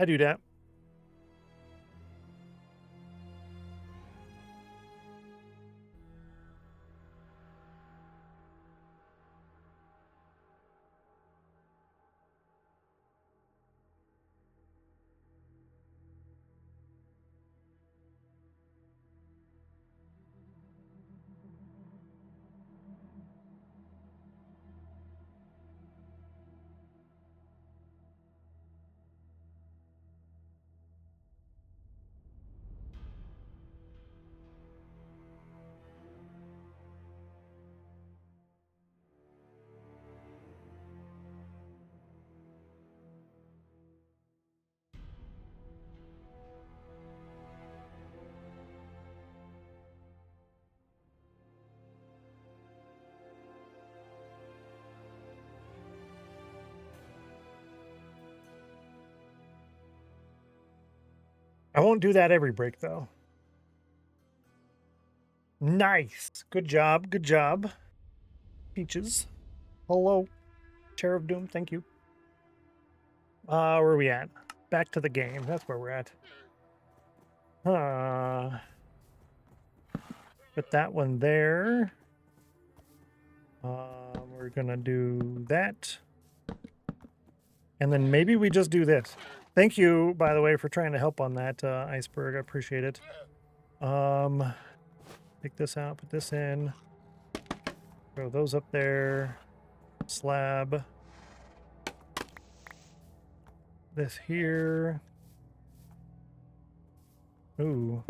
I do that. I won't do that every break, though. Nice. Good job. Good job. Peaches. Hello. Chair of Doom. Thank you. Where are we at? Back to the game. That's where we're at. Put that one there. We're going to do that. And then maybe we just do this. Thank you, by the way, for trying to help on that, Iceberg. I appreciate it. Take this out, put this in. Throw those up there. Slab. This here. Ooh.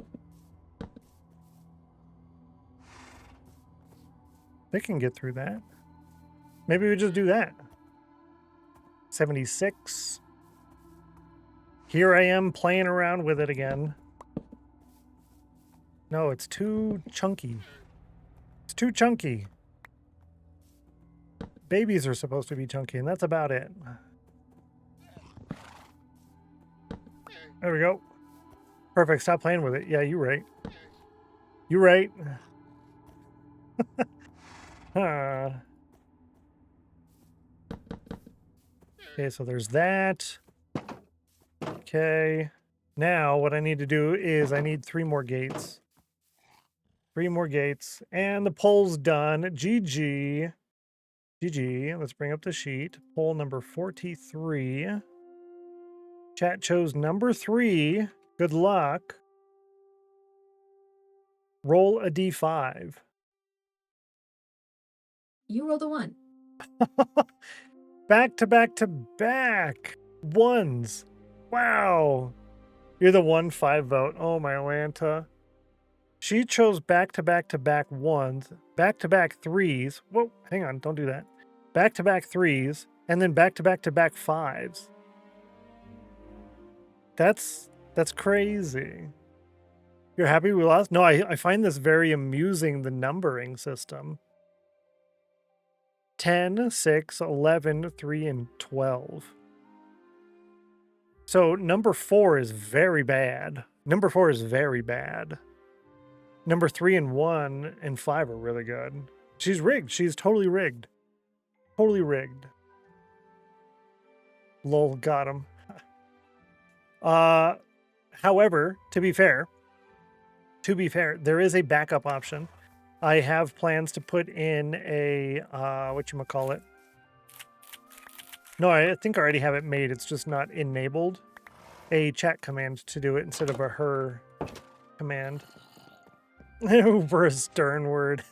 They can get through that. Maybe we just do that. 76. Here I am playing around with it again. No, it's too chunky. It's too chunky. babies are supposed to be chunky, and that's about it. There we go. Perfect. Stop playing with it. Yeah, you're right. You're right. Huh. Okay, so there's that. Okay. Now what I need to do is I need 3 more gates. 3 more gates. And the poll's done. GG. GG. Let's bring up the sheet. Poll number 43. Chat chose number 3. Good luck. Roll a d5. You rolled a 1. Back to back to back. Ones. Wow. You're the 1-5 vote. Oh, my Atlanta. She chose back to back to back ones, back to back threes. Whoa, hang on. Don't do that. Back to back threes, and then back to back to back 5s. That's crazy. You're happy we lost? No, I find this very amusing, the numbering system. 10, 6, 11, 3, and 12. So number 4 is very bad. Number 4 is very bad. Number 3 and 1 and 5 are really good. She's rigged. She's totally rigged. Totally rigged. Lol, got him. However, to be fair, there is a backup option. I have plans to put in a, whatchamacallit. No, I think I already have it made. It's just not enabled. A chat command to do it instead of a her command. For a stern word.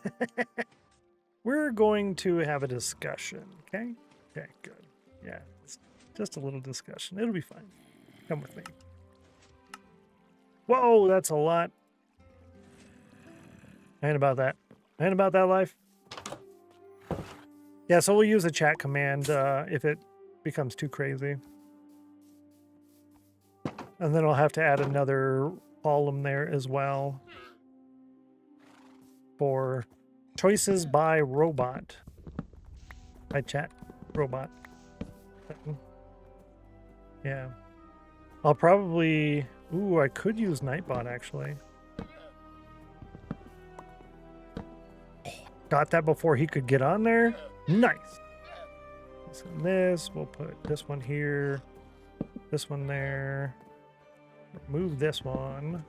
We're going to have a discussion, okay? Okay, good. Yeah, it's just a little discussion. It'll be fine. Come with me. Whoa, that's a lot. I ain't about that. I ain't about that life. Yeah, so we'll use a chat command if it becomes too crazy. And then I'll have to add another column there as well for choices by robot. By chat robot. Yeah. I'll probably... Ooh, I could use Nightbot, actually. Got that before he could get on there. Nice. This and this. We'll put this one here. This one there. Move this one.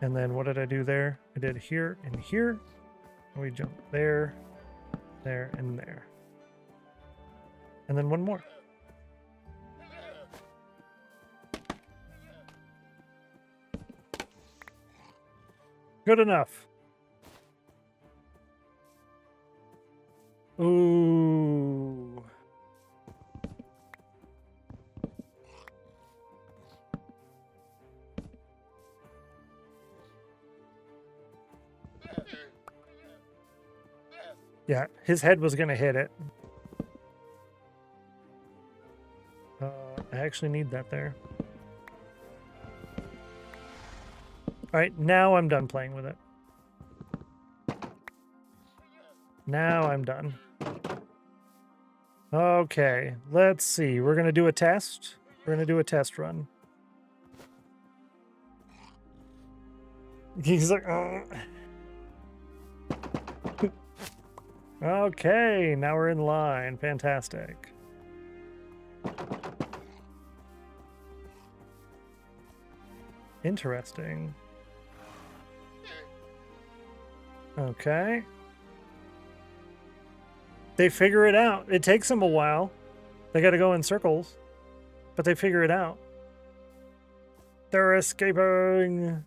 And then what did I do there? I did here and here. And we jump there, there, and there. And then one more. Good enough. Ooh. Yeah, his head was going to hit it. I actually need that there. All right, now I'm done playing with it. Now I'm done. Okay, let's see. We're going to do a test. We're going to do a test run. He's like, oh. Okay, now we're in line. Fantastic. Interesting. Okay. They figure it out. It takes them a while. They got to go in circles, but they figure it out. They're escaping.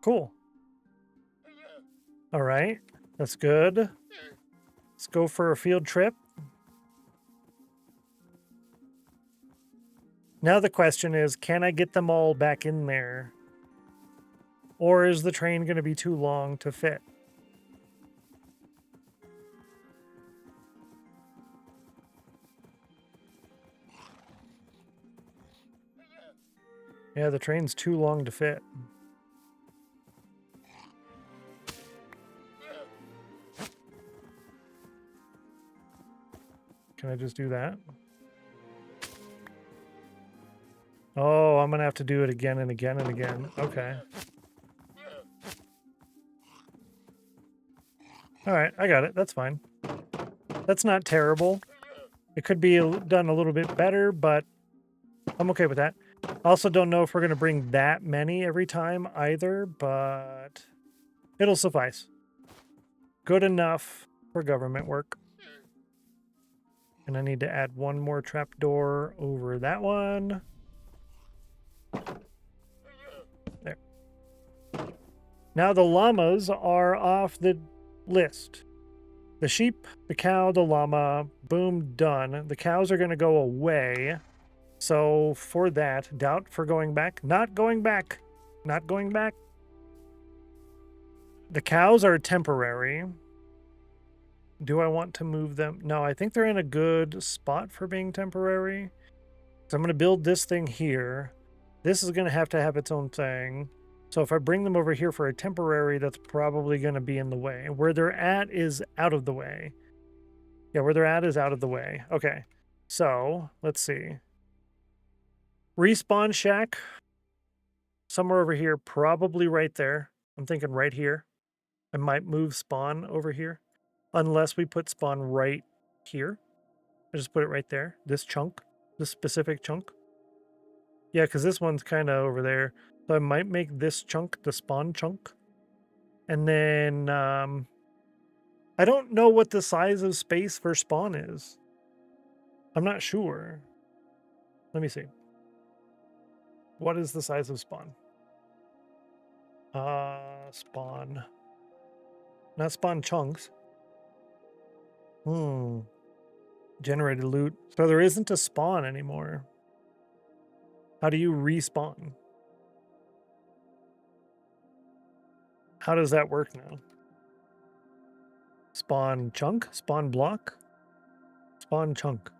Cool. All right. That's good. Let's go for a field trip. Now the question is, can I get them all back in there? Or is the train going to be too long to fit? Yeah, the train's too long to fit. Can I just do that? Oh, I'm gonna have to do it again and again and again. Okay. All right, I got it. That's fine. That's not terrible. It could be done a little bit better, but I'm okay with that. I also don't know if we're going to bring that many every time either, but it'll suffice. Good enough for government work. And I need to add one more trapdoor over that one. There. Now the llamas are off the list. The sheep, the cow, the llama, boom, done. The cows are going to go away. So for that, doubt for going back. Not going back. Not going back. The cows are temporary. Do I want to move them? No, I think they're in a good spot for being temporary. So I'm going to build this thing here. This is going to have its own thing. So if I bring them over here for a temporary, that's probably going to be in the way. Where they're at is out of the way. Yeah, where they're at is out of the way. Okay. So let's see. Respawn shack. Somewhere over here, probably right there. I'm thinking right here. I might move spawn over here. Unless we put spawn right here. I just put it right there. This chunk. This specific chunk. Yeah, because this one's kind of over there. So I might make this chunk the spawn chunk. And then, I don't know what the size of space for spawn is. I'm not sure. Let me see. What is the size of spawn? Spawn. Not spawn chunks. Generated loot. So there isn't a spawn anymore. How do you respawn? How does that work now? Spawn chunk? Spawn block? Spawn chunk.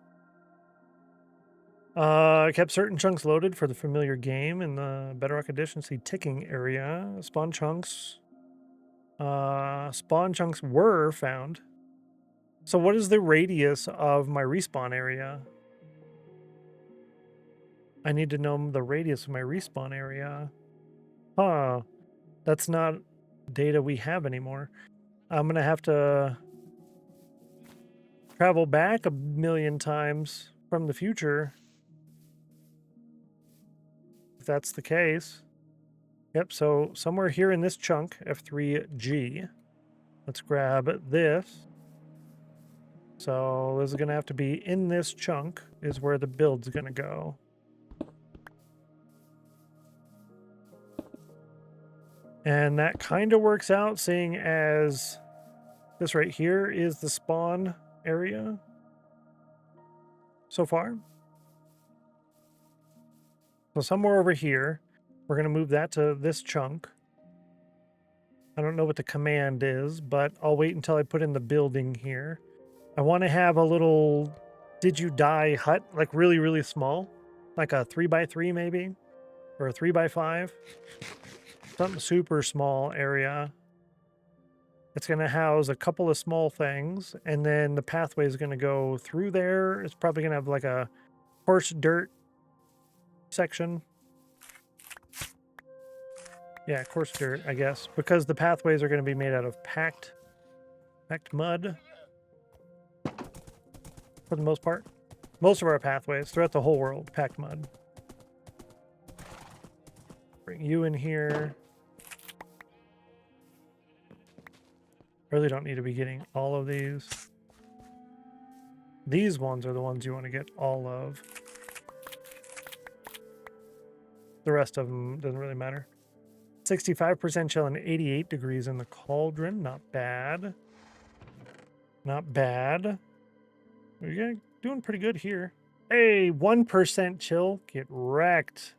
Kept certain chunks loaded for the familiar game in the Bedrock Edition. See ticking area. Spawn chunks. Spawn chunks were found. So what is the radius of my respawn area? I need to know the radius of my respawn area. Huh. That's not data we have anymore. I'm going to have to travel back a million times from the future. If that's the case. Yep, so somewhere here in this chunk, F3G. Let's grab this. So this is going to have to be in this chunk is where the build's going to go. And that kind of works out, seeing as this right here is the spawn area so far. So somewhere over here, we're going to move that to this chunk. I don't know what the command is, but I'll wait until I put in the building here. I want to have a little did you die hut, like really, really small, like a 3x3 maybe, or a 3x5. Something super small area. It's going to house a couple of small things, and then the pathway is going to go through there. It's probably going to have like a coarse dirt section. Yeah, coarse dirt, I guess, because the pathways are going to be made out of packed mud for the most part. Most of our pathways throughout the whole world, packed mud. Bring you in here. Really don't need to be getting all of these. These ones are the ones you want to get all of. The rest of them doesn't really matter. 65% chill and 88 degrees in the cauldron. Not bad. Not bad. We're doing pretty good here. Hey, 1% chill. Get wrecked.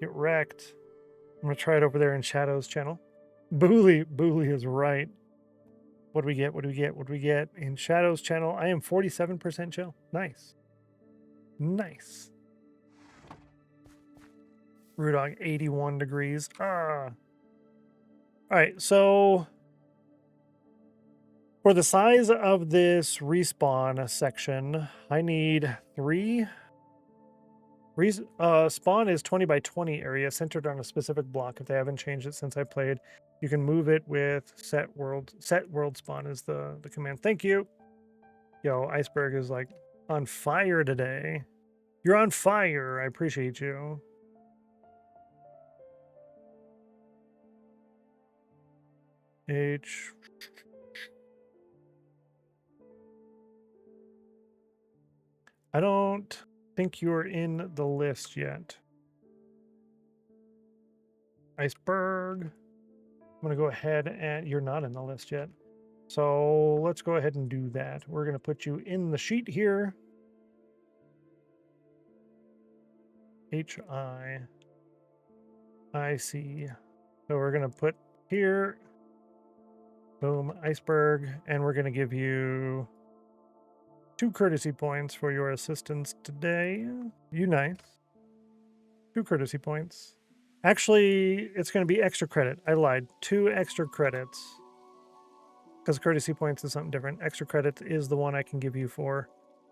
Get wrecked. I'm going to try it over there in Shadow's channel. Booley is right. What do we get? What do we get? What do we get? In Shadow's channel, I am 47% chill. Nice. Nice. Rudog 81 degrees. Ah. All right, so for the size of this respawn section, I need 3. Spawn is 20 by 20 area centered on a specific block. If they haven't changed it since I played, you can move it with set world spawn is the command. Thank you. Yo, Iceberg is like on fire today. You're on fire. I appreciate you. H. I don't think you're in the list yet. Iceberg. I'm going to go ahead and you're not in the list yet. So let's go ahead and do that. We're going to put you in the sheet here. HIIC. So we're going to put here, boom, Iceberg, and we're going to give you 2 courtesy points for your assistance today. You nice. 2 courtesy points. Actually, it's going to be extra credit. I lied. 2 extra credits. Because courtesy points is something different. Extra credit is the one I can give you for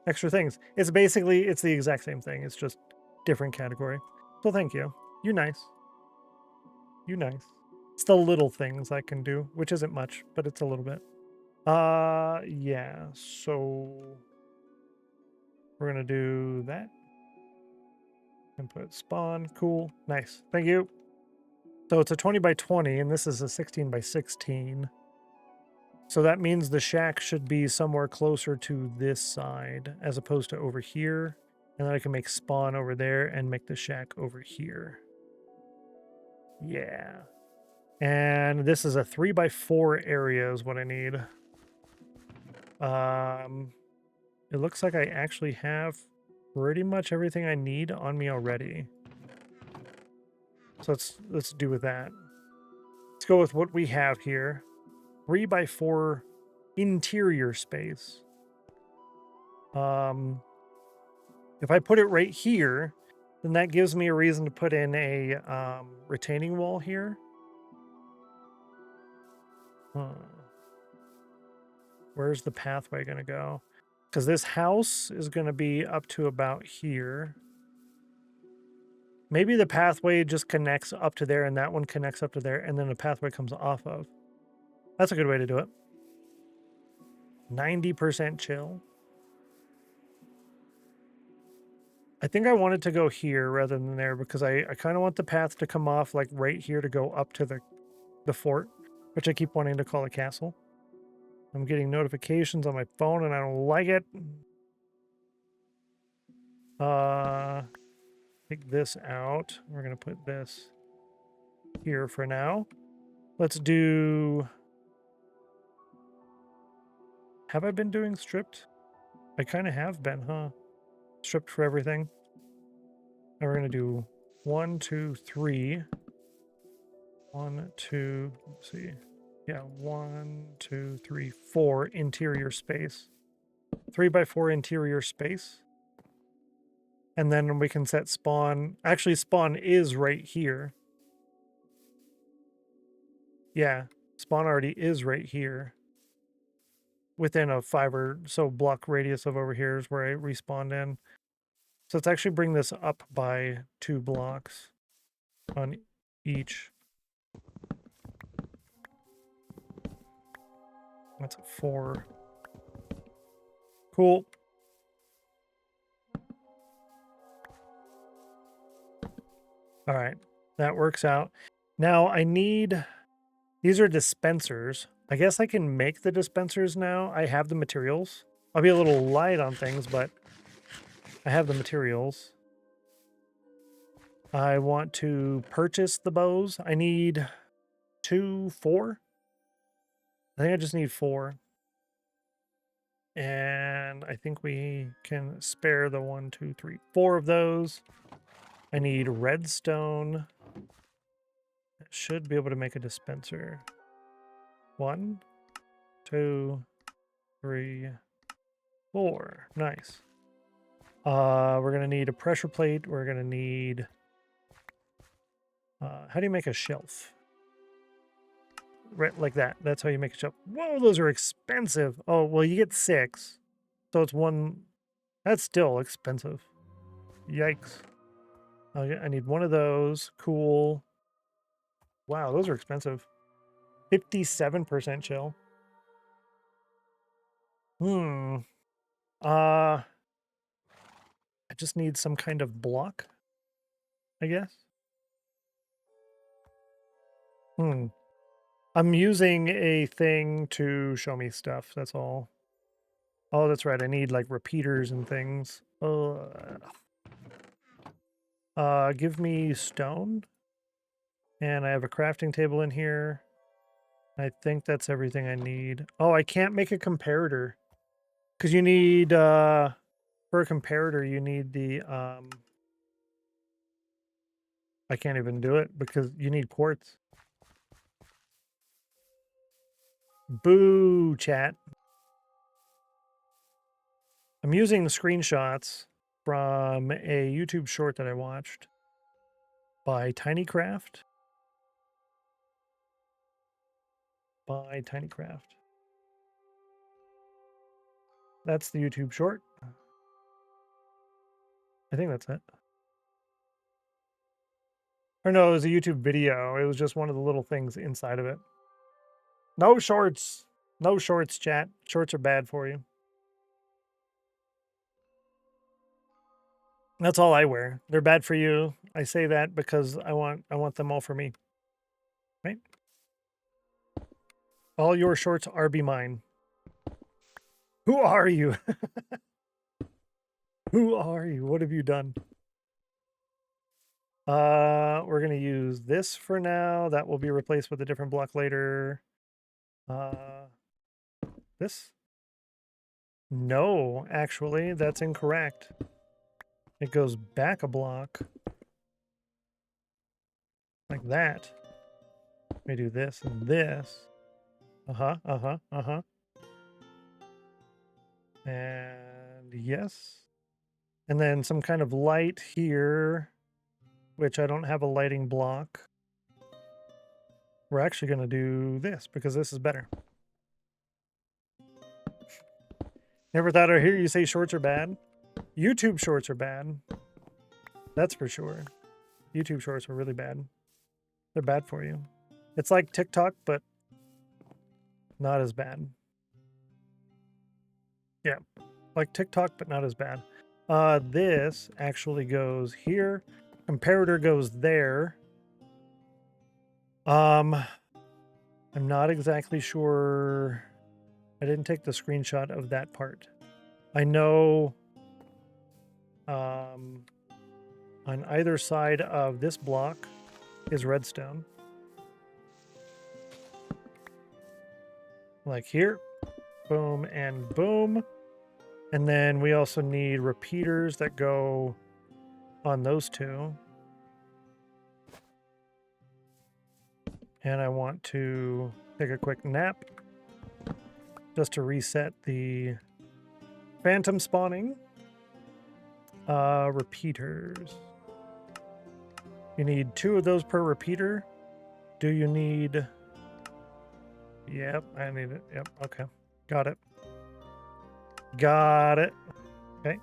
extra things. It's basically, it's the exact same thing. It's just different category. So thank you. You nice. You nice. It's the little things I can do, which isn't much, but it's a little bit. Yeah. So we're going to do that. And put spawn. Cool. Nice. Thank you. So it's a 20 by 20, and this is a 16 by 16. So that means the shack should be somewhere closer to this side as opposed to over here. And then I can make spawn over there and make the shack over here. Yeah. And this is a 3 by 4 area is what I need. It looks like I actually have pretty much everything I need on me already. So let's do with that. Let's go with what we have here. 3 by 4 interior space. If I put it right here, then that gives me a reason to put in a retaining wall here. Where's the pathway going to go? Because this house is going to be up to about here. Maybe the pathway just connects up to there and that one connects up to there and then the pathway comes off of. That's a good way to do it. 90% chill. I think I want it to go here rather than there because I kind of want the path to come off like right here to go up to the fort, which I keep wanting to call a castle. I'm getting notifications on my phone and I don't like it. Take this out. We're going to put this here for now. Let's do... Have I been doing stripped? I kind of have been, huh? Stripped for everything. Now we're going to do 1, 2, 3. 1, 2, let's see. Yeah, 1, 2, 3, 4 interior space. 3 by 4 interior space. And then we can set spawn. Actually, spawn is right here. Yeah, spawn already is right here. Within a 5 or so block radius of over here is where I respawned in. So let's actually bring this up by 2 blocks on each. That's a 4. Cool. All right, that works out. Now I need, these are dispensers. I guess I can make the dispensers now. I have the materials. I'll be a little light on things, but I have the materials. I want to purchase the bows. I need 2, 4. I think I just need 4. And I think we can spare the 1, 2, 3, 4 of those. I need redstone. I should be able to make a dispenser. 1, 2, 3, 4. Nice. We're gonna need a pressure plate. We're gonna need How do you make a shelf? Right, like that. That's how you make a shelf. Whoa, those are expensive. Oh, well, you get 6. So it's 1. That's still expensive. Yikes. Okay, I need 1 of those. Cool. Wow, those are expensive. 57% chill. I just need some kind of block, I guess. I'm using a thing to show me stuff, that's all. Oh, that's right, I need like repeaters and things. Give me stone. And I have a crafting table in here. I think that's everything I need. Oh, I can't make a comparator. Because you need, for a comparator, you need the, I can't even do it because you need quartz. Boo, chat. I'm using the screenshots from a YouTube short that I watched by TinyCraft. That's the YouTube short. I think that's it. Or no, it was a YouTube video. It was just one of the little things inside of it. No shorts. No shorts, chat. Shorts are bad for you. That's all I wear. They're bad for you. I say that because I want them all for me. Right? All your shorts are be mine. Who are you? Who are you? What have you done? We're going to use this for now. That will be replaced with a different block later. This? No, actually, that's incorrect. It goes back a block. Like that. We do this and this. And yes. And then some kind of light here, which I don't have a lighting block. We're actually going to do this because this is better. Never thought I'd hear you say shorts are bad. YouTube shorts are bad. That's for sure. YouTube shorts are really bad. They're bad for you. It's like TikTok, but not as bad. Yeah, like TikTok, but not as bad. This actually goes here. Comparator goes there. I'm not exactly sure. I didn't take the screenshot of that part. I know on either side of this block is redstone. Like here. Boom and boom. And then we also need repeaters that go on those two. And I want to take a quick nap just to reset the phantom spawning. Repeaters. You need 2 of those per repeater. Do you need... Yep, I need it. Yep, okay. Got it. Got it. Okay.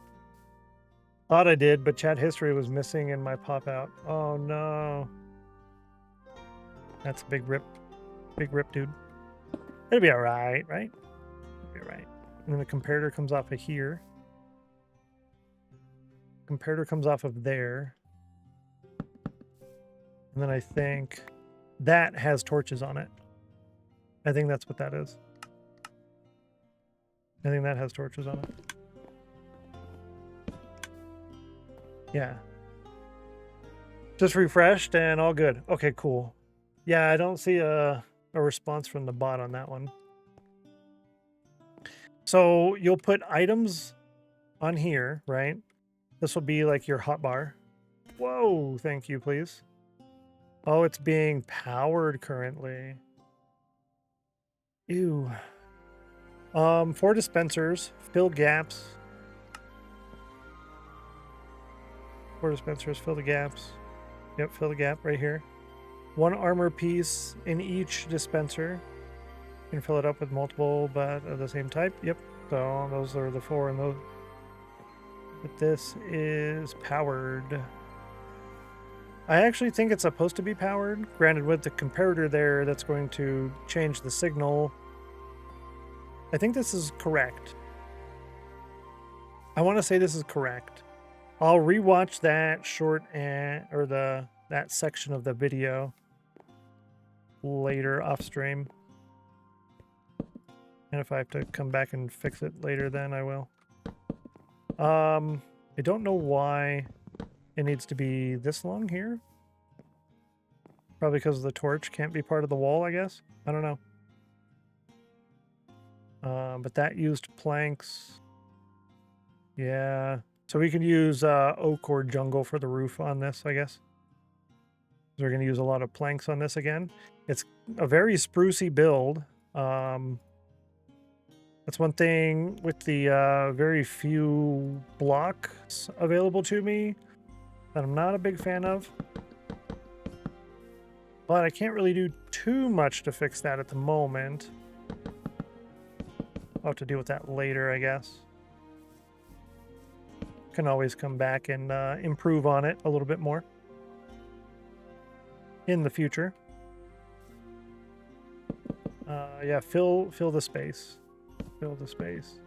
Thought I did, but chat history was missing in my pop-out. Oh, no. That's a big rip. Big rip, dude. It'll be all right, right? It'll be all right. And then the comparator comes off of here. Comparator comes off of there. And then I think that has torches on it. I think that's what that is. I think that has torches on it. Yeah. Just refreshed and all good. Okay, cool. Yeah, I don't see a response from the bot on that one. So you'll put items on here, right? This will be like your hotbar. Whoa, thank you, please. Oh, it's being powered currently. Ew. 4 dispensers, fill gaps. 4 dispensers, fill the gaps. Yep, fill the gap right here. 1 armor piece in each dispenser. You can fill it up with multiple, but of the same type. Yep. So those are the 4 and those. But this is powered. I actually think it's supposed to be powered. Granted, with the comparator there, that's going to change the signal. I think this is correct. I want to say this is correct. I'll rewatch that short or that section of the video later off stream. And if I have to come back and fix it later, then I will. I don't know why it needs to be this long here. Probably because the torch can't be part of the wall, I guess. I don't know. But that used planks. Yeah. So we can use oak or jungle for the roof on this, I guess. We're going to use a lot of planks on this again. It's a very sprucey build. That's one thing with the very few blocks available to me that I'm not a big fan of. But I can't really do too much to fix that at the moment. I'll have to deal with that later, I guess. Can always come back and improve on it a little bit more in the future. Yeah, fill the space. Fill the space.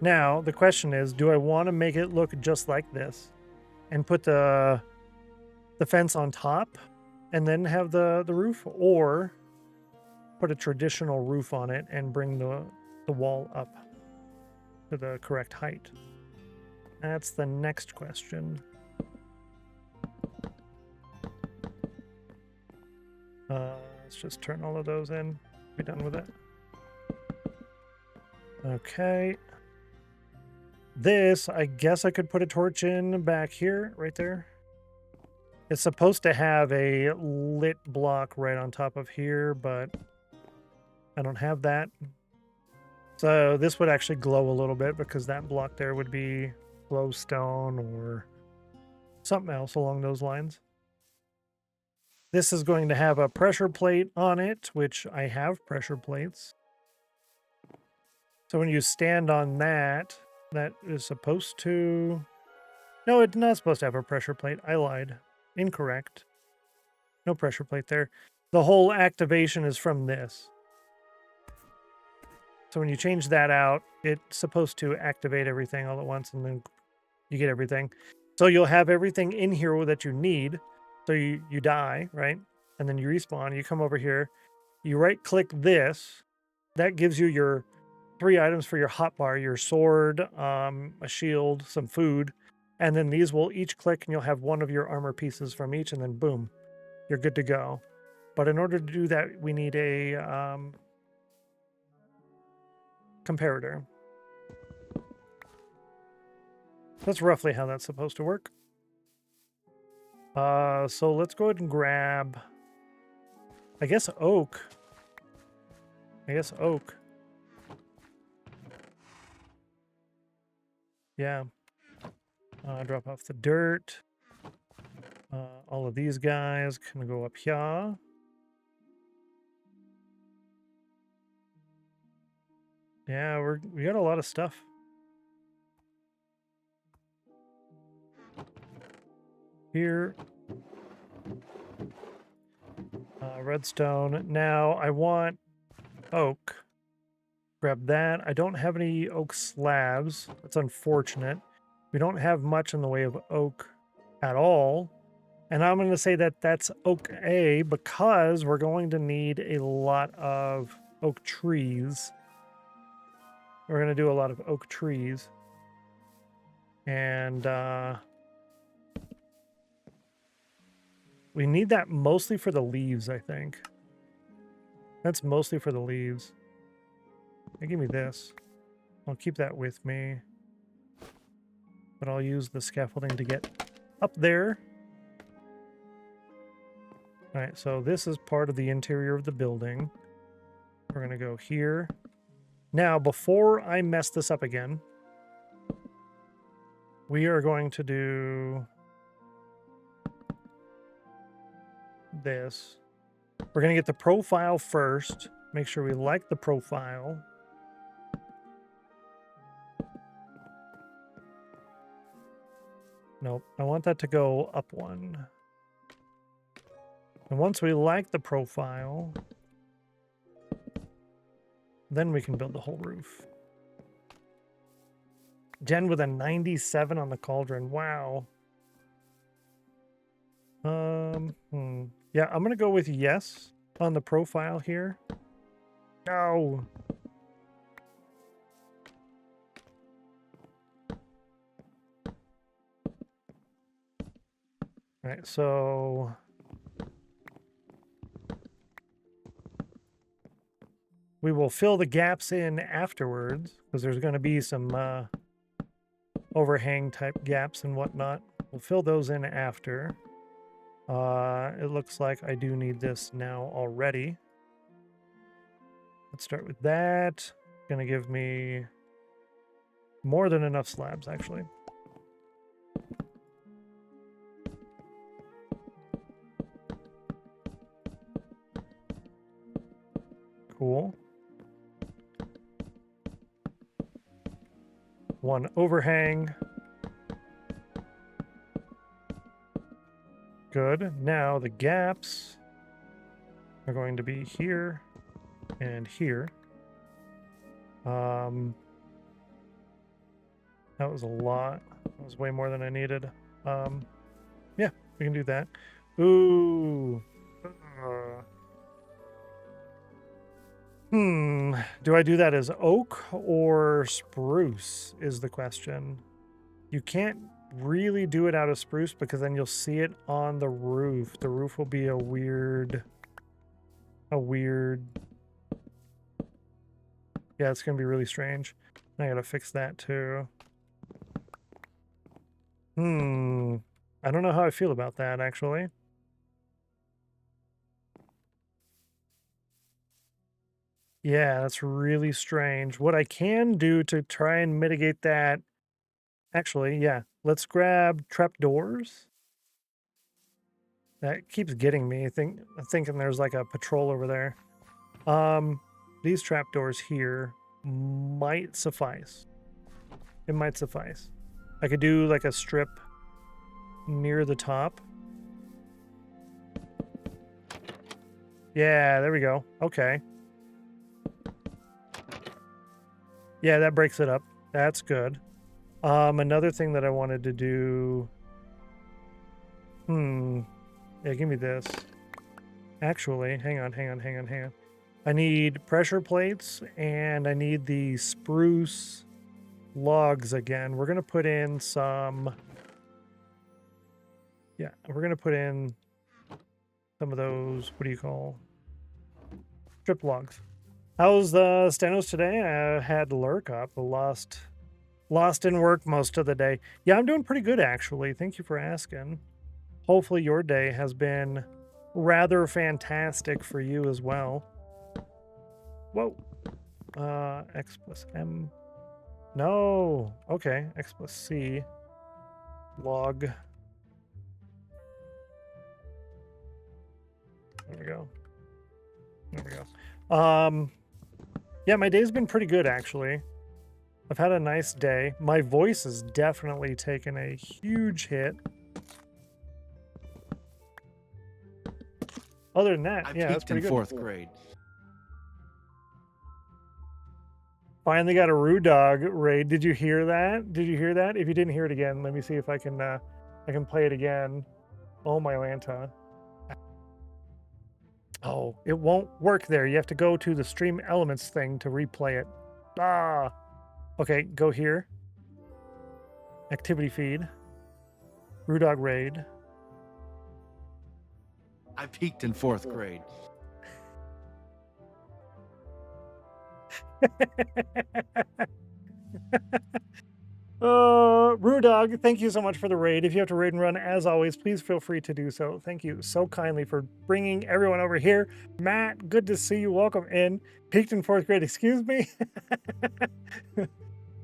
Now, the question is, do I want to make it look just like this and put the fence on top and then have the roof, or put a traditional roof on it and bring the wall up to the correct height? That's the next question. Let's just turn all of those in. Be done with it. Okay. This, I guess I could put a torch in back here, right there. It's supposed to have a lit block right on top of here, but I don't have that. So this would actually glow a little bit because that block there would be glowstone or something else along those lines. This is going to have a pressure plate on it, which I have pressure plates. So when you stand on that, that is supposed to... No, it's not supposed to have a pressure plate. I lied. Incorrect. No pressure plate there. The whole activation is from this. So when you change that out, it's supposed to activate everything all at once, and then you get everything. So you'll have everything in here that you need. So you die, right? And then you respawn. You come over here. You right-click this. That gives you your 3 items for your hotbar, your sword, a shield, some food, and then these will each click and you'll have 1 of your armor pieces from each, and then boom, you're good to go. But in order to do that, we need a comparator. That's roughly how that's supposed to work. So let's go ahead and grab, I guess oak. Yeah. Drop off the dirt. All of these guys can go up here. Yeah, we got a lot of stuff. Here. Redstone. Now I want oak. Grab that. I don't have any oak slabs. That's unfortunate. We don't have much in the way of oak at all. And I'm going to say that that's oak A because we're going to need a lot of oak trees. We're going to do a lot of oak trees. And we need that mostly for the leaves, I think. That's mostly for the leaves. Hey, give me this. I'll keep that with me. But I'll use the scaffolding to get up there. Alright, so this is part of the interior of the building. We're going to go here. Now, before I mess this up again, we are going to do... this. We're going to get the profile first. Make sure we like the profile. Nope, I want that to go up one. And once we like the profile, then we can build the whole roof. Jen with a 97 on the cauldron. Wow. Yeah, I'm gonna go with yes on the profile here. No. All right, so we will fill the gaps in afterwards because there's going to be some overhang type gaps and whatnot. We'll fill those in after. It looks like I do need this now already. Let's start with that. Gonna give me more than enough slabs, actually. Cool. One overhang. Good. Now the gaps are going to be here and here. That was a lot. That was way more than I needed. Yeah, we can do that. Ooh. Do I do that as oak or spruce is the question. You can't really do it out of spruce because then you'll see it on the roof. The roof will be a weird... Yeah, it's going to be really strange. I got to fix that too. I don't know how I feel about that, actually. Yeah, that's really strange. What I can do to try and mitigate that... Actually, yeah. Let's grab trapdoors. That keeps getting me. I'm thinking there's like a patrol over there. These trapdoors here might suffice. It might suffice. I could do like a strip near the top. Yeah, there we go. Okay. Yeah, that breaks it up. That's good. Another thing that I wanted to do... Yeah, give me this. Actually, hang on. I need pressure plates, and I need the spruce logs again. We're going to put in some... Yeah, we're going to put in some of those, what do you call? Strip logs. How's the Stennos today? I had lurk up, lost in work most of the day. Yeah, I'm doing pretty good, actually. Thank you for asking. Hopefully your day has been rather fantastic for you as well. Whoa. X plus M. No. Okay. X plus C. Log. There we go. Yeah, my day's been pretty good, actually. I've had a nice day. My voice has definitely taken a huge hit. Other than that, yeah, that's pretty good. I peaked in 4th grade. Finally got a Reuploading raid. Did you hear that? If you didn't hear it again, let me see if I can play it again. Oh my Lanta. Oh, it won't work there. You have to go to the Stream Elements thing to replay it. Ah. Okay, go here. Activity feed. Reuploading raid. I peaked in 4th grade. Reuploading, thank you so much for the raid. If you have to raid and run, as always, please feel free to do so. Thank you so kindly for bringing everyone over here. Matt, good to see you. Welcome in. Peaked in 4th grade, excuse me.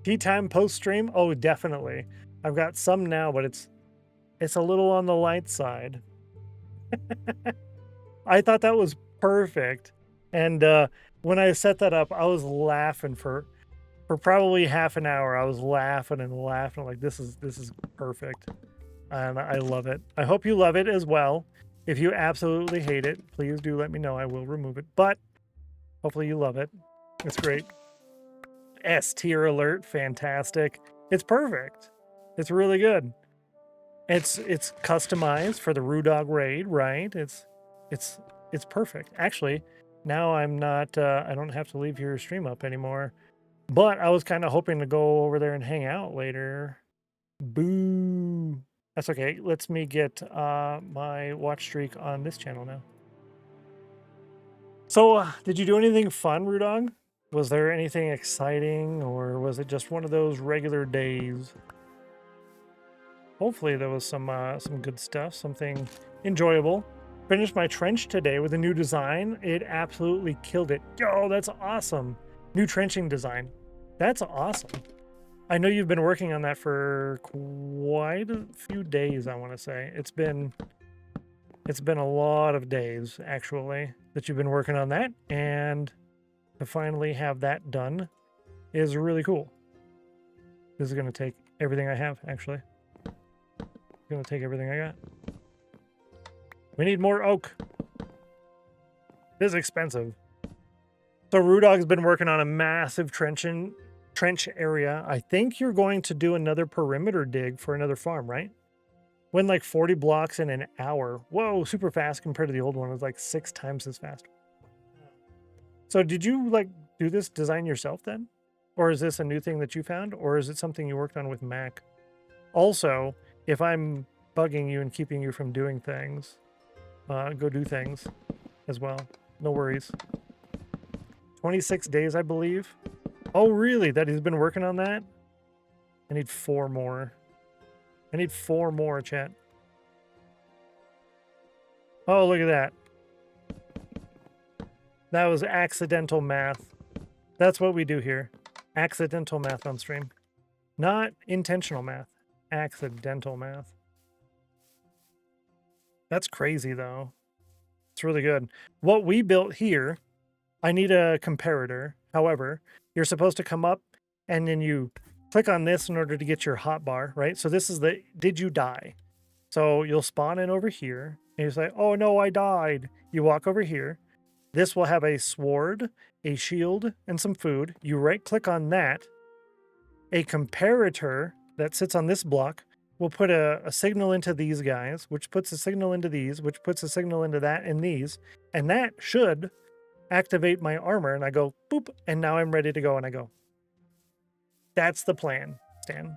Tea time post stream? Oh, definitely. I've got some now, but it's a little on the light side. I thought that was perfect. And when I set that up, I was laughing for probably half an hour. I was laughing and laughing like this is perfect. And I love it. I hope you love it as well. If you absolutely hate it, please do let me know. I will remove it. But hopefully you love it. It's great. S tier alert, fantastic. It's perfect. It's really good. It's customized for the Rudog raid, right? It's perfect. Actually, now I'm not I don't have to leave your stream up anymore. But I was kind of hoping to go over there and hang out later. Boo. That's okay. Let's me get my watch streak on this channel now. So, did you do anything fun, Rudog? Was there anything exciting, or was it just one of those regular days? Hopefully there was some good stuff, something enjoyable. Finished my trench today with a new design. It absolutely killed it. Yo, that's awesome. New trenching design. That's awesome. I know you've been working on that for quite a few days, I want to say. It's been a lot of days, actually, that you've been working on that, and to finally have that done is really cool. This is going to take everything I have, actually. It's going to take everything I got. We need more oak. This is expensive. So Rudog's been working on a massive trench area. I think you're going to do another perimeter dig for another farm, right? Went like 40 blocks in an hour. Whoa, super fast compared to the old one. It was like 6 times as fast. So did you like do this design yourself then? Or is this a new thing that you found? Or is it something you worked on with Mac? Also, if I'm bugging you and keeping you from doing things, go do things as well. No worries. 26 days, I believe. Oh, really? That he's been working on that? I need 4 more. I need 4 more, chat. Oh, look at that. That was accidental math. That's what we do here. Accidental math on stream. Not intentional math. Accidental math. That's crazy, though. It's really good. What we built here, I need a comparator. However, you're supposed to come up and then you click on this in order to get your hotbar, right? So this is the did you die? So you'll spawn in over here and you say, oh no, I died. You walk over here. This will have a sword, a shield, and some food. You right click on that. A comparator that sits on this block will put a signal into these guys, which puts a signal into these, which puts a signal into that and these. And that should activate my armor. And I go, boop, and now I'm ready to go. And I go. That's the plan, Stan.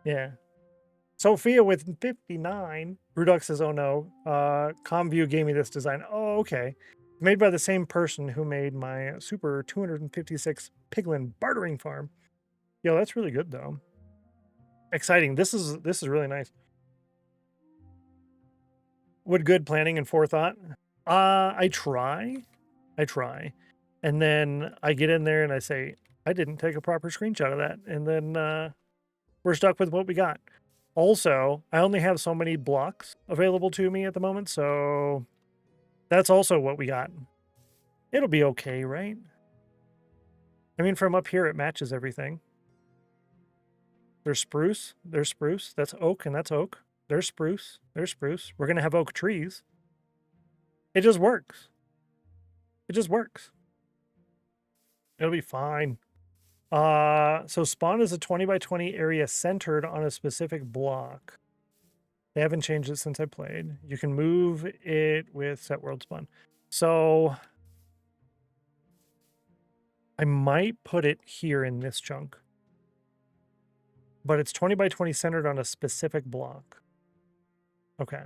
Yeah. Sophia with 59. Rudok says, oh no. Comview gave me this design. Oh, okay. Made by the same person who made my super 256 piglin bartering farm. Yo, that's really good though. Exciting. This is really nice. Would good planning and forethought? I try. And then I get in there and I say, I didn't take a proper screenshot of that. And then we're stuck with what we got. Also, I only have so many blocks available to me at the moment, so that's also what we got. It'll be okay, right? I mean, from up here, it matches everything. There's spruce. There's spruce. That's oak, and that's oak. There's spruce. There's spruce. We're going to have oak trees. It just works. It just works. It'll be fine. So spawn is a 20 by 20 area centered on a specific block. They haven't changed it since I played. You can move it with set world spawn. So I might put it here in this chunk. But it's 20 by 20 centered on a specific block. Okay.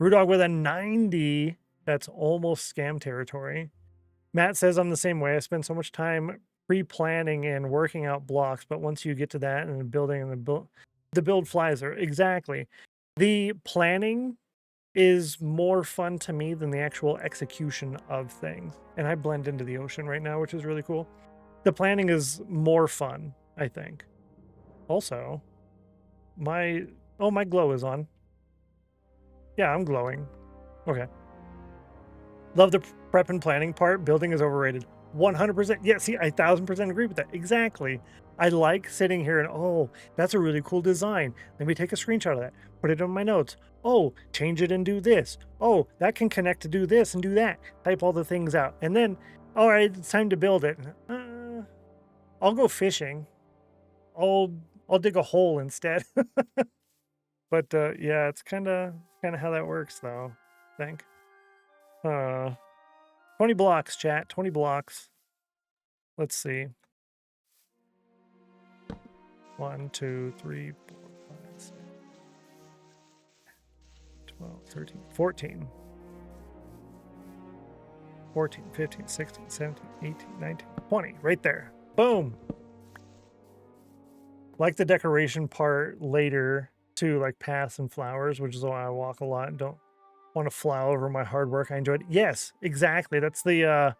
Rudog with a 90. That's almost scam territory. Matt says I'm the same way. I spend so much time pre-planning and working out blocks, but once you get to that and the building and the build flies are exactly. The planning is more fun to me than the actual execution of things. And I blend into the ocean right now, which is really cool. The planning is more fun, I think. Also, my glow is on. Yeah, I'm glowing. Okay. Love the prep and planning part. Building is overrated. 100%. Yeah, see, I 1000% agree with that. Exactly. I like sitting here and, oh, that's a really cool design. Let me take a screenshot of that. Put it on my notes. Oh, change it and do this. Oh, that can connect to do this and do that. Type all the things out. And then, all right, it's time to build it. I'll go fishing. I'll dig a hole instead. But yeah, it's kind of how that works, though. I think. 20 blocks, chat. 20 blocks. Let's see. 1, 2, 3, 4, 5, 6, 12, 13, 14. 14, 15, 16, 17, 18, 19, 20. Right there. Boom. Like the decoration part later too, like paths and flowers, which is why I walk a lot and don't want to fly over my hard work. I enjoyed it. Yes, exactly. That's the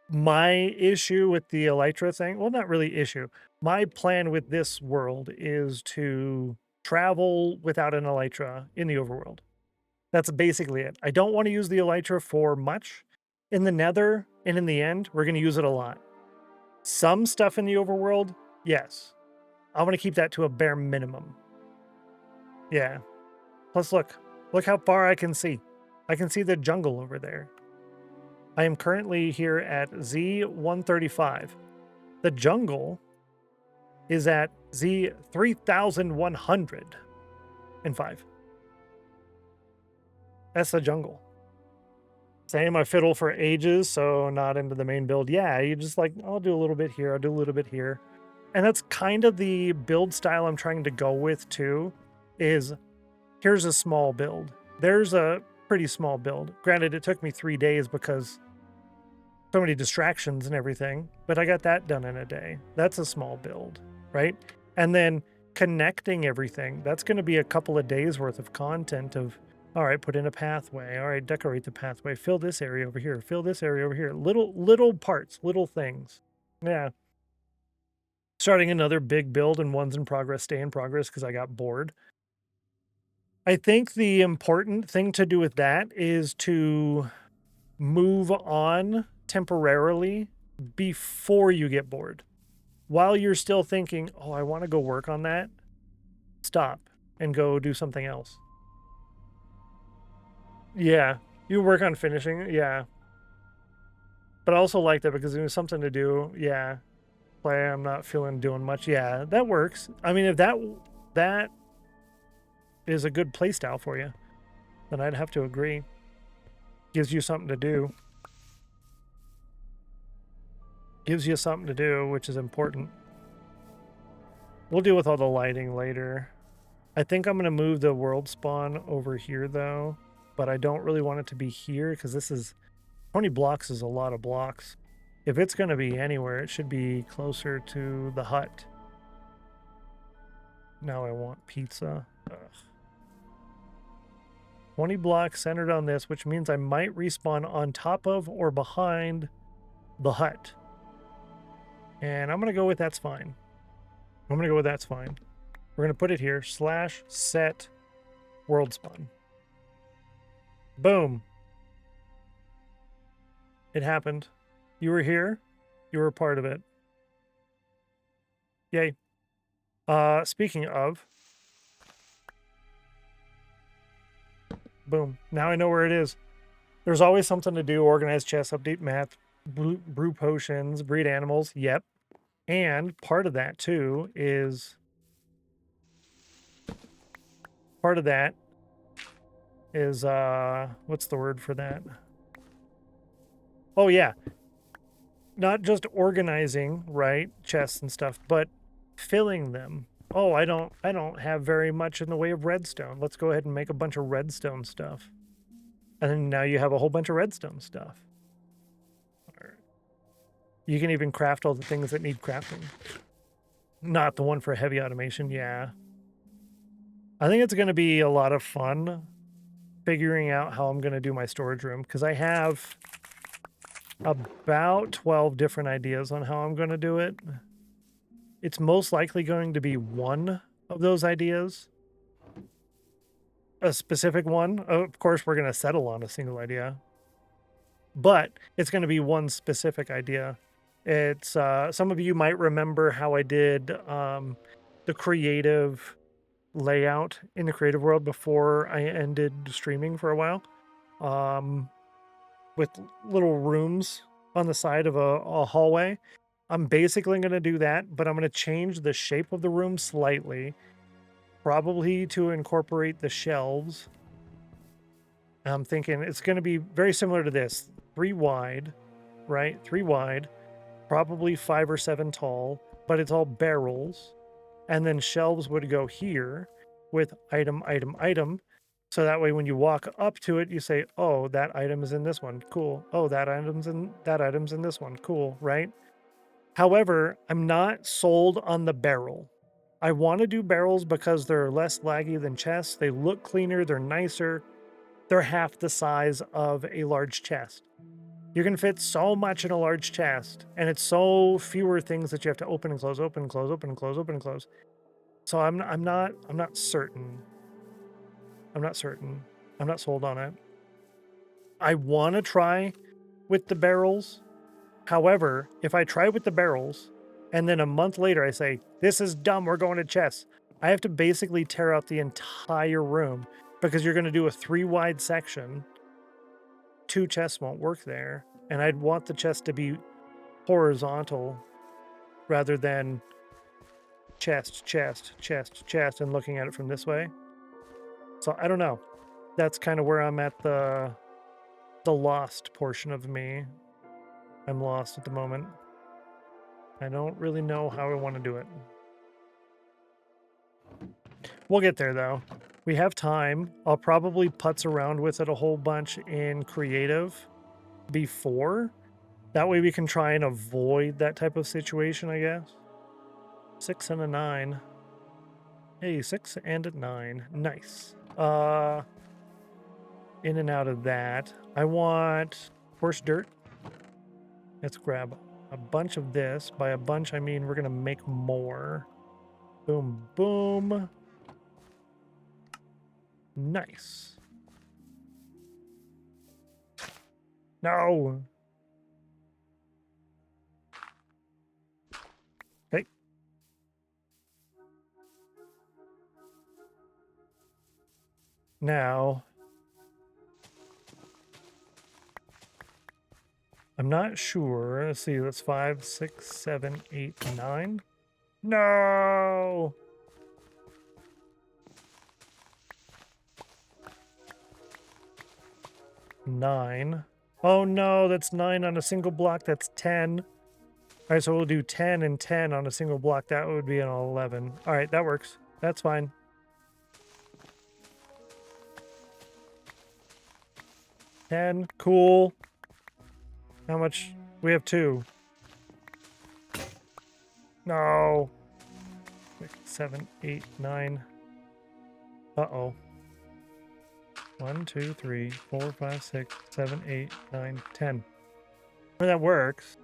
my issue with the elytra thing. Well, not really issue. My plan with this world is to travel without an elytra in the overworld. That's basically it. I don't want to use the elytra for much. In the nether and in the end, we're going to use it a lot. Some stuff in the overworld, yes. I want to keep that to a bare minimum. Yeah. Plus, look how far I can see. I can see the jungle over there. I am currently here at Z135. The jungle is at Z3105. That's the jungle. Same, I fiddle for ages, so not into the main build. Yeah, you just like, I'll do a little bit here, I'll do a little bit here. And that's kind of the build style I'm trying to go with too, is here's a small build. There's a pretty small build. Granted, it took me 3 days because so many distractions and everything, but I got that done in a day. That's a small build, right? And then connecting everything, that's going to be a couple of days worth of content of, all right, put in a pathway. All right, decorate the pathway. Fill this area over here. Fill this area over here. Little parts, little things. Yeah. Starting another big build and one's in progress, stay in progress because I got bored. I think the important thing to do with that is to move on temporarily before you get bored. While you're still thinking, oh, I want to go work on that, stop and go do something else. Yeah, you work on finishing, yeah. But I also like that because there's something to do, yeah. Play, I'm not feeling doing much, yeah, that works. I mean, if that is a good play style for you, then I'd have to agree. Gives you something to do. Gives you something to do, which is important. We'll deal with all the lighting later. I think I'm going to move the world spawn over here, though. But I don't really want it to be here, because this is... 20 blocks is a lot of blocks. If it's going to be anywhere, it should be closer to the hut. Now I want pizza. Ugh. 20 blocks centered on this, which means I might respawn on top of or behind the hut. And I'm going to go with that's fine. I'm going to go with that's fine. We're going to put it here, /set world spawn. Boom. It happened. You were here. You were a part of it. Yay. Speaking of, boom. Now I know where it is. There's always something to do. Organize chests, update math, brew potions, breed animals. Yep. And part of that too is what's the word for that? Oh yeah. Not just organizing, right, chests and stuff, but filling them. Oh, I don't have very much in the way of redstone. Let's go ahead and make a bunch of redstone stuff. And then now you have a whole bunch of redstone stuff. You can even craft all the things that need crafting. Not the one for heavy automation, yeah. I think it's going to be a lot of fun figuring out how I'm going to do my storage room, because I have about 12 different ideas on how I'm going to do it. It's most likely going to be one of those ideas. A specific one. Of course, we're going to settle on a single idea. but it's going to be one specific idea. It's some of you might remember how I did the creative layout in the creative world before I ended streaming for a while, with little rooms on the side of a hallway. I'm basically going to do that, but I'm going to change the shape of the room slightly, probably to incorporate the shelves. I'm thinking it's going to be very similar to this, 3 wide, right? 3 wide, probably 5 or 7 tall, but it's all barrels. And then shelves would go here with item, item, item. So that way when you walk up to it, you say, oh, that item is in this one. Cool. Oh, that item's in this one. Cool, right? However, I'm not sold on the barrel. I want to do barrels because they're less laggy than chests. They look cleaner, they're nicer. They're half the size of a large chest. You can fit so much in a large chest, and it's so fewer things that you have to open and close, open and close, open and close, open and close. So I'm not certain. I'm not certain. I'm not sold on it. I want to try with the barrels. However, if I try with the barrels and then a month later I say, this is dumb, we're going to chests, I have to basically tear out the entire room because you're going to do a 3 wide section. 2 chests won't work there. And I'd want the chest to be horizontal rather than chest, chest, chest, chest, and looking at it from this way. So I don't know. That's kind of where I'm at the lost portion of me. I'm lost at the moment. I don't really know how I want to do it. We'll get there though. We have time. I'll probably putz around with it a whole bunch in creative before. That way we can try and avoid that type of situation, I guess. 6 and a 9. Hey, 6 and a 9. Nice. In and out of that. I want coarse dirt. Let's grab a bunch of this. By a bunch, I mean we're going to make more. Boom, boom. Nice. No. Okay. Now, I'm not sure. Let's see. That's 5, 6, 7, 8, 9. No. Nine. Oh no, that's 9 on a single block. That's 10. All right, so we'll do 10 and 10 on a single block. That would be an 11. All right, that works. That's fine. $10. Cool. How much? We have 2. No. 6, 7, 8, 9. Uh-oh. 1, 2, 3, 4, 5, 6, 7, 8, 9, 10. Well, that works.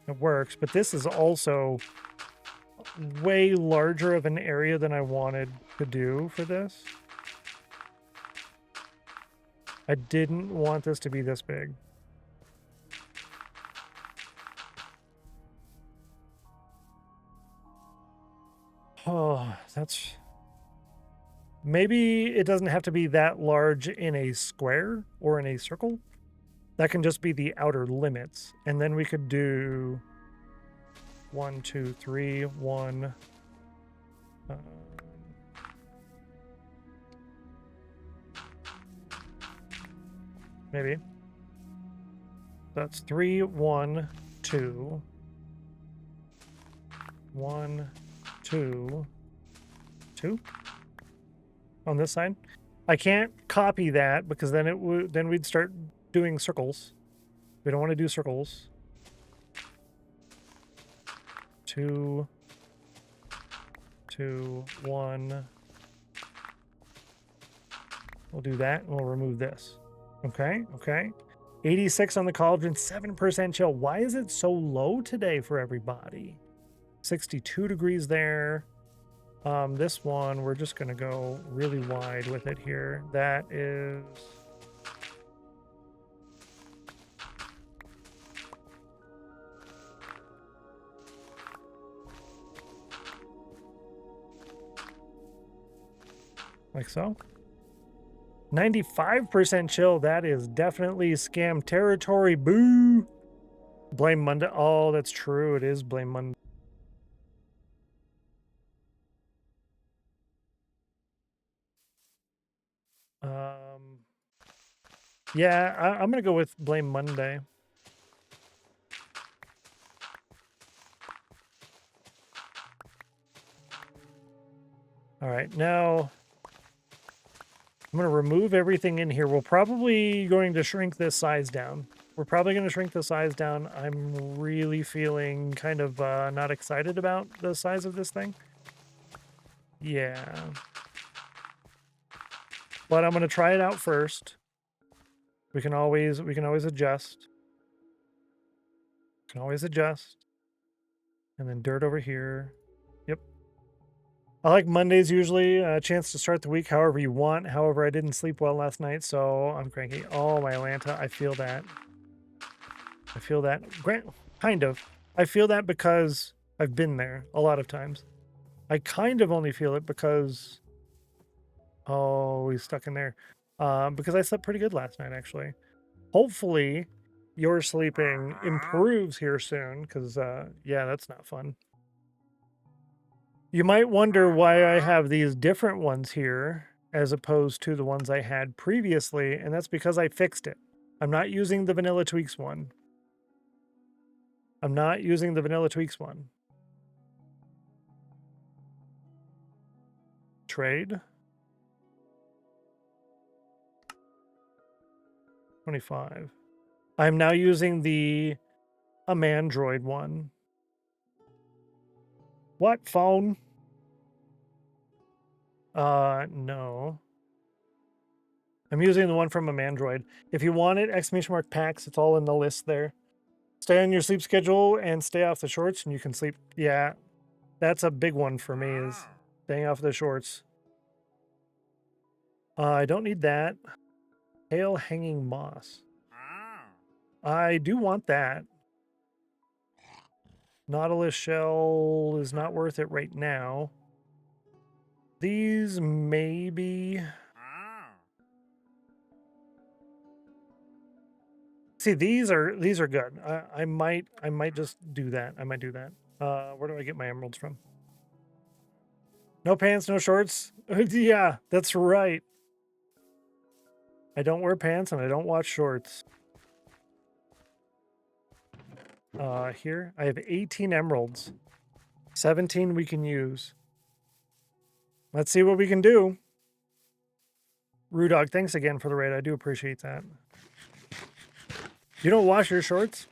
It works, but this is also way larger of an area than I wanted to do for this. I didn't want this to be this big. Oh, that's... Maybe it doesn't have to be that large in a square or in a circle. That can just be the outer limits. And then we could do 1, 2, 3, 1. Maybe. That's 3, 1, 2. 1, 2. 2. On this side. I can't copy that because then it would we'd start doing circles. We don't want to do circles. 2, 2, 1. We'll do that and we'll remove this. Okay, okay. 86 on the cauldron, 7% chill. Why is it so low today for everybody? 62 degrees there. This one, we're just going to go really wide with it here. That is like so. 95% chill. That is definitely scam territory. Boo. Blame Monday. Oh, that's true. It is Blame Monday. Yeah, I'm going to go with Blame Monday. All right, now I'm going to remove everything in here. We're probably going to shrink this size down. We're probably going to shrink the size down. I'm really feeling kind of not excited about the size of this thing. Yeah. But I'm going to try it out first. We can always adjust. Can always adjust. And then dirt over here. Yep. I like Mondays usually, a chance to start the week however you want. However, I didn't sleep well last night, so I'm cranky. Oh, my Atlanta, I feel that. I feel that. Kind of. I feel that because I've been there a lot of times. I kind of only feel it because... Oh, he's stuck in there. Because I slept pretty good last night, actually. Hopefully, your sleeping improves here soon, because, yeah, that's not fun. You might wonder why I have these different ones here as opposed to the ones I had previously, and that's because I fixed it. I'm not using the Vanilla Tweaks one. I'm not using the Vanilla Tweaks one. Trade. 25. I'm now using the Amandroid one. What phone? No. I'm using the one from Amandroid. If you want it, !PAX, it's all in the list there. Stay on your sleep schedule and stay off the shorts and you can sleep. Yeah, that's a big one for me is staying off the shorts. I don't need that. Pale hanging moss. I do want that. Nautilus shell is not worth it right now. These maybe... See, these are good. I might just do that. I might do that. Where do I get my emeralds from? No pants, no shorts. Yeah, that's right. I don't wear pants and I don't watch shorts. Here I have 18 emeralds. 17 we can use. Let's see what we can do. Rudog, thanks again for the raid. I do appreciate that. You don't wash your shorts?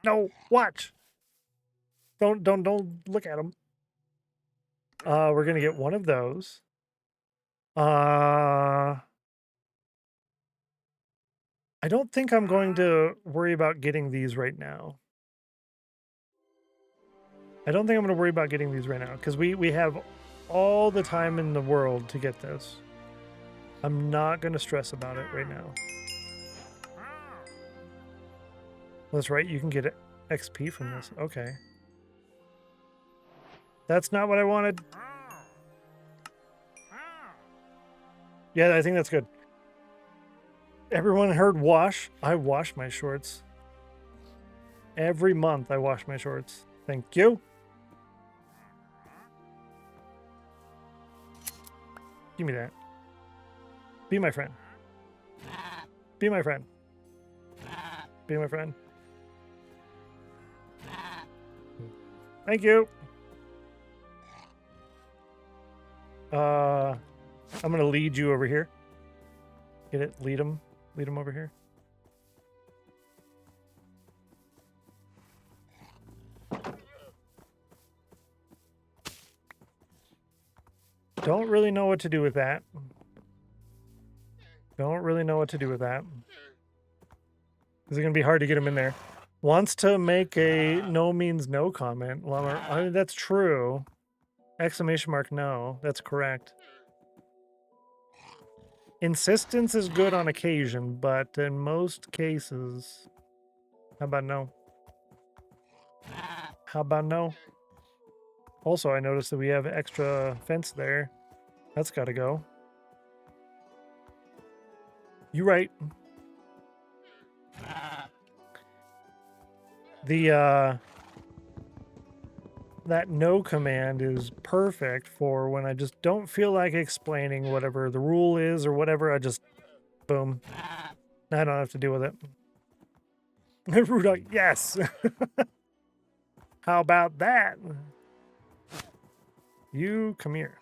No, watch. Don't look at them. We're gonna get one of those. I don't think I'm going to worry about getting these right now. I don't think I'm going to worry about getting these right now because we have all the time in the world to get this. I'm not going to stress about it right now. That's right, you can get XP from this. Okay. That's not what I wanted. Yeah, I think that's good. Everyone heard wash? I wash my shorts. Every month I wash my shorts. Thank you. Give me that. Be my friend. Be my friend. Be my friend. Thank you. I'm gonna lead you over here. Get it? Lead him. Lead him over here. Don't really know what to do with that. Don't really know what to do with that. Is it gonna be hard to get him in there? Wants to make a no means no comment. Well, I mean, that's true. Exclamation mark no. That's correct. Insistence is good on occasion, but in most cases... How about no? How about no? Also, I noticed that we have extra fence there. That's got to go. You right. The that no command is perfect for when I just don't feel like explaining whatever the rule is or whatever. I just boom. I don't have to deal with it. Rudolph, yes. How about that? You come here.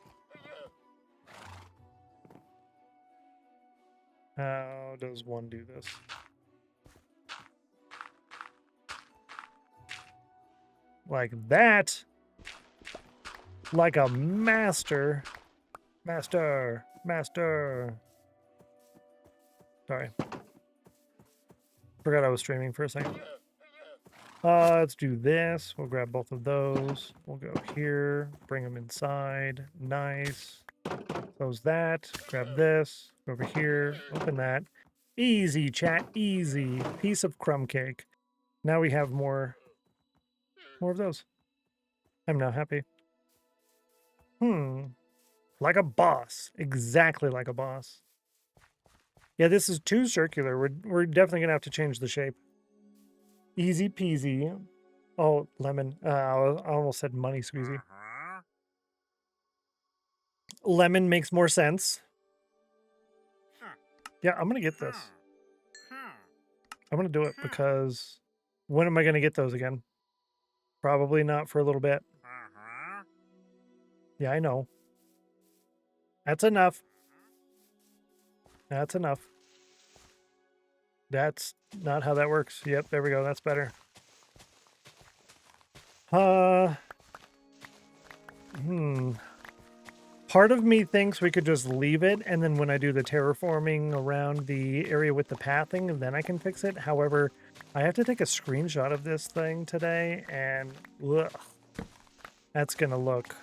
How does one do this? Like that. Like a master. Master. Master. Sorry. Forgot I was streaming for a second. Let's do this. We'll grab both of those. We'll go here. Bring them inside. Nice. Close that. Grab this. Go over here. Open that. Easy, chat. Easy. Piece of crumb cake. Now we have more of those. I'm now happy. Like a boss. Exactly like a boss. Yeah, this is too circular. We're definitely gonna have to change the shape. Easy peasy. Oh, lemon. I almost said money squeezy. Lemon makes more sense. Yeah, I'm gonna get this. I'm gonna do it because when am I gonna get those again? Probably not for a little bit. Yeah, I know. That's enough. That's enough. That's not how that works. Yep, there we go. That's better. Part of me thinks we could just leave it, and then when I do the terraforming around the area with the pathing, then I can fix it. However, I have to take a screenshot of this thing today, and ugh, that's gonna look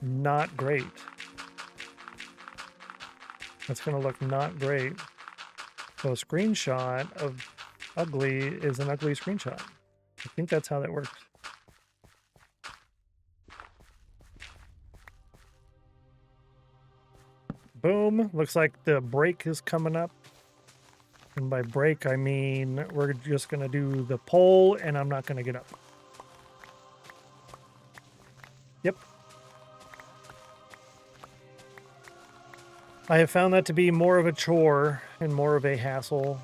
not great. That's gonna look not great. So a screenshot of ugly is an ugly screenshot. I think that's how that works. Boom. Looks like the break is coming up. And by break, I mean we're just going to do the pole and I'm not going to get up. Yep. I have found that to be more of a chore and more of a hassle,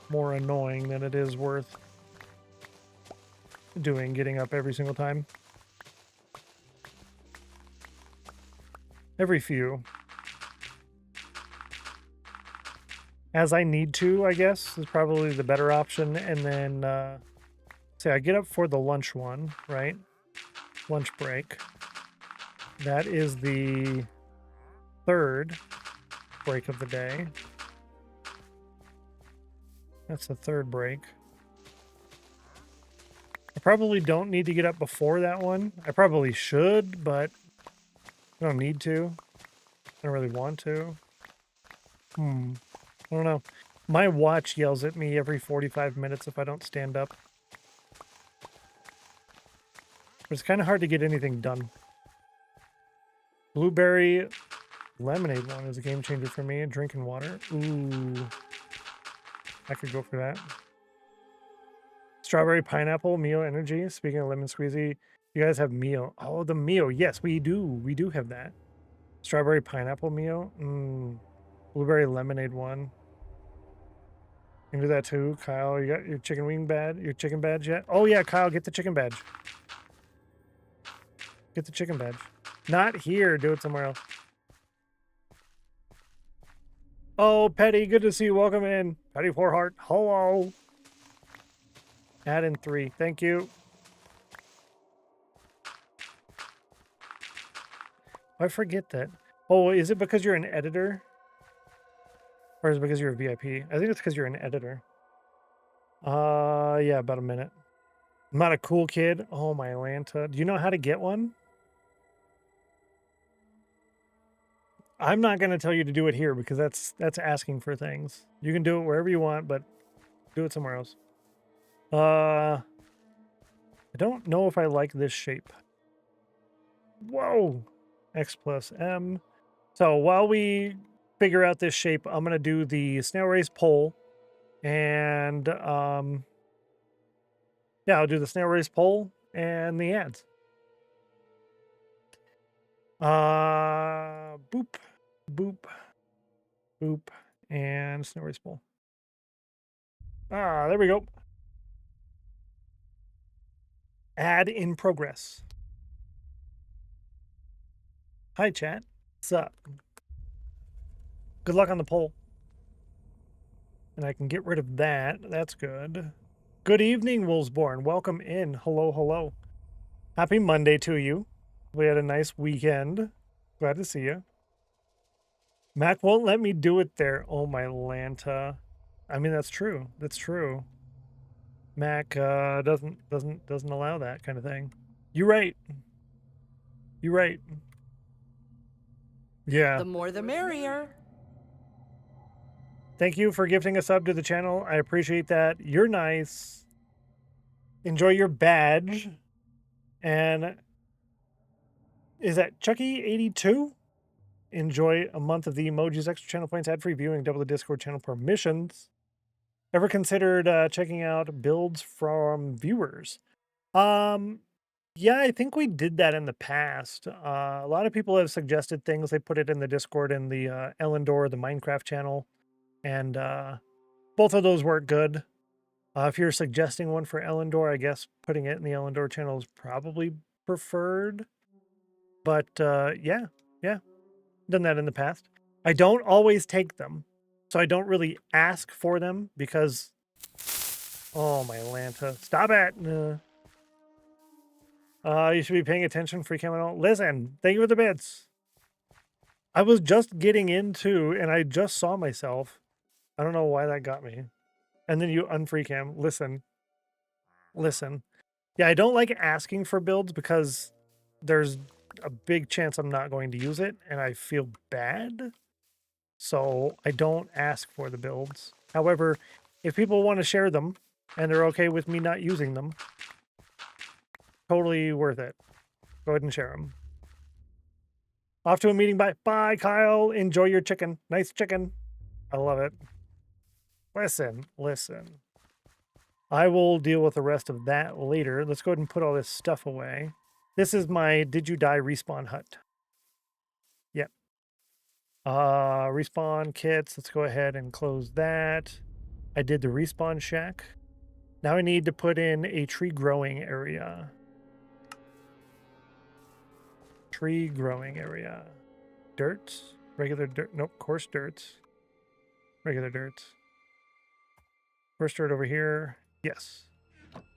more annoying than it is worth doing, getting up every single time. Every few. As I need to, I guess, is probably the better option. And then, say I get up for the lunch one, right? Lunch break. That is the third break of the day. That's the third break. I probably don't need to get up before that one. I probably should, but I don't need to. I don't really want to. I don't know. My watch yells at me every 45 minutes if I don't stand up. But it's kind of hard to get anything done. Blueberry lemonade one is a game changer for me. Drinking water. Ooh. I could go for that. Strawberry pineapple, Mio energy. Speaking of lemon squeezy, you guys have Mio. Oh, the Mio. Yes, we do. We do have that. Strawberry pineapple Mio. Blueberry lemonade one. You can do that too, Kyle. You got your chicken wing badge, your chicken badge yet? Oh yeah, Kyle, get the chicken badge. Get the chicken badge. Not here. Do it somewhere else. Oh, Petty, good to see you. Welcome in. Petty Fourheart. Hello. Add in 3. Thank you. I forget that. Oh, is it because you're an editor? Or is it because you're a VIP? I think it's because you're an editor. Yeah, about a minute. I'm not a cool kid. Oh, my Atlanta. Do you know how to get one? I'm not going to tell you to do it here because that's asking for things. You can do it wherever you want, but do it somewhere else. I don't know if I like this shape. Whoa. X plus M. So while we figure out this shape, I'm going to do the snail race poll. And yeah, I'll do the snail race poll and the ads. Boop, boop, boop, and snail race poll. There we go. Ad in progress. Hi, chat. What's up? Good luck on the poll. And I can get rid of that. That's good. Good evening, Wolvesborn. Welcome in. Hello, hello. Happy Monday to you. We had a nice weekend. Glad to see you. Mac won't let me do it there. Oh, my Lanta. I mean, that's true. That's true. Mac doesn't allow that kind of thing. You're right. You're right. Yeah. The more the merrier. Thank you for gifting a sub to the channel. I appreciate that. You're nice. Enjoy your badge. And is that Chucky82? Enjoy a month of the emojis, extra channel points, ad-free viewing, double the Discord channel permissions. Ever considered checking out builds from viewers? Yeah, I think we did that in the past. A lot of people have suggested things. They put it in the Discord and the Elendor, the Minecraft channel. And both of those work good. If you're suggesting one for Elendor, I guess putting it in the Elendor channel is probably preferred. But yeah, done that in the past. I don't always take them, so I don't really ask for them because, oh my Lanta, stop it! You should be paying attention, free camo. Listen, thank you for the bits. I was just getting into, and I just saw myself. I don't know why that got me. And then you unfree cam. Listen. Yeah, I don't like asking for builds because there's a big chance I'm not going to use it, and I feel bad. So I don't ask for the builds. However, if people want to share them and they're okay with me not using them, totally worth it. Go ahead and share them. Off to a meeting. Bye. Bye, Kyle. Enjoy your chicken. Nice chicken. I love it. Listen. I will deal with the rest of that later. Let's go ahead and put all this stuff away. This is my Did You Die respawn hut. Yep. Respawn kits. Let's go ahead and close that. I did the respawn shack. Now I need to put in a tree growing area. Tree growing area. Dirt. Regular dirt. Nope. Coarse dirt. Regular dirt. Coarse dirt over here. Yes.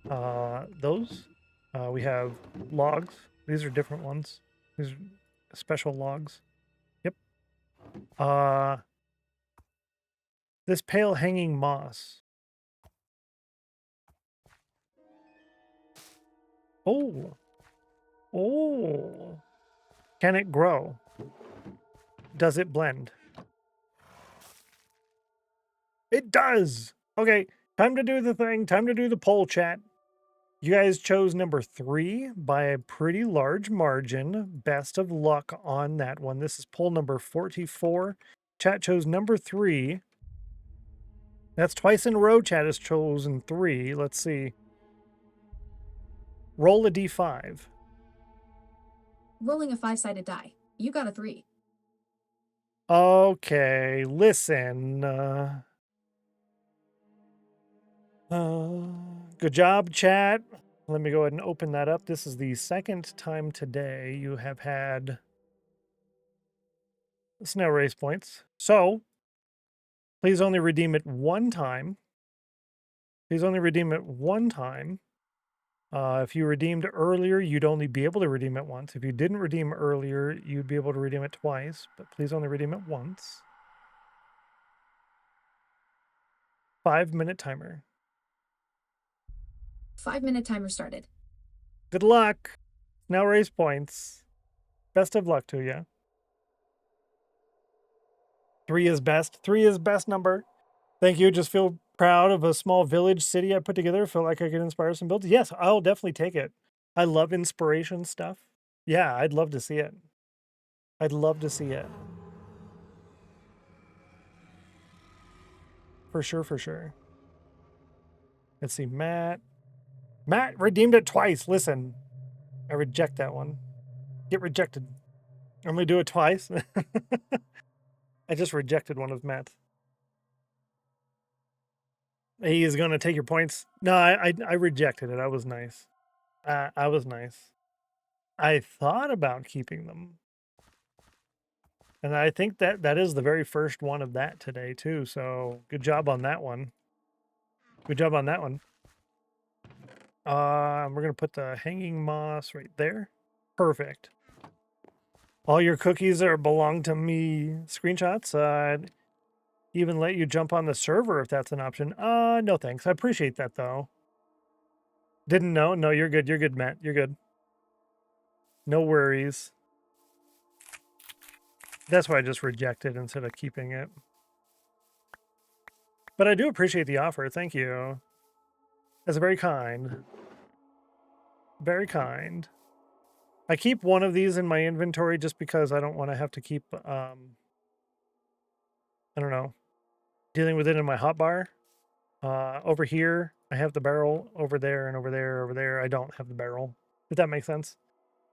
Those. We have logs. These are different ones. These are special logs. Yep. This pale hanging moss. Oh. Can it grow? Does it blend? It does. Okay, time to do the thing. Time to do the poll, chat. You guys chose number 3 by a pretty large margin. Best of luck on that one. This is poll number 44. Chat chose number 3. That's twice in a row chat has chosen 3. Let's see. Roll a d5. Rolling a 5-sided die. You got a 3. Okay, listen. Good job, chat. Let me go ahead and open that up. This is the second time today you have had snail race points. So, please only redeem it one time. Please only redeem it one time. If you redeemed earlier, you'd only be able to redeem it once. If you didn't redeem earlier, you'd be able to redeem it twice, but please only redeem it once. 5-minute timer. 5-minute timer started. Good luck. Now race points. Best of luck to you. 3 is best. 3 is best number. Thank you. Just feel proud of a small village city I put together. Feel like I could inspire some builds. Yes, I'll definitely take it. I love inspiration stuff. Yeah, I'd love to see it. I'd love to see it. For sure, for sure. Let's see, Matt. Matt redeemed it twice. Listen, I reject that one. Get rejected. I'm going to do it twice. I just rejected one of Matt's. He is going to take your points. No, I rejected it. I was nice. I was nice. I thought about keeping them. And I think that is the very first one of that today, too. So good job on that one. Good job on that one. We're going to put the hanging moss right there. Perfect. All your cookies are belong to me screenshots. I'd even let you jump on the server if that's an option. No thanks. I appreciate that, though. Didn't know? No, you're good. You're good, Matt. You're good. No worries. That's why I just rejected instead of keeping it. But I do appreciate the offer. Thank you. That's very kind. Very kind. I keep one of these in my inventory just because I don't want to have to keep, I don't know, dealing with it in my hotbar. Over here, I have the barrel. Over there and over there, over there, I don't have the barrel. If that makes sense.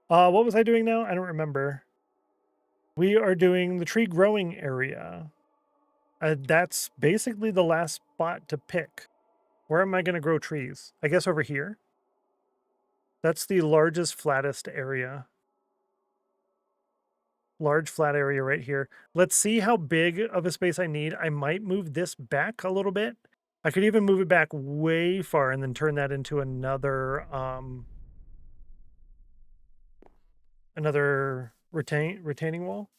What was I doing now? I don't remember. We are doing the tree growing area. That's basically the last spot to pick. Where am I going to grow trees? I guess over here. That's the largest, flattest area. Large flat area right here. Let's see how big of a space I need. I might move this back a little bit. I could even move it back way far and then turn that into another retaining wall.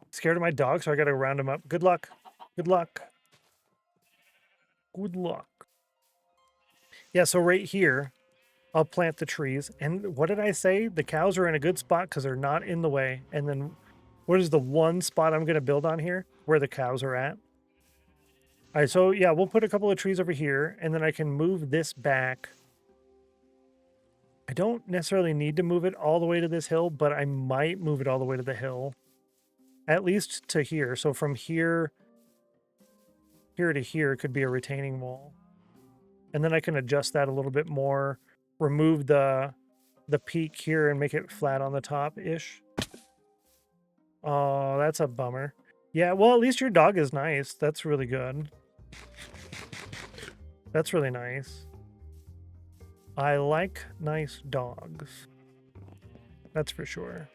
Scared of my dog, so I gotta round him up. Good luck. Good luck. Good luck. Yeah, so right here, I'll plant the trees. And what did I say? The cows are in a good spot because they're not in the way. And then what is the one spot I'm going to build on here? Where the cows are at. All right, so yeah, we'll put a couple of trees over here. And then I can move this back. I don't necessarily need to move it all the way to this hill, but I might move it all the way to the hill. At least to here. So from here to here could be a retaining wall. And then I can adjust that a little bit more. Remove the peak here and make it flat on the top-ish. Oh, that's a bummer. Yeah, well, at least your dog is nice. That's really good. That's really nice. I like nice dogs. That's for sure.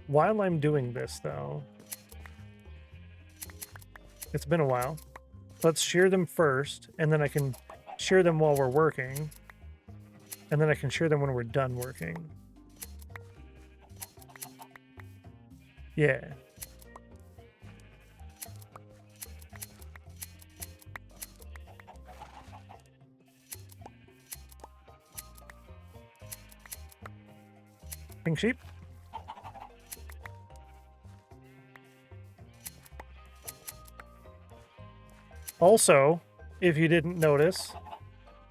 While I'm doing this, though, it's been a while. Let's shear them first, and then I can shear them while we're working. And then I can shear them when we're done working. Yeah. Pink sheep. Also, if you didn't notice,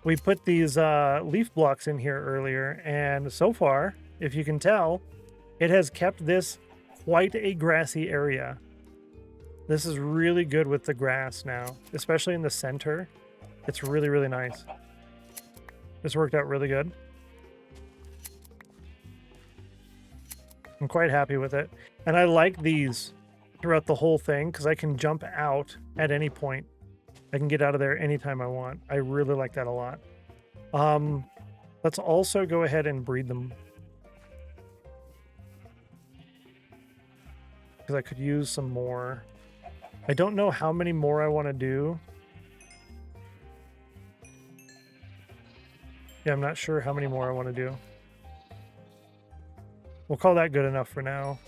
we put these leaf blocks in here earlier, and so far, if you can tell, it has kept this quite a grassy area. This is really good with the grass now, especially in the center. It's really, really nice. This worked out really good. I'm quite happy with it. And I like these throughout the whole thing because I can jump out at any point. I can get out of there anytime I want. I really like that a lot. Let's also go ahead and breed them. Because I could use some more. I don't know how many more I want to do. Yeah, I'm not sure how many more I want to do. We'll call that good enough for now.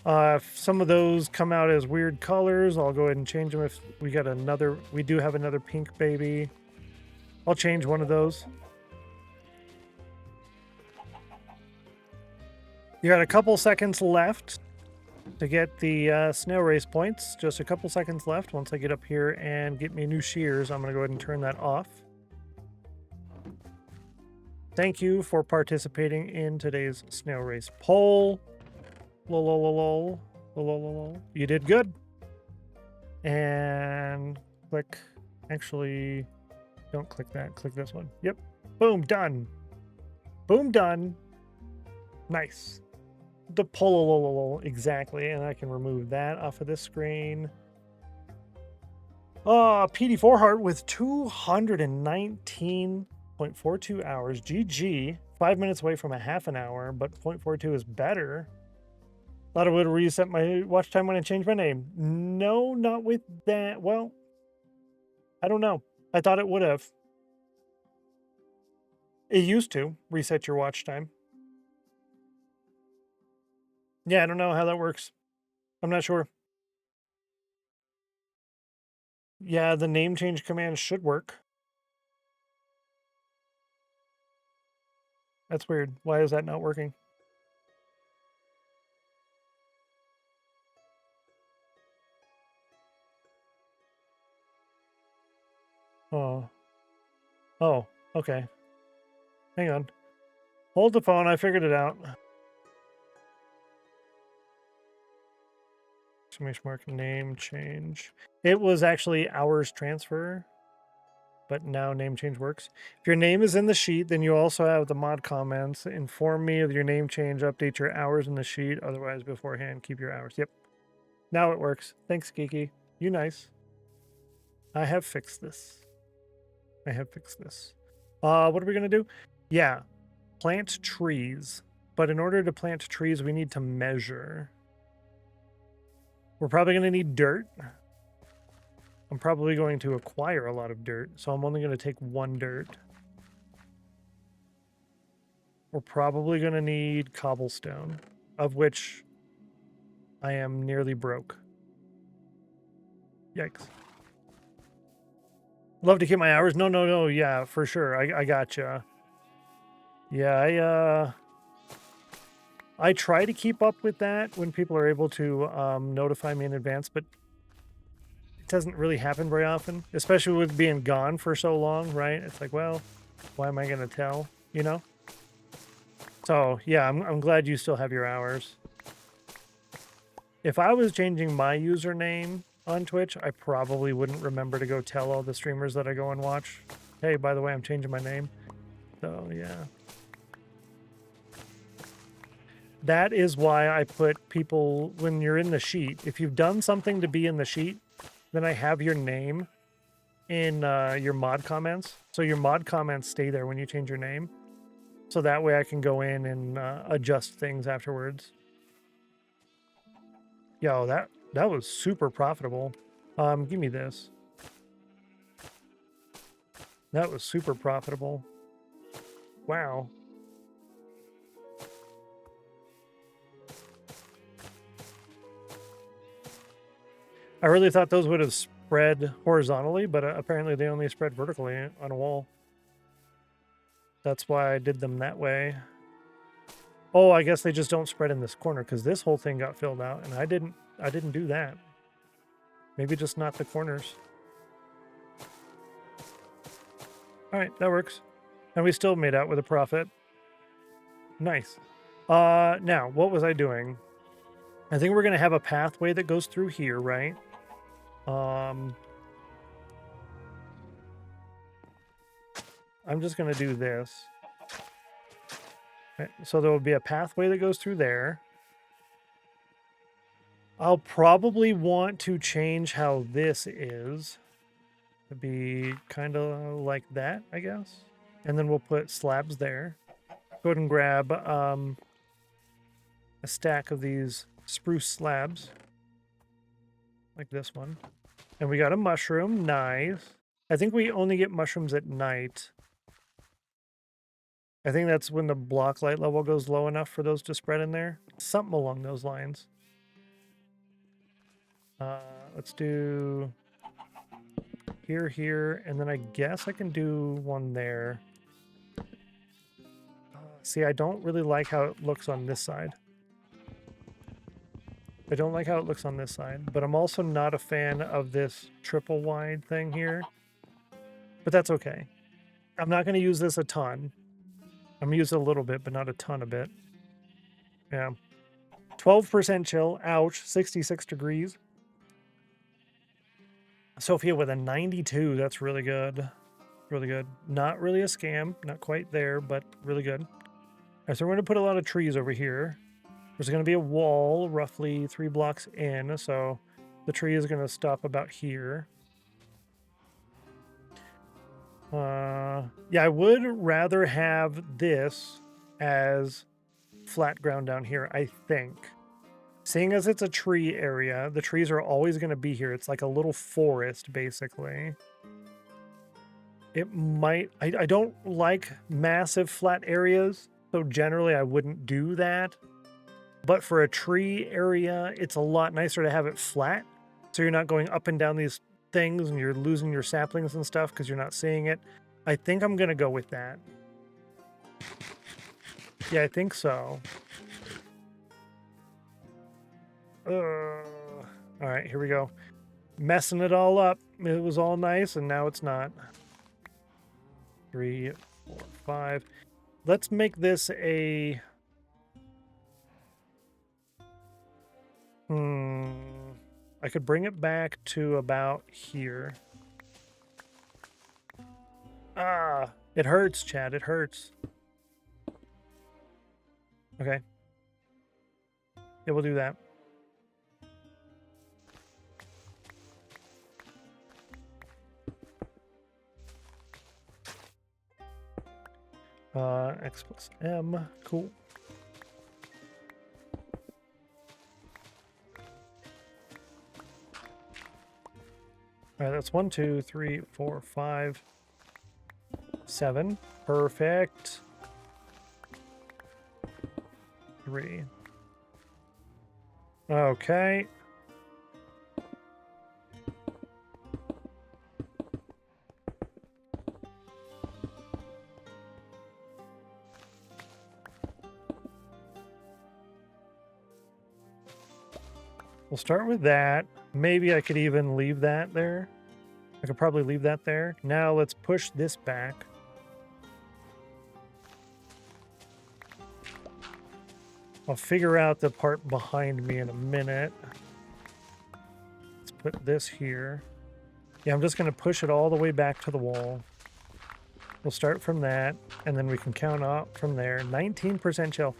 If some of those come out as weird colors, I'll go ahead and change them. If we got another, we do have another pink baby. I'll change one of those. You got a couple seconds left to get the snail race points. Just a couple seconds left. Once I get up here and get me new shears, I'm going to go ahead and turn that off. Thank you for participating in today's snail race poll. Lol. You did good. And click. Actually, don't click that. Click this one. Yep. Boom, done. Boom, done. Nice. The pull exactly, and I can remove that off of this screen. PD4 heart with 219.42 hours. GG. 5 minutes away from a half an hour, but 0.42 is better. Thought it would reset my watch time when I changed my name. No, not with that. Well, I don't know. I thought it would have. It used to reset your watch time. Yeah, I don't know how that works. I'm not sure. Yeah, the name change command should work. That's weird. Why is that not working? Oh. Oh, okay. Hang on. Hold the phone. I figured it out. Exclamation mark, name change. It was actually hours transfer, but now name change works. If your name is in the sheet, then you also have the mod comments. Inform me of your name change. Update your hours in the sheet. Otherwise, beforehand, keep your hours. Yep. Now it works. Thanks, Geeky. You nice. I have fixed this. I have fixed this. What are we going to do? Yeah. Plant trees. But in order to plant trees, we need to measure. We're probably going to need dirt. I'm probably going to acquire a lot of dirt, so I'm only going to take 1 dirt. We're probably going to need cobblestone, of which I am nearly broke. Yikes. Love to keep my hours. No. Yeah, for sure. I gotcha. Yeah, I try to keep up with that when people are able to notify me in advance, but it doesn't really happen very often, especially with being gone for so long, right? It's like, well, why am I going to tell, you know? So, yeah, I'm glad you still have your hours. If I was changing my username on Twitch, I probably wouldn't remember to go tell all the streamers that I go and watch, hey, by the way, I'm changing my name. So, yeah. That is why I put people, when you're in the sheet, if you've done something to be in the sheet, then I have your name in your mod comments. So your mod comments stay there when you change your name. So that way I can go in and adjust things afterwards. Yo, that was super profitable. Give me this. That was super profitable. Wow. I really thought those would have spread horizontally, but apparently they only spread vertically on a wall. That's why I did them that way. Oh, I guess they just don't spread in this corner because this whole thing got filled out, and I didn't do that. Maybe just not the corners. All right, that works. And we still made out with a profit. Nice. Now, what was I doing? I think we're going to have a pathway that goes through here, right? I'm just going to do this. Okay, so there will be a pathway that goes through there. I'll probably want to change how this is. To be kind of like that, I guess. And then we'll put slabs there. Go ahead and grab a stack of these spruce slabs. Like this one. And we got a mushroom. Nice. I think we only get mushrooms at night. I think that's when the block light level goes low enough for those to spread in there. Something along those lines. Let's do here, and then I guess I can do one there. See, I don't really like how it looks on this side. I don't like how it looks on this side, but I'm also not a fan of this triple wide thing here. But that's okay. I'm not going to use this a ton. I'm going to use it a little bit, but not a ton of it. Yeah. 12% chill. Ouch. 66 degrees. Sophia with a 92. That's really good. Really good. Not really a scam. Not quite there, but really good. All right, so we're going to put a lot of trees over here. There's going to be a wall roughly 3 blocks in, so the tree is going to stop about here. Yeah, I would rather have this as flat ground down here, I think. Seeing as it's a tree area, the trees are always going to be here. It's like a little forest, basically. It might... I don't like massive flat areas, so generally I wouldn't do that. But for a tree area, it's a lot nicer to have it flat, so you're not going up and down these things and you're losing your saplings and stuff because you're not seeing it. I think I'm going to go with that. Yeah, I think so. All right, here we go. Messing it all up. It was all nice, and now it's not. 3, 4, 5. Let's make this a... I could bring it back to about here. Ah, it hurts, Chad. It hurts. Okay. Yeah, we'll do that. X plus M. Cool. All right, that's 1, 2, 3, 4, 5, 7. Perfect. 3. Okay. We'll start with that. Maybe I could even leave that there. I could probably leave that there. Now let's push this back. I'll figure out the part behind me in a minute. Let's put this here. Yeah, I'm just going to push it all the way back to the wall. We'll start from that, and then we can count up from there. 19% chill.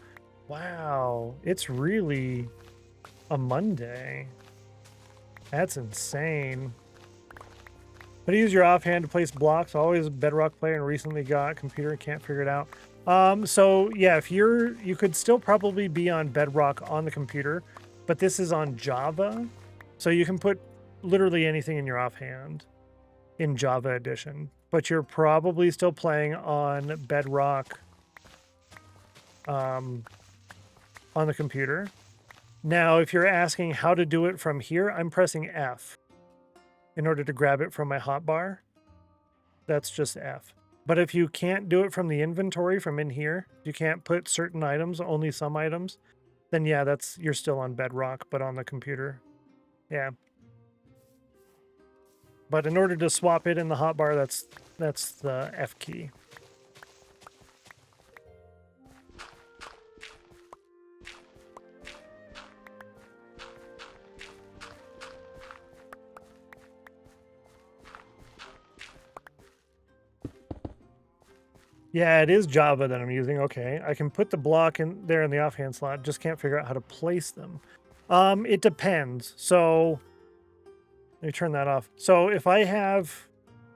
Wow, it's really a Monday. That's insane. But use your offhand to place blocks. Always a Bedrock player and recently got a computer and can't figure it out. So yeah, if you could still probably be on Bedrock on the computer, but this is on Java. So you can put literally anything in your offhand in Java edition, but you're probably still playing on Bedrock on the computer. Now, if you're asking how to do it from here, I'm pressing F in order to grab it from my hotbar. That's just F. But if you can't do it from the inventory from in here, you can't put certain items, only some items, then yeah, you're still on Bedrock, but on the computer. Yeah. But in order to swap it in the hotbar, that's the F key. Yeah, it is Java that I'm using. Okay, I can put the block in there in the offhand slot, just can't figure out how to place them. It depends. So let me turn that off. So if I have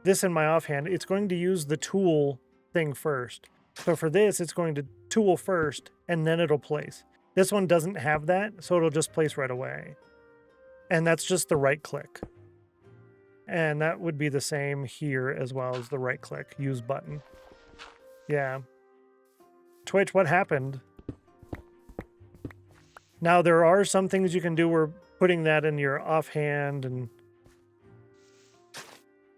this in my offhand, it's going to use the tool thing first. So for this, it's going to tool first, and then it'll place. This one doesn't have that, so it'll just place right away. And that's just the right click. And that would be the same here as well as the right click, use button. Yeah. Twitch, what happened? Now, there are some things you can do where putting that in your offhand and...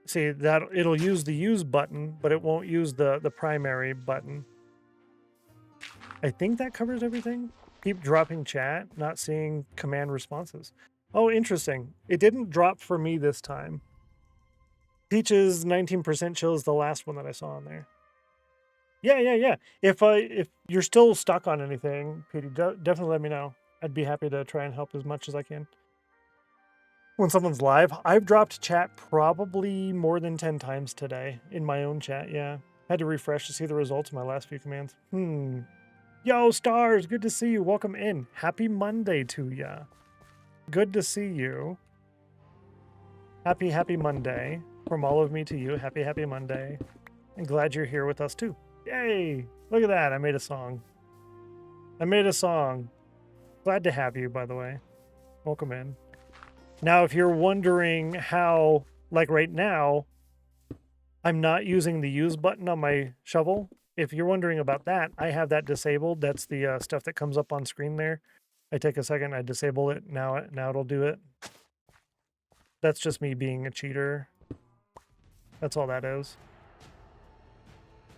See, that it'll use the use button, but it won't use the primary button. I think that covers everything. Keep dropping chat, not seeing command responses. Oh, interesting. It didn't drop for me this time. Peach's 19% chill is the last one that I saw on there. Yeah. If you're still stuck on anything, Petey, definitely let me know. I'd be happy to try and help as much as I can. when someone's live. I've dropped chat probably more than 10 times today in my own chat. Yeah. Had to refresh to see the results of my last few commands. Yo, Stars, good to see you. Welcome in. Happy Monday to ya. Good to see you. Happy Monday. From all of me to you. Happy Monday. And glad you're here with us too. Yay! Look at that. I made a song. Glad to have you, by the way. Welcome in. Now, if you're wondering how, like right now, I'm not using the use button on my shovel. If you're wondering about that, I have that disabled. That's the stuff that comes up on screen there. I take a second, I disable it. Now it'll do it. That's just me being a cheater. That's all that is.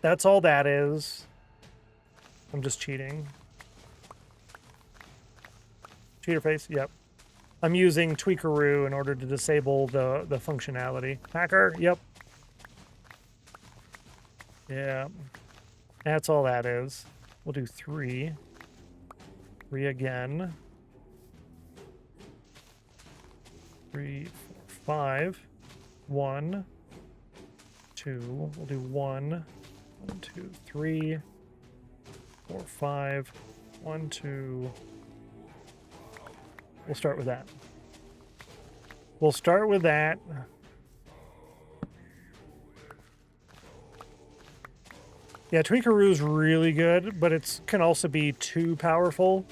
That's all that is. I'm just cheating. Cheater face, yep. I'm using Tweakeroo in order to disable the functionality. Hacker, yep. Yeah. That's all that is. We'll do 3. 3 again. 3, 4, 5. 1, 2. We'll do 1. 1, 2, 3. 4, 5. 1, 2. We'll start with that. We'll start with that. Yeah, Tweakeroo's really good, but it can also be too powerful.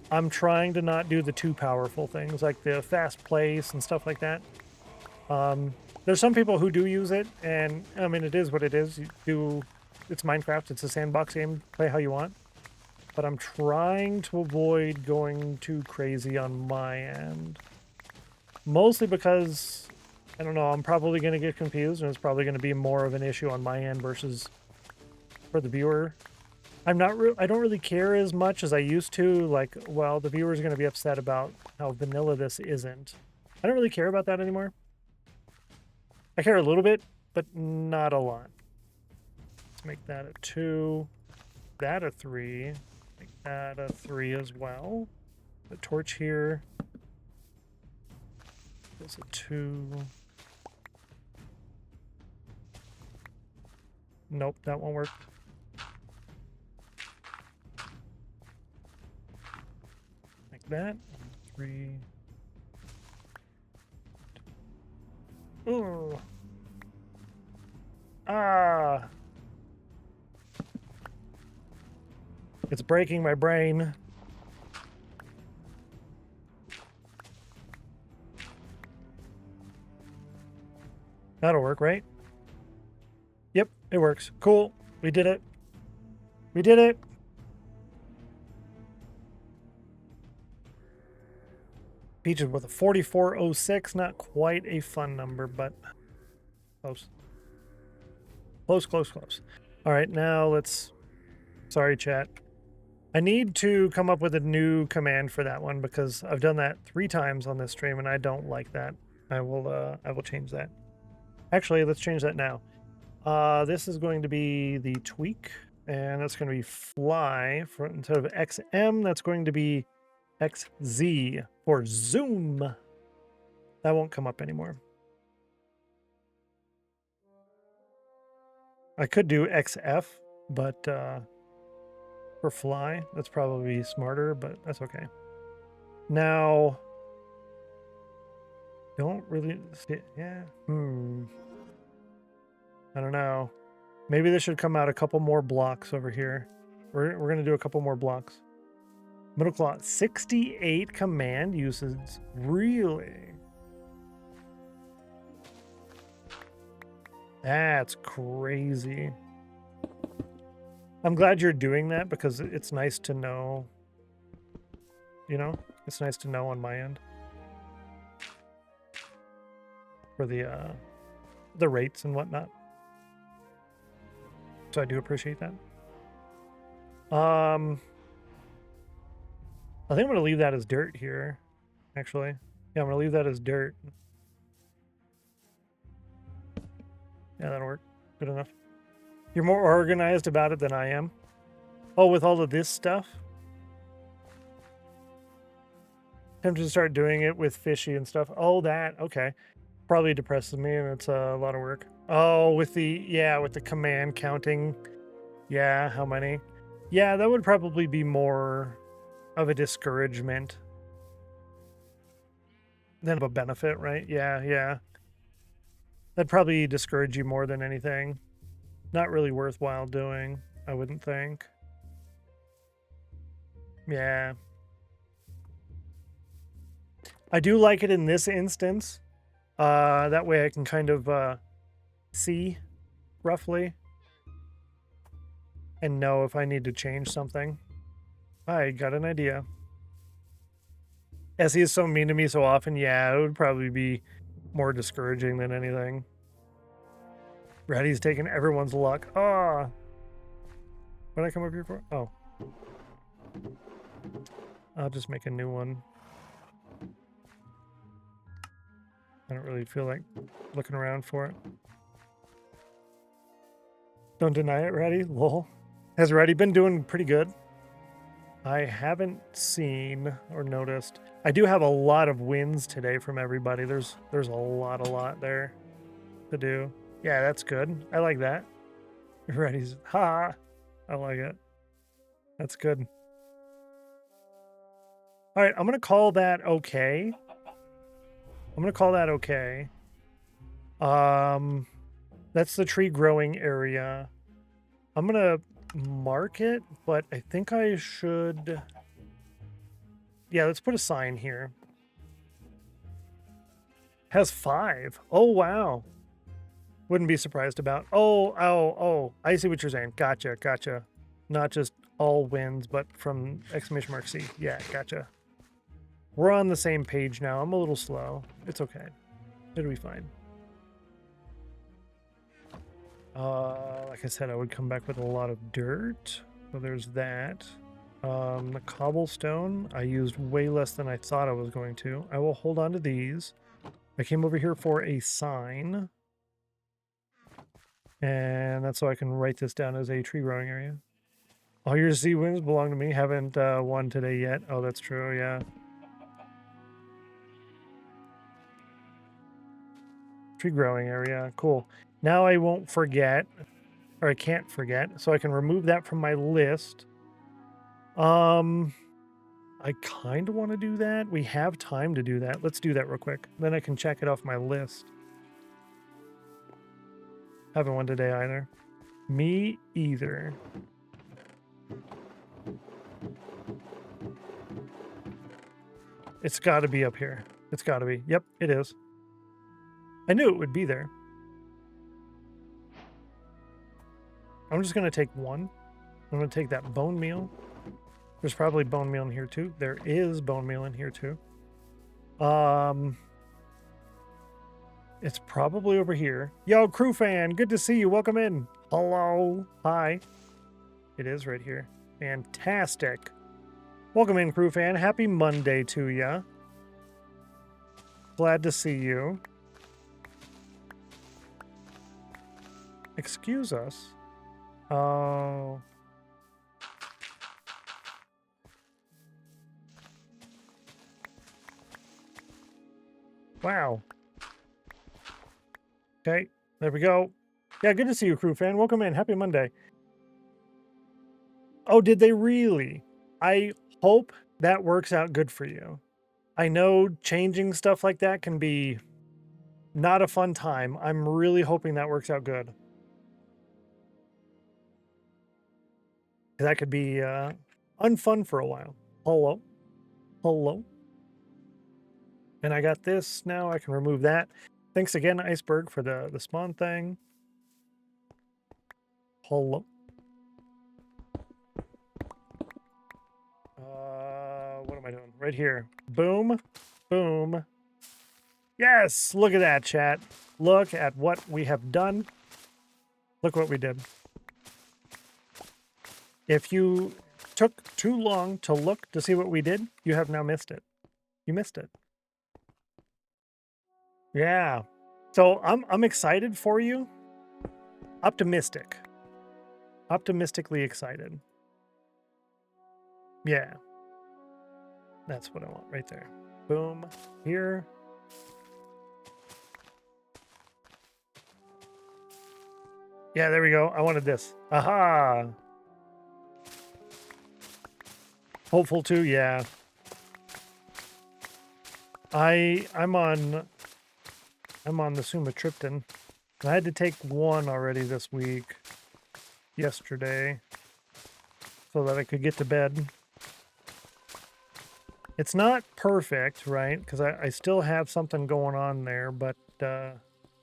I'm trying to not do the too powerful things, like the fast place and stuff like that. There's some people who do use it, and I mean, it is what it is. It's Minecraft, it's a sandbox game, play how you want. But I'm trying to avoid going too crazy on my end. Mostly because, I don't know, I'm probably going to get confused, and it's probably going to be more of an issue on my end versus for the viewer. I don't really care as much as I used to. Like, well, the viewer's going to be upset about how vanilla this isn't. I don't really care about that anymore. I care a little bit, but not a lot. Let's make that a 2. That a 3. Make that a 3 as well. The torch here is a 2. Nope, that won't work. Like that. 3. Ooh. Ah. It's breaking my brain. That'll work, right? Yep, it works. Cool. We did it. We did it. Peaches with a 4406. Not quite a fun number, but close. Close. All right, now let's... Sorry, chat. I need to come up with a new command for that one because I've done that 3 times on this stream and I don't like that. I will change that. Actually, let's change that now. This is going to be the tweak, and that's going to be fly. Instead of XM, that's going to be XZ for zoom. That won't come up anymore. I could do XF, but for fly, that's probably smarter, but that's okay. Now, don't really see it. Yeah. I don't know. Maybe this should come out a couple more blocks over here. We're going to do a couple more blocks. Middle claw, 68 command uses. Really? That's crazy. I'm glad you're doing that because it's nice to know. You know, it's nice to know on my end. For the rates and whatnot. So I do appreciate that. I think I'm going to leave that as dirt here, actually. Yeah, I'm going to leave that as dirt. Yeah, that'll work. Good enough. You're more organized about it than I am. Oh, with all of this stuff? Tempted to start doing it with fishy and stuff. Oh, that. Okay. Probably depresses me and it's a lot of work. Oh, with the command counting. Yeah, how many? Yeah, that would probably be more of a discouragement than of a benefit, right? Yeah. That'd probably discourage you more than anything. Not really worthwhile doing, I wouldn't think. Yeah. I do like it in this instance. That way I can kind of see roughly and know if I need to change something. I got an idea. As he is so mean to me so often, yeah, it would probably be more discouraging than anything. Reddy's taking everyone's luck. Ah. What did I come up here for? Oh. I'll just make a new one. I don't really feel like looking around for it. Don't deny it, Reddy. Lol. Has Reddy been doing pretty good? I haven't seen or noticed. I do have a lot of wins today from everybody. There's a lot there to do. Yeah, that's good. I like that. Reddy's ha. I like it. That's good. All right, I'm gonna call that okay. That's the tree growing area. I'm gonna mark it, but I think I should. Yeah, let's put a sign here. Has 5. Oh wow. Wouldn't be surprised about. Oh. I see what you're saying. Gotcha. Not just all wins, but from exclamation mark C. Yeah, gotcha. We're on the same page now. I'm a little slow. It's okay. It'll be fine. Like I said, I would come back with a lot of dirt. So there's that. The cobblestone, I used way less than I thought I was going to. I will hold on to these. I came over here for a sign. And that's so I can write this down as a tree growing area. All your Z wins belong to me. Haven't won today yet. Oh, that's true, yeah. Tree growing area, cool. Now I won't forget, or I can't forget, so I can remove that from my list. I kind of want to do that. We have time to do that. Let's do that real quick. Then I can check it off my list. Haven't won today either. Me either. It's got to be up here. It's got to be. Yep, it is. I knew it would be there. I'm just going to take one. I'm going to take that bone meal. There's probably bone meal in here too. There is bone meal in here too. It's probably over here. Yo, crew fan, good to see you. Welcome in. Hello. Hi. It is right here. Fantastic. Welcome in, crew fan. Happy Monday to ya. Glad to see you. Excuse us. Oh. Wow. Okay, there we go. Yeah, good to see you, crew fan. Welcome in. Happy Monday. Oh, did they really? I hope that works out good for you. I know changing stuff like that can be not a fun time. I'm really hoping that works out good. That could be unfun for a while. Hello. And I got this now. I can remove that. Thanks again, Iceberg, for the spawn thing. Hello. What am I doing? Right here. Boom. Boom. Yes! Look at that, chat. Look at what we have done. Look what we did. If you took too long to look to see what we did, you have now missed it. You missed it. Yeah. So I'm excited for you. Optimistic. Optimistically excited. Yeah. That's what I want right there. Boom. Here. Yeah, there we go. I wanted this. Aha! Hopeful too, yeah. I'm on the sumatriptan. I had to take one already this week. Yesterday. So that I could get to bed. It's not perfect, right? Because I still have something going on there, but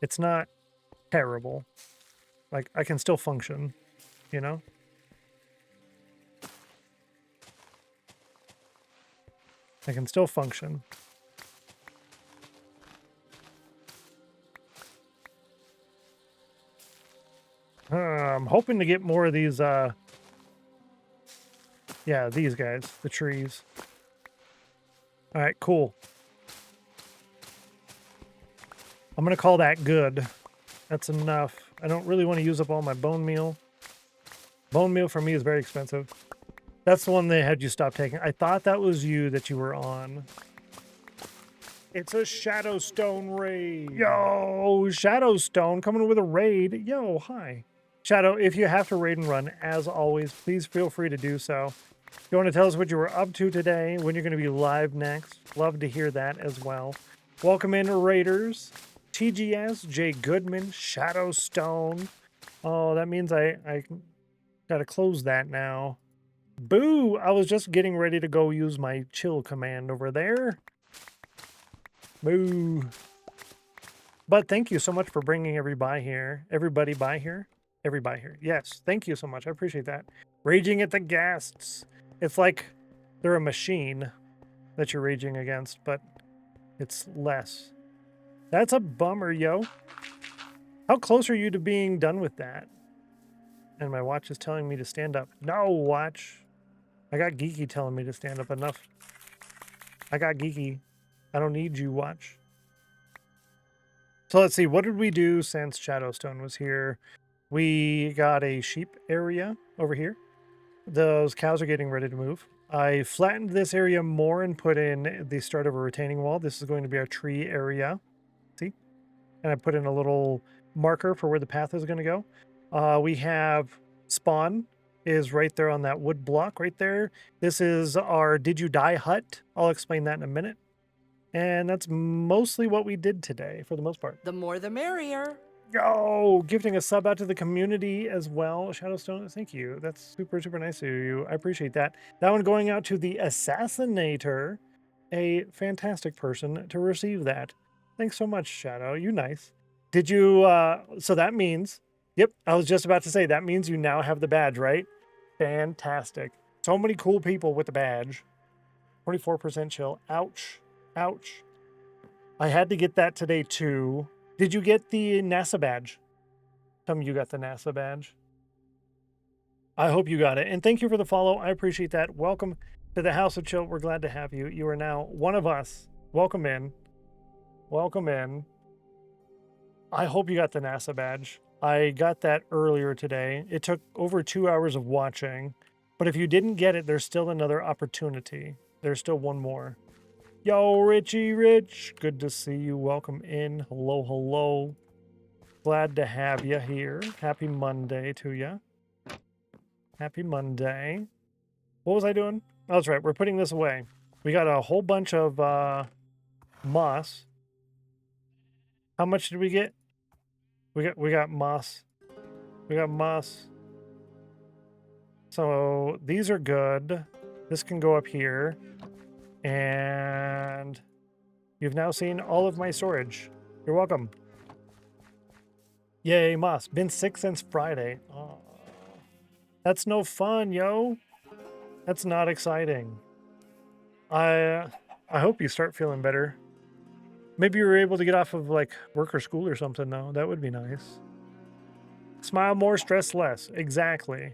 it's not terrible. Like, I can still function, you know? I can still function. I'm hoping to get more of these, yeah, these guys, the trees. All right, cool. I'm going to call that good. That's enough. I don't really want to use up all my bone meal. Bone meal for me is very expensive. That's the one they had you stop taking. I thought that was you that you were on. It's a Shadowstone raid. Yo, Shadowstone coming with a raid. Yo, hi. Shadow, if you have to raid and run, as always, please feel free to do so. If you want to tell us what you were up to today, when you're going to be live next, love to hear that as well. Welcome in, Raiders. TGS, Jay Goodman, Shadowstone. Oh, that means I got to close that now. Boo! I was just getting ready to go use my chill command over there. Boo. But thank you so much for bringing everybody here. Everybody by here? Everybody here. Yes, thank you so much. I appreciate that. Raging at the ghasts. It's like they're a machine that you're raging against, but it's less. That's a bummer, yo. How close are you to being done with that? And my watch is telling me to stand up. No, watch. I got Geeky telling me to stand up enough. I got Geeky. I don't need you, watch. So let's see. What did we do since Shadowstone was here? We got a sheep area over here. Those cows are getting ready to move. I flattened this area more and put in the start of a retaining wall. This is going to be our tree area. See? And I put in a little marker for where the path is going to go. We have spawn is right there on that wood block right there. This is our Did You Die hut. I'll explain that in a minute. And that's mostly what we did today for the most part. The more the merrier. Yo, gifting a sub out to the community as well. Shadowstone, thank you. That's super, super nice of you. I appreciate that. That one going out to the Assassinator, a fantastic person to receive that. Thanks so much, Shadow. You nice. Did you, so that means, yep, I was just about to say, that means you now have the badge, right? Fantastic. So many cool people with the badge. 24% chill. Ouch. Ouch. I had to get that today too. Did you get the NASA badge? Tell me you got the NASA badge. I hope you got it. And thank you for the follow. I appreciate that. Welcome to the House of Chill. We're glad to have you. You are now one of us. Welcome in. Welcome in. I hope you got the NASA badge. I got that earlier today. It took over 2 hours of watching. But if you didn't get it, there's still another opportunity. There's still one more. Yo, Richie Rich. Good to see you. Welcome in. Hello, hello. Glad to have you here. Happy Monday to you. Happy Monday. What was I doing? Oh, that's right. We're putting this away. We got a whole bunch of moss. How much did we get? We got moss. We got moss. So these are good. This can go up here. And you've now seen all of my storage. You're welcome. Yay, moss. Been sick since Friday. Oh, that's no fun, yo. That's not exciting. I hope you start feeling better. Maybe you were able to get off of like work or school or something though. That would be nice. Smile more, stress less. Exactly.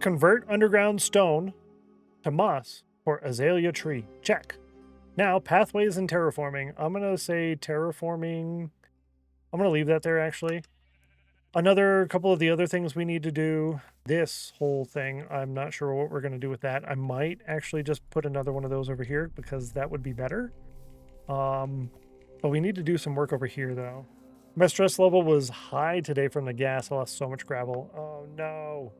Convert underground stone to moss for azalea tree. Check. Now, pathways and terraforming. I'm going to say terraforming. I'm going to leave that there, actually. Another couple of the other things we need to do. This whole thing, I'm not sure what we're going to do with that. I might actually just put another one of those over here because that would be better. But we need to do some work over here, though. My stress level was high today from the gas. I lost so much gravel. Oh, no.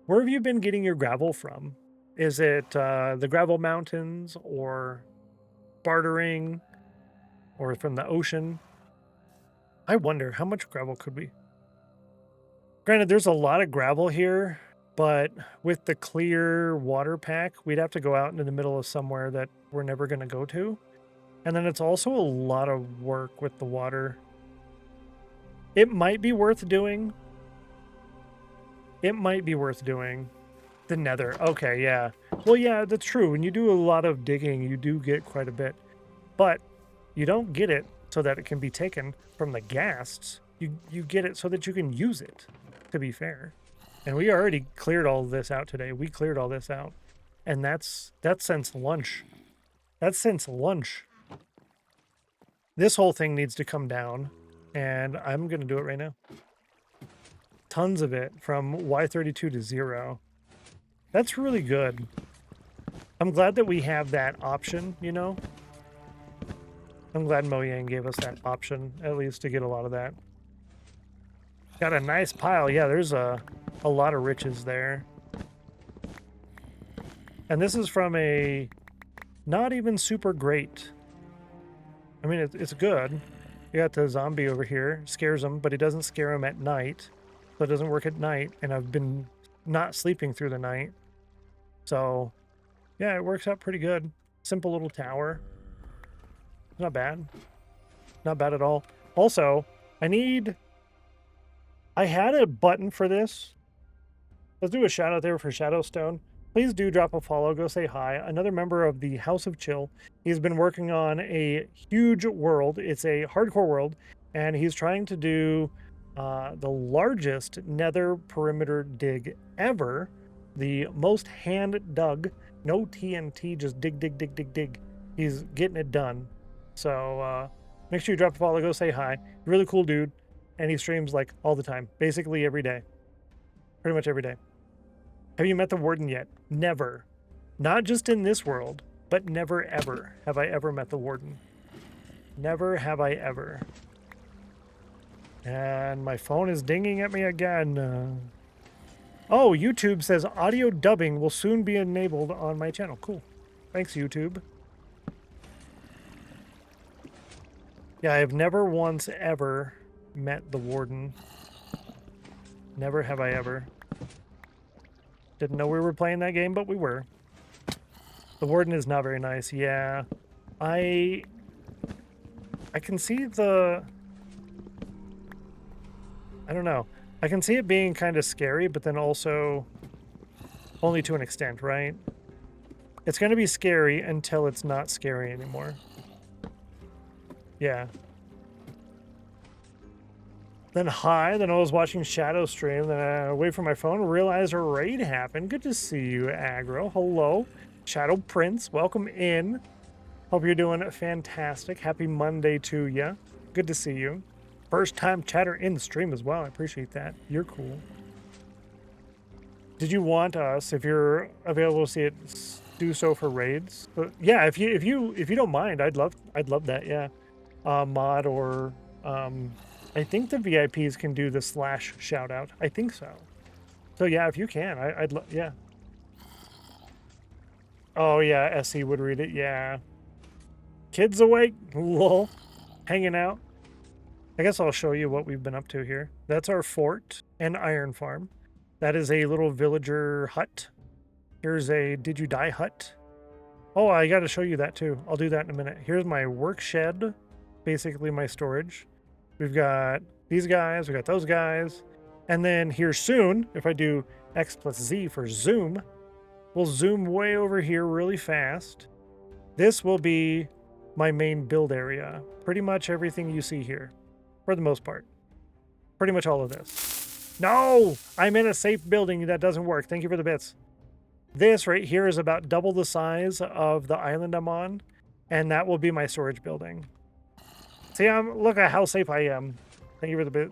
Where have you been getting your gravel from? Is it the gravel mountains or bartering or from the ocean? I wonder, how much gravel could we... Granted, there's a lot of gravel here, but with the clear water pack, we'd have to go out into the middle of somewhere that we're never going to go to. And then it's also a lot of work with the water. It might be worth doing. It might be worth doing. The nether. Okay, yeah. Well, yeah, that's true. When you do a lot of digging, you do get quite a bit. But you don't get it so that it can be taken from the ghasts. You get it so that you can use it, to be fair. And we already cleared all this out today. We cleared all this out. And that's since lunch. That's since lunch. This whole thing needs to come down. And I'm going to do it right now. Tons of it from Y32 to 0. That's really good. I'm glad that we have that option, you know? I'm glad Mojang gave us that option, at least to get a lot of that. Got a nice pile. Yeah, there's a lot of riches there. And this is from a not even super great. I mean, it's good. You got the zombie over here. Scares him, but he doesn't scare him at night. So it doesn't work at night. And I've been not sleeping through the night. So, yeah, it works out pretty good. Simple little tower. Not bad. Not bad at all. Also, I had a button for this. Let's do a shout out there for Shadowstone. Please do drop a follow. Go say hi. Another member of the House of Chill. He's been working on a huge world. It's a hardcore world. And he's trying to do the largest nether perimeter dig ever. The most hand dug. No TNT, just dig, dig, dig, dig, dig. He's getting it done. So make sure you drop a follow. Go say hi. Really cool dude. And he streams like all the time. Basically every day. Pretty much every day. Have you met the warden yet? Never. Not just in this world, but never ever have I ever met the warden. Never have I ever. And my phone is dinging at me again. Oh, YouTube says audio dubbing will soon be enabled on my channel. Cool. Thanks, YouTube. Yeah, I've never once ever met the warden. Never have I ever. Didn't know we were playing that game, but we were. The warden is not very nice. Yeah. I can see the... I don't know. I can see it being kind of scary, but then also only to an extent, right? It's going to be scary until it's not scary anymore. Yeah. Then I was watching Shadow stream, then I away from my phone, realized a raid happened. Good to see you, Aggro. Hello. Shadow Prince, welcome in. Hope you're doing fantastic. Happy Monday to you. Good to see you. First time chatter in the stream as well. I appreciate that. You're cool. Did you want us, if you're available to see it, do so for raids? But yeah, if you don't mind, I'd love that. Yeah, mod or I think the VIPs can do the / shout out. I think so. So yeah, if you can, I'd love. Yeah. Oh yeah, SE would read it. Yeah. Kids awake. Lol. Hanging out. I guess I'll show you what we've been up to here. That's our fort and iron farm. That is a little villager hut. Here's a did you die hut. Oh, I got to show you that too. I'll do that in a minute. Here's my work shed, basically my storage. We've got these guys, we got those guys. And then here soon, if I do X+Z for zoom, we'll zoom way over here really fast. This will be my main build area. Pretty much everything you see here. For the most part. Pretty much all of this. No! I'm in a safe building. That doesn't work. Thank you for the bits. This right here is about double the size of the island I'm on. And that will be my storage building. See, look at how safe I am. Thank you for the bit.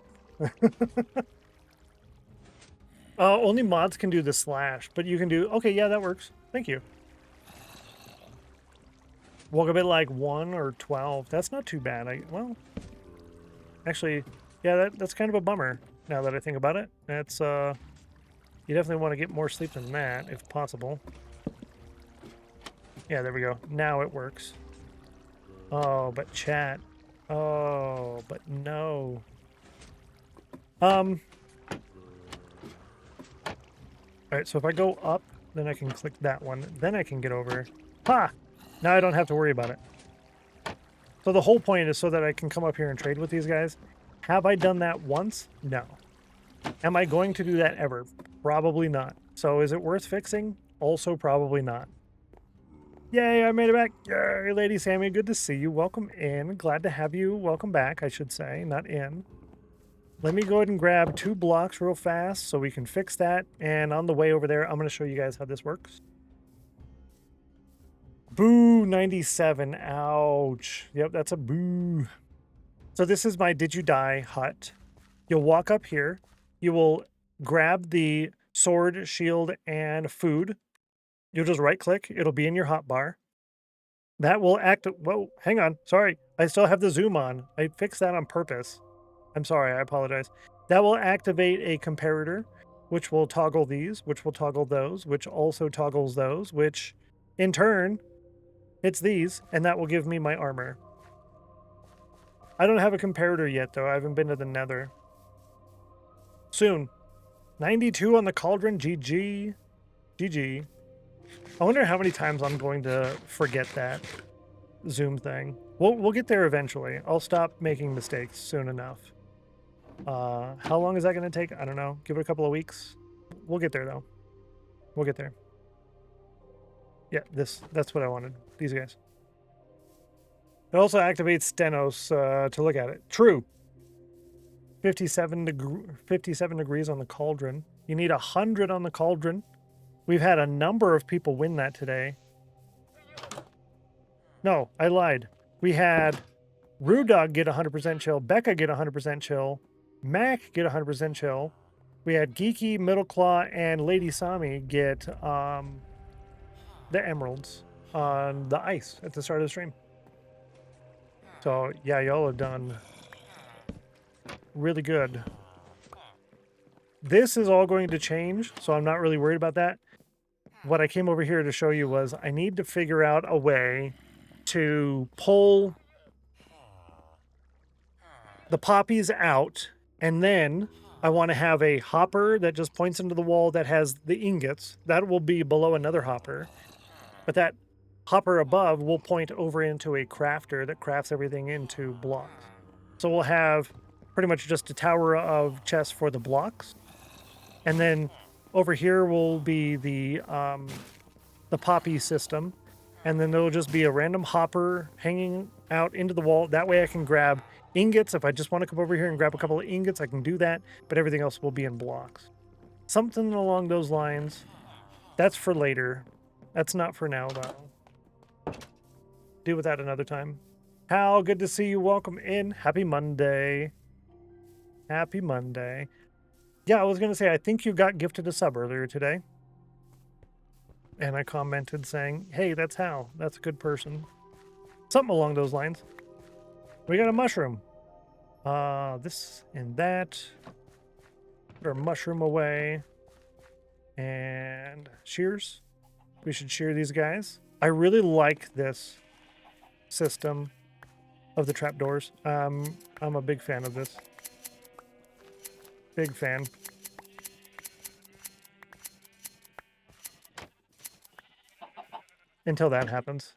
Only mods can do the slash, but you can do... Okay, yeah, that works. Thank you. Woke up at like 1 or 12. That's not too bad. Well, actually, yeah, that's kind of a bummer now that I think about it. That's, you definitely want to get more sleep than that, if possible. Yeah, there we go. Now it works. Oh, but chat. Oh, but no. Alright, so if I go up, then I can click that one. Then I can get over. Ha! Now I don't have to worry about it. So the whole point is so that I can come up here and trade with these guys. Have I done that once? No. Am I going to do that ever? Probably not. So is it worth fixing? Also probably not. Yay, I made it back. Yay, Lady Sammy, good to see you. Welcome in. Glad to have you. Welcome back, I should say, not in. Let me go ahead and grab 2 blocks real fast so we can fix that. And on the way over there, I'm going to show you guys how this works. Boo, 97. Ouch. Yep, that's a boo. So this is my Did You Die hut. You'll walk up here. You will grab the sword, shield, and food. You'll just right click. It'll be in your hotbar. That will act... Whoa, hang on. Sorry. I still have the zoom on. I fixed that on purpose. I'm sorry. I apologize. That will activate a comparator, which will toggle these, which will toggle those, which also toggles those, which in turn hits these, and that will give me my armor. I don't have a comparator yet, though. I haven't been to the nether. Soon. 92 on the cauldron. GG. GG. I wonder how many times I'm going to forget that zoom thing. We'll get there eventually. I'll stop making mistakes soon enough. How long is that going to take? I don't know. Give it a couple of weeks. We'll get there, though. We'll get there. Yeah, that's what I wanted. These guys. It also activates Stennos to look at it. True. 57 degrees on the cauldron. You need 100 on the cauldron. We've had a number of people win that today. No, I lied. We had Rudog get 100% chill, Becca get 100% chill, Mac get 100% chill. We had Geeky, Middleclaw, and Lady Sami get the emeralds on the ice at the start of the stream. So, yeah, y'all have done really good. This is all going to change, so I'm not really worried about that. What I came over here to show you was I need to figure out a way to pull the poppies out, and then I want to have a hopper that just points into the wall that has the ingots. That will be below another hopper. But that hopper above will point over into a crafter that crafts everything into blocks. So we'll have pretty much just a tower of chests for the blocks. And then over here will be the poppy system. And then there'll just be a random hopper hanging out into the wall. That way I can grab ingots. If I just want to come over here and grab a couple of ingots, I can do that. But everything else will be in blocks. Something along those lines. That's for later. That's not for now, though. Deal with that another time. Hal, good to see you. Welcome in. Happy Monday. Happy Monday. Yeah, I was going to say, I think you got gifted a sub earlier today. And I commented saying, hey, that's Hal. That's a good person. Something along those lines. We got a mushroom. This and that. Put our mushroom away. And shears. We should shear these guys. I really like this system of the trapdoors. I'm a big fan of this. Big fan. Until that happens.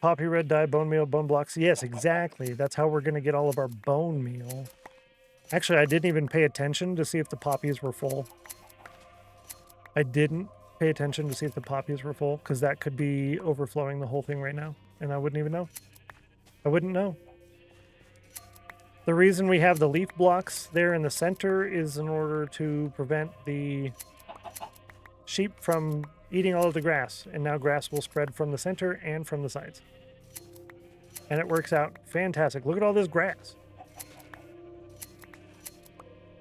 Poppy red dye, bone meal, bone blocks. Yes, exactly. That's how we're going to get all of our bone meal. Actually, I didn't even pay attention to see if the poppies were full. I didn't pay attention to see if the poppies were full, because that could be overflowing the whole thing right now, and I wouldn't even know. I wouldn't know. The reason we have the leaf blocks there in the center is in order to prevent the sheep from eating all of the grass, and now grass will spread from the center and from the sides. And it works out fantastic. Look at all this grass.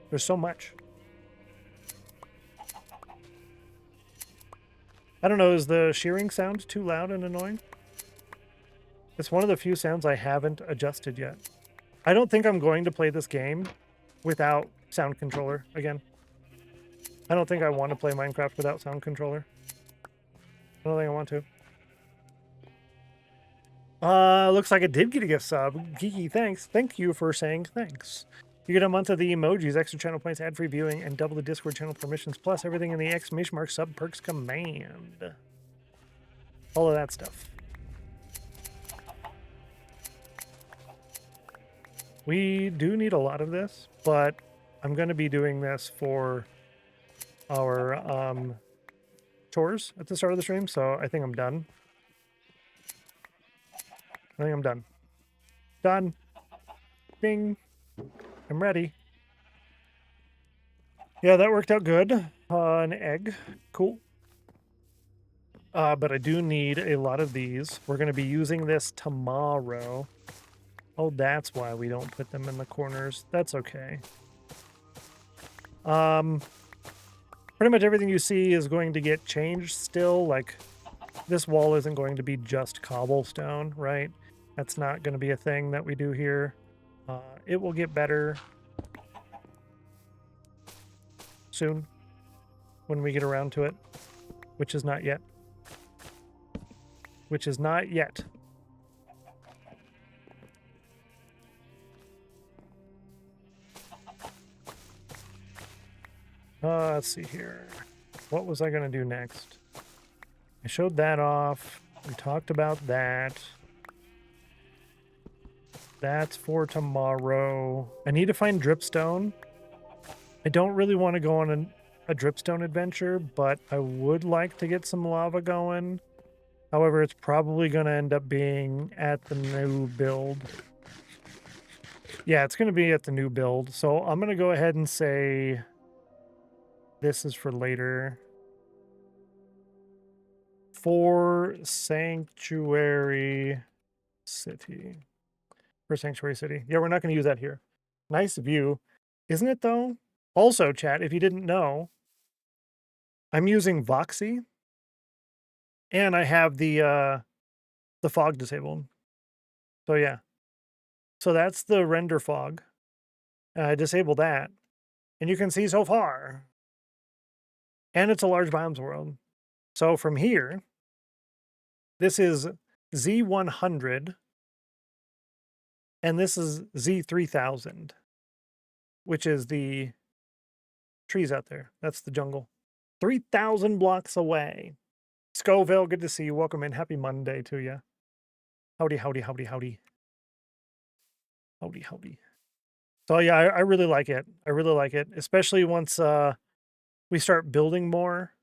There's so much. I don't know, is the shearing sound too loud and annoying? It's one of the few sounds I haven't adjusted yet. I don't think I'm going to play this game without sound controller again. I don't think I want to play Minecraft without sound controller. I don't think I want to. Looks like I did get a gift sub. Geeky, thanks. Thank you for saying thanks. You get a month of the emojis, extra channel points, ad-free viewing, and double the Discord channel permissions, plus everything in the exclamation mark sub perks command. All of that stuff. We do need a lot of this, but I'm going to be doing this for our chores at the start of the stream, so I think I'm done. I think I'm done. Done. Ding. I'm ready. Yeah, that worked out good. An egg. Cool. But I do need a lot of these. We're going to be using this tomorrow. Oh, that's why we don't put them in the corners. That's okay. Pretty much everything you see is going to get changed still. Like, this wall isn't going to be just cobblestone, right? That's not going to be a thing that we do here. It will get better soon when we get around to it, which is not yet. Which is not yet. Let's see here. What was I going to do next? I showed that off. We talked about that. That's for tomorrow. I need to find dripstone. I don't really want to go on a dripstone adventure, but I would like to get some lava going. However, it's probably going to end up being at the new build. Yeah, it's going to be at the new build. So I'm going to go ahead and say this is for later. For Sanctuary City. For Sanctuary City. Yeah, we're not going to use that here. Nice view. Isn't it, though? Also, chat, if you didn't know, I'm using Voxy. And I have the fog disabled. So, yeah. So that's the render fog. I disable that. And you can see so far. And it's a large biomes world. So from here, this is Z100. And this is Z3000. Which is the trees out there. That's the jungle. 3,000 blocks away. Scoville, good to see you. Welcome in. Happy Monday to you. Howdy, howdy, howdy, howdy. Howdy, howdy. So yeah, I really like it. I really like it, especially once we start building more.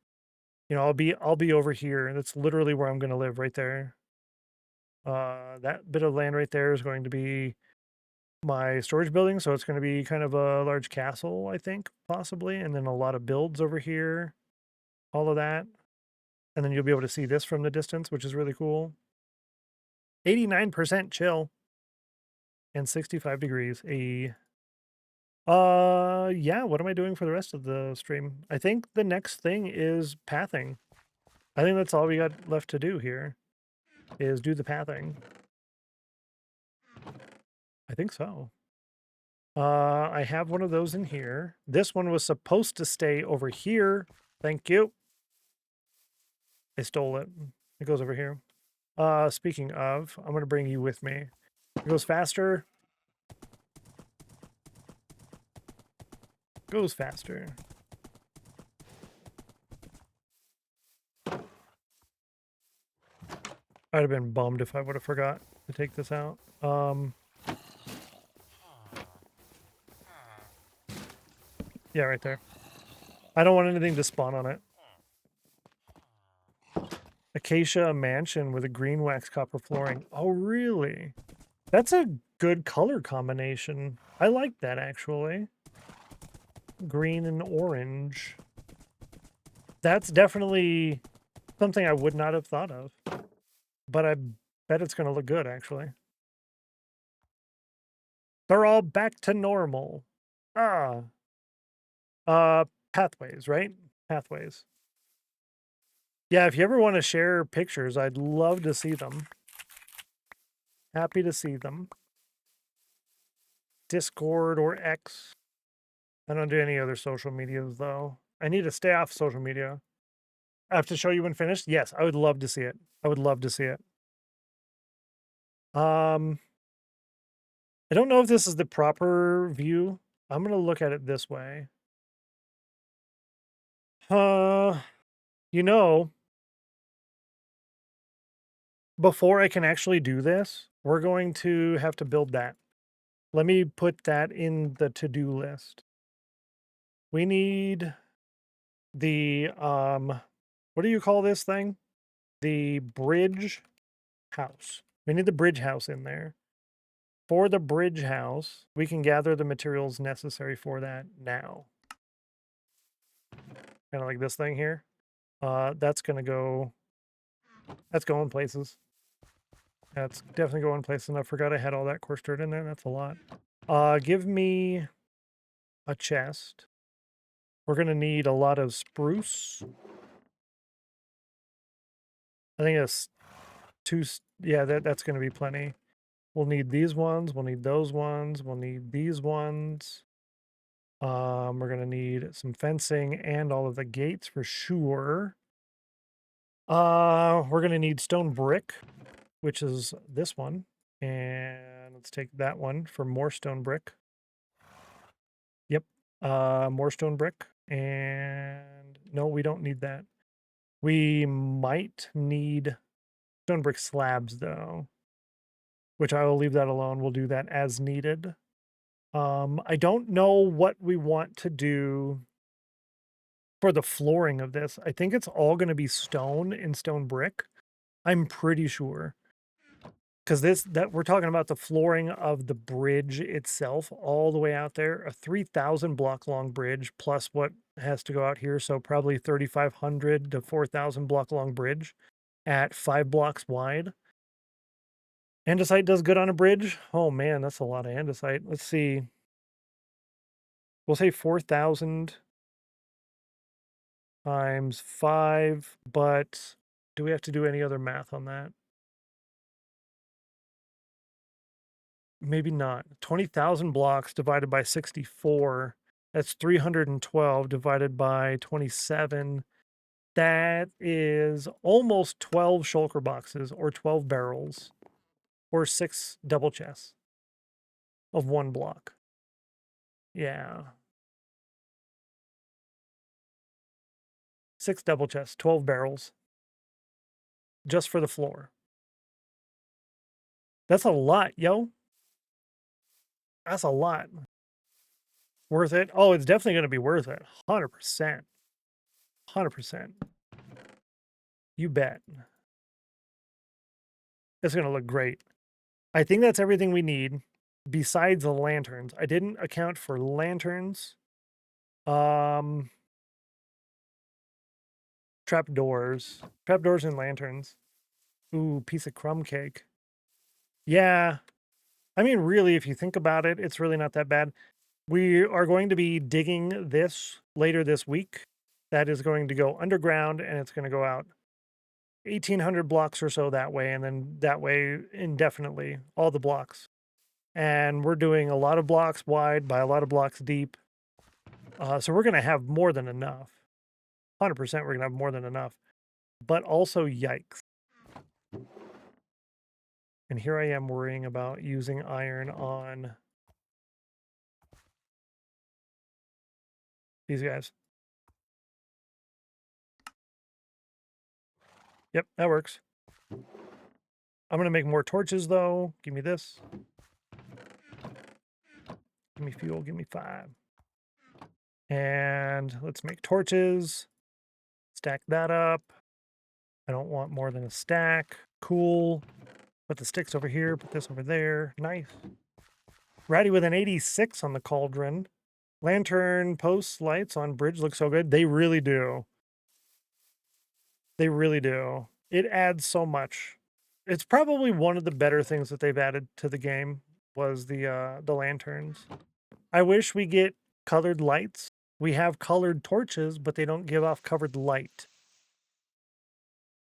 You know, I'll be over here. That's literally where I'm going to live, right there. That bit of land right there is going to be my storage building, so it's going to be kind of a large castle, I think, possibly, and then a lot of builds over here, all of that. And then you'll be able to see this from the distance, which is really cool. 89% chill and 65 degrees. Yeah, what am I doing for the rest of the stream? I think the next thing is pathing. I think that's all we got left to do here, is do the pathing. I think so. I have one of those in here. This one was supposed to stay over here. Thank you. I stole it. It goes over here. Speaking of, I'm going to bring you with me. It goes faster. Goes faster. I'd have been bummed if I would have forgot to take this out. Yeah, right there. I don't want anything to spawn on it. Acacia mansion with a green wax copper flooring. Oh, really? That's a good color combination. I like that, actually. Green and orange. That's definitely something I would not have thought of. But I bet it's going to look good, actually. They're all back to normal. Ah. Pathways, right? Pathways. Yeah, if you ever want to share pictures, I'd love to see them. Happy to see them. Discord or X. I don't do any other social medias, though. I need to stay off social media. I have to show you when finished? Yes, I would love to see it. I would love to see it. I don't know if this is the proper view. I'm going to look at it this way. You know, before I can actually do this, we're going to have to build that. Let me put that in the to-do list. We need the, what do you call this thing? The bridge house. We need the bridge house in there. For the bridge house, we can gather the materials necessary for that now. Kind of like this thing here. That's going to go, that's going places. That's definitely going places. And I forgot I had all that coarse dirt in there. That's a lot. Give me a chest. We're going to need a lot of spruce. I think it's yeah, that's going to be plenty. We'll need these ones. We'll need those ones. We'll need these ones. We're going to need some fencing and all of the gates for sure. We're going to need stone brick, which is this one. And let's take that one for more stone brick. Yep. More stone brick. And no, we don't need that. We might need stone brick slabs, though, which I will leave that alone. We'll do that as needed. I don't know what we want to do for the flooring of this. I think it's all going to be stone and stone brick. I'm pretty sure. Because that we're talking about the flooring of the bridge itself all the way out there, a 3,000 block long bridge plus what has to go out here. So probably 3,500 to 4,000 block long bridge at 5 blocks wide. Andesite does good on a bridge. Oh man, that's a lot of andesite. Let's see. We'll say 4,000 times 5, but do we have to do any other math on that? Maybe not. 20,000 blocks divided by 64. That's 312 divided by 27. That is almost 12 shulker boxes or 12 barrels or 6 double chests of 1 block. Yeah. 6 double chests, 12 barrels. Just for the floor. That's a lot, yo. That's a lot. Worth it? Oh, it's definitely going to be worth it. 100%. 100%. You bet. It's going to look great. I think that's everything we need besides the lanterns. I didn't account for lanterns. Trapdoors. Trapdoors and lanterns. Ooh, piece of crumb cake. Yeah. I mean, really, if you think about it, it's really not that bad. We are going to be digging this later this week. That is going to go underground, and it's going to go out 1,800 blocks or so that way, and then that way indefinitely, all the blocks. And we're doing a lot of blocks wide by a lot of blocks deep. So we're going to have more than enough. 100% we're going to have more than enough. But also, yikes. And here I am worrying about using iron on these guys. Yep, that works. I'm going to make more torches, though. Give me this. Give me fuel. Give me 5. And let's make torches. Stack that up. I don't want more than a stack. Cool. Put the sticks over here. Put this over there. Nice. Ratty with an 86 on the cauldron. Lantern posts, lights on bridge look so good. They really do. They really do. It adds so much. It's probably one of the better things that they've added to the game was the lanterns. I wish we get colored lights We have colored torches, but they don't give off covered light.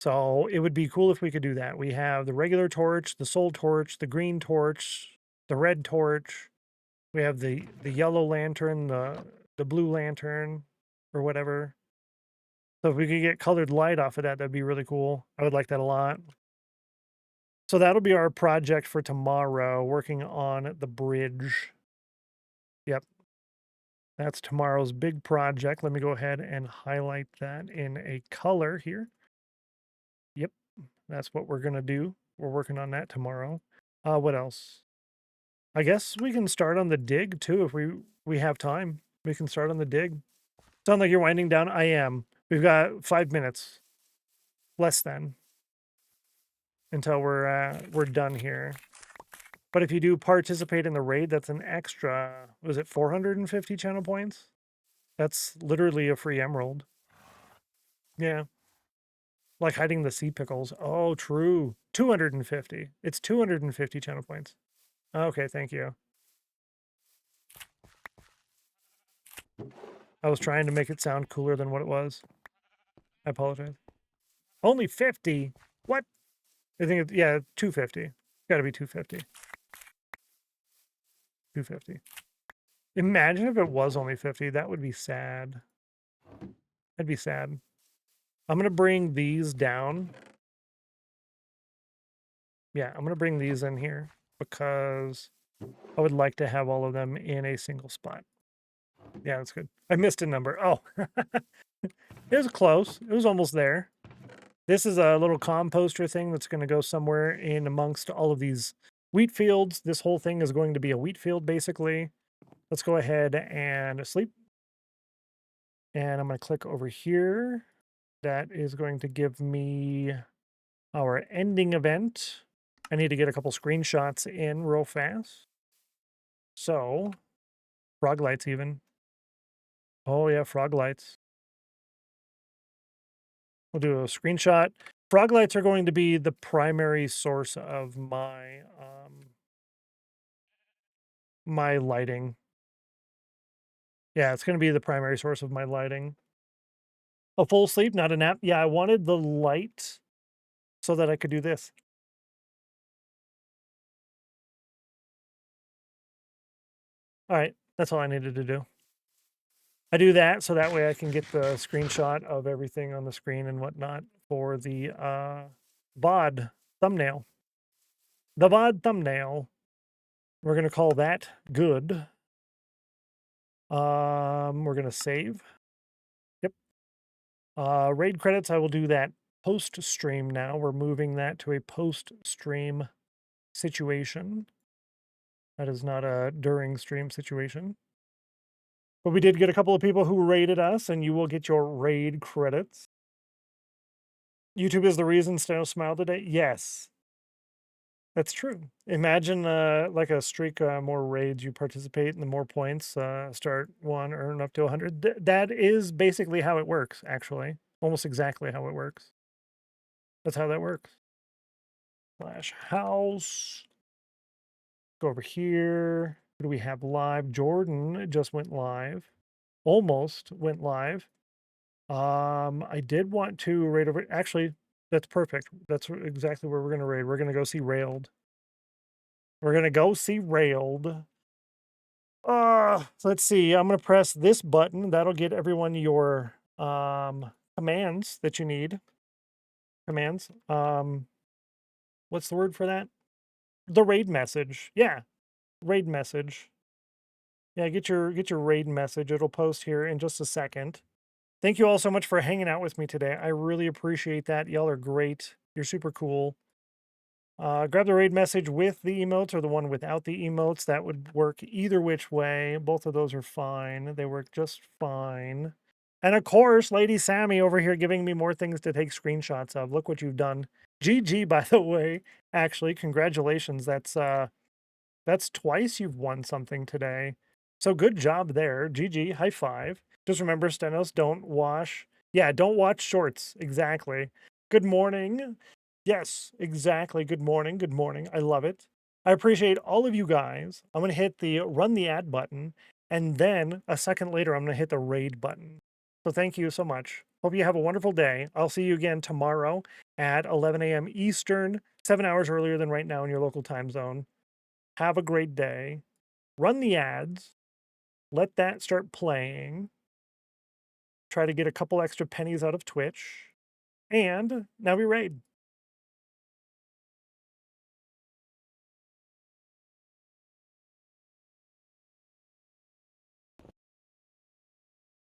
So it would be cool if we could do that. We have the regular torch, the soul torch, the green torch, the red torch. We have the yellow lantern, the blue lantern, or whatever. So if we could get colored light off of that, that'd be really cool. I would like that a lot. So that'll be our project for tomorrow, working on the bridge. Yep. That's tomorrow's big project. Let me go ahead and highlight that in a color here. Yep. That's what we're going to do. We're working on that tomorrow. What else? I guess we can start on the dig too if we have time. We can start on the dig. Sound like you're winding down? I am. We've got 5 minutes. Less than. Until we're done here. But if you do participate in the raid, that's an extra, was it 450 channel points? That's literally a free emerald. Yeah. Like hiding the sea pickles. Oh, true. 250. It's 250 channel points. Okay, thank you. I was trying to make it sound cooler than what it was. I apologize. Only 50? What? I think it's, yeah, 250. Gotta be 250. 250. Imagine if it was only 50. That would be sad. That'd be sad. I'm going to bring these down. Yeah, I'm going to bring these in here because I would like to have all of them in a single spot. Yeah, that's good. I missed a number. Oh, it was close. It was almost there. This is a little composter thing that's going to go somewhere in amongst all of these wheat fields. This whole thing is going to be a wheat field, basically. Let's go ahead and sleep. And I'm going to click over here. That is going to give me our ending event. I need to get a couple screenshots in real fast. So, frog lights even. Oh yeah, frog lights. We'll do a screenshot. Frog lights are going to be the primary source of my my lighting. Yeah, it's going to be the primary source of my lighting. A full sleep, not a nap. Yeah, I wanted the light so that I could do this. All right, that's all I needed to do. I do that so that way I can get the screenshot of everything on the screen and whatnot for the VOD thumbnail. The VOD thumbnail. We're going to call that good. We're going to save. Yep. Raid credits, I will do that post-stream now. We're moving that to a post-stream situation. That is not a during stream situation. But we did get a couple of people who raided us, and you will get your raid credits. YouTube is the reason Stennos smiled today? Yes. That's true. Imagine like a streak, more raids you participate, and the more points, start one, earn up to 100. That is basically how it works, actually. Almost exactly how it works. That's how that works. Slash house. Go over here. What do we have live? Jordan just went live. Almost went live. I did want to raid over. Actually, that's perfect. That's exactly where we're going to raid. We're going to go see Railed. We're going to go see Railed. So let's see. I'm going to press this button. That'll get everyone your commands that you need. Commands. What's the word for that? The raid message. Yeah. Raid message. Yeah, get your raid message. It'll post here in just a second. Thank you all so much for hanging out with me today. I really appreciate that. Y'all are great. You're super cool. Grab the raid message with the emotes or the one without the emotes. That would work either which way. Both of those are fine. They work just fine. And of course, Lady Sammy over here giving me more things to take screenshots of. Look what you've done. GG, by the way. Actually, congratulations. That's twice you've won something today. So good job there. GG, high five. Just remember, Stennos, don't watch shorts. Exactly. Good morning. Yes, exactly. Good morning. Good morning. I love it. I appreciate all of you guys. I'm going to hit the run the ad button. And then a second later, I'm going to hit the raid button. So thank you so much. Hope you have a wonderful day. I'll see you again tomorrow at 11 a.m. Eastern, 7 hours earlier than right now in your local time zone. Have a great day. Run the ads. Let that start playing. Try to get a couple extra pennies out of Twitch. And now we raid.